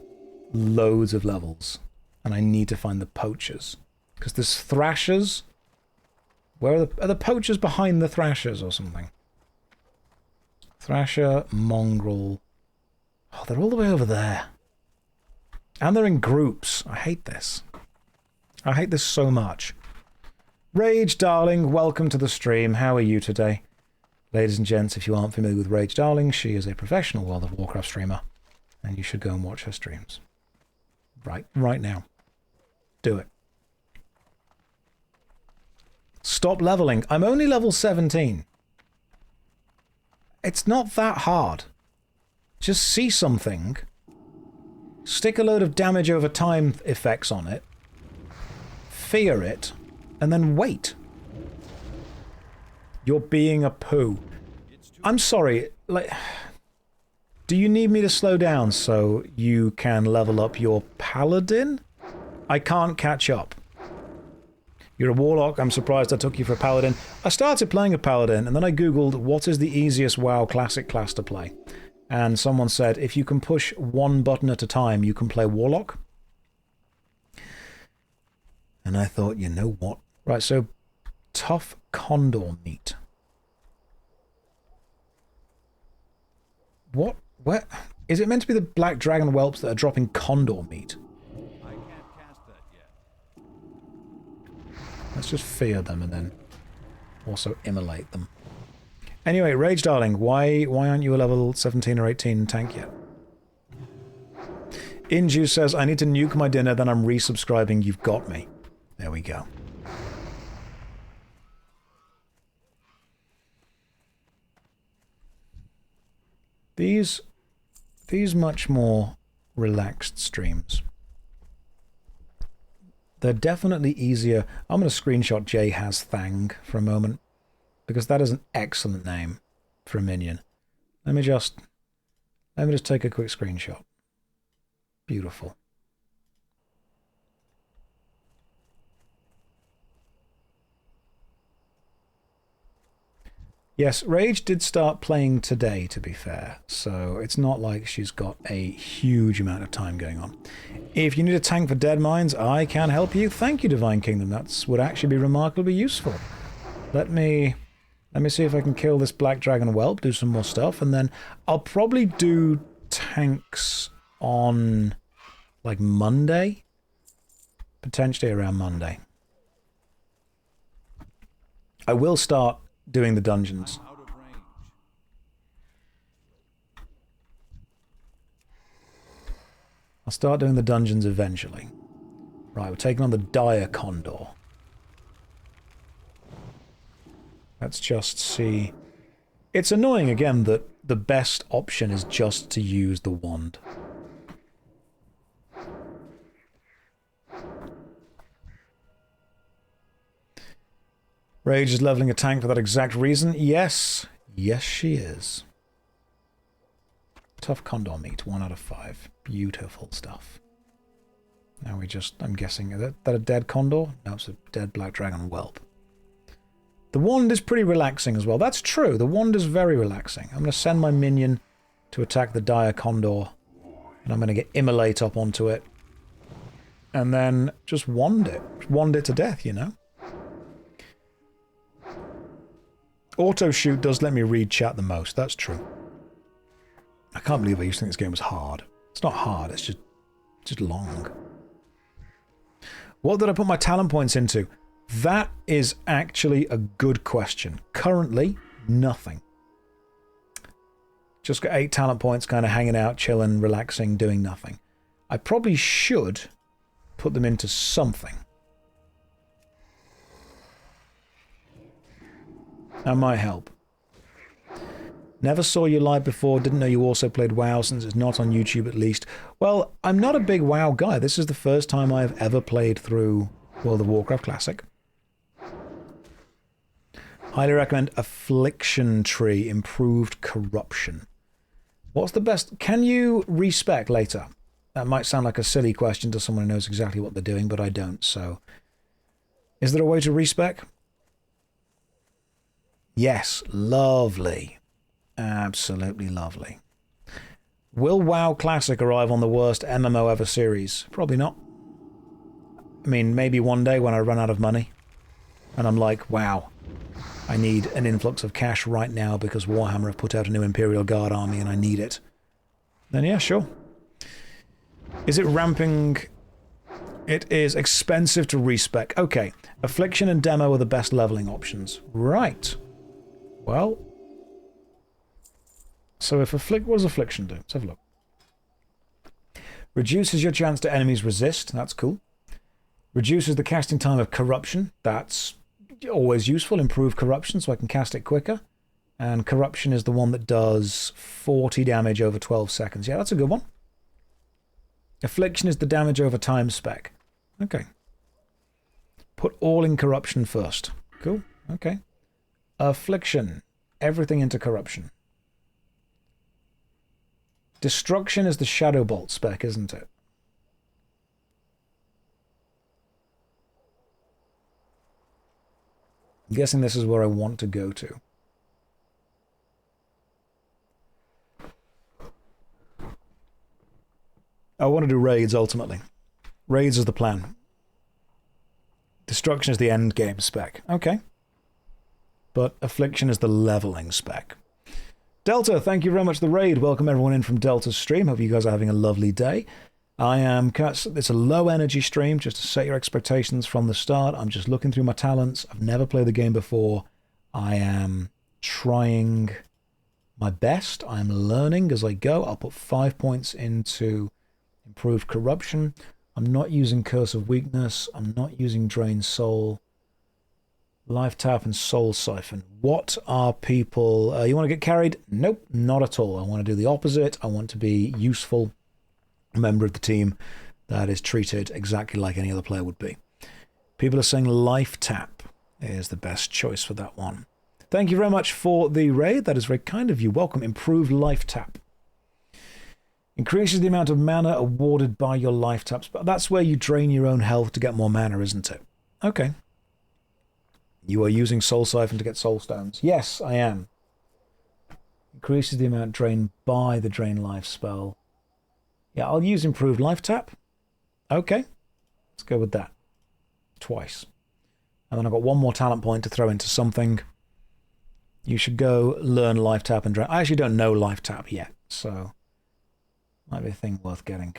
loads of levels, and I need to find the poachers. Because there's thrashers. Where are the poachers behind the thrashers or something? Thrasher, mongrel... Oh, they're all the way over there. And they're in groups. I hate this. I hate this so much. Rage Darling, welcome to the stream. How are you today? Ladies and gents, if you aren't familiar with Rage Darling, she is a professional World of Warcraft streamer, and you should go and watch her streams. Right now. Do it. Stop leveling. I'm only level 17. It's not that hard. Just see something, stick a load of damage over time effects on it, fear it, and then wait. You're being a poo. I'm sorry, like... Do you need me to slow down so you can level up your paladin? I can't catch up. You're a warlock, I'm surprised I took you for a paladin. I started playing a paladin, and then I googled what is the easiest WoW Classic class to play. And someone said, if you can push one button at a time, you can play Warlock. And I thought, you know what? Right, so tough condor meat. What? Where? Is it meant to be the black dragon whelps that are dropping condor meat? I can't cast that yet. Let's just fear them and then also immolate them. Anyway, Rage Darling, why aren't you a level 17 or 18 tank yet? Inju says, I need to nuke my dinner, then I'm resubscribing. You've got me. There we go. These much more relaxed streams. They're definitely easier. I'm going to screenshot Jay Has Thang for a moment, because that is an excellent name for a minion. Let me just take a quick screenshot. Beautiful. Yes, Rage did start playing today, to be fair, so it's not like she's got a huge amount of time going on. If you need a tank for Dead Mines, I can help you. Thank you, Divine Kingdom. That would actually be remarkably useful. Let me see if I can kill this Black Dragon Whelp, do some more stuff, and then I'll probably do tanks on, like, Monday? Potentially around Monday. I will start doing the dungeons. I'll start doing the dungeons eventually. Right, we're taking on the Dire Condor. Let's just see. It's annoying again that the best option is just to use the wand. Rage is leveling a tank for that exact reason. Yes. Yes, she is. Tough condor meat, 1 out of 5. Beautiful stuff. Now I'm guessing, is that a dead condor? No, it's a dead black dragon whelp. The wand is pretty relaxing as well. That's true, the wand is very relaxing. I'm going to send my minion to attack the dire condor, and I'm going to get Immolate up onto it, and then just wand it. Wand it to death, you know? Auto shoot does let me read chat the most, that's true. I can't believe I used to think this game was hard. It's not hard, it's just long. What did I put my talent points into? That is actually a good question. Currently, nothing. Just got 8 talent points, kind of hanging out, chilling, relaxing, doing nothing. I probably should put them into something. That might help. Never saw you live before, didn't know you also played WoW since it's not on YouTube at least. Well, I'm not a big WoW guy. This is the first time I've ever played through World of Warcraft Classic. Highly recommend Affliction Tree, Improved Corruption. What's the best? Can you respec later? That might sound like a silly question to someone who knows exactly what they're doing, but I don't, so... Is there a way to respec? Yes, lovely. Absolutely lovely. Will WoW Classic arrive on the worst MMO ever series? Probably not. I mean, maybe one day when I run out of money and I'm like, wow, I need an influx of cash right now because Warhammer have put out a new Imperial Guard army and I need it. Then yeah, sure. Is it ramping? It is expensive to respec. Okay, Affliction and Demo are the best leveling options. Right. Well, so if what does Affliction do? Let's have a look. Reduces your chance to enemies resist. That's cool. Reduces the casting time of Corruption. That's always useful. Improve Corruption so I can cast it quicker. And Corruption is the one that does 40 damage over 12 seconds. Yeah, that's a good one. Affliction is the damage over time spec. Okay. Put all in Corruption first. Cool. Okay. Affliction. Everything into Corruption. Destruction is the Shadow Bolt spec, isn't it? I'm guessing this is where I want to go to. I want to do raids ultimately. Raids is the plan. Destruction is the end game spec. Okay. But Affliction is the leveling spec. Delta, thank you very much for the raid. Welcome everyone in from Delta's stream. Hope you guys are having a lovely day. It's a low energy stream, just to set your expectations from the start. I'm just looking through my talents. I've never played the game before. I am trying my best. I'm learning as I go. I'll put 5 points into improved corruption. I'm not using Curse of Weakness. I'm not using Drain Soul. Life Tap and Soul Siphon. What are people... you want to get carried? Nope, not at all. I want to do the opposite. I want to be useful, a member of the team that is treated exactly like any other player would be. People are saying Life Tap is the best choice for that one. Thank you very much for the raid. That is very kind of you. Welcome. Improved Life Tap. Increases the amount of mana awarded by your Life Taps. But that's where you drain your own health to get more mana, isn't it? Okay. You are using Soul Siphon to get Soul Stones. Yes, I am. Increases the amount drained by the Drain Life spell. Yeah, I'll use Improved Life Tap. Okay. Let's go with that. Twice. And then I've got one more talent point to throw into something. You should go learn Life Tap and Drain. I actually don't know Life Tap yet, so might be a thing worth getting.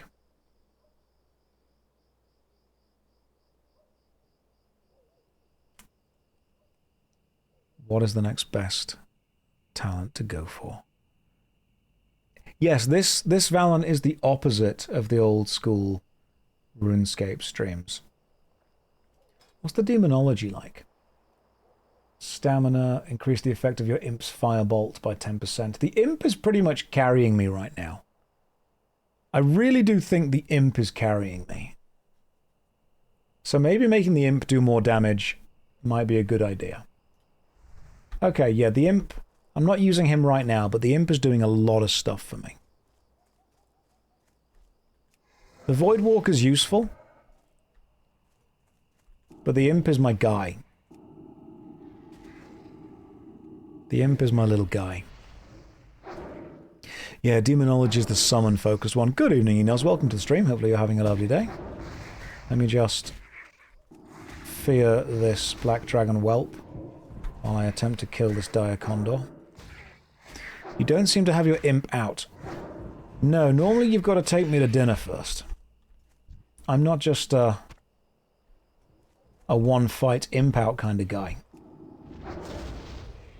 What is the next best talent to go for? Yes, this Valorant is the opposite of the old school RuneScape streams. What's the demonology like? Stamina, increase the effect of your Imp's Firebolt by 10%. The Imp is pretty much carrying me right now. I really do think the Imp is carrying me. So maybe making the Imp do more damage might be a good idea. Okay, yeah, the Imp, I'm not using him right now, but the Imp is doing a lot of stuff for me. The Voidwalker's useful, but the Imp is my guy. The Imp is my little guy. Yeah, Demonology is the summon-focused one. Good evening, Enos. Welcome to the stream. Hopefully you're having a lovely day. Let me just fear this Black Dragon Whelp while I attempt to kill this Dire Condor. You don't seem to have your Imp out. No, normally you've got to take me to dinner first. I'm not just a one-fight Imp out kind of guy.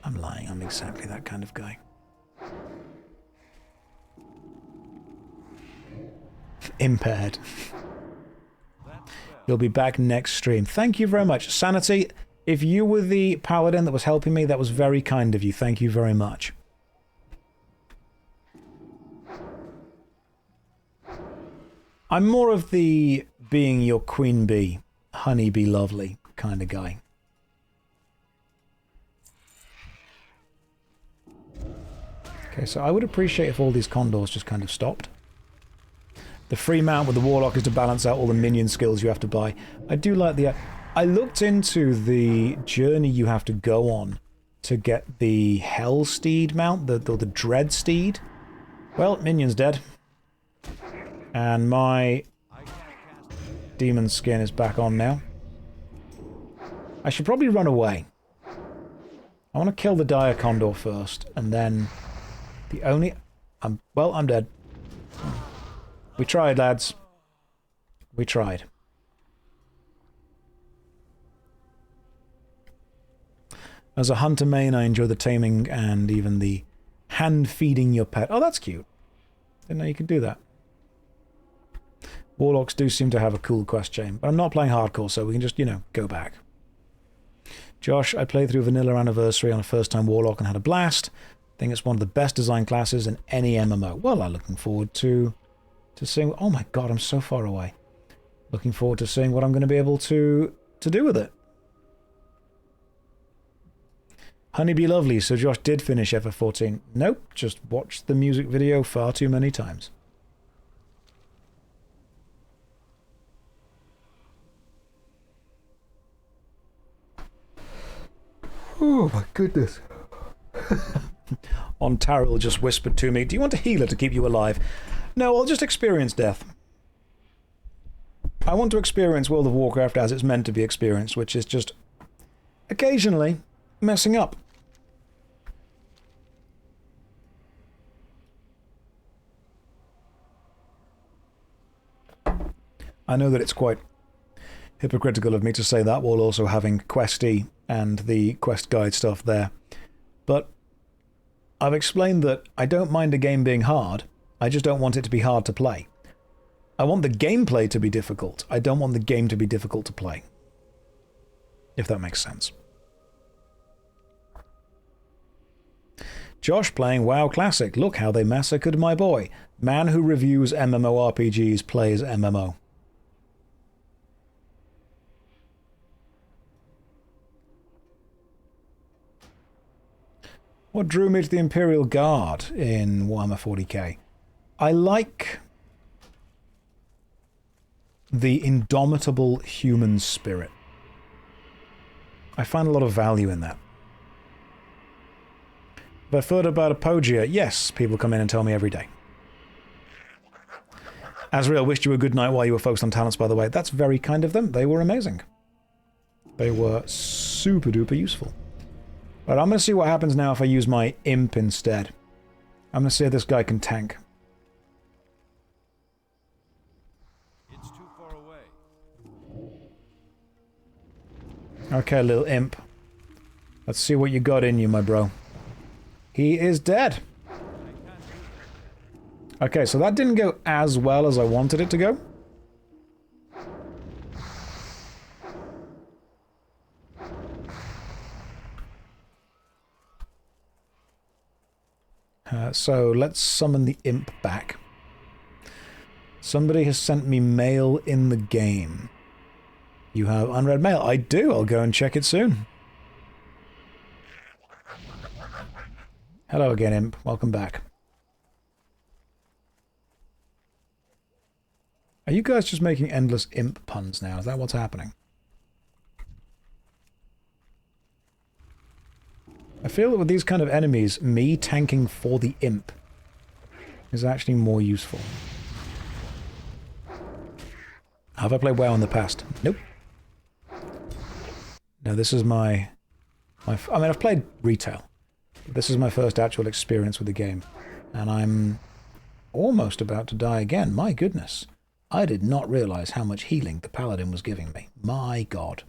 I'm lying, I'm exactly that kind of guy. Impaired. You'll be back next stream. Thank you very much. Sanity, if you were the paladin that was helping me, that was very kind of you. Thank you very much. I'm more of the being your queen bee, honey be lovely kind of guy. Okay, so I would appreciate if all these condors just kind of stopped. The free mount with the Warlock is to balance out all the minion skills you have to buy. I do like the... I looked into the journey you have to go on to get the Hell Steed mount, the Dread Steed. Well, minion's dead. And my demon skin is back on now. I should probably run away. I want to kill the Dire Condor first, and then the only... well, I'm dead. We tried, lads. We tried. As a hunter main, I enjoy the taming and even the hand-feeding your pet. Oh, that's cute. Didn't know you could do that. Warlocks do seem to have a cool quest chain, but I'm not playing hardcore, so we can just, you know, go back. Josh, I played through Vanilla Anniversary on a first-time Warlock and had a blast. I think it's one of the best design classes in any MMO. Well, I'm looking forward to seeing... Oh my god, I'm so far away. Looking forward to seeing what I'm going to be able to do with it. Honey be lovely, so Josh did finish FF14. Nope, just watched the music video far too many times. Oh my goodness. Ontario just whispered to me, do you want a healer to keep you alive? No, I'll just experience death. I want to experience World of Warcraft as it's meant to be experienced, which is just occasionally messing up. I know that it's quite hypocritical of me to say that while also having Questy and the quest guide stuff there. But I've explained that I don't mind a game being hard, I just don't want it to be hard to play. I want the gameplay to be difficult, I don't want the game to be difficult to play. If that makes sense. Josh playing WoW Classic. Look how they massacred my boy. Man who reviews MMORPGs plays MMO. What drew me to the Imperial Guard in Warhammer 40k? I like the indomitable human spirit. I find a lot of value in that. Have I thought about Apogea? Yes, people come in and tell me every day. Azrael wished you a good night while you were focused on talents, by the way. That's very kind of them. They were amazing. They were super duper useful. But I'm going to see what happens now if I use my imp instead. I'm going to see if this guy can tank. It's too far away. Okay, little imp. Let's see what you got in you, my bro. He is dead. Okay, so that didn't go as well as I wanted it to go. So let's summon the imp back. Somebody has sent me mail in the game. You have unread mail. I do. I'll go and check it soon. Hello again, imp. Welcome back. Are you guys just making endless imp puns now? Is that what's happening? I feel that with these kind of enemies, me tanking for the imp is actually more useful. Have I played WoW in the past? Nope. No, this is I mean, I've played retail. This is my first actual experience with the game. And I'm almost about to die again. My goodness. I did not realize how much healing the paladin was giving me. My god.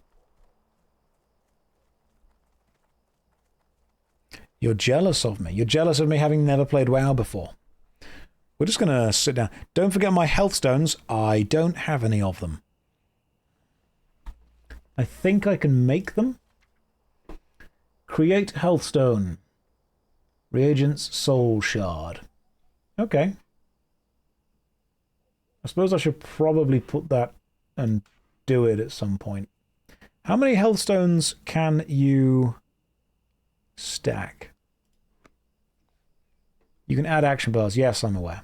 You're jealous of me. You're jealous of me having never played WoW before. We're just going to sit down. Don't forget my health stones. I don't have any of them. I think I can make them. Create health stone. Reagents soul shard. Okay. I suppose I should probably put that and do it at some point. How many health stones can you stack? You can add action bars. Yes, I'm aware.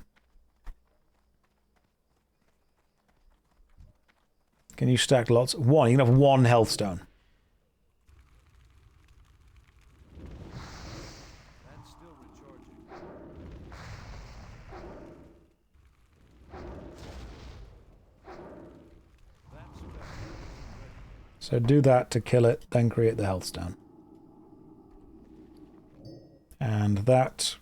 Can you stack lots? One. You can have one health stone. That's still recharging. That's better. So do that to kill it, then create the health stone. And that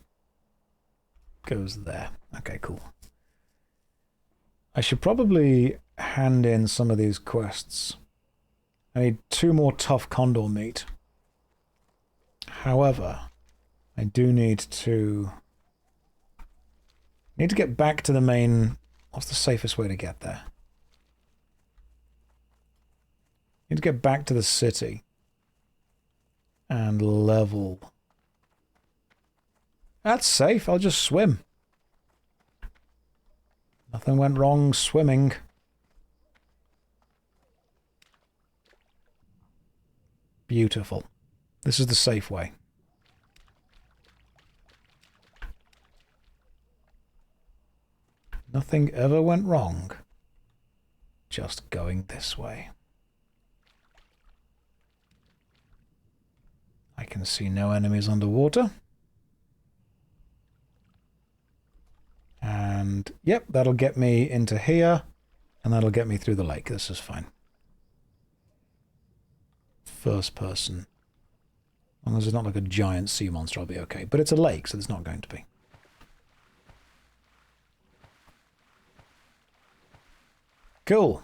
goes there. Okay, cool. I should probably hand in some of these quests. I need 2 more tough condor meat. However, I do need to get back to the main. What's the safest way to get there? Need to get back to the city and level. That's safe. I'll just swim. Nothing went wrong swimming. Beautiful. This is the safe way. Nothing ever went wrong. Just going this way. I can see no enemies underwater. And, yep, that'll get me into here, and that'll get me through the lake. This is fine. First person. As long as it's not like a giant sea monster, I'll be okay. But it's a lake, so it's not going to be. Cool.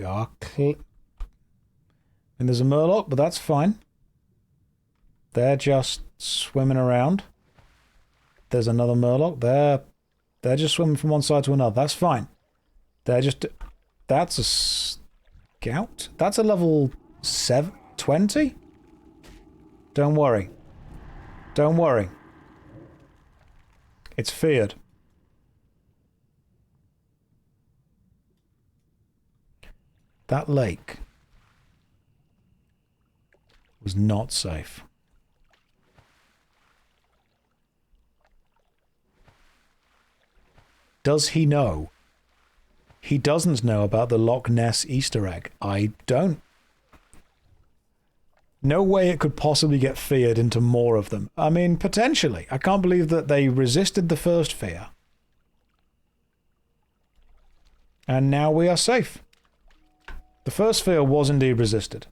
We are and there's a Murloc, but that's fine. They're just swimming around. There's another Murloc. They're just swimming from one side to another. That's fine. They're just... That's a scout? That's a level 20? Don't worry. Don't worry. It's feared. That lake was not safe. Does he know? He doesn't know about the Loch Ness Easter egg. I don't. No way it could possibly get feared into more of them. I mean, potentially. I can't believe that they resisted the first fear. And now we are safe. The first fear was indeed resisted.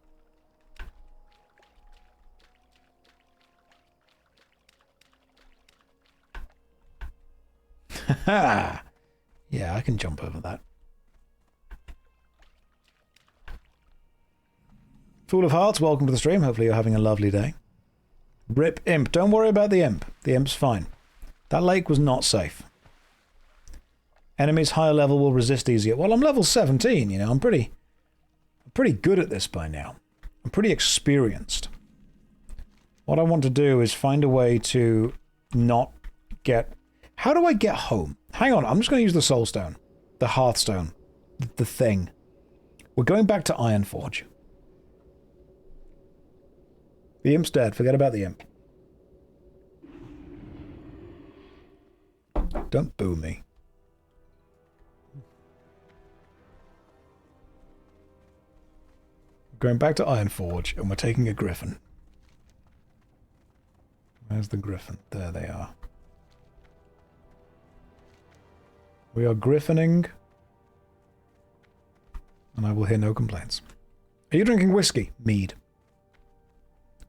Haha! Yeah, I can jump over that. Fool of Hearts, welcome to the stream. Hopefully you're having a lovely day. Rip Imp. Don't worry about the Imp. The Imp's fine. That lake was not safe. Enemies higher level will resist easier. Well, I'm level 17, you know. I'm pretty good at this by now. I'm pretty experienced. What I want to do is find a way to not get... How do I get home? Hang on, I'm just going to use the Soul Stone. The Hearthstone. The thing. We're going back to Ironforge. The Imp's dead. Forget about the Imp. Don't boo me. We're going back to Ironforge, and we're taking a Griffin. Where's the Griffin? There they are. We are griffining, and I will hear no complaints. Are you drinking whiskey? Mead.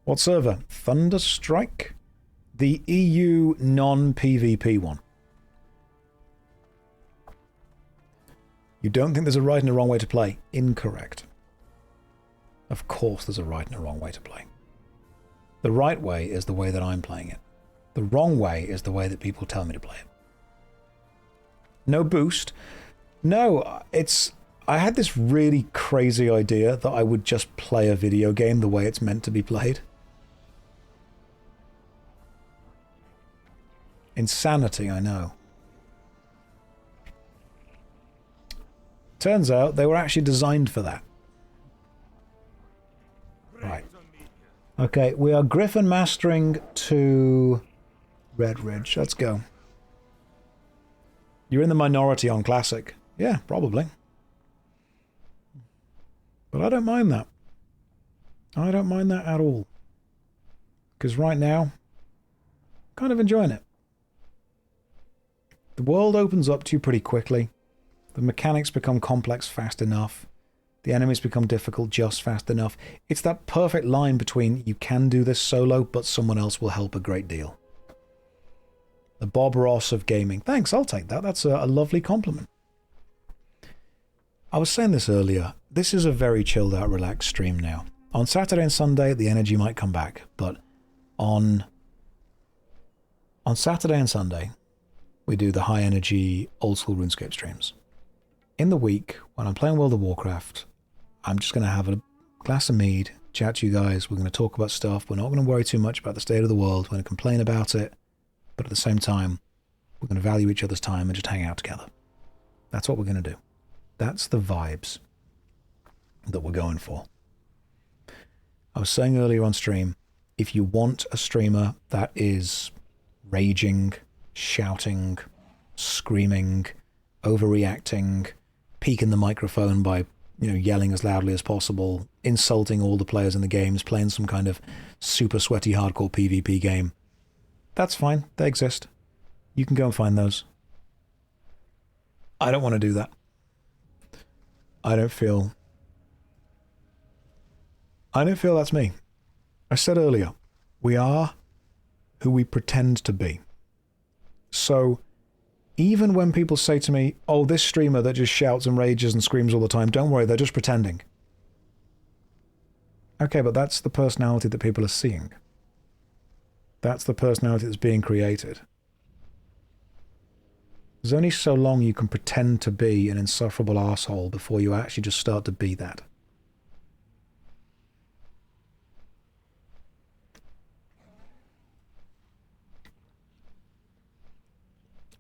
What server? Thunderstrike? The EU non-PvP one. You don't think there's a right and a wrong way to play? Incorrect. Of course there's a right and a wrong way to play. The right way is the way that I'm playing it. The wrong way is the way that people tell me to play it. No boost. No, it's... I had this really crazy idea that I would just play a video game the way it's meant to be played. Insanity, I know. Turns out they were actually designed for that. Right. Okay, we are Griffin mastering to Red Ridge. Let's go. You're in the minority on Classic. Yeah, probably. But I don't mind that. I don't mind that at all. Because right now, I'm kind of enjoying it. The world opens up to you pretty quickly. The mechanics become complex fast enough. The enemies become difficult just fast enough. It's that perfect line between you can do this solo, but someone else will help a great deal. The Bob Ross of gaming. Thanks, I'll take that. That's a lovely compliment. I was saying this earlier. This is a very chilled out, relaxed stream now. On Saturday and Sunday, the energy might come back, but on Saturday and Sunday, we do the high energy, old school RuneScape streams. In the week, when I'm playing World of Warcraft, I'm just going to have a glass of mead, chat to you guys. We're going to talk about stuff. We're not going to worry too much about the state of the world. We're going to complain about it. But at the same time, we're going to value each other's time and just hang out together. That's what we're going to do. That's the vibes that we're going for. I was saying earlier on stream, if you want a streamer that is raging, shouting, screaming, overreacting, peaking the microphone by, yelling as loudly as possible, insulting all the players in the games, playing some kind of super sweaty hardcore PvP game, that's fine. They exist. You can go and find those. I don't want to do that. I don't feel that's me. I said earlier, we are who we pretend to be. So Even when people say to me, oh, this streamer that just shouts and rages and screams all the time, don't worry, they're just pretending. Okay, but that's the personality that people are seeing. That's the personality that's being created. There's only so long you can pretend to be an insufferable arsehole before you actually just start to be that.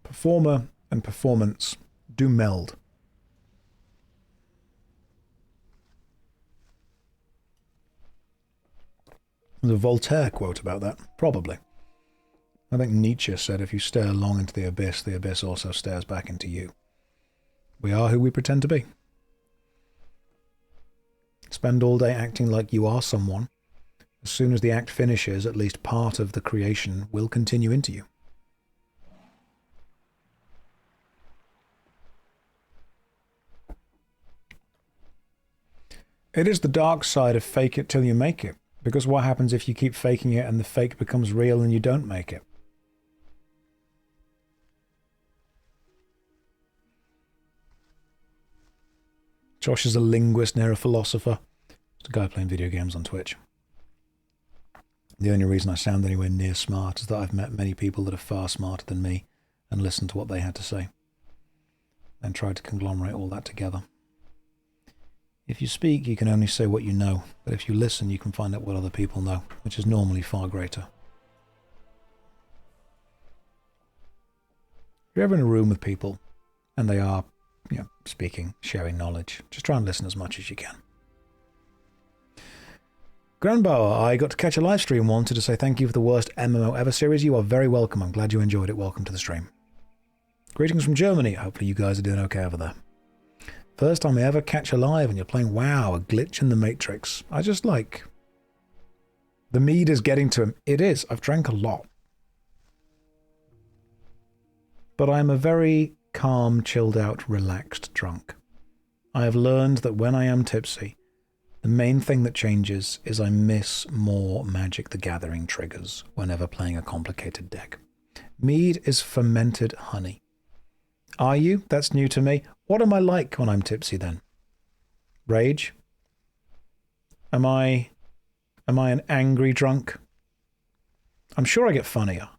Performer and performance do meld. There's a Voltaire quote about that, probably. I think Nietzsche said if you stare long into the abyss also stares back into you. We are who we pretend to be. Spend all day acting like you are someone. As soon as the act finishes, at least part of the creation will continue into you. It is the dark side of fake it till you make it. Because what happens if you keep faking it and the fake becomes real and you don't make it? Josh is a linguist, ne'er a philosopher. It's a guy playing video games on Twitch. The only reason I sound anywhere near smart is that I've met many people that are far smarter than me and listened to what they had to say. And tried to conglomerate all that together. If you speak, you can only say what you know, but if you listen, you can find out what other people know, which is normally far greater. If you're ever in a room with people, and they are, speaking, sharing knowledge, just try and listen as much as you can. Grandbauer, I got to catch a live stream, wanted to say thank you for the worst MMO ever series. You are very welcome. I'm glad you enjoyed it. Welcome to the stream. Greetings from Germany. Hopefully you guys are doing okay over there. First time I ever catch a live and you're playing WoW, a glitch in the Matrix. I just like... The mead is getting to him. It is. I've drank a lot. But I'm a very calm, chilled out, relaxed drunk. I have learned that when I am tipsy, the main thing that changes is I miss more Magic the Gathering triggers whenever playing a complicated deck. Mead is fermented honey. Are you? That's new to me. What am I like when I'm tipsy then? Rage? Am I an angry drunk? I'm sure I get funnier.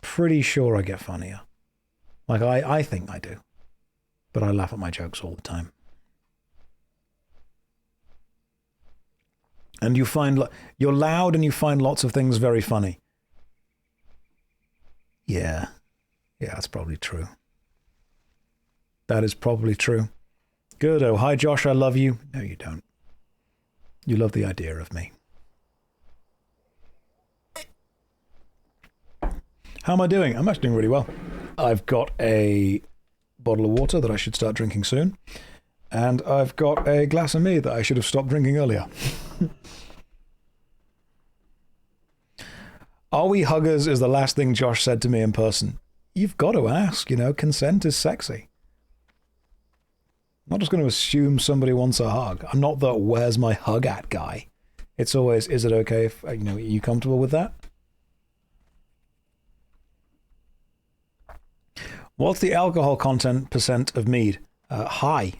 Pretty sure I get funnier. Like I think I do. But I laugh at my jokes all the time. And you find you're loud and you find lots of things very funny. Yeah, that's probably true. That is probably true. Good. Oh, hi, Josh. I love you. No, you don't. You love the idea of me. How am I doing? I'm actually doing really well. I've got a bottle of water that I should start drinking soon. And I've got a glass of mead that I should have stopped drinking earlier. Are we huggers is the last thing Josh said to me in person. You've got to ask, consent is sexy. I'm not just going to assume somebody wants a hug. I'm not the where's my hug at guy. It's always, is it okay if, are you comfortable with that? What's the alcohol content percent of mead? High.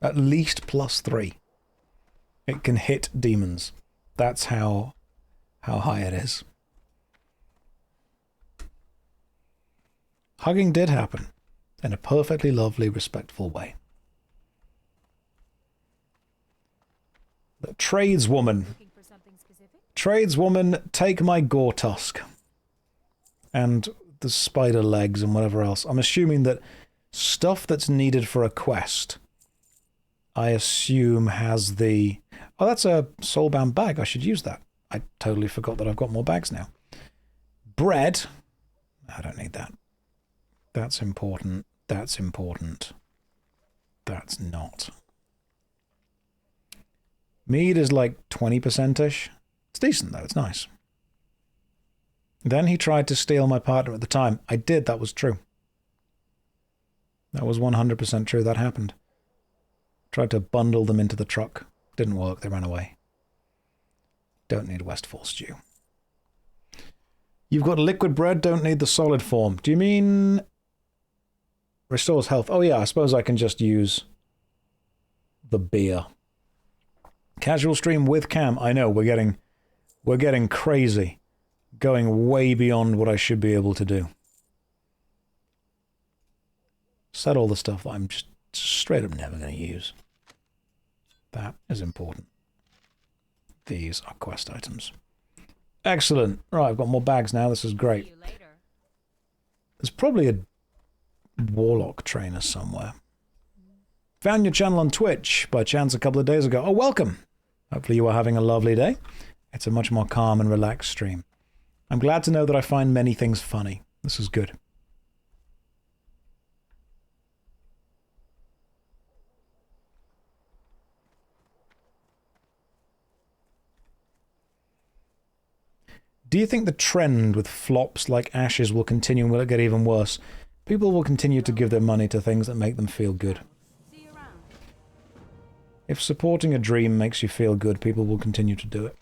At least +3. It can hit demons. That's how high it is. Hugging did happen in a perfectly lovely, respectful way. The tradeswoman. Tradeswoman, take my gore tusk. And the spider legs and whatever else. I'm assuming that stuff that's needed for a quest, I assume has the... Oh, that's a soulbound bag. I should use that. I totally forgot that I've got more bags now. Bread. I don't need that. That's important. That's important. That's not. Mead is like 20%-ish. It's decent, though. It's nice. Then he tried to steal my partner at the time. I did. That was true. That was 100% true. That happened. Tried to bundle them into the truck. Didn't work. They ran away. Don't need Westfall stew. You've got liquid bread, don't need the solid form. Do you mean restores health? Oh yeah, I suppose I can just use the beer. Casual stream with cam. I know, we're getting crazy. Going way beyond what I should be able to do. Said all the stuff that I'm just straight up never going to use. That is important. These are quest items. Excellent. Right, I've got more bags now. This is great. See you later. There's probably a warlock trainer somewhere. Found your channel on Twitch by chance a couple of days ago. Oh, welcome. Hopefully you are having a lovely day. It's a much more calm and relaxed stream. I'm glad to know that I find many things funny. This is good. Do you think the trend with flops like Ashes will continue and will it get even worse? People will continue to give their money to things that make them feel good. See you around. If supporting a dream makes you feel good, people will continue to do it.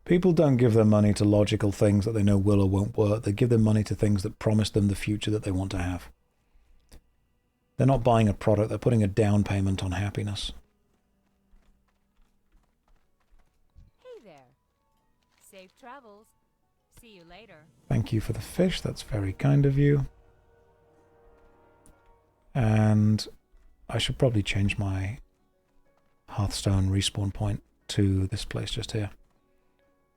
People don't give their money to logical things that they know will or won't work. They give their money to things that promise them the future that they want to have. They're not buying a product, they're putting a down payment on happiness. Hey there. Safe travels. See you later. Thank you for the fish, that's very kind of you. And I should probably change my Hearthstone respawn point to this place just here.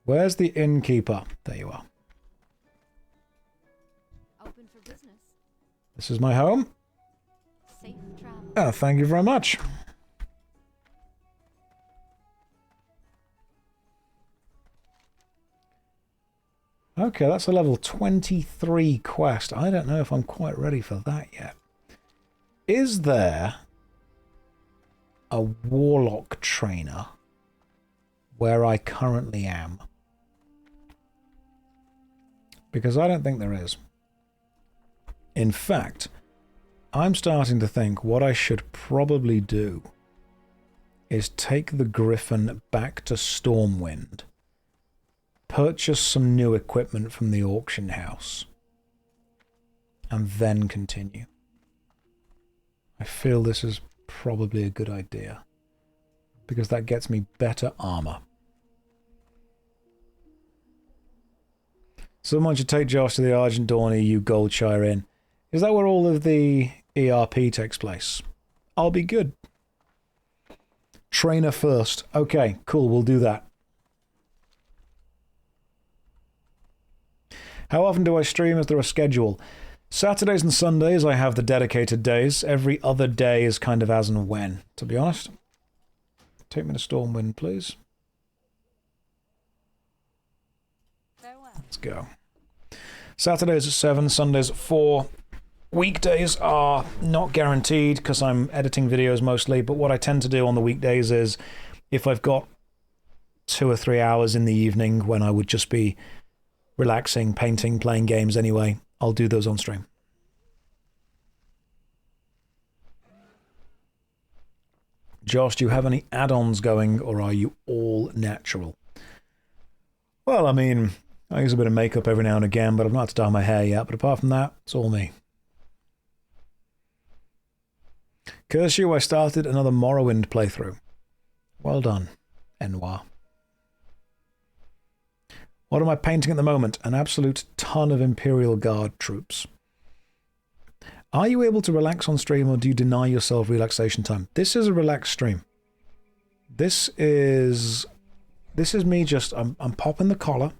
Where's the innkeeper? There you are. Open for business. This is my home. Safe travels. Oh, thank you very much. Okay, that's a level 23 quest. I don't know if I'm quite ready for that yet. Is there a warlock trainer where I currently am? Because I don't think there is. In fact, I'm starting to think what I should probably do is take the Griffin back to Stormwind, purchase some new equipment from the auction house, and then continue. I feel this is probably a good idea, because that gets me better armor. Someone should take Josh to the Argent Dawn EU Goldshire Inn. Is that where all of the ERP takes place? I'll be good. Trainer first. Okay, cool, we'll do that. How often do I stream? Is there a schedule? Saturdays and Sundays I have the dedicated days. Every other day is kind of as and when, to be honest. Take me to Stormwind, please. Farewell. Let's go. Saturdays at 7, Sundays at 4. Weekdays are not guaranteed because I'm editing videos mostly, but what I tend to do on the weekdays is if I've got 2 or 3 hours in the evening when I would just be relaxing, painting, playing games anyway, I'll do those on stream. Josh, do you have any add-ons going, or are you all natural? Well, I mean, I use a bit of makeup every now and again, but I've not had to dye my hair yet. But apart from that, it's all me. Curse you, I started another Morrowind playthrough. Well done, Enwar. What am I painting at the moment? An absolute ton of Imperial Guard troops. Are you able to relax on stream, or do you deny yourself relaxation time? This is a relaxed stream. This is me just, I'm popping the collar.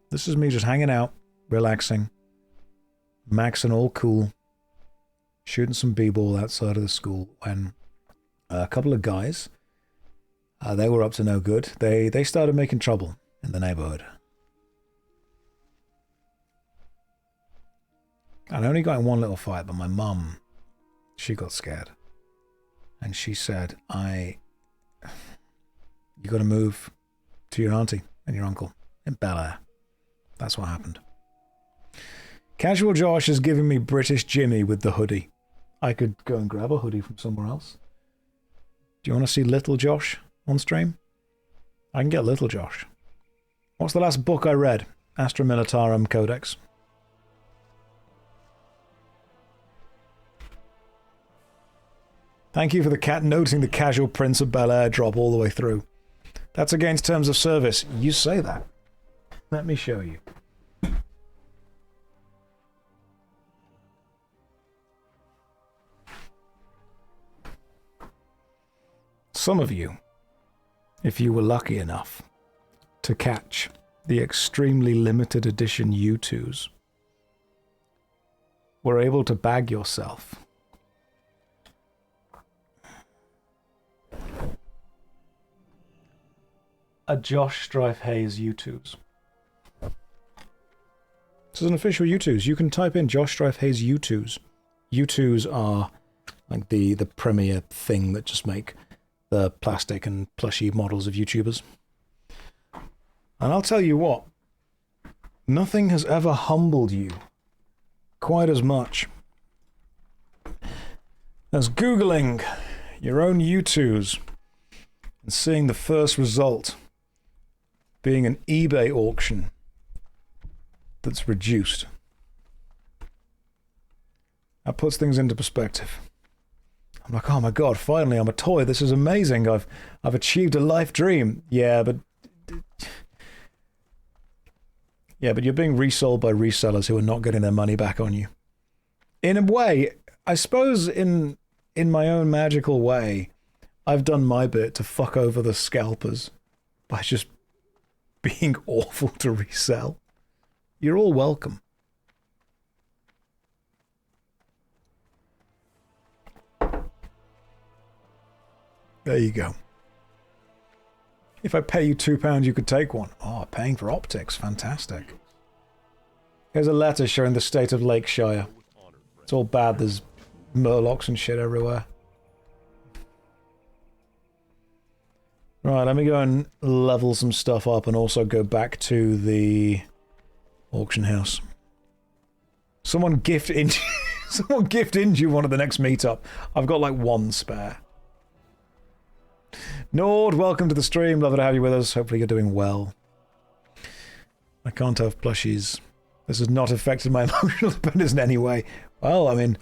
This is me just hanging out, relaxing, maxing all cool, shooting some b-ball outside of the school when a couple of guys, they were up to no good. They started making trouble in the neighborhood. I only got in one little fight, but my mum, she got scared. And she said, you got to move to your auntie and your uncle in Bel Air. That's what happened. Casual Josh is giving me British Jimmy with the hoodie. I could go and grab a hoodie from somewhere else. Do you want to see Little Josh on stream? I can get Little Josh. What's the last book I read? Astra Militarum Codex. Thank you for the cat noting the casual Prince of Bel-Air drop all the way through. That's against terms of service. You say that. Let me show you. Some of you, if you were lucky enough to catch the extremely limited edition U2s, were able to bag yourself a JoshStrifeHayes U2s. This is an official U2s. You can type in JoshStrifeHayes U2s. U2s are like the premier thing that just make the plastic and plushy models of YouTubers. And I'll tell you what, nothing has ever humbled you quite as much as Googling your own U2s and seeing the first result being an eBay auction that's reduced. That puts things into perspective. I'm like, oh my god, finally I'm a toy. This is amazing. I've achieved a life dream. Yeah, but you're being resold by resellers who are not getting their money back on you. In a way, I suppose in my own magical way, I've done my bit to fuck over the scalpers by just being awful to resell. You're all welcome. There you go. If I pay you £2, you could take one. Oh, paying for optics. Fantastic. Here's a letter showing the state of Lakeshire. It's all bad. There's murlocs and shit everywhere. Right, let me go and level some stuff up and also go back to the auction house. Someone gift in someone gift into one of the next meetup. I've got like one spare. Nord, welcome to the stream. Love to have you with us. Hopefully you're doing well. I can't have plushies. This has not affected my emotional dependence in any way. Well, I mean,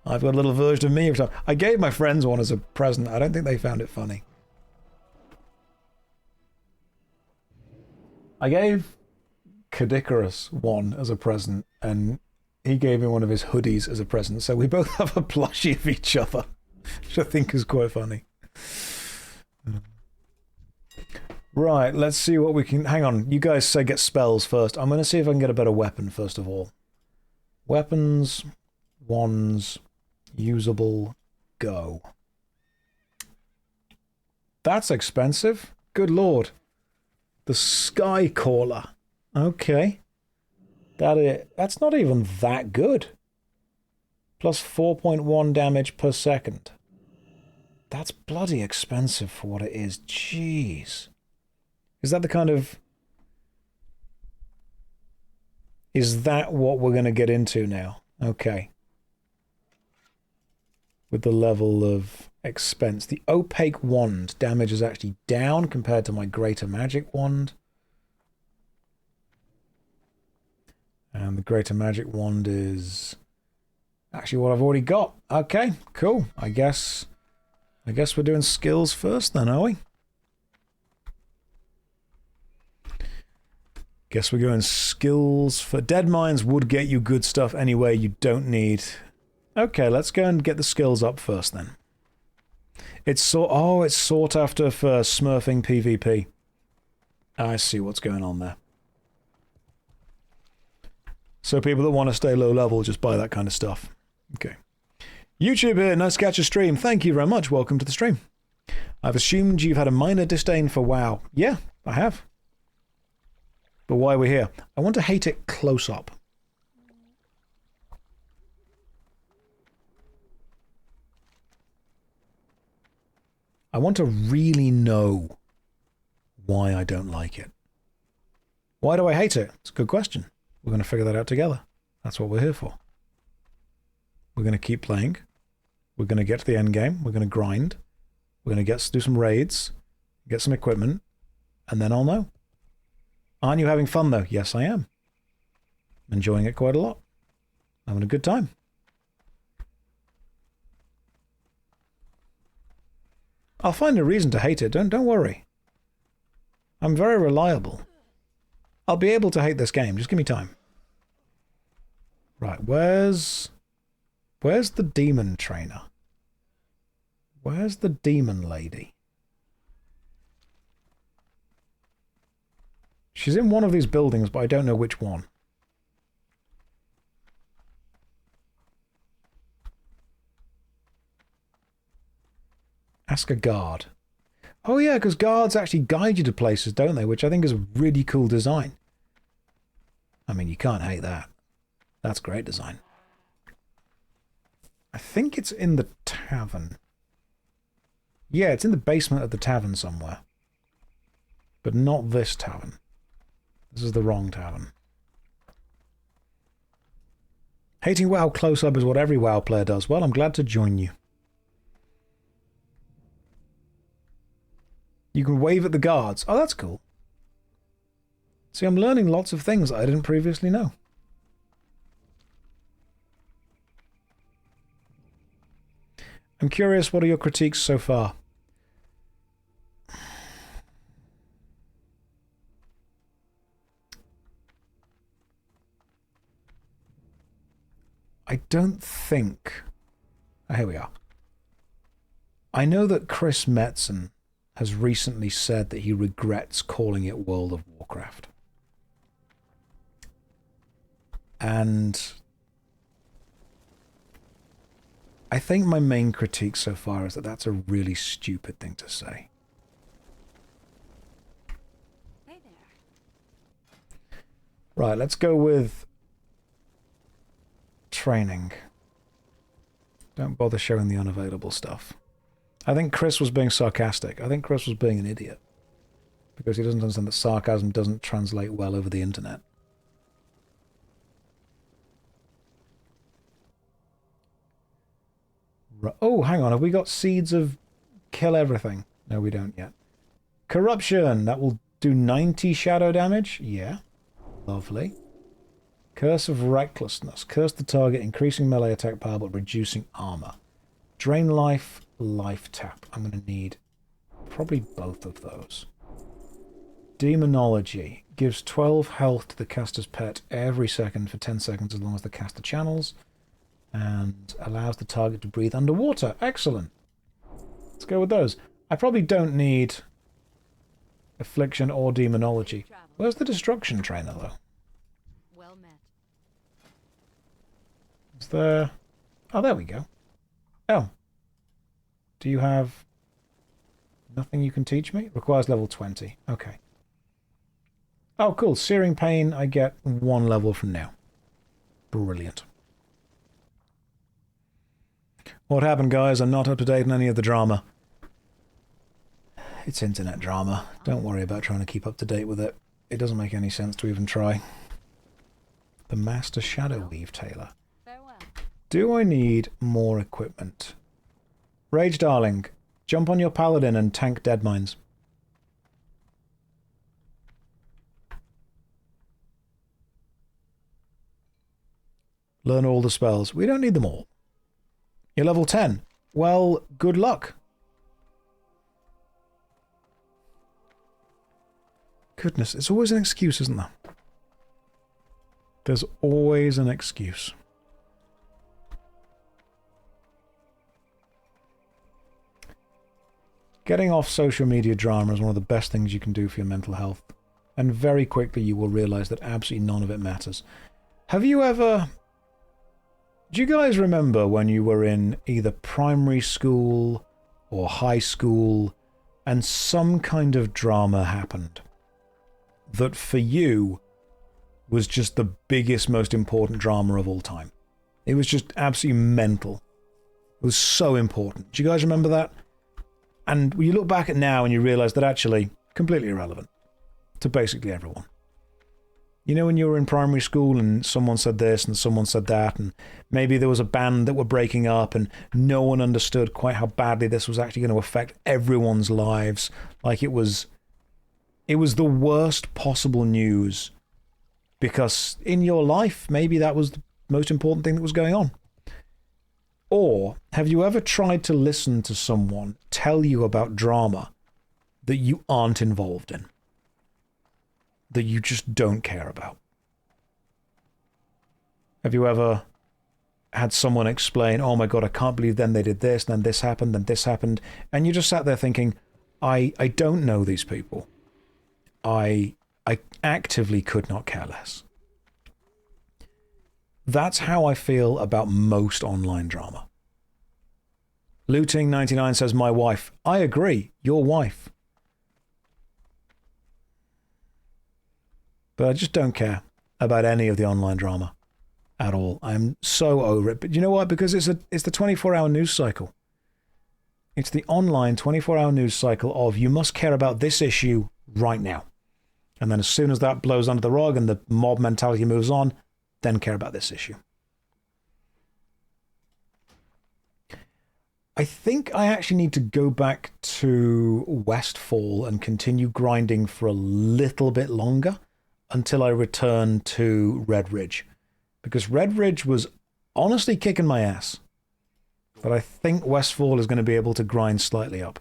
I've got a little version of me every time. I gave my friends one as a present. I don't think they found it funny. I gave Cadicarus one as a present, and he gave me one of his hoodies as a present. So we both have a plushie of each other, which I think is quite funny. Right, let's see what we can... Hang on, you guys say get spells first. I'm going to see if I can get a better weapon first of all. Weapons, wands, usable, go. That's expensive. Good lord. The Sky Caller. Okay. That's not even that good. Plus 4.1 damage per second. That's bloody expensive for what it is. Jeez. Is that the kind of... Is that what we're going to get into now? Okay. With the level of expense. The Opaque Wand damage is actually down compared to my Greater Magic Wand. And the Greater Magic Wand is actually what I've already got. Okay, cool. I guess we're doing skills first then, are we? Guess we're going skills for... Dead Mines would get you good stuff anyway. You don't need... Okay, let's go and get the skills up first then. It's sought after for smurfing PvP. I see what's going on there. So people that want to stay low level just buy that kind of stuff. Okay. YouTube here, nice to catch a stream. Thank you very much. Welcome to the stream. I've assumed you've had a minor disdain for WoW. Yeah, I have. But why we're here? I want to hate it close up. I want to really know why I don't like it. Why do I hate it? It's a good question. We're going to figure that out together. That's what we're here for. We're going to keep playing. We're going to get to the end game. We're going to grind. We're going to do some raids, get some equipment, and then I'll know. Aren't you having fun, though? Yes, I am. I'm enjoying it quite a lot. Having a good time. I'll find a reason to hate it. Don't worry. I'm very reliable. I'll be able to hate this game. Just give me time. Right, where's the demon trainer? Where's the demon lady? She's in one of these buildings, but I don't know which one. Ask a guard. Oh yeah, because guards actually guide you to places, don't they? Which I think is a really cool design. I mean, you can't hate that. That's great design. I think it's in the tavern. Yeah, it's in the basement of the tavern somewhere. But not this tavern. This is the wrong tavern. Hating WoW close-up is what every WoW player does. Well, I'm glad to join you. You can wave at the guards. Oh, that's cool. See, I'm learning lots of things I didn't previously know. I'm curious, what are your critiques so far? I don't think... Oh, here we are. I know that Chris Metzen has recently said that he regrets calling it World of Warcraft. And I think my main critique so far is that that's a really stupid thing to say. Hey there. Right, let's go with training. Don't bother showing the unavailable stuff. I think Chris was being sarcastic. I think Chris was being an idiot. Because he doesn't understand that sarcasm doesn't translate well over the internet. Oh, hang on. Have we got seeds of kill everything? No, we don't yet. Corruption. That will do 90 shadow damage. Yeah. Lovely. Curse of Recklessness. Curse the target, increasing melee attack power but reducing armor. Drain life, life tap. I'm going to need probably both of those. Demonology. Gives 12 health to the caster's pet every second for 10 seconds as long as the caster channels. And allows the target to breathe underwater. Excellent. Let's go with those. I probably don't need Affliction or Demonology. Where's the Destruction Trainer, though? Well met. Is there... Oh, there we go. Oh. Do you have nothing you can teach me? Requires level 20. Okay. Oh, cool. Searing Pain, I get 1 level from now. Brilliant. What happened, guys? I'm not up to date on any of the drama. It's internet drama. Don't worry about trying to keep up to date with it. It doesn't make any sense to even try. The Master Shadow Weave Tailor. Farewell. Do I need more equipment? Rage Darling, jump on your paladin and tank dead mines. Learn all the spells. We don't need them all. You're level 10. Well, good luck. Goodness, it's always an excuse, isn't there? There's always an excuse. Getting off social media drama is one of the best things you can do for your mental health. And very quickly you will realize that absolutely none of it matters. Have you ever... Do you guys remember when you were in either primary school or high school and some kind of drama happened that for you was just the biggest, most important drama of all time? It was just absolutely mental. It was so important. Do you guys remember that? And you look back at now and you realize that actually completely irrelevant to basically everyone. You know, when you were in primary school and someone said this and someone said that, and maybe there was a band that were breaking up and no one understood quite how badly this was actually going to affect everyone's lives. Like it was It was the worst possible news because in your life, maybe that was the most important thing that was going on. Or have you ever tried to listen to someone tell you about drama that you aren't involved in? That you just don't care about? Have you ever had someone explain, oh my God, I can't believe then they did this, and then this happened, and this happened, and you just sat there thinking, I don't know these people. I actively could not care less. That's how I feel about most online drama. Looting99 says, my wife. I agree, your wife. But I just don't care about any of the online drama at all. I'm so over it. But you know what? Because it's the 24-hour news cycle. It's the online 24-hour news cycle of you must care about this issue right now. And then as soon as that blows under the rug and the mob mentality moves on, then care about this issue. I think I actually need to go back to Westfall and continue grinding for a little bit longer until I return to Red Ridge. Because Red Ridge was honestly kicking my ass. But I think Westfall is going to be able to grind slightly up.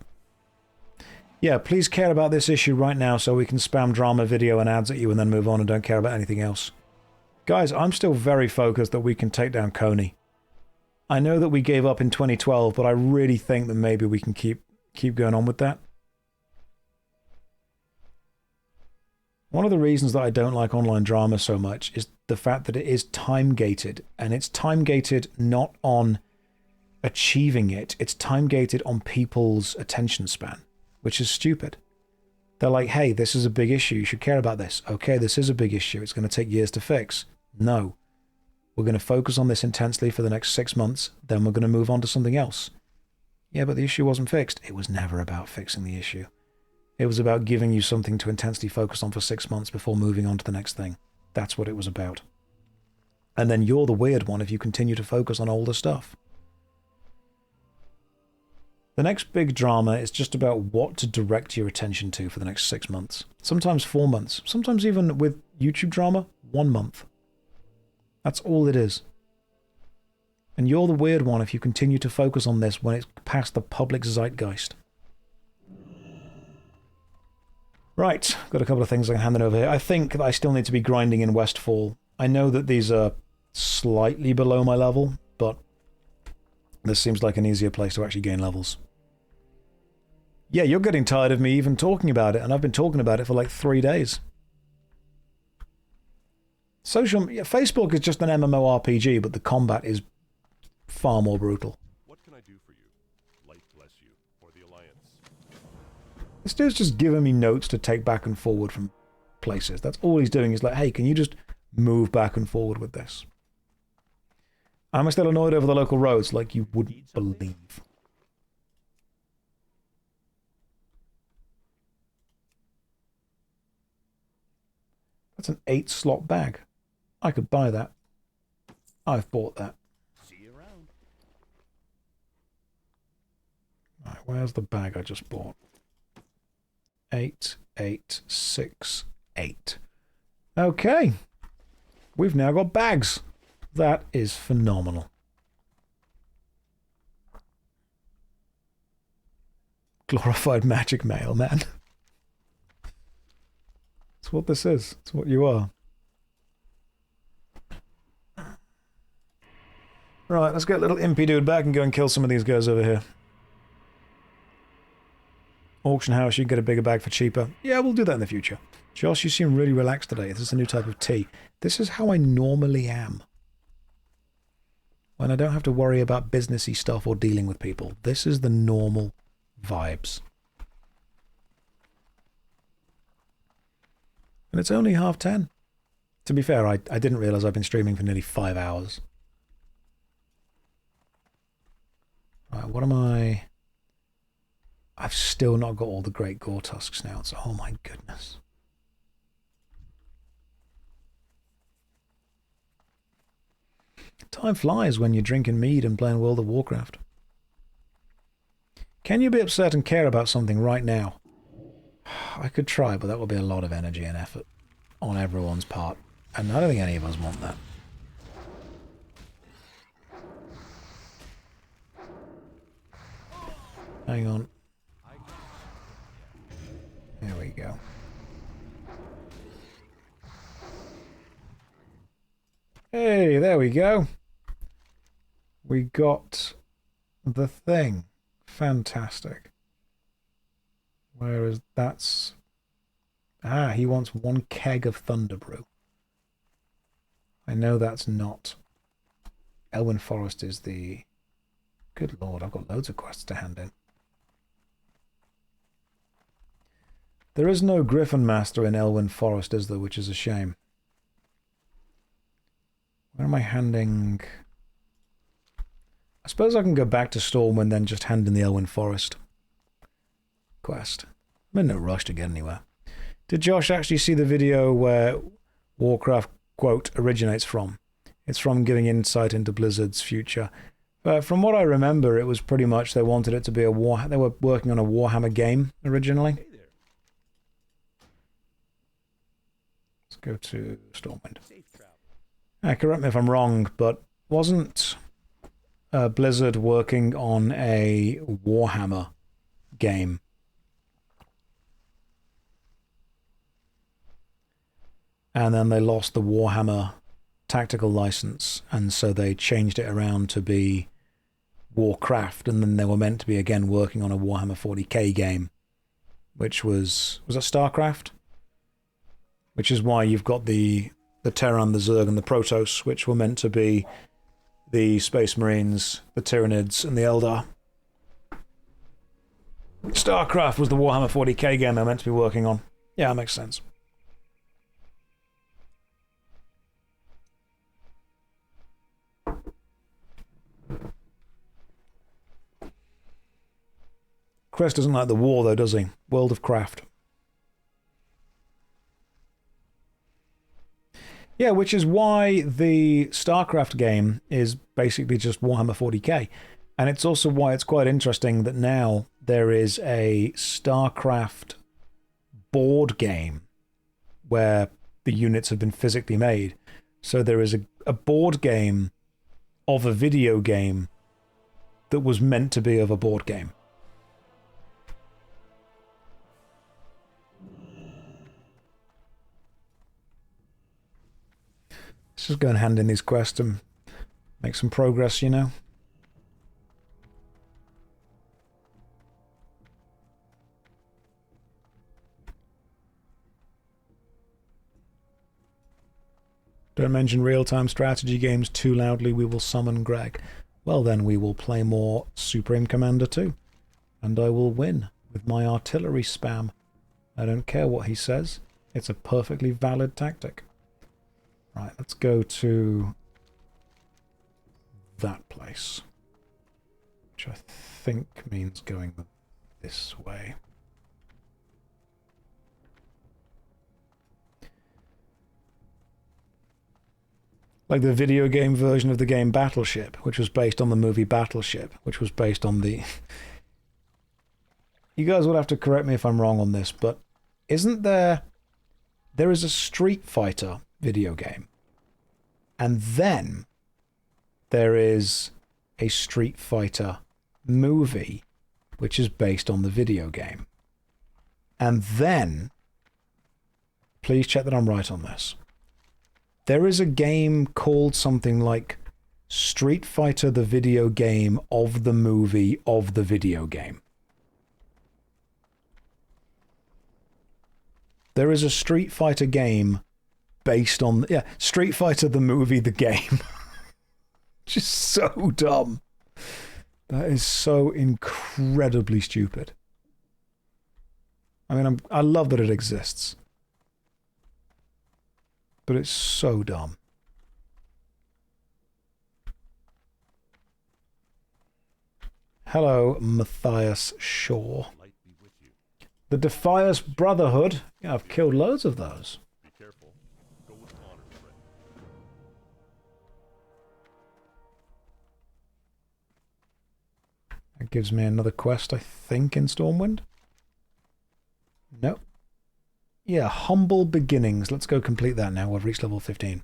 Yeah, please care about this issue right now so we can spam drama video and ads at you and then move on and don't care about anything else. Guys, I'm still very focused that we can take down Coney. I know that we gave up in 2012, but I really think that maybe we can keep going on with that. One of the reasons that I don't like online drama so much is the fact that it is time-gated, and it's time-gated not on achieving it, it's time-gated on people's attention span, which is stupid. They're like, hey, this is a big issue, you should care about this. Okay, this is a big issue, it's going to take years to fix. No. We're going to focus on this intensely for the next 6 months, then we're going to move on to something else. Yeah, but the issue wasn't fixed. It was never about fixing the issue. It was about giving you something to intensely focus on for 6 months before moving on to the next thing. That's what it was about. And then you're the weird one if you continue to focus on older stuff. The next big drama is just about what to direct your attention to for the next 6 months. Sometimes 4 months. Sometimes even with YouTube drama, 1 month. That's all it is. And you're the weird one if you continue to focus on this when it's past the public zeitgeist. Right, got a couple of things I can hand it over here. I think that I still need to be grinding in Westfall. I know that these are slightly below my level, but this seems like an easier place to actually gain levels. Yeah, you're getting tired of me even talking about it, and I've been talking about it for like 3 days. Facebook is just an MMORPG, but the combat is far more brutal. What can I do for you? Light bless you, or the Alliance. This dude's just giving me notes to take back and forward from places. That's all he's doing. He's like, hey, can you just move back and forward with this? I'm still annoyed over the local roads like you wouldn't believe. That's an 8-slot bag. I could buy that. I've bought that. See you around. Right, where's the bag I just bought? 8868. Okay. We've now got bags. That is phenomenal. Glorified magic mail, man. That's what this is. It's what you are. Right, let's get little impy dude back and go and kill some of these guys over here. Auction house, you can get a bigger bag for cheaper. Yeah, we'll do that in the future. Josh, you seem really relaxed today. This is a new type of tea. This is how I normally am. When I don't have to worry about businessy stuff or dealing with people. This is the normal vibes. And it's only 10:30. To be fair, I didn't realize I've been streaming for nearly 5 hours. Right, what am I... I've still not got all the great gore tusk snouts. Oh my goodness. Time flies when you're drinking mead and playing World of Warcraft. Can you be upset and care about something right now? I could try, but that would be a lot of energy and effort on everyone's part. And I don't think any of us want that. Hang on. There we go. Hey, there we go. We got the thing. Fantastic. Whereas that's... Ah, he wants 1 keg of Thunderbrew. I know that's not... Elwyn Forest is the... Good lord, I've got loads of quests to hand in. There is no Griffin Master in Elwyn Forest, is there? Which is a shame. Where am I handing... I suppose I can go back to Storm and then just hand in the Elwyn Forest quest. I'm in no rush to get anywhere. Did Josh actually see the video where Warcraft, quote, originates from? It's from giving insight into Blizzard's future. From what I remember, it was pretty much they wanted it to be a war... They were working on a Warhammer game originally. Hey there. Let's go to Stormwind. Safe travel. Correct me if I'm wrong, but wasn't Blizzard working on a Warhammer game? And then they lost the Warhammer tactical license, and so they changed it around to be Warcraft, and then they were meant to be again working on a Warhammer 40k game, which was that StarCraft? Which is why you've got the Terran, the Zerg, and the Protoss, which were meant to be the Space Marines, the Tyranids, and the Eldar. StarCraft was the Warhammer 40k game they're meant to be working on. Yeah, that makes sense. Crest doesn't like the war, though, does he? World of Craft. Yeah, which is why the StarCraft game is basically just Warhammer 40k. And it's also why it's quite interesting that now there is a StarCraft board game where the units have been physically made. So there is a board game of a video game that was meant to be of a board game. Let's just go and hand in these quests and make some progress, you know. Don't mention real-time strategy games too loudly, we will summon Greg. Well then, we will play more Supreme Commander 2. And I will win with my artillery spam. I don't care what he says. It's a perfectly valid tactic. Right, let's go to that place, which I think means going this way. Like the video game version of the game Battleship, which was based on the movie Battleship, which was based on the... You guys will have to correct me if I'm wrong on this, but isn't there... There is a Street Fighter video game. And then there is a Street Fighter movie which is based on the video game. And then, please check that I'm right on this, there is a game called something like Street Fighter the video game of the movie of the video game. There is a Street Fighter game based on... Yeah, Street Fighter the movie, the game. Just so dumb. That is so incredibly stupid. I mean, I love that it exists. But it's so dumb. Hello, Matthias Shaw. Light be with you. The Defias Brotherhood. Yeah, I've killed loads of those. Be careful. Go with honor, friend. That gives me another quest, I think, in Stormwind. Nope. Yeah, humble beginnings. Let's go complete that now. We've reached level 15.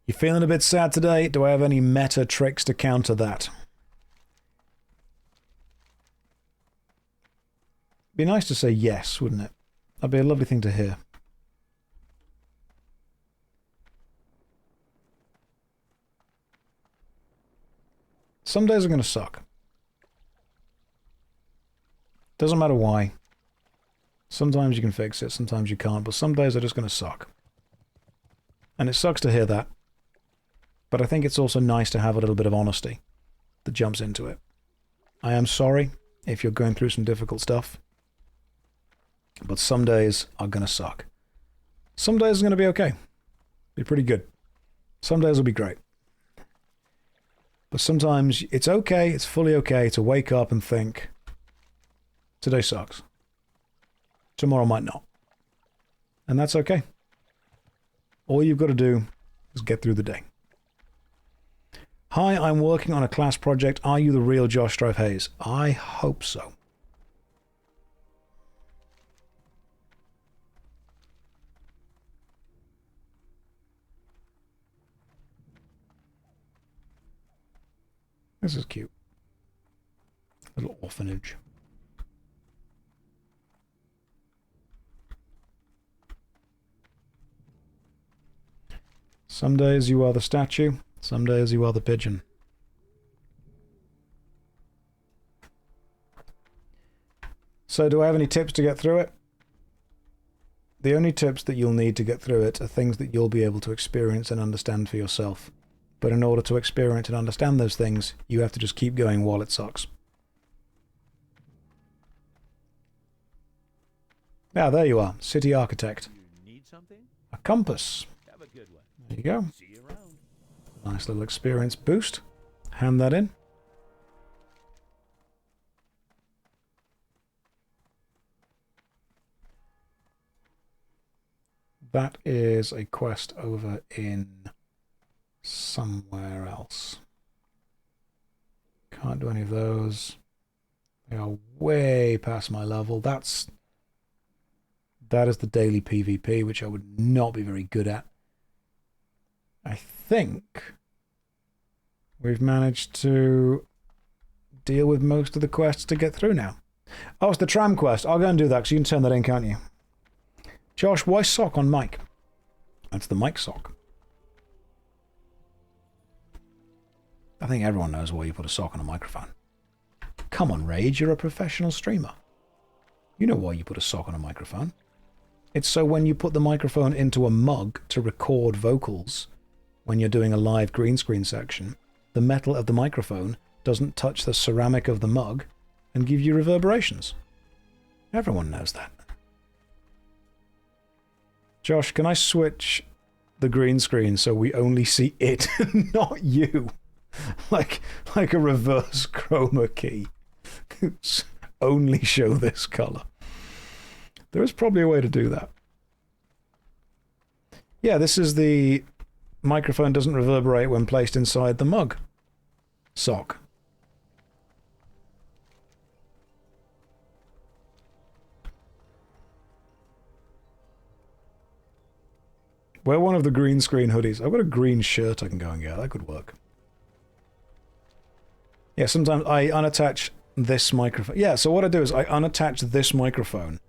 You feeling a bit sad today? Do I have any meta tricks to counter that? Be nice to say yes, wouldn't it? That'd be a lovely thing to hear. Some days are going to suck. Doesn't matter why. Sometimes you can fix it, sometimes you can't, but some days are just going to suck. And it sucks to hear that. But I think it's also nice to have a little bit of honesty that jumps into it. I am sorry if you're going through some difficult stuff, but some days are going to suck. Some days are going to be okay. Be pretty good. Some days will be great. But sometimes it's okay, it's fully okay to wake up and think, today sucks. Tomorrow might not. And that's okay. All you've got to do is get through the day. Hi, I'm working on a class project. Are you the real JoshStrifeHayes? I hope so. This is cute. Little orphanage. Some days you are the statue, some days you are the pigeon. So do I have any tips to get through it? The only tips that you'll need to get through it are things that you'll be able to experience and understand for yourself. But in order to experience and understand those things, you have to just keep going while it sucks. Ah, there you are. City architect. You need something? A compass. Have a good one. There you go. See you around. Nice little experience boost. Hand that in. That is a quest over in somewhere else. Can't do any of those. They are way past my level. That is the daily PvP, which I would not be very good at. I think we've managed to deal with most of the quests to get through now. Oh, it's the tram quest. I'll go and do that because you can turn that in, can't you? Josh, why sock on mic? That's the mic sock. I think everyone knows why you put a sock on a microphone. Come on, Rage, you're a professional streamer. You know why you put a sock on a microphone. It's so when you put the microphone into a mug to record vocals, when you're doing a live green screen section, the metal of the microphone doesn't touch the ceramic of the mug and give you reverberations. Everyone knows that. Josh, can I switch the green screen so we only see it and not you? Like a reverse chroma key. Only show this color. There is probably a way to do that. Yeah, this is the microphone doesn't reverberate when placed inside the mug sock. Wear one of the green screen hoodies. I've got a green shirt I can go and get. That could work. Yeah, sometimes I unattach this microphone. Yeah, so what I do is I unattach this microphone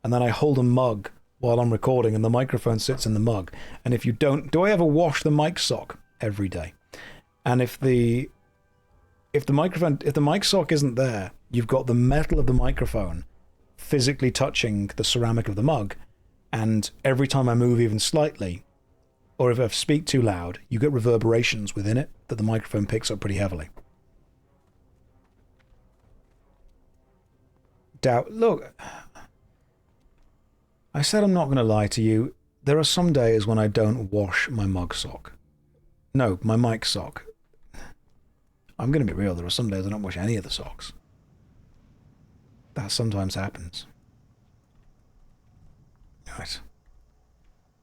and then I hold a mug while I'm recording and the microphone sits in the mug. And if you don't... Do I ever wash the mic sock? Every day. And if the mic sock isn't there, you've got the metal of the microphone physically touching the ceramic of the mug, and every time I move even slightly, or if I speak too loud, you get reverberations within it that the microphone picks up pretty heavily. Look, I said I'm not going to lie to you. There are some days when I don't wash my mug sock. No, my mic sock. I'm going to be real, there are some days I don't wash any of the socks. That sometimes happens. Right.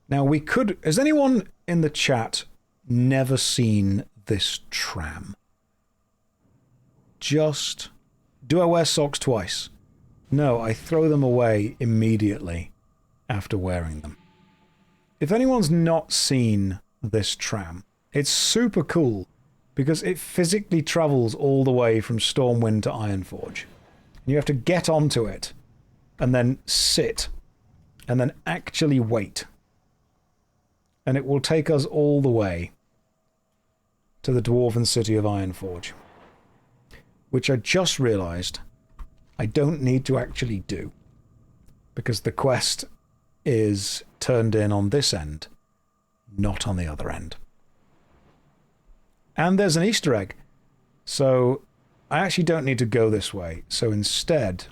Now we could... Has anyone in the chat never seen this tram. Just... Do I wear socks twice? No, I throw them away immediately after wearing them. If anyone's not seen this tram, it's super cool because it physically travels all the way from Stormwind to Ironforge. You have to get onto it and then sit and then actually wait. And it will take us all the way to the dwarven city of Ironforge, which I just realized I don't need to actually do because the quest is turned in on this end, not on the other end. And there's an Easter egg, so I actually don't need to go this way. So instead,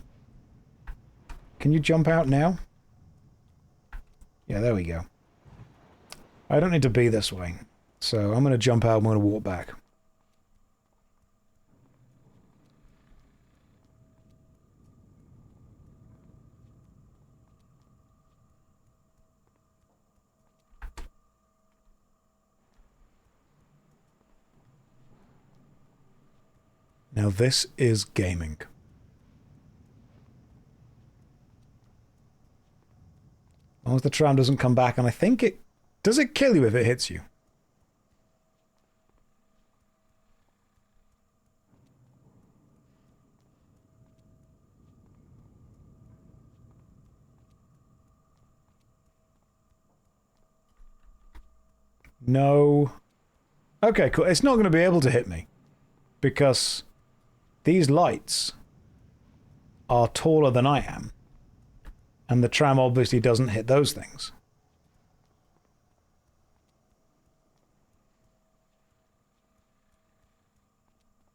can you jump out now? Yeah, there we go. I don't need to be this way. So I'm going to jump out, I'm going to walk back. Now this is gaming. As long as the tram doesn't come back, and I think it... Does it kill you if it hits you? No. Okay, cool. It's not going to be able to hit me because these lights are taller than I am, and the tram obviously doesn't hit those things.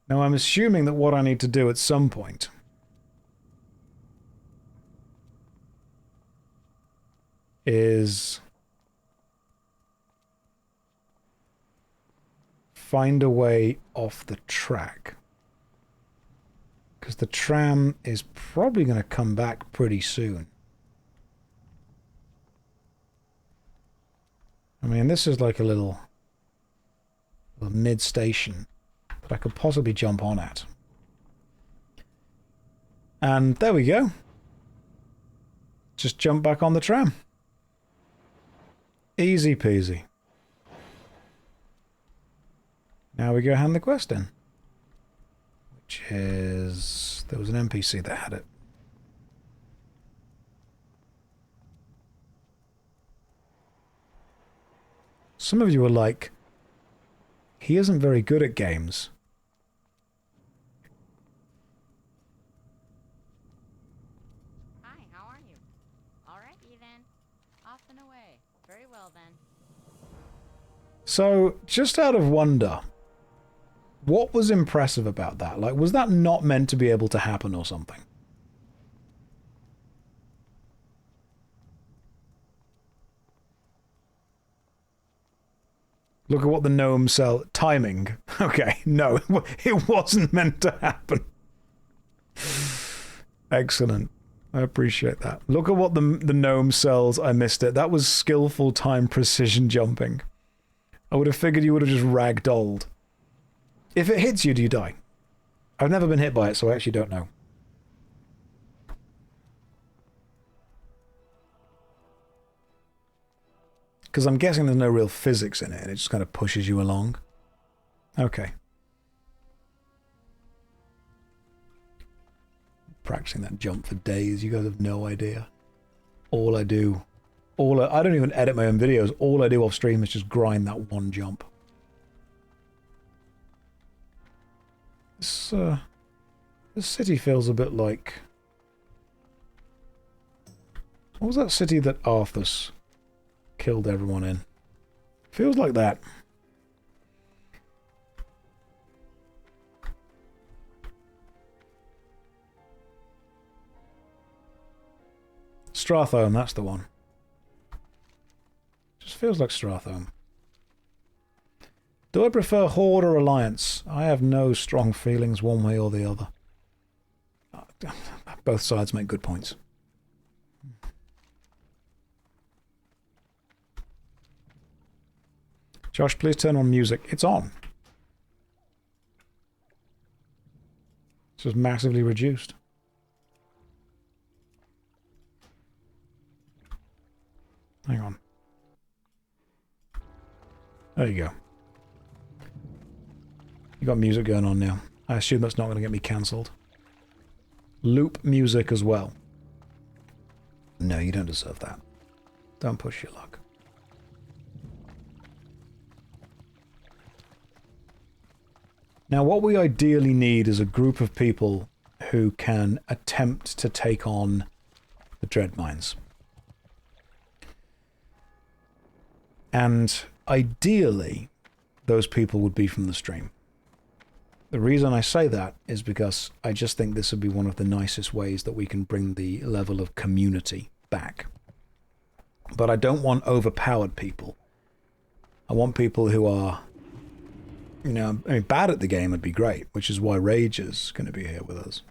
Now I'm assuming that what I need to do at some point is find a way off the track. Because the tram is probably going to come back pretty soon. I mean, this is like a little mid-station that I could possibly jump on at. And there we go. Just jump back on the tram. Easy peasy. Now we go hand the quest in. Which is... There was an NPC that had it. Some of you are like, he isn't very good at games. Hi, how are you? Alrighty then. Off and away. Very well then. So, just out of wonder, what was impressive about that? Like, was that not meant to be able to happen or something? Look at what the gnome cell... Timing. Okay, no, it wasn't meant to happen. Excellent. I appreciate that. Look at what the gnome cells... I missed it. That was skillful time precision jumping. I would have figured you would have just ragdolled. If it hits you, do you die? I've never been hit by it, so I actually don't know. Because I'm guessing there's no real physics in it, and it just kind of pushes you along. Okay. Practicing that jump for days, you guys have no idea. All I do... I don't even edit my own videos. All I do off stream is just grind that one jump. This city feels a bit like... What was that city that Arthas killed everyone in? Feels like that. Strathome, that's the one. Just feels like Strathome. Do I prefer Horde or Alliance? I have no strong feelings one way or the other. Both sides make good points. Josh, please turn on music. It's on. It's just massively reduced. Hang on. There you go. You got music going on now. I assume that's not going to get me cancelled. Loop music as well. No, you don't deserve that. Don't push your luck. Now, what we ideally need is a group of people who can attempt to take on the Dread Mines. And ideally, those people would be from the stream. The reason I say that is because I just think this would be one of the nicest ways that we can bring the level of community back. But I don't want overpowered people. I want people who are, you know, I mean, bad at the game would be great, which is why Rage is going to be here with us.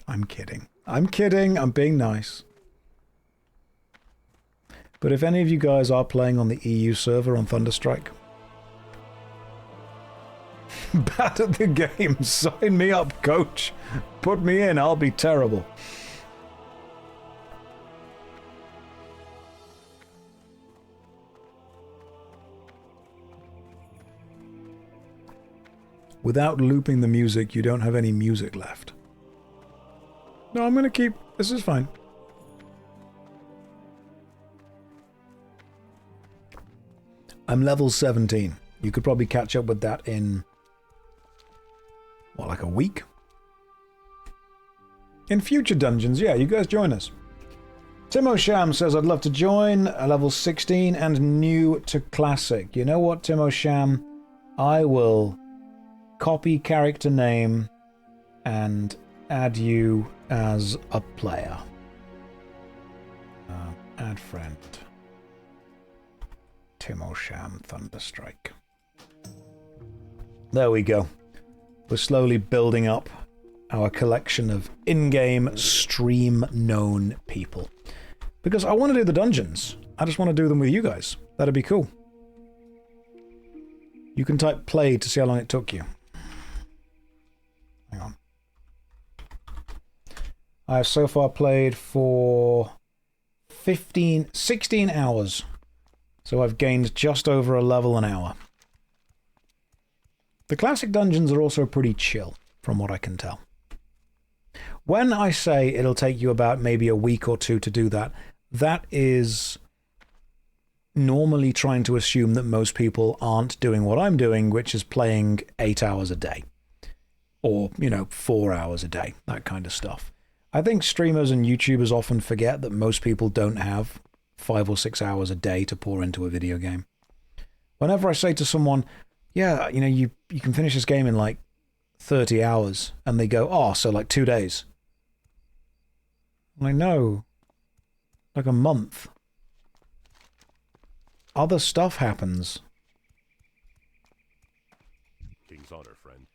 I'm kidding. I'm kidding. I'm being nice. But if any of you guys are playing on the EU server on Thunderstrike, bad at the game, sign me up, coach. Put me in, I'll be terrible. Without looping the music, you don't have any music left. No, I'm going to keep... This is fine. I'm level 17. You could probably catch up with that in... what, like a week? In future dungeons, yeah, you guys join us. Timo Sham says, I'd love to join, a level 16 and new to Classic. You know what, Timo Sham? I will copy character name and add you as a player. Add friend. Timo Sham Thunderstrike. There we go. We're slowly building up our collection of in-game stream-known people. Because I want to do the dungeons. I just want to do them with you guys. That'd be cool. You can type play to see how long it took you. Hang on. I have so far played for 16 hours. So I've gained just over a level an hour. The classic dungeons are also pretty chill, from what I can tell. When I say it'll take you about maybe a week or two to do that, that is normally trying to assume that most people aren't doing what I'm doing, which is playing 8 hours a day. Or, you know, 4 hours a day, that kind of stuff. I think streamers and YouTubers often forget that most people don't have 5 or 6 hours a day to pour into a video game. Whenever I say to someone, yeah, you know, you can finish this game in like 30 hours, and they go, oh, so like 2 days. I'm like, no, like a month. Other stuff happens. King's honor, friend.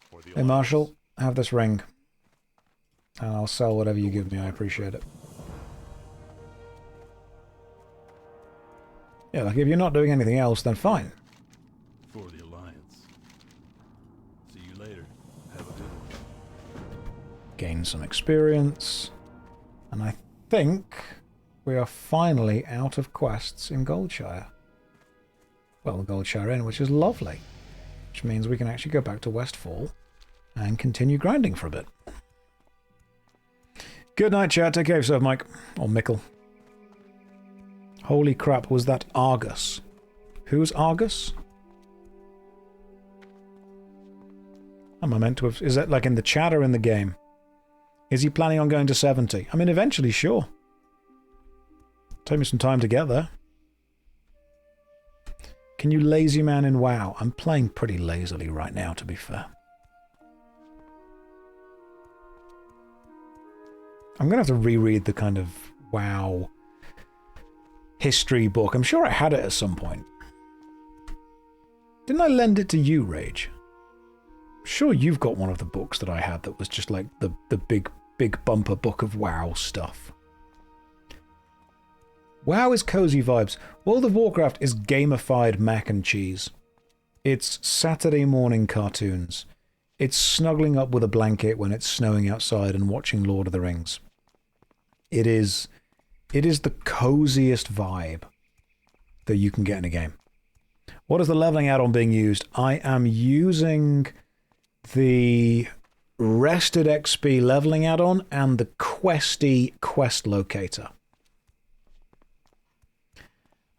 For the Hey, Marshall, have this ring. And I'll sell whatever you give me. I appreciate it. Yeah, like if you're not doing anything else, then fine. For the Alliance. See you later. Have a good one. Gain some experience. And I think we are finally out of quests in Goldshire. Well, Goldshire Inn, which is lovely. Which means we can actually go back to Westfall and continue grinding for a bit. Good night, chat. Take care of yourself, Mike. Or Mickle. Holy crap, was that Argus? Who's Argus? Am I meant to have... Is that like in the chat or in the game? Is he planning on going to 70? I mean, eventually, sure. Take me some time to get there. Can you lazy man in WoW? I'm playing pretty lazily right now, to be fair. I'm going to have to reread the kind of WoW history book. I'm sure I had it at some point. Didn't I lend it to you, Rage? I'm sure you've got one of the books that I had that was just like the big bumper book of WoW stuff. WoW is cozy vibes. World of Warcraft is gamified mac and cheese. It's Saturday morning cartoons. It's snuggling up with a blanket when it's snowing outside and watching Lord of the Rings. It is the coziest vibe that you can get in a game. What is the leveling add-on being used? I am using the Rested XP leveling add-on and the Questy quest locator.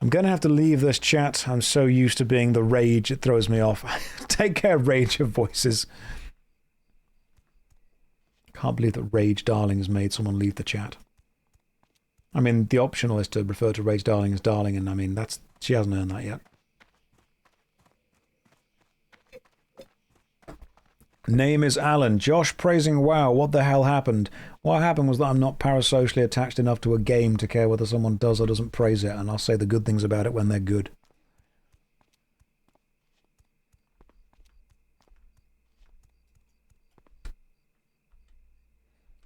I'm going to have to leave this chat. I'm so used to being the rage, it throws me off. Take care, Rage of Voices. Can't believe that Rage Darling has made someone leave the chat. I mean, the optional is to refer to Rage Darling as Darling, and I mean, she hasn't earned that yet. Name is Alan. Josh praising WoW. What the hell happened? What happened was that I'm not parasocially attached enough to a game to care whether someone does or doesn't praise it, and I'll say the good things about it when they're good.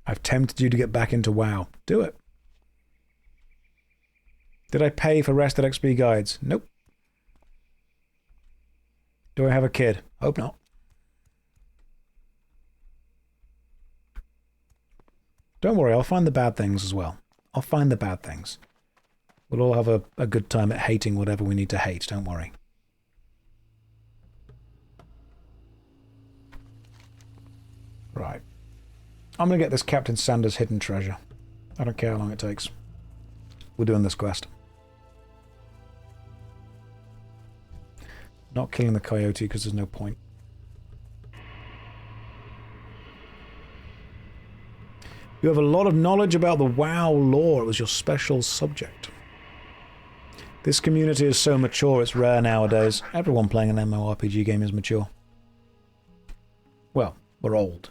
I've tempted you to get back into WoW. Do it. Did I pay for Rested XP guides? Nope. Do I have a kid? Hope not. Don't worry, I'll find the bad things as well. I'll find the bad things. We'll all have a good time at hating whatever we need to hate, don't worry. Right. I'm going to get this Captain Sanders hidden treasure. I don't care how long it takes. We're doing this quest. Not killing the coyote because there's no point. You have a lot of knowledge about the WoW lore. It was your special subject. This community is so mature, it's rare nowadays. Everyone playing an MMORPG game is mature. Well, we're old.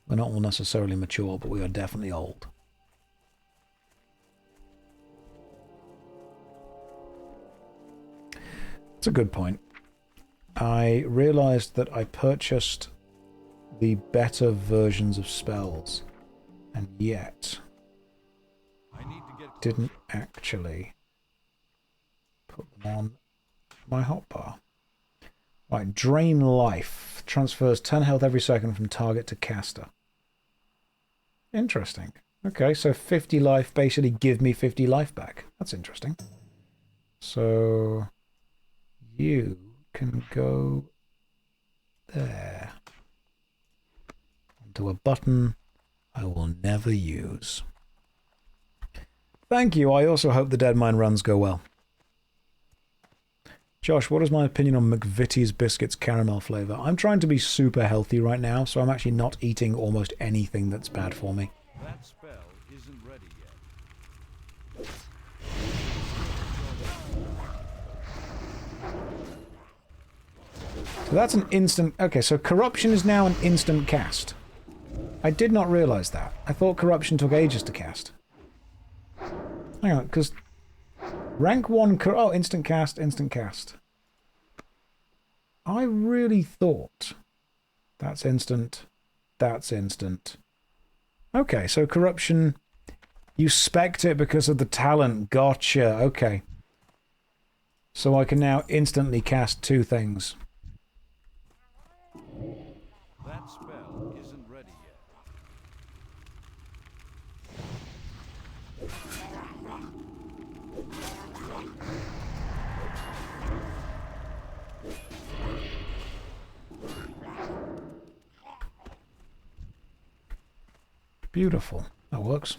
We're not all necessarily mature, but we are definitely old. It's a good point. I realized that I purchased the better versions of spells, and yet didn't actually put them on my hotbar. Right, Drain Life transfers 10 health every second from target to caster. Interesting. Okay, so 50 life, basically give me 50 life back. That's interesting. So you can go there. Onto a button I will never use. Thank you. I also hope the Dead Mine runs go well. Josh, what is my opinion on McVitie's biscuits caramel flavor? I'm trying to be super healthy right now, so I'm actually not eating almost anything that's bad for me. That spell isn't ready yet. So that's an instant... Okay, so Corruption is now an instant cast. I did not realize that. I thought Corruption took ages to cast. Hang on, because... Rank 1... Oh, instant cast, instant cast. I really thought... That's instant. That's instant. Okay, so Corruption... You spec'd it because of the talent. Gotcha, okay. So I can now instantly cast 2 things. That spell isn't ready yet. Beautiful. That works.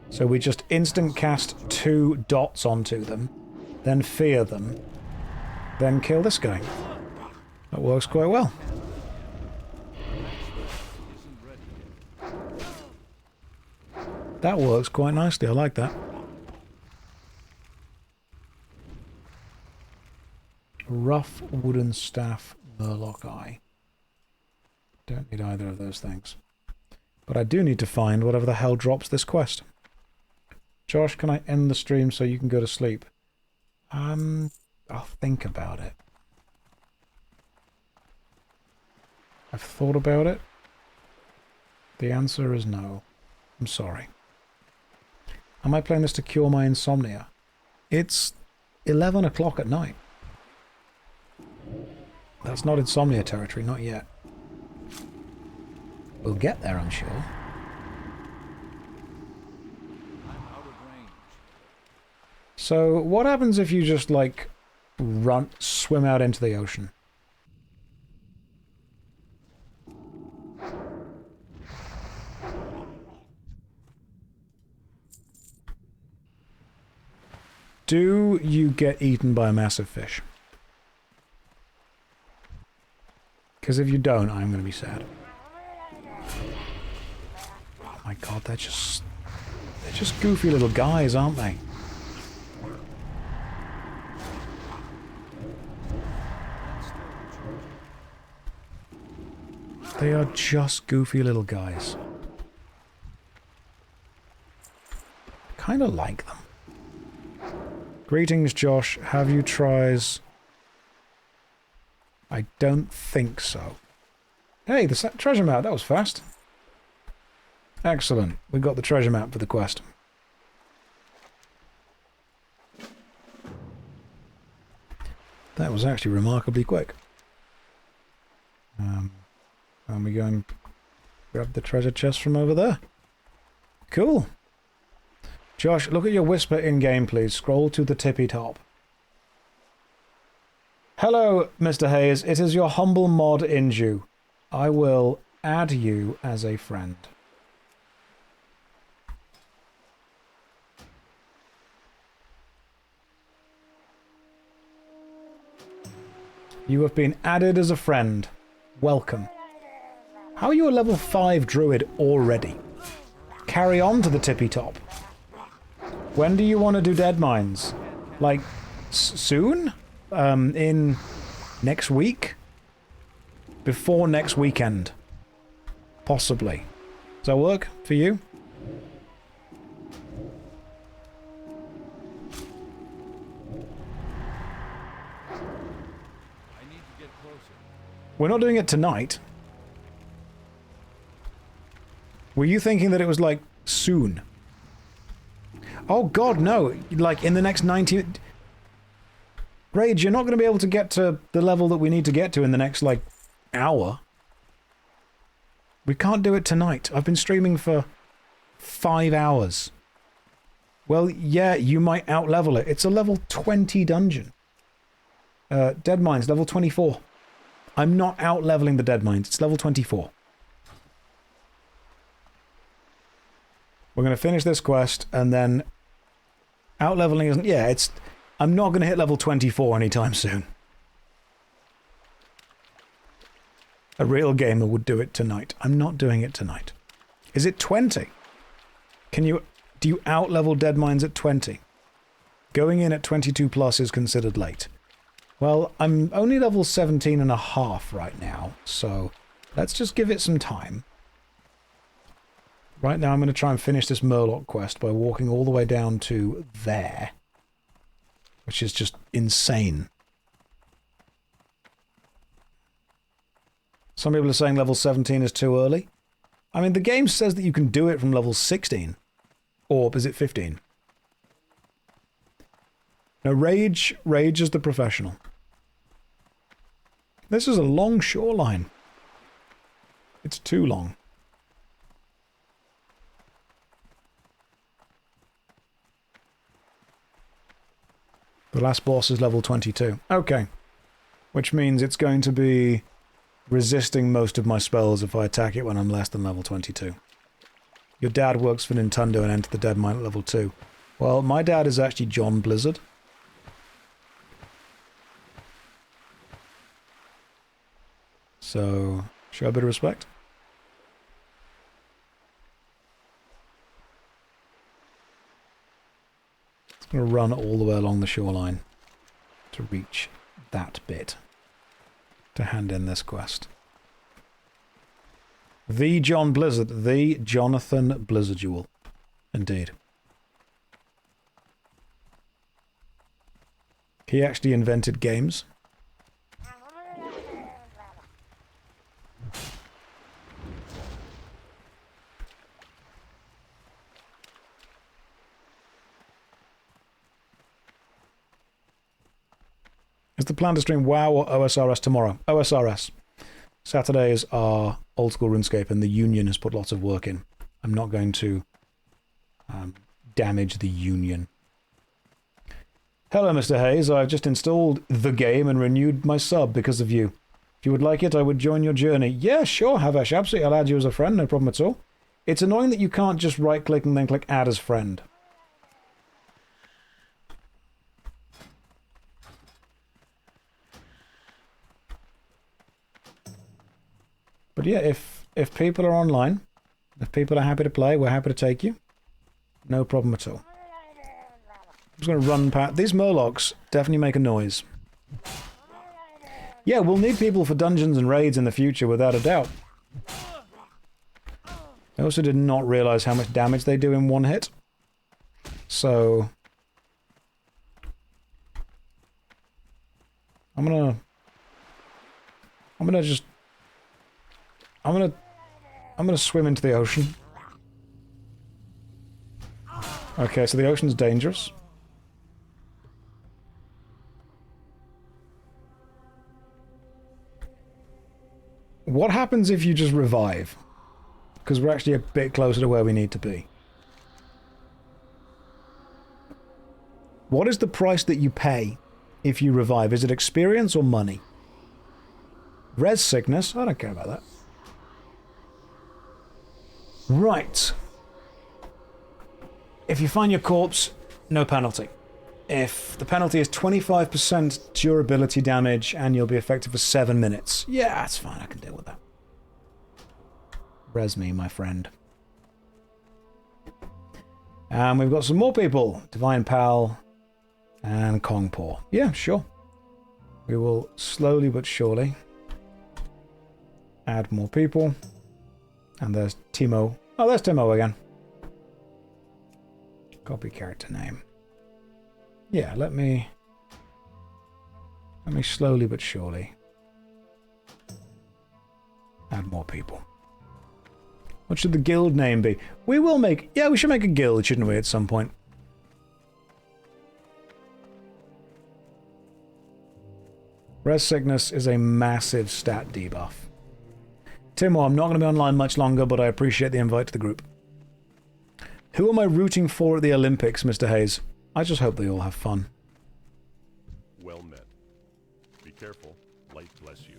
So we just instant cast 2 dots onto them, then fear them, then kill this guy. That works quite well. That works quite nicely. I like that. Rough wooden staff, Murloc eye. Don't need either of those things. But I do need to find whatever the hell drops this quest. Josh, can I end the stream so you can go to sleep? I'll think about it. I've thought about it. The answer is no. I'm sorry. Am I playing this to cure my insomnia? It's 11 o'clock at night. That's not insomnia territory, not yet. We'll get there, I'm sure. I'm out of range. So, what happens if you just, like, swim out into the ocean? Do you get eaten by a massive fish? Because if you don't, I'm going to be sad. Oh my god, they're just goofy little guys, aren't they? They are just goofy little guys. Kind of like them. Greetings, Josh. Have you tries? I don't think so. Hey, the treasure map. That was fast. Excellent. We got the treasure map for the quest. That was actually remarkably quick. And we go and grab the treasure chest from over there. Cool. Josh, look at your whisper in-game, please. Scroll to the tippy top. Hello, Mr. Hayes. It is your humble mod Inju. I will add you as a friend. You have been added as a friend. Welcome. How are you a level 5 druid already? Carry on to the tippy top. When do you want to do dead mines? Like, soon? In next week? Before next weekend? Possibly. Does that work for you? I need to get closer. We're not doing it tonight. Were you thinking that it was, like, soon? Oh god, no. Like, in the next 90... Rage, you're not going to be able to get to the level that we need to get to in the next, like, hour. We can't do it tonight. I've been streaming for 5 hours. Well, yeah, you might outlevel it. It's a level 20 dungeon. Dead Mines, level 24. I'm not outleveling the Dead Mines. It's level 24. We're going to finish this quest, and then... Outleveling isn't... Yeah, it's... I'm not going to hit level 24 anytime soon. A real gamer would do it tonight. I'm not doing it tonight. Is it 20? Can you... Do you outlevel Dead Mines at 20? Going in at 22 plus is considered late. Well, I'm only level 17 and a half right now, so let's just give it some time. Right now I'm going to try and finish this Murloc quest by walking all the way down to there. Which is just insane. Some people are saying level 17 is too early. I mean, the game says that you can do it from level 16. Or is it 15? No, Rage is the professional. This is a long shoreline. It's too long. The last boss is level 22. Okay. Which means it's going to be resisting most of my spells if I attack it when I'm less than level 22. Your dad works for Nintendo and entered the Dead Mine at level 2. Well, my dad is actually John Blizzard. So, show a bit of respect. I'm going to run all the way along the shoreline to reach that bit to hand in this quest. The John Blizzard, the Jonathan Blizzardual. Indeed. He actually invented games. Is the plan to stream WoW or OSRS tomorrow? OSRS. Saturdays are old school RuneScape, and the Union has put lots of work in. I'm not going to damage the Union. Hello, Mr. Hayes. I've just installed the game and renewed my sub because of you. If you would like it, I would join your journey. Yeah, sure, Havesh. Absolutely. I'll add you as a friend. No problem at all. It's annoying that you can't just right-click and then click Add as Friend. But yeah, if people are online, if people are happy to play, we're happy to take you. No problem at all. I'm just going to run past... These Murlocs definitely make a noise. Yeah, we'll need people for dungeons and raids in the future, without a doubt. I also did not realise how much damage they do in one hit. So... I'm gonna swim into the ocean. Okay, so the ocean's dangerous. What happens if you just revive? Because we're actually a bit closer to where we need to be. What is the price that you pay if you revive? Is it experience or money? Res sickness? I don't care about that. Right. If you find your corpse, no penalty. If the penalty is 25% durability damage and you'll be effective for 7 minutes. Yeah, that's fine. I can deal with that. Res me, my friend. And we've got some more people. Divine Pal and Kongpaw. Yeah, sure. We will slowly but surely add more people. And there's Timo. Oh, there's Timo again. Copy character name. Yeah, let me slowly but surely add more people. What should the guild name be? We will make... Yeah, we should make a guild, shouldn't we, at some point? Res sickness is a massive stat debuff. Timo, I'm not going to be online much longer, but I appreciate the invite to the group. Who am I rooting for at the Olympics, Mr. Hayes? I just hope they all have fun. Well met. Be careful. Light bless you.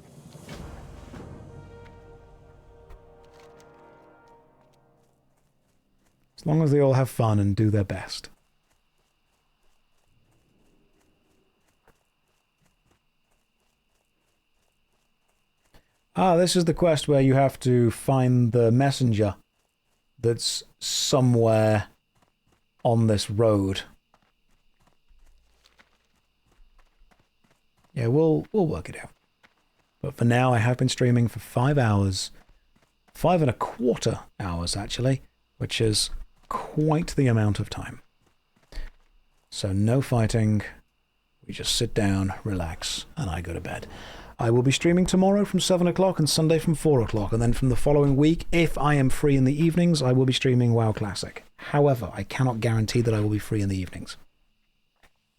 As long as they all have fun and do their best. Ah, this is the quest where you have to find the messenger that's somewhere on this road. Yeah, we'll work it out. But for now, I have been streaming for 5 hours. 5.25 hours, actually, which is quite the amount of time. So no fighting. We just sit down, relax, and I go to bed. I will be streaming tomorrow from 7 o'clock and Sunday from 4 o'clock, and then from the following week, if I am free in the evenings, I will be streaming WoW Classic. However, I cannot guarantee that I will be free in the evenings.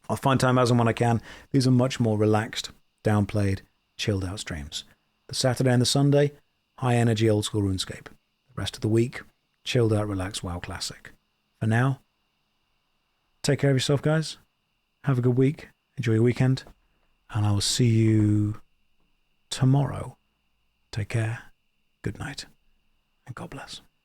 I'll find time as and when I can. These are much more relaxed, downplayed, chilled out streams. The Saturday and the Sunday, high energy old school RuneScape. The rest of the week, chilled out, relaxed WoW Classic. For now, take care of yourself, guys. Have a good week. Enjoy your weekend. And I will see you tomorrow. Take care. Good night. And God bless.